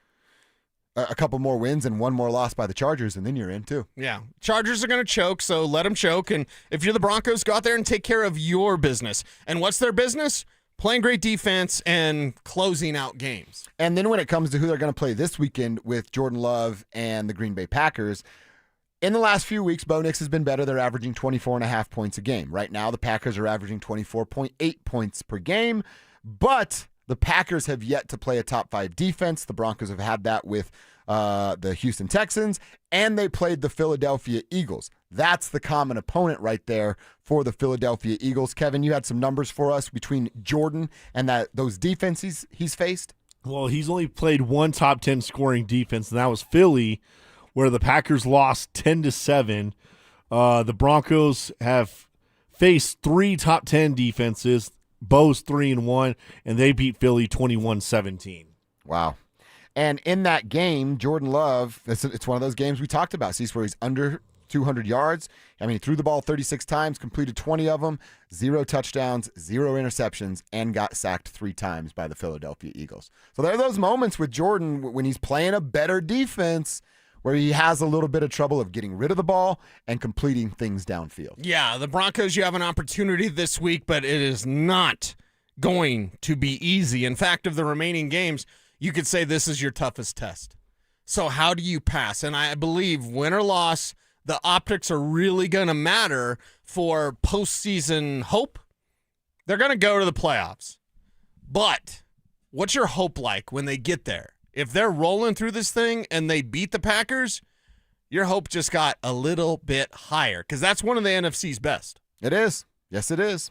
Speaker 9: a couple more wins and one more loss by the Chargers, and then you're in, too.
Speaker 10: Yeah. Chargers are going to choke, so let them choke. And if you're the Broncos, go out there and take care of your business. And what's their business? Playing great defense and closing out games.
Speaker 9: And then when it comes to who they're going to play this weekend with Jordan Love and the Green Bay Packers, in the last few weeks, Bo Nix has been better. They're averaging 24.5 points a game. Right now, the Packers are averaging 24.8 points per game, but the Packers have yet to play a top 5 defense. The Broncos have had that with the Houston Texans, and they played the Philadelphia Eagles. That's the common opponent right there for the Philadelphia Eagles. Kevin, you had some numbers for us between Jordan and those defenses he's faced?
Speaker 3: Well, he's only played one top 10 scoring defense, and that was Philly, where the Packers lost 10-7. The Broncos have faced 3 top 10 defenses, Bo's 3-1, and they beat Philly 21-17.
Speaker 9: Wow. And in that game, Jordan Love, it's one of those games we talked about, where he's under 200 yards. I mean, he threw the ball 36 times, completed 20 of them, 0 touchdowns, 0 interceptions, and got sacked 3 times by the Philadelphia Eagles. So there are those moments with Jordan when he's playing a better defense where he has a little bit of trouble of getting rid of the ball and completing things downfield.
Speaker 10: Yeah, the Broncos, you have an opportunity this week, but it is not going to be easy. In fact, of the remaining games, you could say this is your toughest test. So how do you pass? And I believe win or loss, the optics are really going to matter for postseason hope. They're going to go to the playoffs. But what's your hope like when they get there? If they're rolling through this thing and they beat the Packers, your hope just got a little bit higher because that's one of the NFC's best.
Speaker 9: It is. Yes, it is.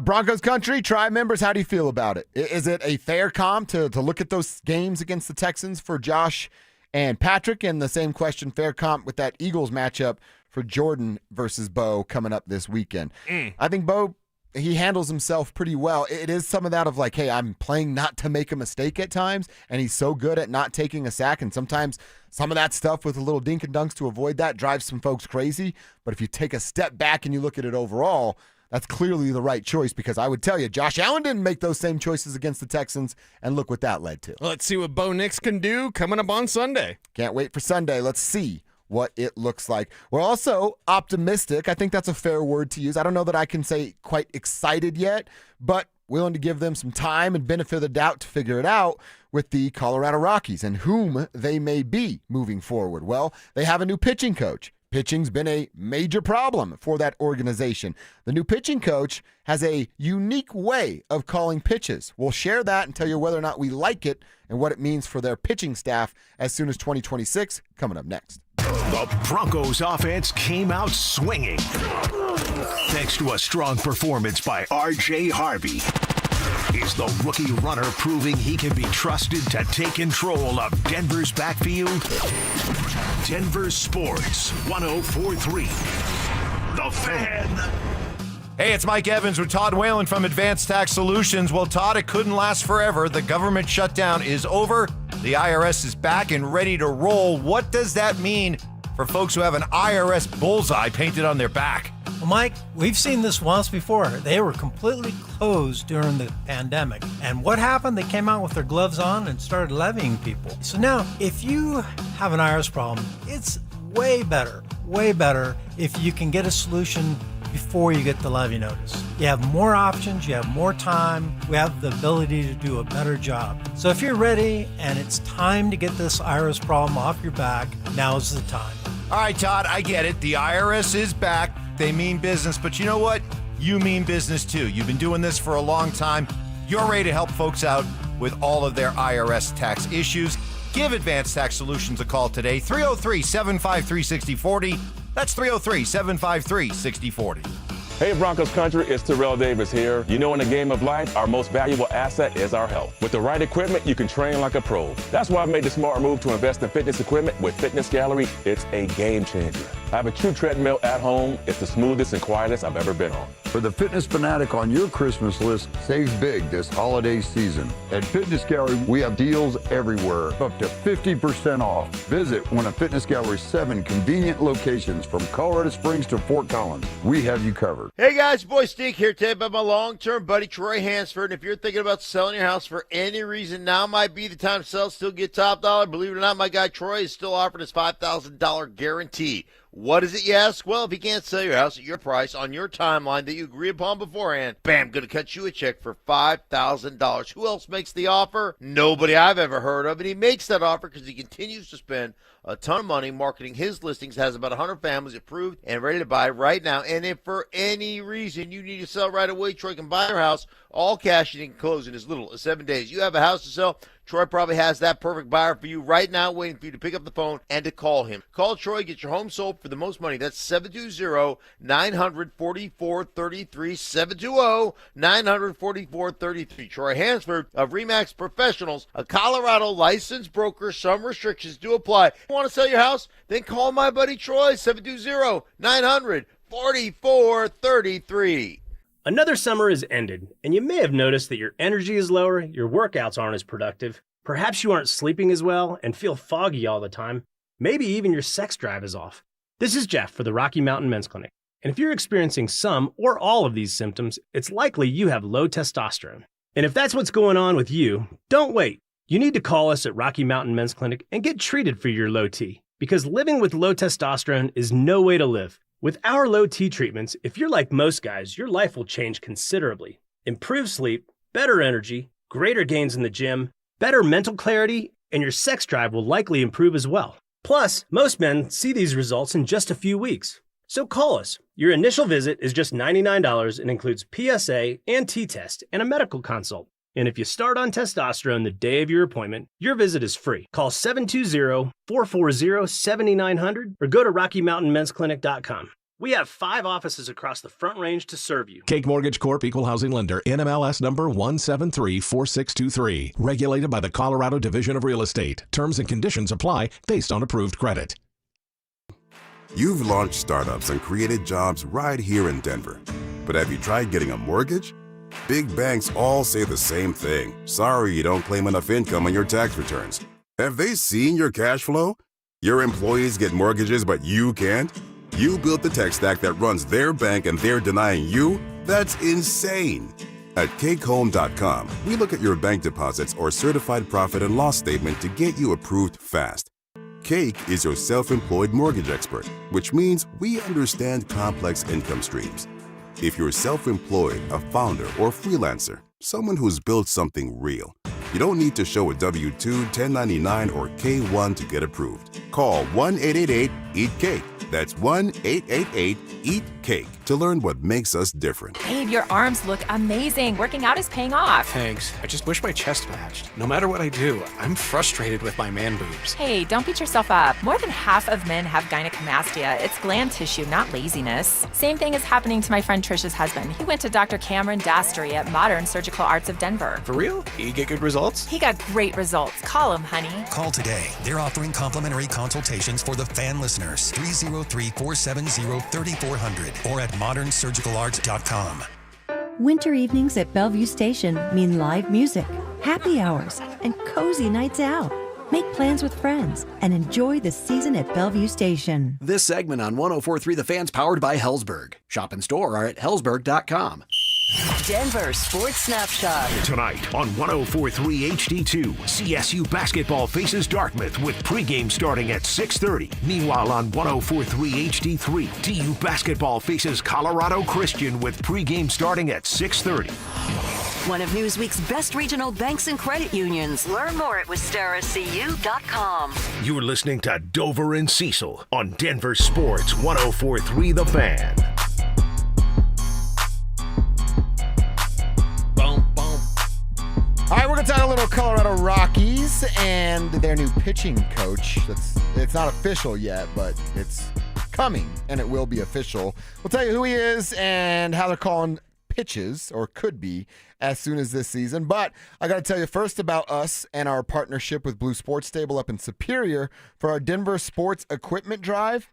Speaker 9: Broncos country, Tribe members, how do you feel about it? Is it a fair comp to look at those games against the Texans for Josh and Patrick? And the same question, fair comp with that Eagles matchup for Jordan versus Bo coming up this weekend. I think Bo, he handles himself pretty well. It is some of that of like, hey, I'm playing not to make a mistake at times, and he's so good at not taking a sack, and sometimes some of that stuff with a little dink and dunks to avoid that drives some folks crazy. But if you take a step back and you look at it overall, that's clearly the right choice, because I would tell you, Josh Allen didn't make those same choices against the Texans, and look what that led to.
Speaker 10: Let's see what Bo Nix can do coming up on Sunday.
Speaker 9: Can't wait for Sunday. Let's see what it looks like. We're also optimistic. I think that's a fair word to use. I don't know that I can say quite excited yet, but willing to give them some time and benefit of the doubt to figure it out with the Colorado Rockies and whom they may be moving forward. Well, they have a new pitching coach. Pitching's been a major problem for that organization. The new pitching coach has a unique way of calling pitches. We'll share that and tell you whether or not we like it and what it means for their pitching staff as soon as 2026, coming up next.
Speaker 1: The Broncos offense came out swinging thanks to a strong performance by R.J. Harvey. Is the rookie runner proving he can be trusted to take control of Denver's backfield? Denver Sports 104.3. The Fan.
Speaker 2: Hey, it's Mike Evans with Todd Whalen from Advanced Tax Solutions. Well, Todd, it couldn't last forever. The government shutdown is over. The IRS is back and ready to roll. What does that mean for folks who have an IRS bullseye painted on their back?
Speaker 4: Well, Mike, we've seen this once before. They were completely closed during the pandemic. And what happened? They came out with their gloves on and started levying people. So now, if you have an IRS problem, it's way better if you can get a solution before you get the levy notice. You have more options, you have more time, we have the ability to do a better job. So if you're ready and it's time to get this IRS problem off your back, now's the time.
Speaker 2: All right, Todd, I get it. The IRS is back. They mean business, but you know what? You mean business too. You've been doing this for a long time. You're ready to help folks out with all of their IRS tax issues. Give Advanced Tax Solutions a call today, 303-753-6040. That's 303-753-6040.
Speaker 5: Hey Broncos country, it's Terrell Davis here. You know, in the game of life, our most valuable asset is our health. With the right equipment, you can train like a pro. That's why I've made the smart move to invest in fitness equipment with Fitness Gallery. It's a game changer. I have a true treadmill at home. It's the smoothest and quietest I've ever been on.
Speaker 6: For the fitness fanatic on your Christmas list, save big this holiday season. At Fitness Gallery, we have deals everywhere, up to 50% off. Visit one of Fitness Gallery's 7 convenient locations from Colorado Springs to Fort Collins. We have you covered.
Speaker 12: Hey guys, your boy Steve here today about my long-term buddy Troy Hansford. And if you're thinking about selling your house for any reason, now might be the time to sell, still get top dollar. Believe it or not, my guy Troy is still offering his $5,000 guarantee. What is it, you ask? Well, if you can't sell your house at your price on your timeline that you agree upon beforehand, bam, going to cut you a check for $5,000. Who else makes the offer? Nobody I've ever heard of. And he makes that offer because he continues to spend a ton of money marketing his listings, has about 100 families approved and ready to buy right now. And if for any reason you need to sell right away, Troy can buy your house all cash and he can close in as little as 7 days. You have a house to sell, Troy probably has that perfect buyer for you right now, waiting for you to pick up the phone and to call him. Call Troy, get your home sold for the most money. That's 720-900-4433, 720-900-4433. Troy Hansford of RE/MAX Professionals, a Colorado licensed broker. Some restrictions do apply. Want to sell your house? Then call my buddy Troy, 720-900-4433.
Speaker 14: Another summer has ended, and you may have noticed that your energy is lower, your workouts aren't as productive, perhaps you aren't sleeping as well and feel foggy all the time, maybe even your sex drive is off. This is Jeff for the Rocky Mountain Men's Clinic, and if you're experiencing some or all of these symptoms, it's likely you have low testosterone. And if that's what's going on with you, don't wait. You need to call us at Rocky Mountain Men's Clinic and get treated for your low T, Because living with low testosterone is no way to live. With our low T treatments, if you're like most guys, your life will change considerably. Improved sleep, better energy, greater gains in the gym, better mental clarity, and your sex drive will likely improve as well. Plus, most men see these results in just a few weeks. So call us. Your initial visit is just $99 and includes PSA and T-test and a medical consult. And if you start on testosterone the day of your appointment, your visit is free. Call 720-440-7900 or go to RockyMountainMen'sClinic.com. We have 5 offices across the Front Range to serve you.
Speaker 33: Cake Mortgage Corp. Equal Housing Lender. NMLS number 1734623. Regulated by the Colorado Division of Real Estate. Terms and conditions apply based on approved credit.
Speaker 8: You've launched startups and created jobs right here in Denver. But have you tried getting a mortgage? Big banks all say the same thing. Sorry you don't claim enough income on your tax returns. Have they seen your cash flow? Your employees get mortgages, but you can't? You built the tech stack that runs their bank and they're denying you? That's insane. At cakehome.com, we look at your bank deposits or certified profit and loss statement to get you approved fast. Cake is your self-employed mortgage expert, which means we understand complex income streams. If you're self-employed, a founder, or freelancer, someone who's built something real, you don't need to show a W-2, 1099, or K-1 to get approved. Call 1-888-EAT-CAKE. That's 1-888-EAT-CAKE to learn what makes us different.
Speaker 11: Babe, your arms look amazing. Working out is paying off.
Speaker 33: Thanks. I just wish my chest matched. No matter what I do, I'm frustrated with my man boobs.
Speaker 11: Hey, don't beat yourself up. More than half of men have gynecomastia. It's gland tissue, not laziness. Same thing is happening to my friend Trisha's husband. He went to Dr. Cameron Dastry at Modern Surgical Arts of Denver.
Speaker 33: For real? You get good results?
Speaker 11: He got great results. Call him, honey.
Speaker 13: Call today. They're offering complimentary consultations for the fan listeners. 303-470-3400 or at modernsurgicalarts.com.
Speaker 15: Winter evenings at Bellevue Station mean live music, happy hours, and cozy nights out. Make plans with friends and enjoy the season at Bellevue Station.
Speaker 33: This segment on 104.3 The Fan's powered by Hellsberg. Shop and store are at hellsberg.com.
Speaker 16: Denver Sports Snapshot.
Speaker 7: Tonight on 104.3 HD2, CSU basketball faces Dartmouth with pregame starting at 6:30. Meanwhile on 104.3 HD3, DU basketball faces Colorado Christian with pregame starting at 6:30.
Speaker 16: One of Newsweek's best regional banks and credit unions. Learn more at wistaracu.com.
Speaker 7: You're listening to Dover and Cecil on Denver Sports 104.3 The Fan.
Speaker 9: All right, we're going to talk a little Colorado Rockies and their new pitching coach. It's not official yet, but it's coming, and it will be official. We'll tell you who he is and how they're calling pitches, or could be, as soon as this season. But I got to tell you first about us and our partnership with Blue Sports Stable up in Superior for our Denver Sports Equipment Drive.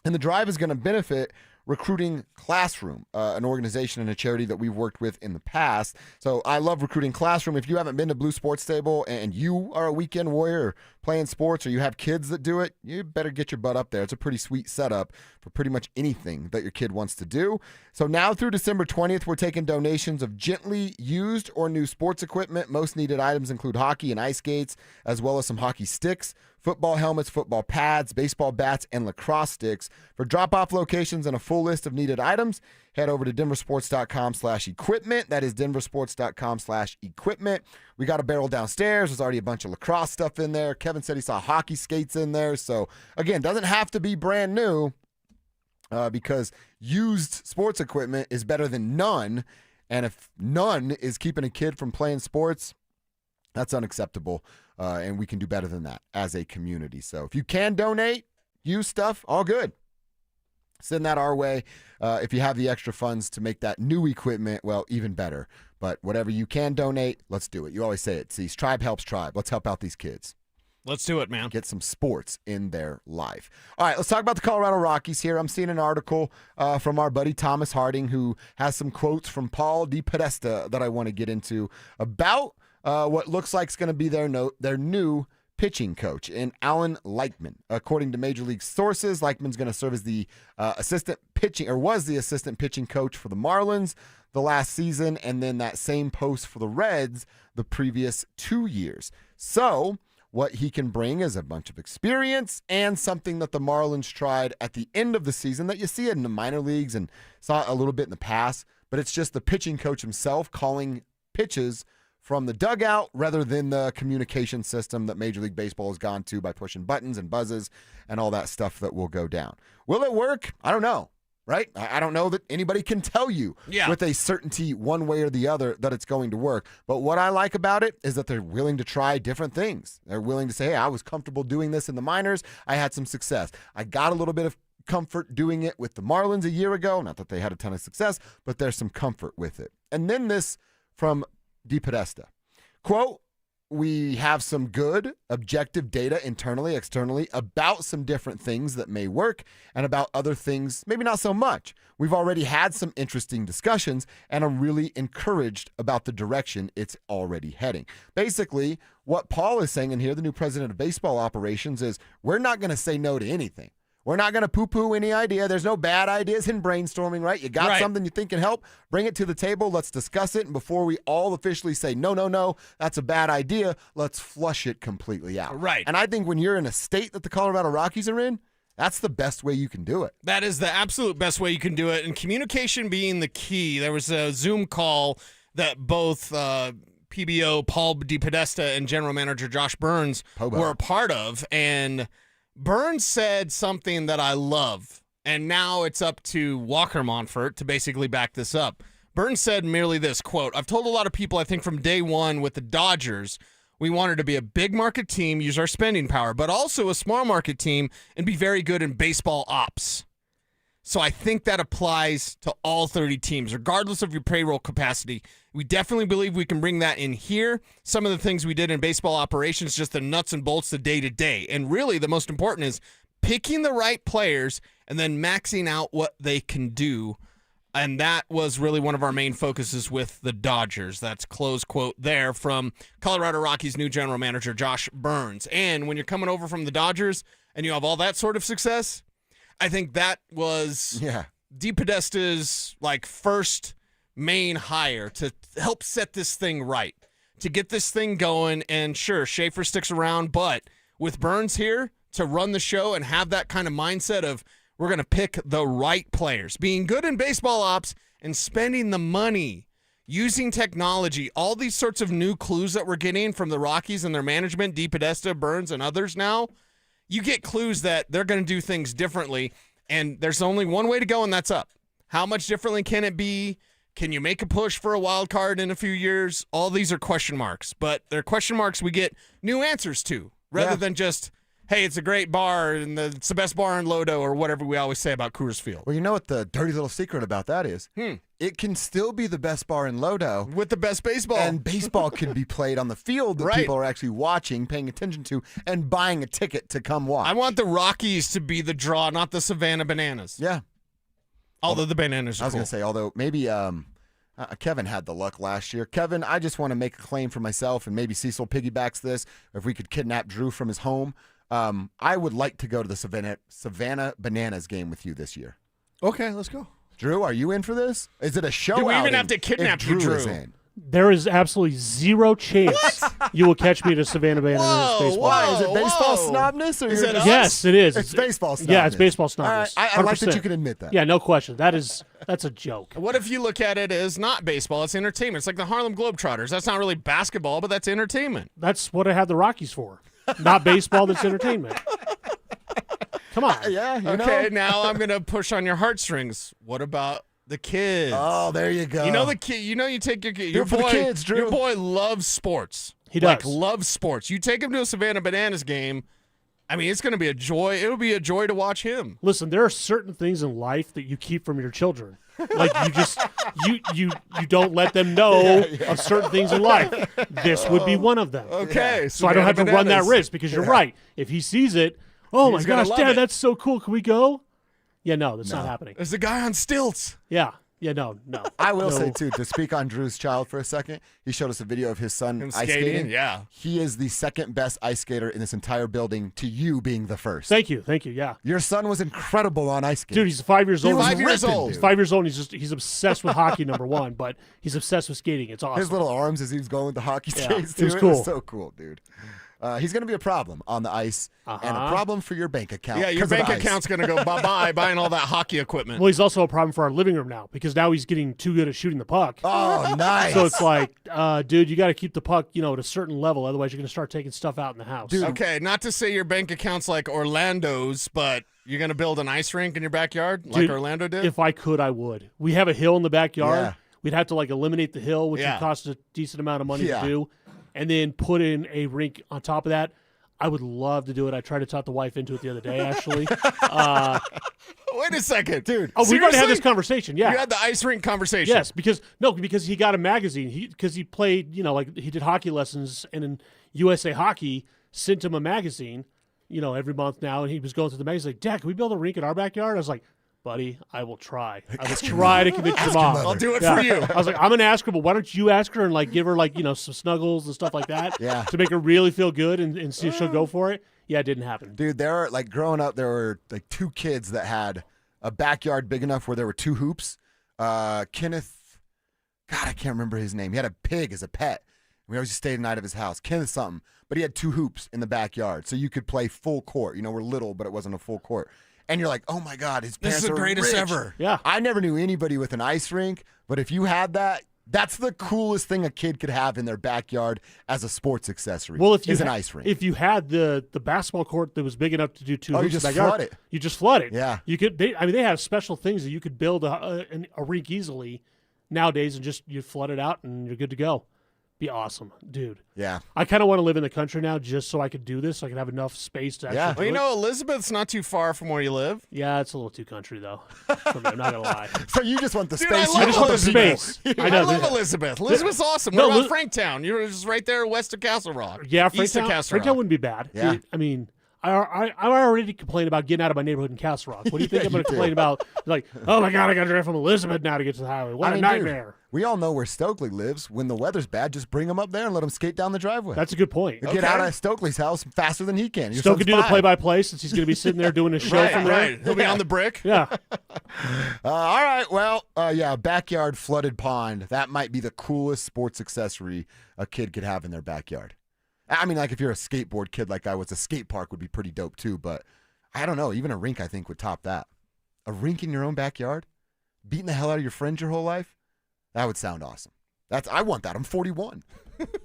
Speaker 9: And the drive is going to benefit Recruiting Classroom, an organization and a charity that we've worked with in the past. So I love Recruiting Classroom. If you haven't been to Blue Sports Stable and you are a weekend warrior or playing sports, or you have kids that do it, you better get your butt up there. It's a pretty sweet setup for pretty much anything that your kid wants to do. So now through December 20th, we're taking donations of gently used or new sports equipment. Most needed items include hockey and ice skates, as well as some hockey sticks, football helmets, football pads, baseball bats, and lacrosse sticks. For drop-off locations and a full list of needed items, head over to DenverSports.com/equipment. That is DenverSports.com/equipment. We got a barrel downstairs. There's already a bunch of lacrosse stuff in there. Kevin said he saw hockey skates in there. So, again, doesn't have to be brand new because used sports equipment is better than none. And if none is keeping a kid from playing sports, that's unacceptable. And we can do better than that as a community. So if you can donate, use stuff, all good. Send that our way. If you have the extra funds to make that new equipment, well, even better. But whatever you can donate, let's do it. You always say it. See, tribe helps tribe. Let's help out these kids.
Speaker 10: Let's do it, man.
Speaker 9: Get some sports in their life. All right, let's talk about the Colorado Rockies here. I'm seeing an article from our buddy Thomas Harding, who has some quotes from Paul DePodesta that I want to get into about what looks like is going to be their new pitching coach, and Alan Leichman. According to Major League sources, Leichman's going to serve as the assistant pitching coach for the Marlins the last season, and then that same post for the Reds the previous 2 years. So what he can bring is a bunch of experience and something that the Marlins tried at the end of the season that you see it in the minor leagues and saw a little bit in the past, but it's just the pitching coach himself calling pitches from the dugout rather than the communication system that Major League Baseball has gone to by pushing buttons and buzzes and all that stuff that will go down. Will it work? I don't know. Right? I don't know that anybody can tell you with a certainty one way or the other that it's going to work. But what I like about it is that they're willing to try different things. They're willing to say, hey, I was comfortable doing this in the minors. I had some success. I got a little bit of comfort doing it with the Marlins a year ago. Not that they had a ton of success, but there's some comfort with it. And then this from DePodesta. Quote, we have some good objective data internally, externally about some different things that may work and about other things, maybe not so much. We've already had some interesting discussions and I'm really encouraged about the direction it's already heading. Basically, what Paul is saying in here, the new president of baseball operations, is we're not going to say no to anything. We're not going to poo-poo any idea. There's no bad ideas in brainstorming, right? You got something you think can help, bring it to the table. Let's discuss it. And before we all officially say, no, that's a bad idea, let's flush it completely out.
Speaker 10: Right.
Speaker 9: And I think when you're in a state that the Colorado Rockies are in, that's the best way you can do it.
Speaker 10: That is the absolute best way you can do it. And communication being the key. There was a Zoom call that both PBO Paul DePodesta and General Manager Josh Burns were a part of. And Burns said something that I love, and now it's up to Walker Monfort to basically back this up. Burns said merely this, quote, I've told a lot of people, I think from day one with the Dodgers, we wanted to be a big market team, use our spending power, but also a small market team and be very good in baseball ops. So I think that applies to all 30 teams, regardless of your payroll capacity. We definitely believe we can bring that in here. Some of the things we did in baseball operations, just the nuts and bolts, the day-to-day. And really, the most important is picking the right players and then maxing out what they can do. And that was really one of our main focuses with the Dodgers. That's close quote there from Colorado Rockies' new general manager, Josh Burns. And when you're coming over from the Dodgers and you have all that sort of success, I think that was DePodesta's first main hire to help set this thing right, to get this thing going. And sure, Schaefer sticks around, but with Burns here to run the show and have that kind of mindset of we're going to pick the right players, being good in baseball ops and spending the money, using technology, all these sorts of new clues that we're getting from the Rockies and their management, DePodesta, Burns, and others now, you get clues that they're going to do things differently, and there's only one way to go, and that's up. How much differently can it be? Can you make a push for a wild card in a few years? All these are question marks, but they're question marks we get new answers to, rather than just, hey, it's a great bar, and it's the best bar in Lodo, or whatever we always say about Coors Field.
Speaker 9: Well, you know what the dirty little secret about that is? It can still be the best bar in Lodo.
Speaker 10: With the best baseball.
Speaker 9: And baseball can be played on the field that people are actually watching, paying attention to, and buying a ticket to come watch.
Speaker 10: I want the Rockies to be the draw, not the Savannah Bananas.
Speaker 9: Yeah.
Speaker 10: Although the Bananas are
Speaker 9: I was going to say, although maybe Kevin had the luck last year. Kevin, I just want to make a claim for myself, and maybe Cecil piggybacks this, if we could kidnap Drew from his home. I would like to go to the Savannah Bananas game with you this year.
Speaker 3: Okay, let's go.
Speaker 9: Drew, are you in for this? Is it a show?
Speaker 10: Do we even have to kidnap you, Drew?
Speaker 9: Is in?
Speaker 17: There is absolutely zero chance you will catch me at a Savannah Bananas baseball.
Speaker 9: Why? Is it baseball snobness? Or
Speaker 17: Yes, it is.
Speaker 9: It's baseball snobness.
Speaker 17: Yeah, it's baseball snobness.
Speaker 9: All right. I like that you can admit that.
Speaker 17: Yeah, no question. That's a joke.
Speaker 10: What if you look at it as not baseball, it's entertainment. It's like the Harlem Globetrotters. That's not really basketball, but that's entertainment.
Speaker 17: That's what I have the Rockies for. Not baseball, that's entertainment. Come on.
Speaker 10: Okay, now I'm going to push on your heartstrings. What about the kids?
Speaker 9: Oh, there you go.
Speaker 10: You know the kid. You know you take your
Speaker 9: for the
Speaker 10: boy.
Speaker 9: kids, Drew.
Speaker 10: Your boy loves sports.
Speaker 17: He does.
Speaker 10: Loves sports. You take him to a Savannah Bananas game. I mean, it's going to be a joy. It'll be a joy to watch him.
Speaker 17: Listen, there are certain things in life that you keep from your children. Like you just you don't let them know of certain things in life. This would be one of them.
Speaker 10: Okay,
Speaker 17: so I don't have to run that risk because you're right. If he sees it, oh my gosh, Dad, that's so cool. Can we go? Yeah, no, that's not happening.
Speaker 10: There's a guy on stilts.
Speaker 17: Yeah, no.
Speaker 9: I will say, too, to speak on Drew's child for a second, he showed us a video of his son ice skating.
Speaker 10: Yeah.
Speaker 9: He is the second best ice skater in this entire building, to you being the first.
Speaker 17: Thank you, yeah.
Speaker 9: Your son was incredible on ice skating.
Speaker 17: Dude, he's 5 years old.
Speaker 9: He was 5 years old.
Speaker 17: He's 5 years old, and he's obsessed with hockey, number one, but he's obsessed with skating. It's awesome.
Speaker 9: His little arms as he was going with the hockey skates, too.
Speaker 17: It was cool.
Speaker 9: It was so cool, dude. He's going to be a problem on the ice and a problem for your bank account.
Speaker 10: Yeah, your bank account's going to go bye-bye buying all that hockey equipment.
Speaker 17: Well, he's also a problem for our living room now because now he's getting too good at shooting the puck.
Speaker 9: Oh, nice.
Speaker 17: So it's like, dude, you got to keep the puck, at a certain level. Otherwise, you're going to start taking stuff out in the house.
Speaker 10: Dude. Okay, not to say your bank account's like Orlando's, but you're going to build an ice rink in your backyard like Orlando did?
Speaker 17: If I could, I would. We have a hill in the backyard.
Speaker 9: Yeah.
Speaker 17: We'd have to, eliminate the hill, which would cost a decent amount of money to do, and then put in a rink on top of that. I would love to do it. I tried to talk the wife into it the other day, actually.
Speaker 10: Wait a second, dude.
Speaker 17: Oh, we've already had this conversation, yeah.
Speaker 10: You had the ice rink conversation.
Speaker 17: Yes, because he got a magazine. Because he played, he did hockey lessons, and in USA Hockey sent him a magazine, every month now, and he was going through the magazine like, Dad, can we build a rink in our backyard? I was like, buddy, I will try. I will try to convince your mom.
Speaker 10: I'll do it for you.
Speaker 17: I was like, I'm going to ask her, but why don't you ask her and give her some snuggles and stuff like that to make her really feel good and see if she'll go for it? Yeah, it didn't happen.
Speaker 9: Dude, there are, growing up, there were, 2 kids that had a backyard big enough where there were 2 hoops. Kenneth, God, I can't remember his name. He had a pig as a pet. We always stayed the night of his house. Kenneth something. But he had 2 hoops in the backyard, so you could play full court. We're little, but it wasn't a full court. And you're like, oh, my God, his parents
Speaker 10: This is the greatest
Speaker 9: rich.
Speaker 10: ever.
Speaker 17: Yeah.
Speaker 9: I never knew anybody with an ice rink, but if you had that, that's the coolest thing a kid could have in their backyard as a sports accessory.
Speaker 17: Well, if you
Speaker 9: is an ice rink.
Speaker 17: If you had the basketball court that was big enough to do 2 hoops
Speaker 9: you just
Speaker 17: in the backyard,
Speaker 9: flood it.
Speaker 17: You just flood it.
Speaker 9: Yeah.
Speaker 17: You could. They have special things that you could build a rink easily nowadays, and just you flood it out and you're good to go. Be awesome, dude.
Speaker 9: Yeah.
Speaker 17: I kind of want to live in the country now just so I could do this. So I could have enough space to actually do it.
Speaker 10: Elizabeth's not too far from where you live.
Speaker 17: Yeah, it's a little too country, though. For me, I'm not going to lie.
Speaker 9: So you just want the
Speaker 10: Dude,
Speaker 9: space.
Speaker 10: I
Speaker 17: just want the space.
Speaker 10: I love Elizabeth. Elizabeth's awesome.
Speaker 17: No,
Speaker 10: What about Franktown? You're just right there west of Castle Rock.
Speaker 17: Yeah,
Speaker 10: East of Castle Rock.
Speaker 17: Franktown wouldn't be bad.
Speaker 9: Yeah.
Speaker 17: I mean, I already complained about getting out of my neighborhood in Castle Rock. What do you think I'm going to complain about? Like, oh my God, I got to drive from Elizabeth now to get to the highway. What a nightmare.
Speaker 9: Dude, we all know where Stokely lives. When the weather's bad, just bring him up there and let him skate down the driveway.
Speaker 17: That's a good point.
Speaker 9: Get out of Stokely's house faster than he can.
Speaker 17: Stoke can do the play-by-play since he's going to be sitting there doing a show from there.
Speaker 10: Right. He'll be on the brick.
Speaker 17: Yeah.
Speaker 9: All right. Well, backyard flooded pond. That might be the coolest sports accessory a kid could have in their backyard. I mean, if you're a skateboard kid like I was, a skate park would be pretty dope too. But I don't know. Even a rink, I think, would top that. A rink in your own backyard? Beating the hell out of your friends your whole life? That would sound awesome. I want that. I'm 41.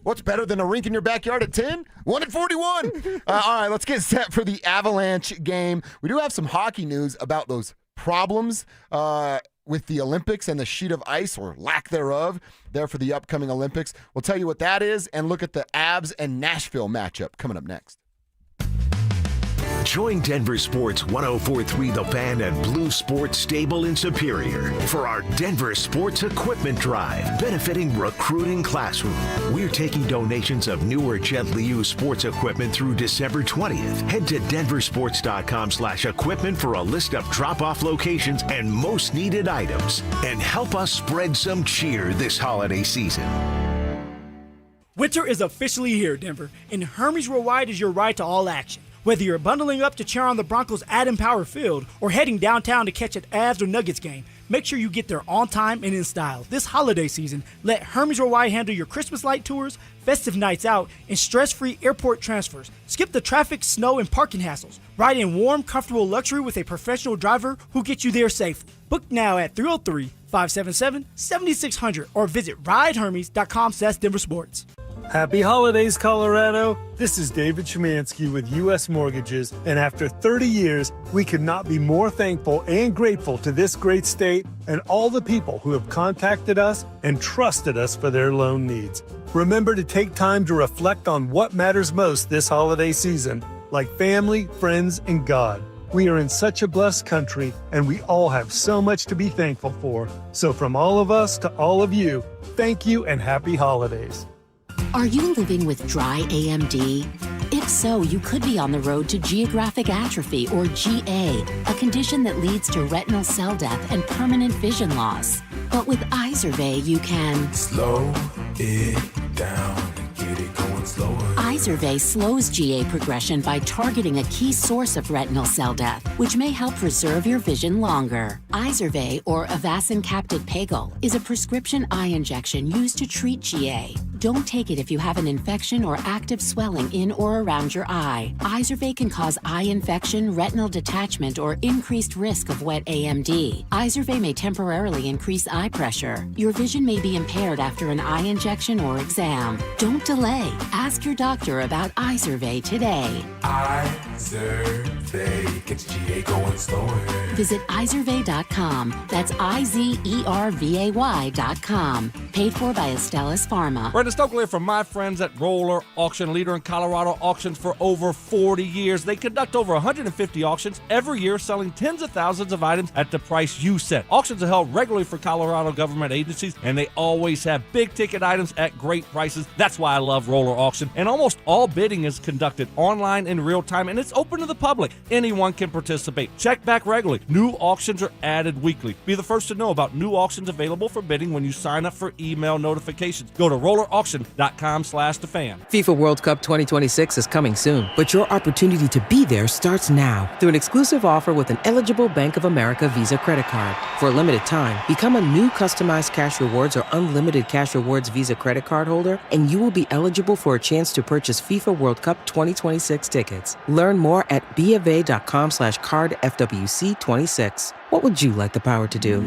Speaker 9: What's better than a rink in your backyard at 10? 1 at 41. All right, let's get set for the Avalanche game. We do have some hockey news about those problems with the Olympics and the sheet of ice, or lack thereof, there for the upcoming Olympics. We'll tell you what that is and look at the Avs and Nashville matchup coming up next.
Speaker 7: Join Denver Sports 104.3 The Fan and Blue Sports Stable in Superior for our Denver Sports Equipment Drive, benefiting Recruiting Classroom. We're taking donations of new or gently used sports equipment through December 20th. Head to denversports.com/equipment for a list of drop-off locations and most needed items. And help us spread some cheer this holiday season.
Speaker 18: Winter is officially here, Denver, and Hermes Worldwide is your ride to all action. Whether you're bundling up to cheer on the Broncos at Empower Field or heading downtown to catch an Avs or Nuggets game, make sure you get there on time and in style. This holiday season, let Hermes Worldwide handle your Christmas light tours, festive nights out, and stress-free airport transfers. Skip the traffic, snow, and parking hassles. Ride in warm, comfortable luxury with a professional driver who gets you there safely. Book now at 303-577-7600 or visit ridehermes.com/DenverSports.
Speaker 19: Happy holidays, Colorado. This is David Szymanski with U.S. Mortgages, and after 30 years, we could not be more thankful and grateful to this great state and all the people who have contacted us and trusted us for their loan needs. Remember to take time to reflect on what matters most this holiday season, like family, friends, and God. We are in such a blessed country, and we all have so much to be thankful for. So from all of us to all of you, thank you and happy holidays.
Speaker 20: Are you living with dry AMD? If so, you could be on the road to geographic atrophy, or GA, a condition that leads to retinal cell death and permanent vision loss. But with Izervay, you can
Speaker 21: slow it down and get it going slower.
Speaker 20: Izervay slows GA progression by targeting a key source of retinal cell death, which may help preserve your vision longer. Izervay, or Avastin Capted Pagel, is a prescription eye injection used to treat GA. Don't take it if you have an infection or active swelling in or around your eye. Izervay can cause eye infection, retinal detachment, or increased risk of wet AMD. Izervay may temporarily increase eye pressure. Your vision may be impaired after an eye injection or exam. Don't delay. Ask your doctor about Izervay today.
Speaker 21: Izervay gets GA going slower.
Speaker 20: Visit Izervay.com. That's IZERVAY.com. Paid for by Astellas Pharma.
Speaker 1: Brenda Stokely from my friends at Roller Auction, leader in Colorado auctions for over 40 years. They conduct over 150 auctions every year, selling tens of thousands of items at the price you set. Auctions are held regularly for Colorado government agencies, and they always have big-ticket items at great prices. That's why I love Roller Auction. And almost all bidding is conducted online in real time, and it's open to the public. Anyone can participate. Check back regularly. New auctions are added weekly. Be the first to know about new auctions available for bidding when you sign up for email notifications. Go to rollerauction.com/thefan.
Speaker 4: FIFA World Cup 2026 is coming soon, but your opportunity to be there starts now through an exclusive offer with an eligible Bank of America Visa credit card. For a limited time, become a new customized cash rewards or unlimited cash rewards Visa credit card holder, and you will be eligible for a chance to purchase FIFA World Cup 2026 tickets. Learn more at BofA.com/cardFWC26. What would you like the power to do?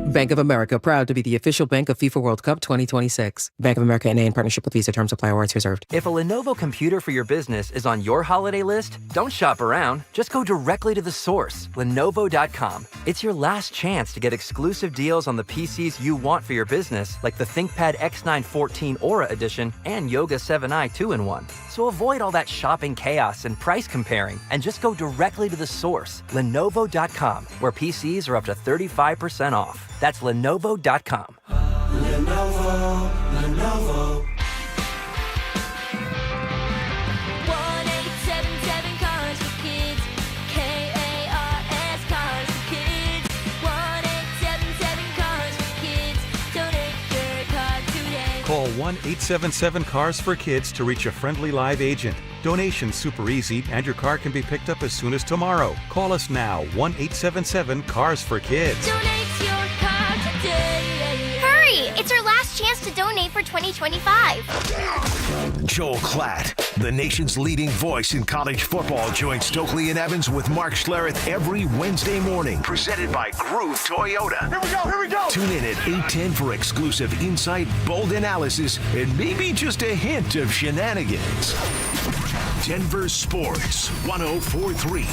Speaker 4: Bank of America, proud to be the official bank of FIFA World Cup 2026. Bank of America NA in partnership with Visa. Terms apply. Awards reserved.
Speaker 22: If a Lenovo computer for your business is on your holiday list, don't shop around. Just go directly to the source, Lenovo.com. It's your last chance to get exclusive deals on the PCs you want for your business, like the ThinkPad X9 14 Aura Edition and Yoga 7i 2-in-1. So avoid all that shopping chaos and price comparing, and just go directly to the source, Lenovo.com, where PCs are up to 35% off. That's Lenovo.com.
Speaker 21: Lenovo.
Speaker 23: 1-877 Cars for Kids. KARS Cars for Kids. 1-877 Cars for Kids. Donate your car today.
Speaker 24: Call 1-877-CARS-FOR-KIDS to reach a friendly live agent. Donation's super easy, and your car can be picked up as soon as tomorrow. Call us now, 1-877-CARS-FOR-KIDS.
Speaker 23: Donate your car today.
Speaker 25: Hurry! It's our last chance to donate for 2025.
Speaker 7: Joel Klatt, the nation's leading voice in college football, joins Stokely and Evans with Mark Schlereth every Wednesday morning. Presented by Groove Toyota. Here we go! Tune in at 8:10 for exclusive insight, bold analysis, and maybe just a hint of shenanigans. Denver Sports 104.3.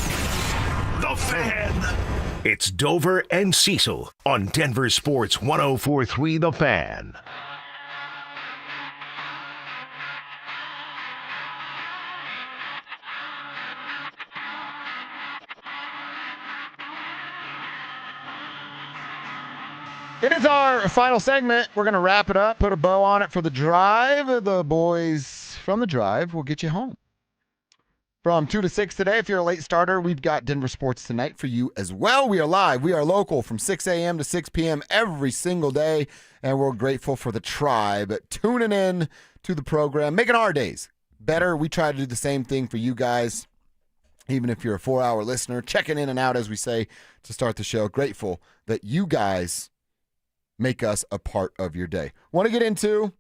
Speaker 7: The Fan. It's Dover and Cecil on Denver Sports 104.3 The Fan.
Speaker 9: It is our final segment. We're going to wrap it up, put a bow on it for the drive. The boys from the drive will get you home. From 2 to 6 today, if you're a late starter, we've got Denver Sports Tonight for you as well. We are live. We are local from 6 a.m. to 6 p.m. every single day, and we're grateful for the tribe tuning in to the program, making our days better. We try to do the same thing for you guys, even if you're a 4-hour listener, checking in and out, as we say, to start the show. Grateful that you guys make us a part of your day. Want to get into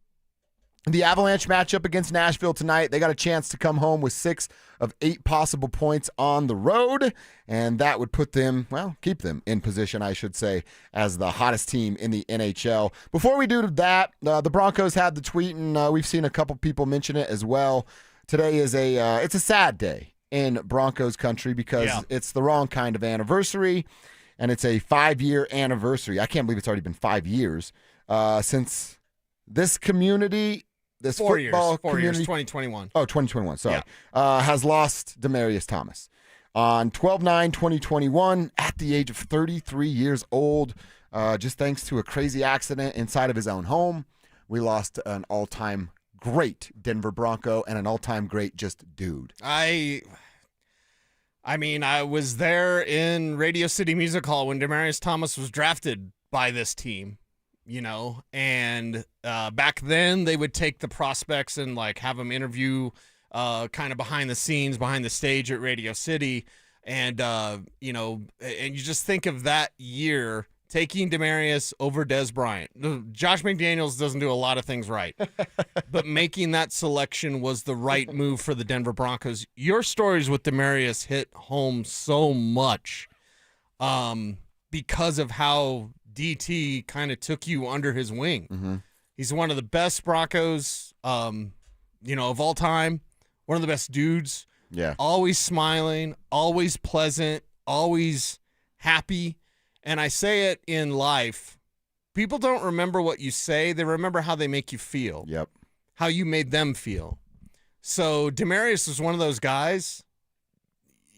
Speaker 9: the Avalanche matchup against Nashville tonight. They got a chance to come home with 6 of 8 possible points on the road, and that would put them, well, keep them in position, I should say, as the hottest team in the NHL. Before we do that, the Broncos had the tweet, and we've seen a couple people mention it as well. Today is it's a sad day in Broncos country because it's the wrong kind of anniversary, and it's a 5-year anniversary. I can't believe it's already been 5 years since this community, this
Speaker 10: 4 years.
Speaker 9: football
Speaker 10: 4
Speaker 9: community,
Speaker 10: years, 2021.
Speaker 9: Oh, 2021, sorry. Has lost Dearius Thomas on 12/9/2021 at the age of 33 years old, just thanks to a crazy accident inside of his own home. We lost an all-time great Denver Bronco and an all-time great just dude.
Speaker 10: I mean, I was there in Radio City Music Hall when Dearius Thomas was drafted by this team, you know, and back then they would take the prospects and like have them interview kind of behind the scenes, behind the stage at Radio City. And, you know, and you just think of that year taking Dearius over Des Bryant. Josh McDaniels doesn't do a lot of things right, but making that selection was the right move for the Denver Broncos. Your stories with Dearius hit home so much because of how DT kind of took you under his wing.
Speaker 9: Mm-hmm.
Speaker 10: He's one of the best Broncos, of all time. One of the best dudes.
Speaker 9: Yeah.
Speaker 10: Always smiling, always pleasant, always happy. And I say it in life. People don't remember what you say. They remember how they make you feel.
Speaker 9: Yep.
Speaker 10: How you made them feel. So Dearius was one of those guys.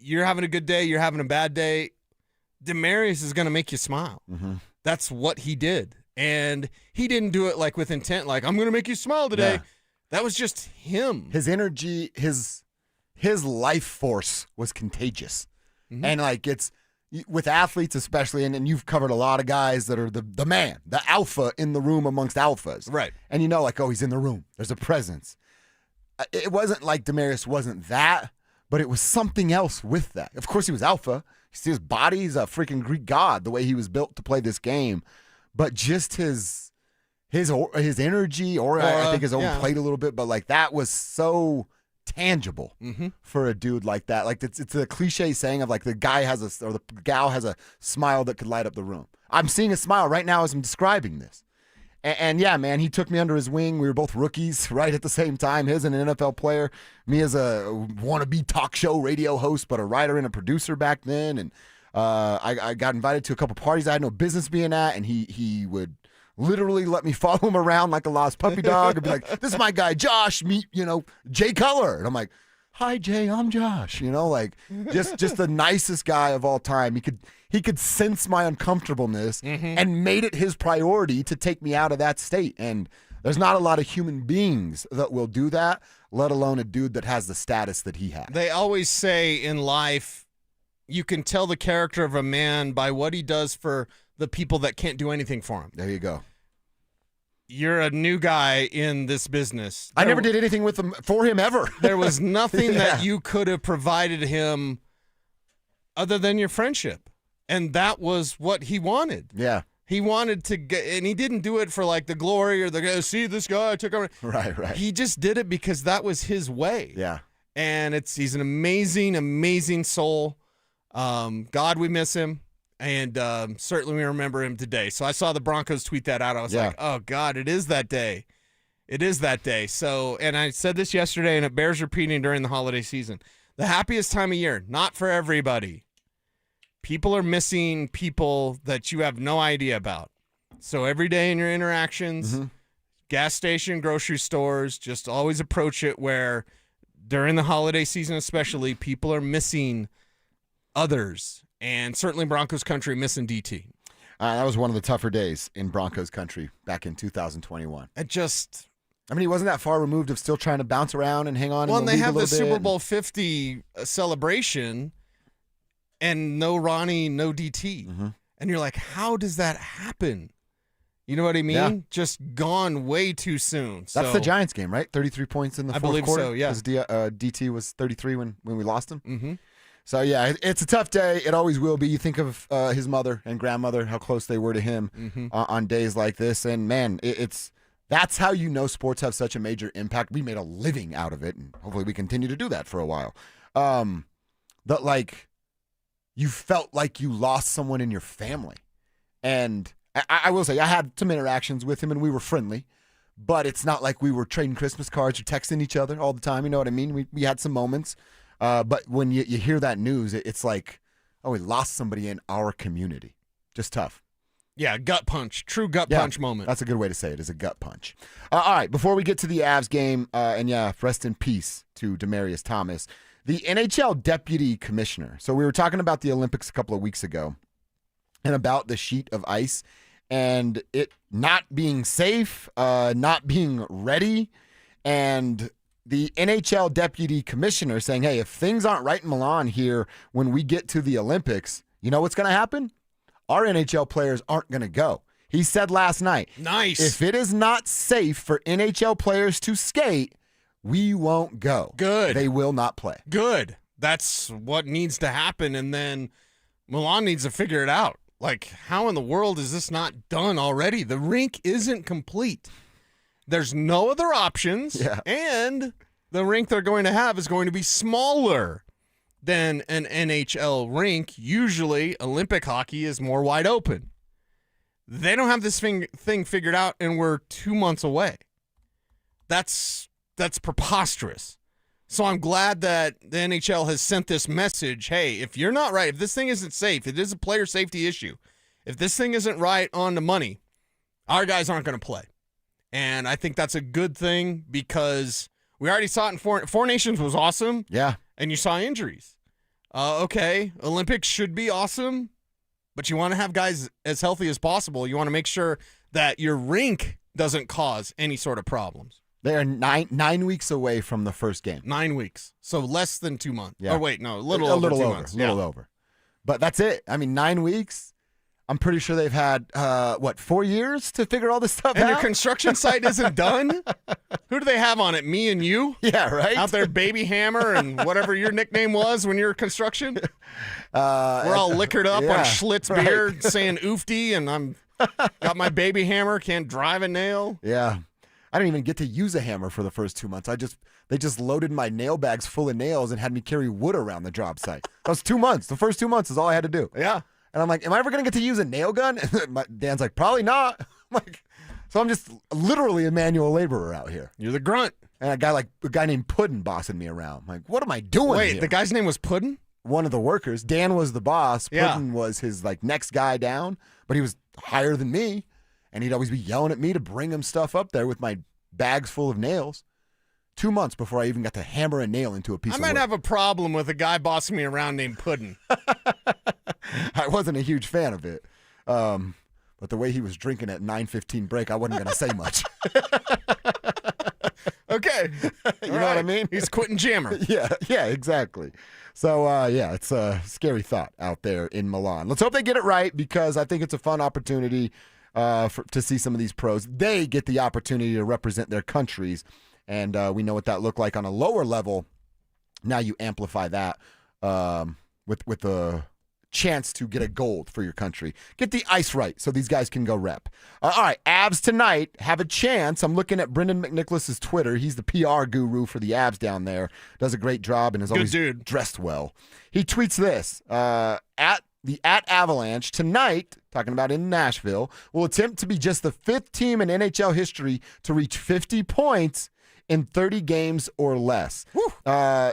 Speaker 10: You're having a good day. You're having a bad day. Dearius is going to make you smile.
Speaker 9: Mm-hmm.
Speaker 10: That's what he did. And he didn't do it like with intent, like, I'm going to make you smile today.
Speaker 9: Yeah.
Speaker 10: That was just him.
Speaker 9: His energy, his life force was contagious.
Speaker 10: Mm-hmm.
Speaker 9: And like it's with athletes especially, and you've covered a lot of guys that are the man, the alpha in the room amongst alphas.
Speaker 10: Right.
Speaker 9: And like, oh, he's in the room. There's a presence. It wasn't like Dearius wasn't that, but it was something else with that. Of course, he was alpha. You see his body, he's a freaking Greek god, the way he was built to play this game. But just his energy, or I think his overplayed a little bit, but like that was so tangible for a dude like that. Like it's a cliche saying of like the gal has a smile that could light up the room. I'm seeing a smile right now as I'm describing this. And yeah, man, he took me under his wing. We were both rookies right at the same time. His an NFL player, me as a wannabe talk show radio host, but a writer and a producer back then. And I got invited to a couple parties I had no business being at, and he would literally let me follow him around like a lost puppy dog and be like, this is my guy, Josh, meet, Jay Cutler. And I'm like, hi, Jay, I'm Josh. Like just the nicest guy of all time. He could sense my uncomfortableness and made it his priority to take me out of that state. And there's not a lot of human beings that will do that, let alone a dude that has the status that he had.
Speaker 10: They always say in life, you can tell the character of a man by what he does for the people that can't do anything for him.
Speaker 9: There you go.
Speaker 10: You're a new guy in this business.
Speaker 9: I never did anything for him ever.
Speaker 10: There was nothing that you could have provided him other than your friendship. And that was what he wanted.
Speaker 9: Yeah.
Speaker 10: He wanted to get, and he didn't do it for like the glory or see this guy I took over.
Speaker 9: Right.
Speaker 10: He just did it because that was his way.
Speaker 9: Yeah.
Speaker 10: And he's an amazing, amazing soul. God, we miss him. And certainly we remember him today. So I saw the Broncos tweet that out. I was like, oh, God, it is that day. It is that day. So, and I said this yesterday, and it bears repeating during the holiday season. The happiest time of year, not for everybody. People are missing people that you have no idea about. So every day in your interactions, gas station, grocery stores, just always approach it where during the holiday season especially, people are missing others. And certainly Broncos country missing DT.
Speaker 9: That was one of the tougher days in Broncos country back in 2021.
Speaker 10: He
Speaker 9: wasn't that far removed of still trying to bounce around and hang on.
Speaker 10: Well,
Speaker 9: and
Speaker 10: they have the Super
Speaker 9: bit.
Speaker 10: Bowl 50 celebration and no Ronnie, no DT. And you're like, how does that happen? You know what I mean?
Speaker 9: Yeah.
Speaker 10: Just gone way too soon.
Speaker 9: That's the Giants game, right? 33 points in the fourth quarter.
Speaker 10: I believe so, yeah.
Speaker 9: Because DT was 33 when we lost him. So, yeah, it's a tough day. It always will be. You think of his mother and grandmother, how close they were to him on days like this. And, man, that's how you know sports have such a major impact. We made a living out of it, and hopefully we continue to do that for a while. That, like, you felt like you lost someone in your family. And I will say I had some interactions with him, and we were friendly. But it's not like we were trading Christmas cards or texting each other all the time. You know what I mean? We had some moments. But when you hear that news, it's like, oh, we lost somebody in our community. Just tough.
Speaker 10: Yeah, gut punch. True gut punch moment.
Speaker 9: That's a good way to say it, is a gut punch. All right, before we get to the Avs game, rest in peace to Dearius Thomas, the NHL Deputy Commissioner. So we were talking about the Olympics a couple of weeks ago and about the sheet of ice and it not being safe, not being ready, and the NHL Deputy Commissioner saying, hey, if things aren't right in Milan here when we get to the Olympics, you know what's going to happen? Our NHL players aren't going to go. He said last night,
Speaker 10: nice.
Speaker 9: If it is not safe for NHL players to skate, we won't go.
Speaker 10: Good.
Speaker 9: They will not play.
Speaker 10: Good. That's what needs to happen, and then Milan needs to figure it out. Like, how in the world is this not done already? The rink isn't complete. There's no other options.
Speaker 9: Yeah.
Speaker 10: And the rink they're going to have is going to be smaller than an NHL rink. Usually, Olympic hockey is more wide open. They don't have this thing figured out, and we're 2 months away. That's preposterous. So I'm glad that the NHL has sent this message. Hey, if you're not right, if this thing isn't safe, it is a player safety issue. If this thing isn't right on the money, our guys aren't going to play. And I think that's a good thing because we already saw it in Four Nations was awesome.
Speaker 9: Yeah.
Speaker 10: And you saw injuries. Okay, Olympics should be awesome, but you want to have guys as healthy as possible. You want to make sure that your rink doesn't cause any sort of problems.
Speaker 9: They are 9 weeks away from the first game.
Speaker 10: 9 weeks. So less than 2 months.
Speaker 9: Yeah.
Speaker 10: Oh, wait, no, a little over 2 months.
Speaker 9: A little over. But that's it. I mean, 9 weeks. I'm pretty sure they've had, 4 years to figure all this stuff out?
Speaker 10: And your construction site isn't done? Who do they have on it? Me and you?
Speaker 9: Yeah, right?
Speaker 10: Out there, Baby Hammer and whatever your nickname was when you were construction? We're all liquored up on Schlitz beer saying oofty, and I'm got my Baby Hammer, can't drive a nail.
Speaker 9: Yeah. I didn't even get to use a hammer for the first 2 months. They just loaded my nail bags full of nails and had me carry wood around the job site. That was 2 months. The first 2 months is all I had to do.
Speaker 10: Yeah.
Speaker 9: And I'm like, am I ever going to get to use a nail gun? And Dan's like, probably not. I'm like, so I'm just literally a manual laborer out here.
Speaker 10: You're the grunt.
Speaker 9: And a guy named Puddin bossing me around. I'm like, what am I doing
Speaker 10: Wait,
Speaker 9: here?
Speaker 10: the guy's name was Puddin?
Speaker 9: One of the workers. Dan was the boss.
Speaker 10: Yeah.
Speaker 9: Puddin was his next guy down, but he was higher than me. And he'd always be yelling at me to bring him stuff up there with my bags full of nails. 2 months before I even got to hammer a nail into a piece of wood.
Speaker 10: I might have a problem with a guy bossing me around named Puddin.
Speaker 9: I wasn't a huge fan of it. But the way he was drinking at 9:15 break, I wasn't going to say much.
Speaker 10: Okay.
Speaker 9: You know what I mean?
Speaker 10: He's quitting jammer.
Speaker 9: Yeah, exactly. So, it's a scary thought out there in Milan. Let's hope they get it right because I think it's a fun opportunity to see some of these pros. They get the opportunity to represent their countries, and we know what that looked like on a lower level. Now you amplify that with the chance to get a gold for your country. Get the ice right so these guys can go rep. All right, Avs tonight have a chance. I'm looking at Brendan McNicholas's Twitter. He's the PR guru for the Avs down there. Does a great job and is always dressed well. He tweets this, at Avalanche tonight, talking about in Nashville, will attempt to be just the 5th team in NHL history to reach 50 points in 30 games or less.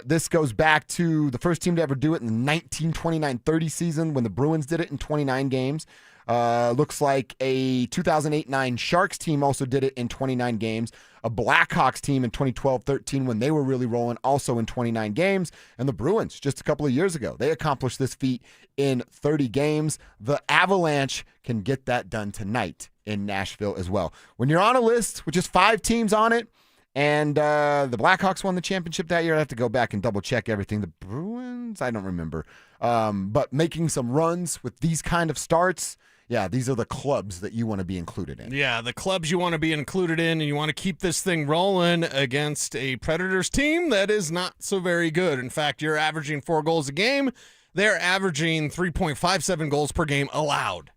Speaker 9: This goes back to the first team to ever do it in the 1929-30 season when the Bruins did it in 29 games. Looks like a 2008-9 Sharks team also did it in 29 games. A Blackhawks team in 2012-13 when they were really rolling, also in 29 games. And the Bruins, just a couple of years ago, they accomplished this feat in 30 games. The Avalanche can get that done tonight in Nashville as well. When you're on a list with just 5 teams on it, and the Blackhawks won the championship that year. I have to go back and double-check everything. The Bruins? I don't remember. But making some runs with these kind of starts, yeah, these are the clubs that you want to be included in.
Speaker 10: Yeah, the clubs you want to be included in, and you want to keep this thing rolling against a Predators team that is not so very good. In fact, you're averaging 4 goals a game. They're averaging 3.57 goals per game allowed.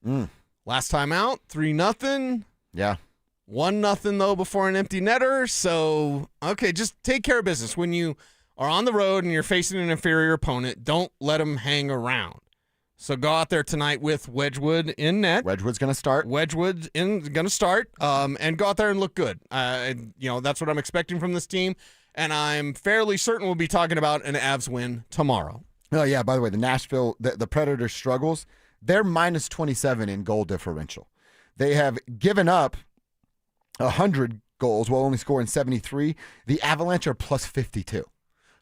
Speaker 10: Last time out, 3-0.
Speaker 9: Yeah.
Speaker 10: 1-0 though before an empty netter. So, okay, just take care of business. When you are on the road and you're facing an inferior opponent, don't let them hang around. So go out there tonight with Wedgwood in net.
Speaker 9: Wedgwood's going to start.
Speaker 10: And go out there and look good. That's what I'm expecting from this team. And I'm fairly certain we'll be talking about an Avs win tomorrow.
Speaker 9: Oh, yeah, by the way, the Predators struggles. They're minus 27 in goal differential. They have given up 100 goals while only scoring 73. The Avalanche are plus 52.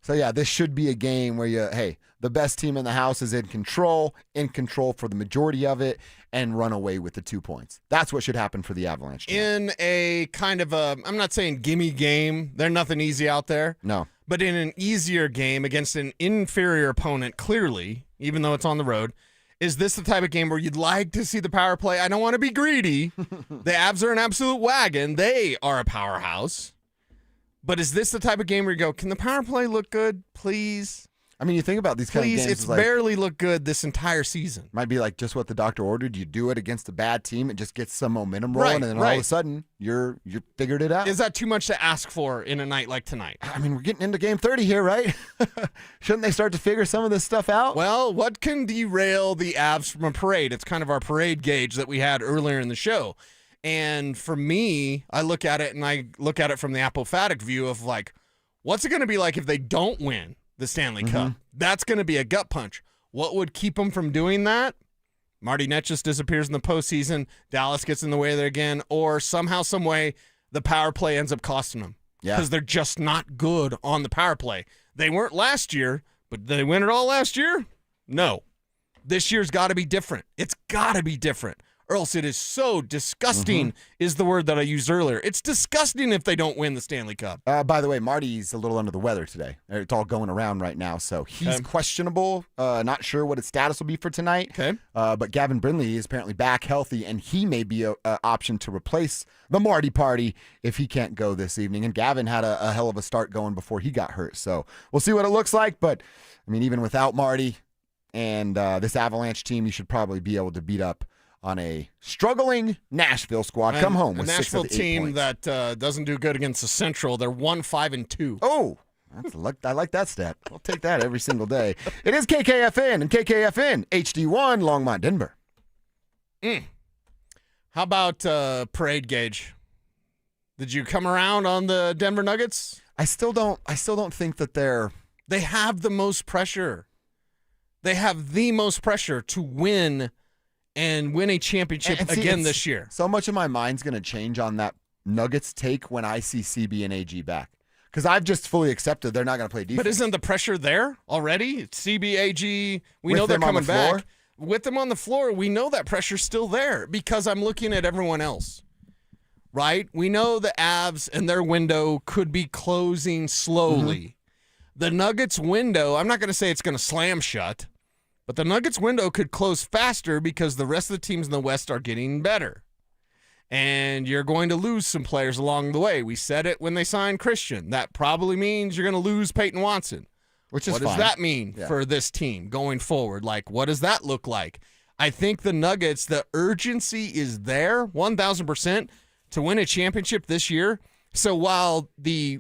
Speaker 9: So, yeah, this should be a game where the best team in the house is in control for the majority of it, and run away with the 2 points. That's what should happen for the Avalanche team.
Speaker 10: In a kind of I'm not saying gimme game. They're nothing easy out there.
Speaker 9: No.
Speaker 10: But in an easier game against an inferior opponent, clearly, even though it's on the road, is this the type of game where you'd like to see the power play? I don't want to be greedy. The Avs are an absolute wagon. They are a powerhouse. But is this the type of game where you go, can the power play look good, please?
Speaker 9: I mean, you think about these kind of games.
Speaker 10: It's
Speaker 9: like,
Speaker 10: barely looked good this entire season.
Speaker 9: Might be like just what the doctor ordered. You do it against a bad team, it just gets some momentum rolling, and then all of a sudden you're figured it out.
Speaker 10: Is that too much to ask for in a night like tonight?
Speaker 9: I mean, we're getting into game 30 here, right? Shouldn't they start to figure some of this stuff out?
Speaker 10: Well, what can derail the Avs from a parade? It's kind of our parade gauge that we had earlier in the show. And for me, I look at it from the apophatic view of like, what's it going to be like if they don't win the Stanley Cup? That's going to be a gut punch. What would keep them from doing that? Marty Netz just disappears in the postseason. Dallas gets in the way there again, or somehow, some way, the power play ends up costing them because they're just not good on the power play. They weren't last year, but did they win it all last year? No. This year's got to be different. It's got to be different. Or else it is so disgusting is the word that I used earlier. It's disgusting if they don't win the Stanley Cup.
Speaker 9: By the way, Marty's a little under the weather today. It's all going around right now, so he's questionable. Not sure what his status will be for tonight.
Speaker 10: Okay.
Speaker 9: But Gavin Brindley is apparently back healthy, and he may be an option to replace the Marty party if he can't go this evening. And Gavin had a hell of a start going before he got hurt. So we'll see what it looks like. But, I mean, even without Marty and this Avalanche team, you should probably be able to beat up on a struggling Nashville squad. Come home with
Speaker 10: a
Speaker 9: 6 of
Speaker 10: Nashville
Speaker 9: the 8
Speaker 10: team
Speaker 9: points.
Speaker 10: that doesn't do good against the Central. They're 1-5-2.
Speaker 9: Oh, I like that stat. I'll take that every single day. It is KKFN and KKFN HD1 Longmont, Denver.
Speaker 10: How about parade gauge? Did you come around on the Denver Nuggets?
Speaker 9: I still don't think that
Speaker 10: they have the most pressure. They have the most pressure to win and win a championship again this year.
Speaker 9: So much of my mind's going to change on that Nuggets take when I see CB and AG back. Because I've just fully accepted they're not going to play defense.
Speaker 10: But isn't the pressure there already? It's CB, AG, we know they're coming back. With them on the floor, we know that pressure's still there because I'm looking at everyone else, right? We know the Avs and their window could be closing slowly. The Nuggets window, I'm not going to say it's going to slam shut, but the Nuggets window could close faster because the rest of the teams in the West are getting better. And you're going to lose some players along the way. We said it when they signed Christian. That probably means you're going to lose Peyton Watson.
Speaker 9: Which is
Speaker 10: what
Speaker 9: fine.
Speaker 10: does that mean for this team going forward? Like, what does that look like? I think the Nuggets, the urgency is there, 1,000%, to win a championship this year. So while the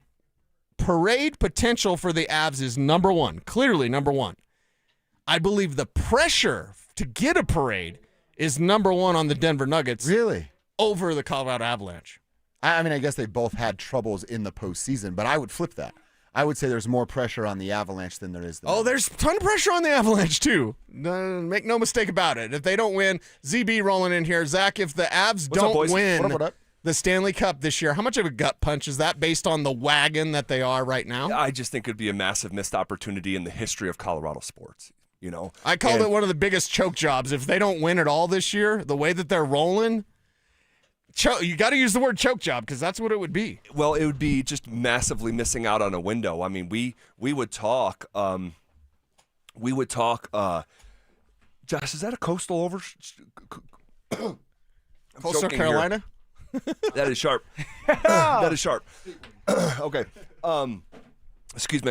Speaker 10: parade potential for the Avs is number one, clearly number one, I believe the pressure to get a parade is number one on the Denver Nuggets.
Speaker 9: Really?
Speaker 10: Over the Colorado Avalanche.
Speaker 9: I mean, I guess they both had troubles in the postseason, but I would flip that. I would say there's more pressure on the Avalanche than there is the Nuggets.
Speaker 10: There's a ton of pressure on the Avalanche, too. Make no mistake about it. If they don't win, ZB rolling in here. Zach, if the Avs don't win the Stanley Cup this year, how much of a gut punch is that based on the wagon that they are right now?
Speaker 2: I just think it would be a massive missed opportunity in the history of Colorado sports. You know,
Speaker 10: I called it one of the biggest choke jobs. If they don't win it all this year, the way that they're rolling, you got to use the word choke job because that's what it would be.
Speaker 2: Well, it would be just massively missing out on a window. I mean, we would talk. Josh, is that a coastal over?
Speaker 10: Coastal Carolina?
Speaker 2: That is sharp. That is sharp. Okay. Excuse me.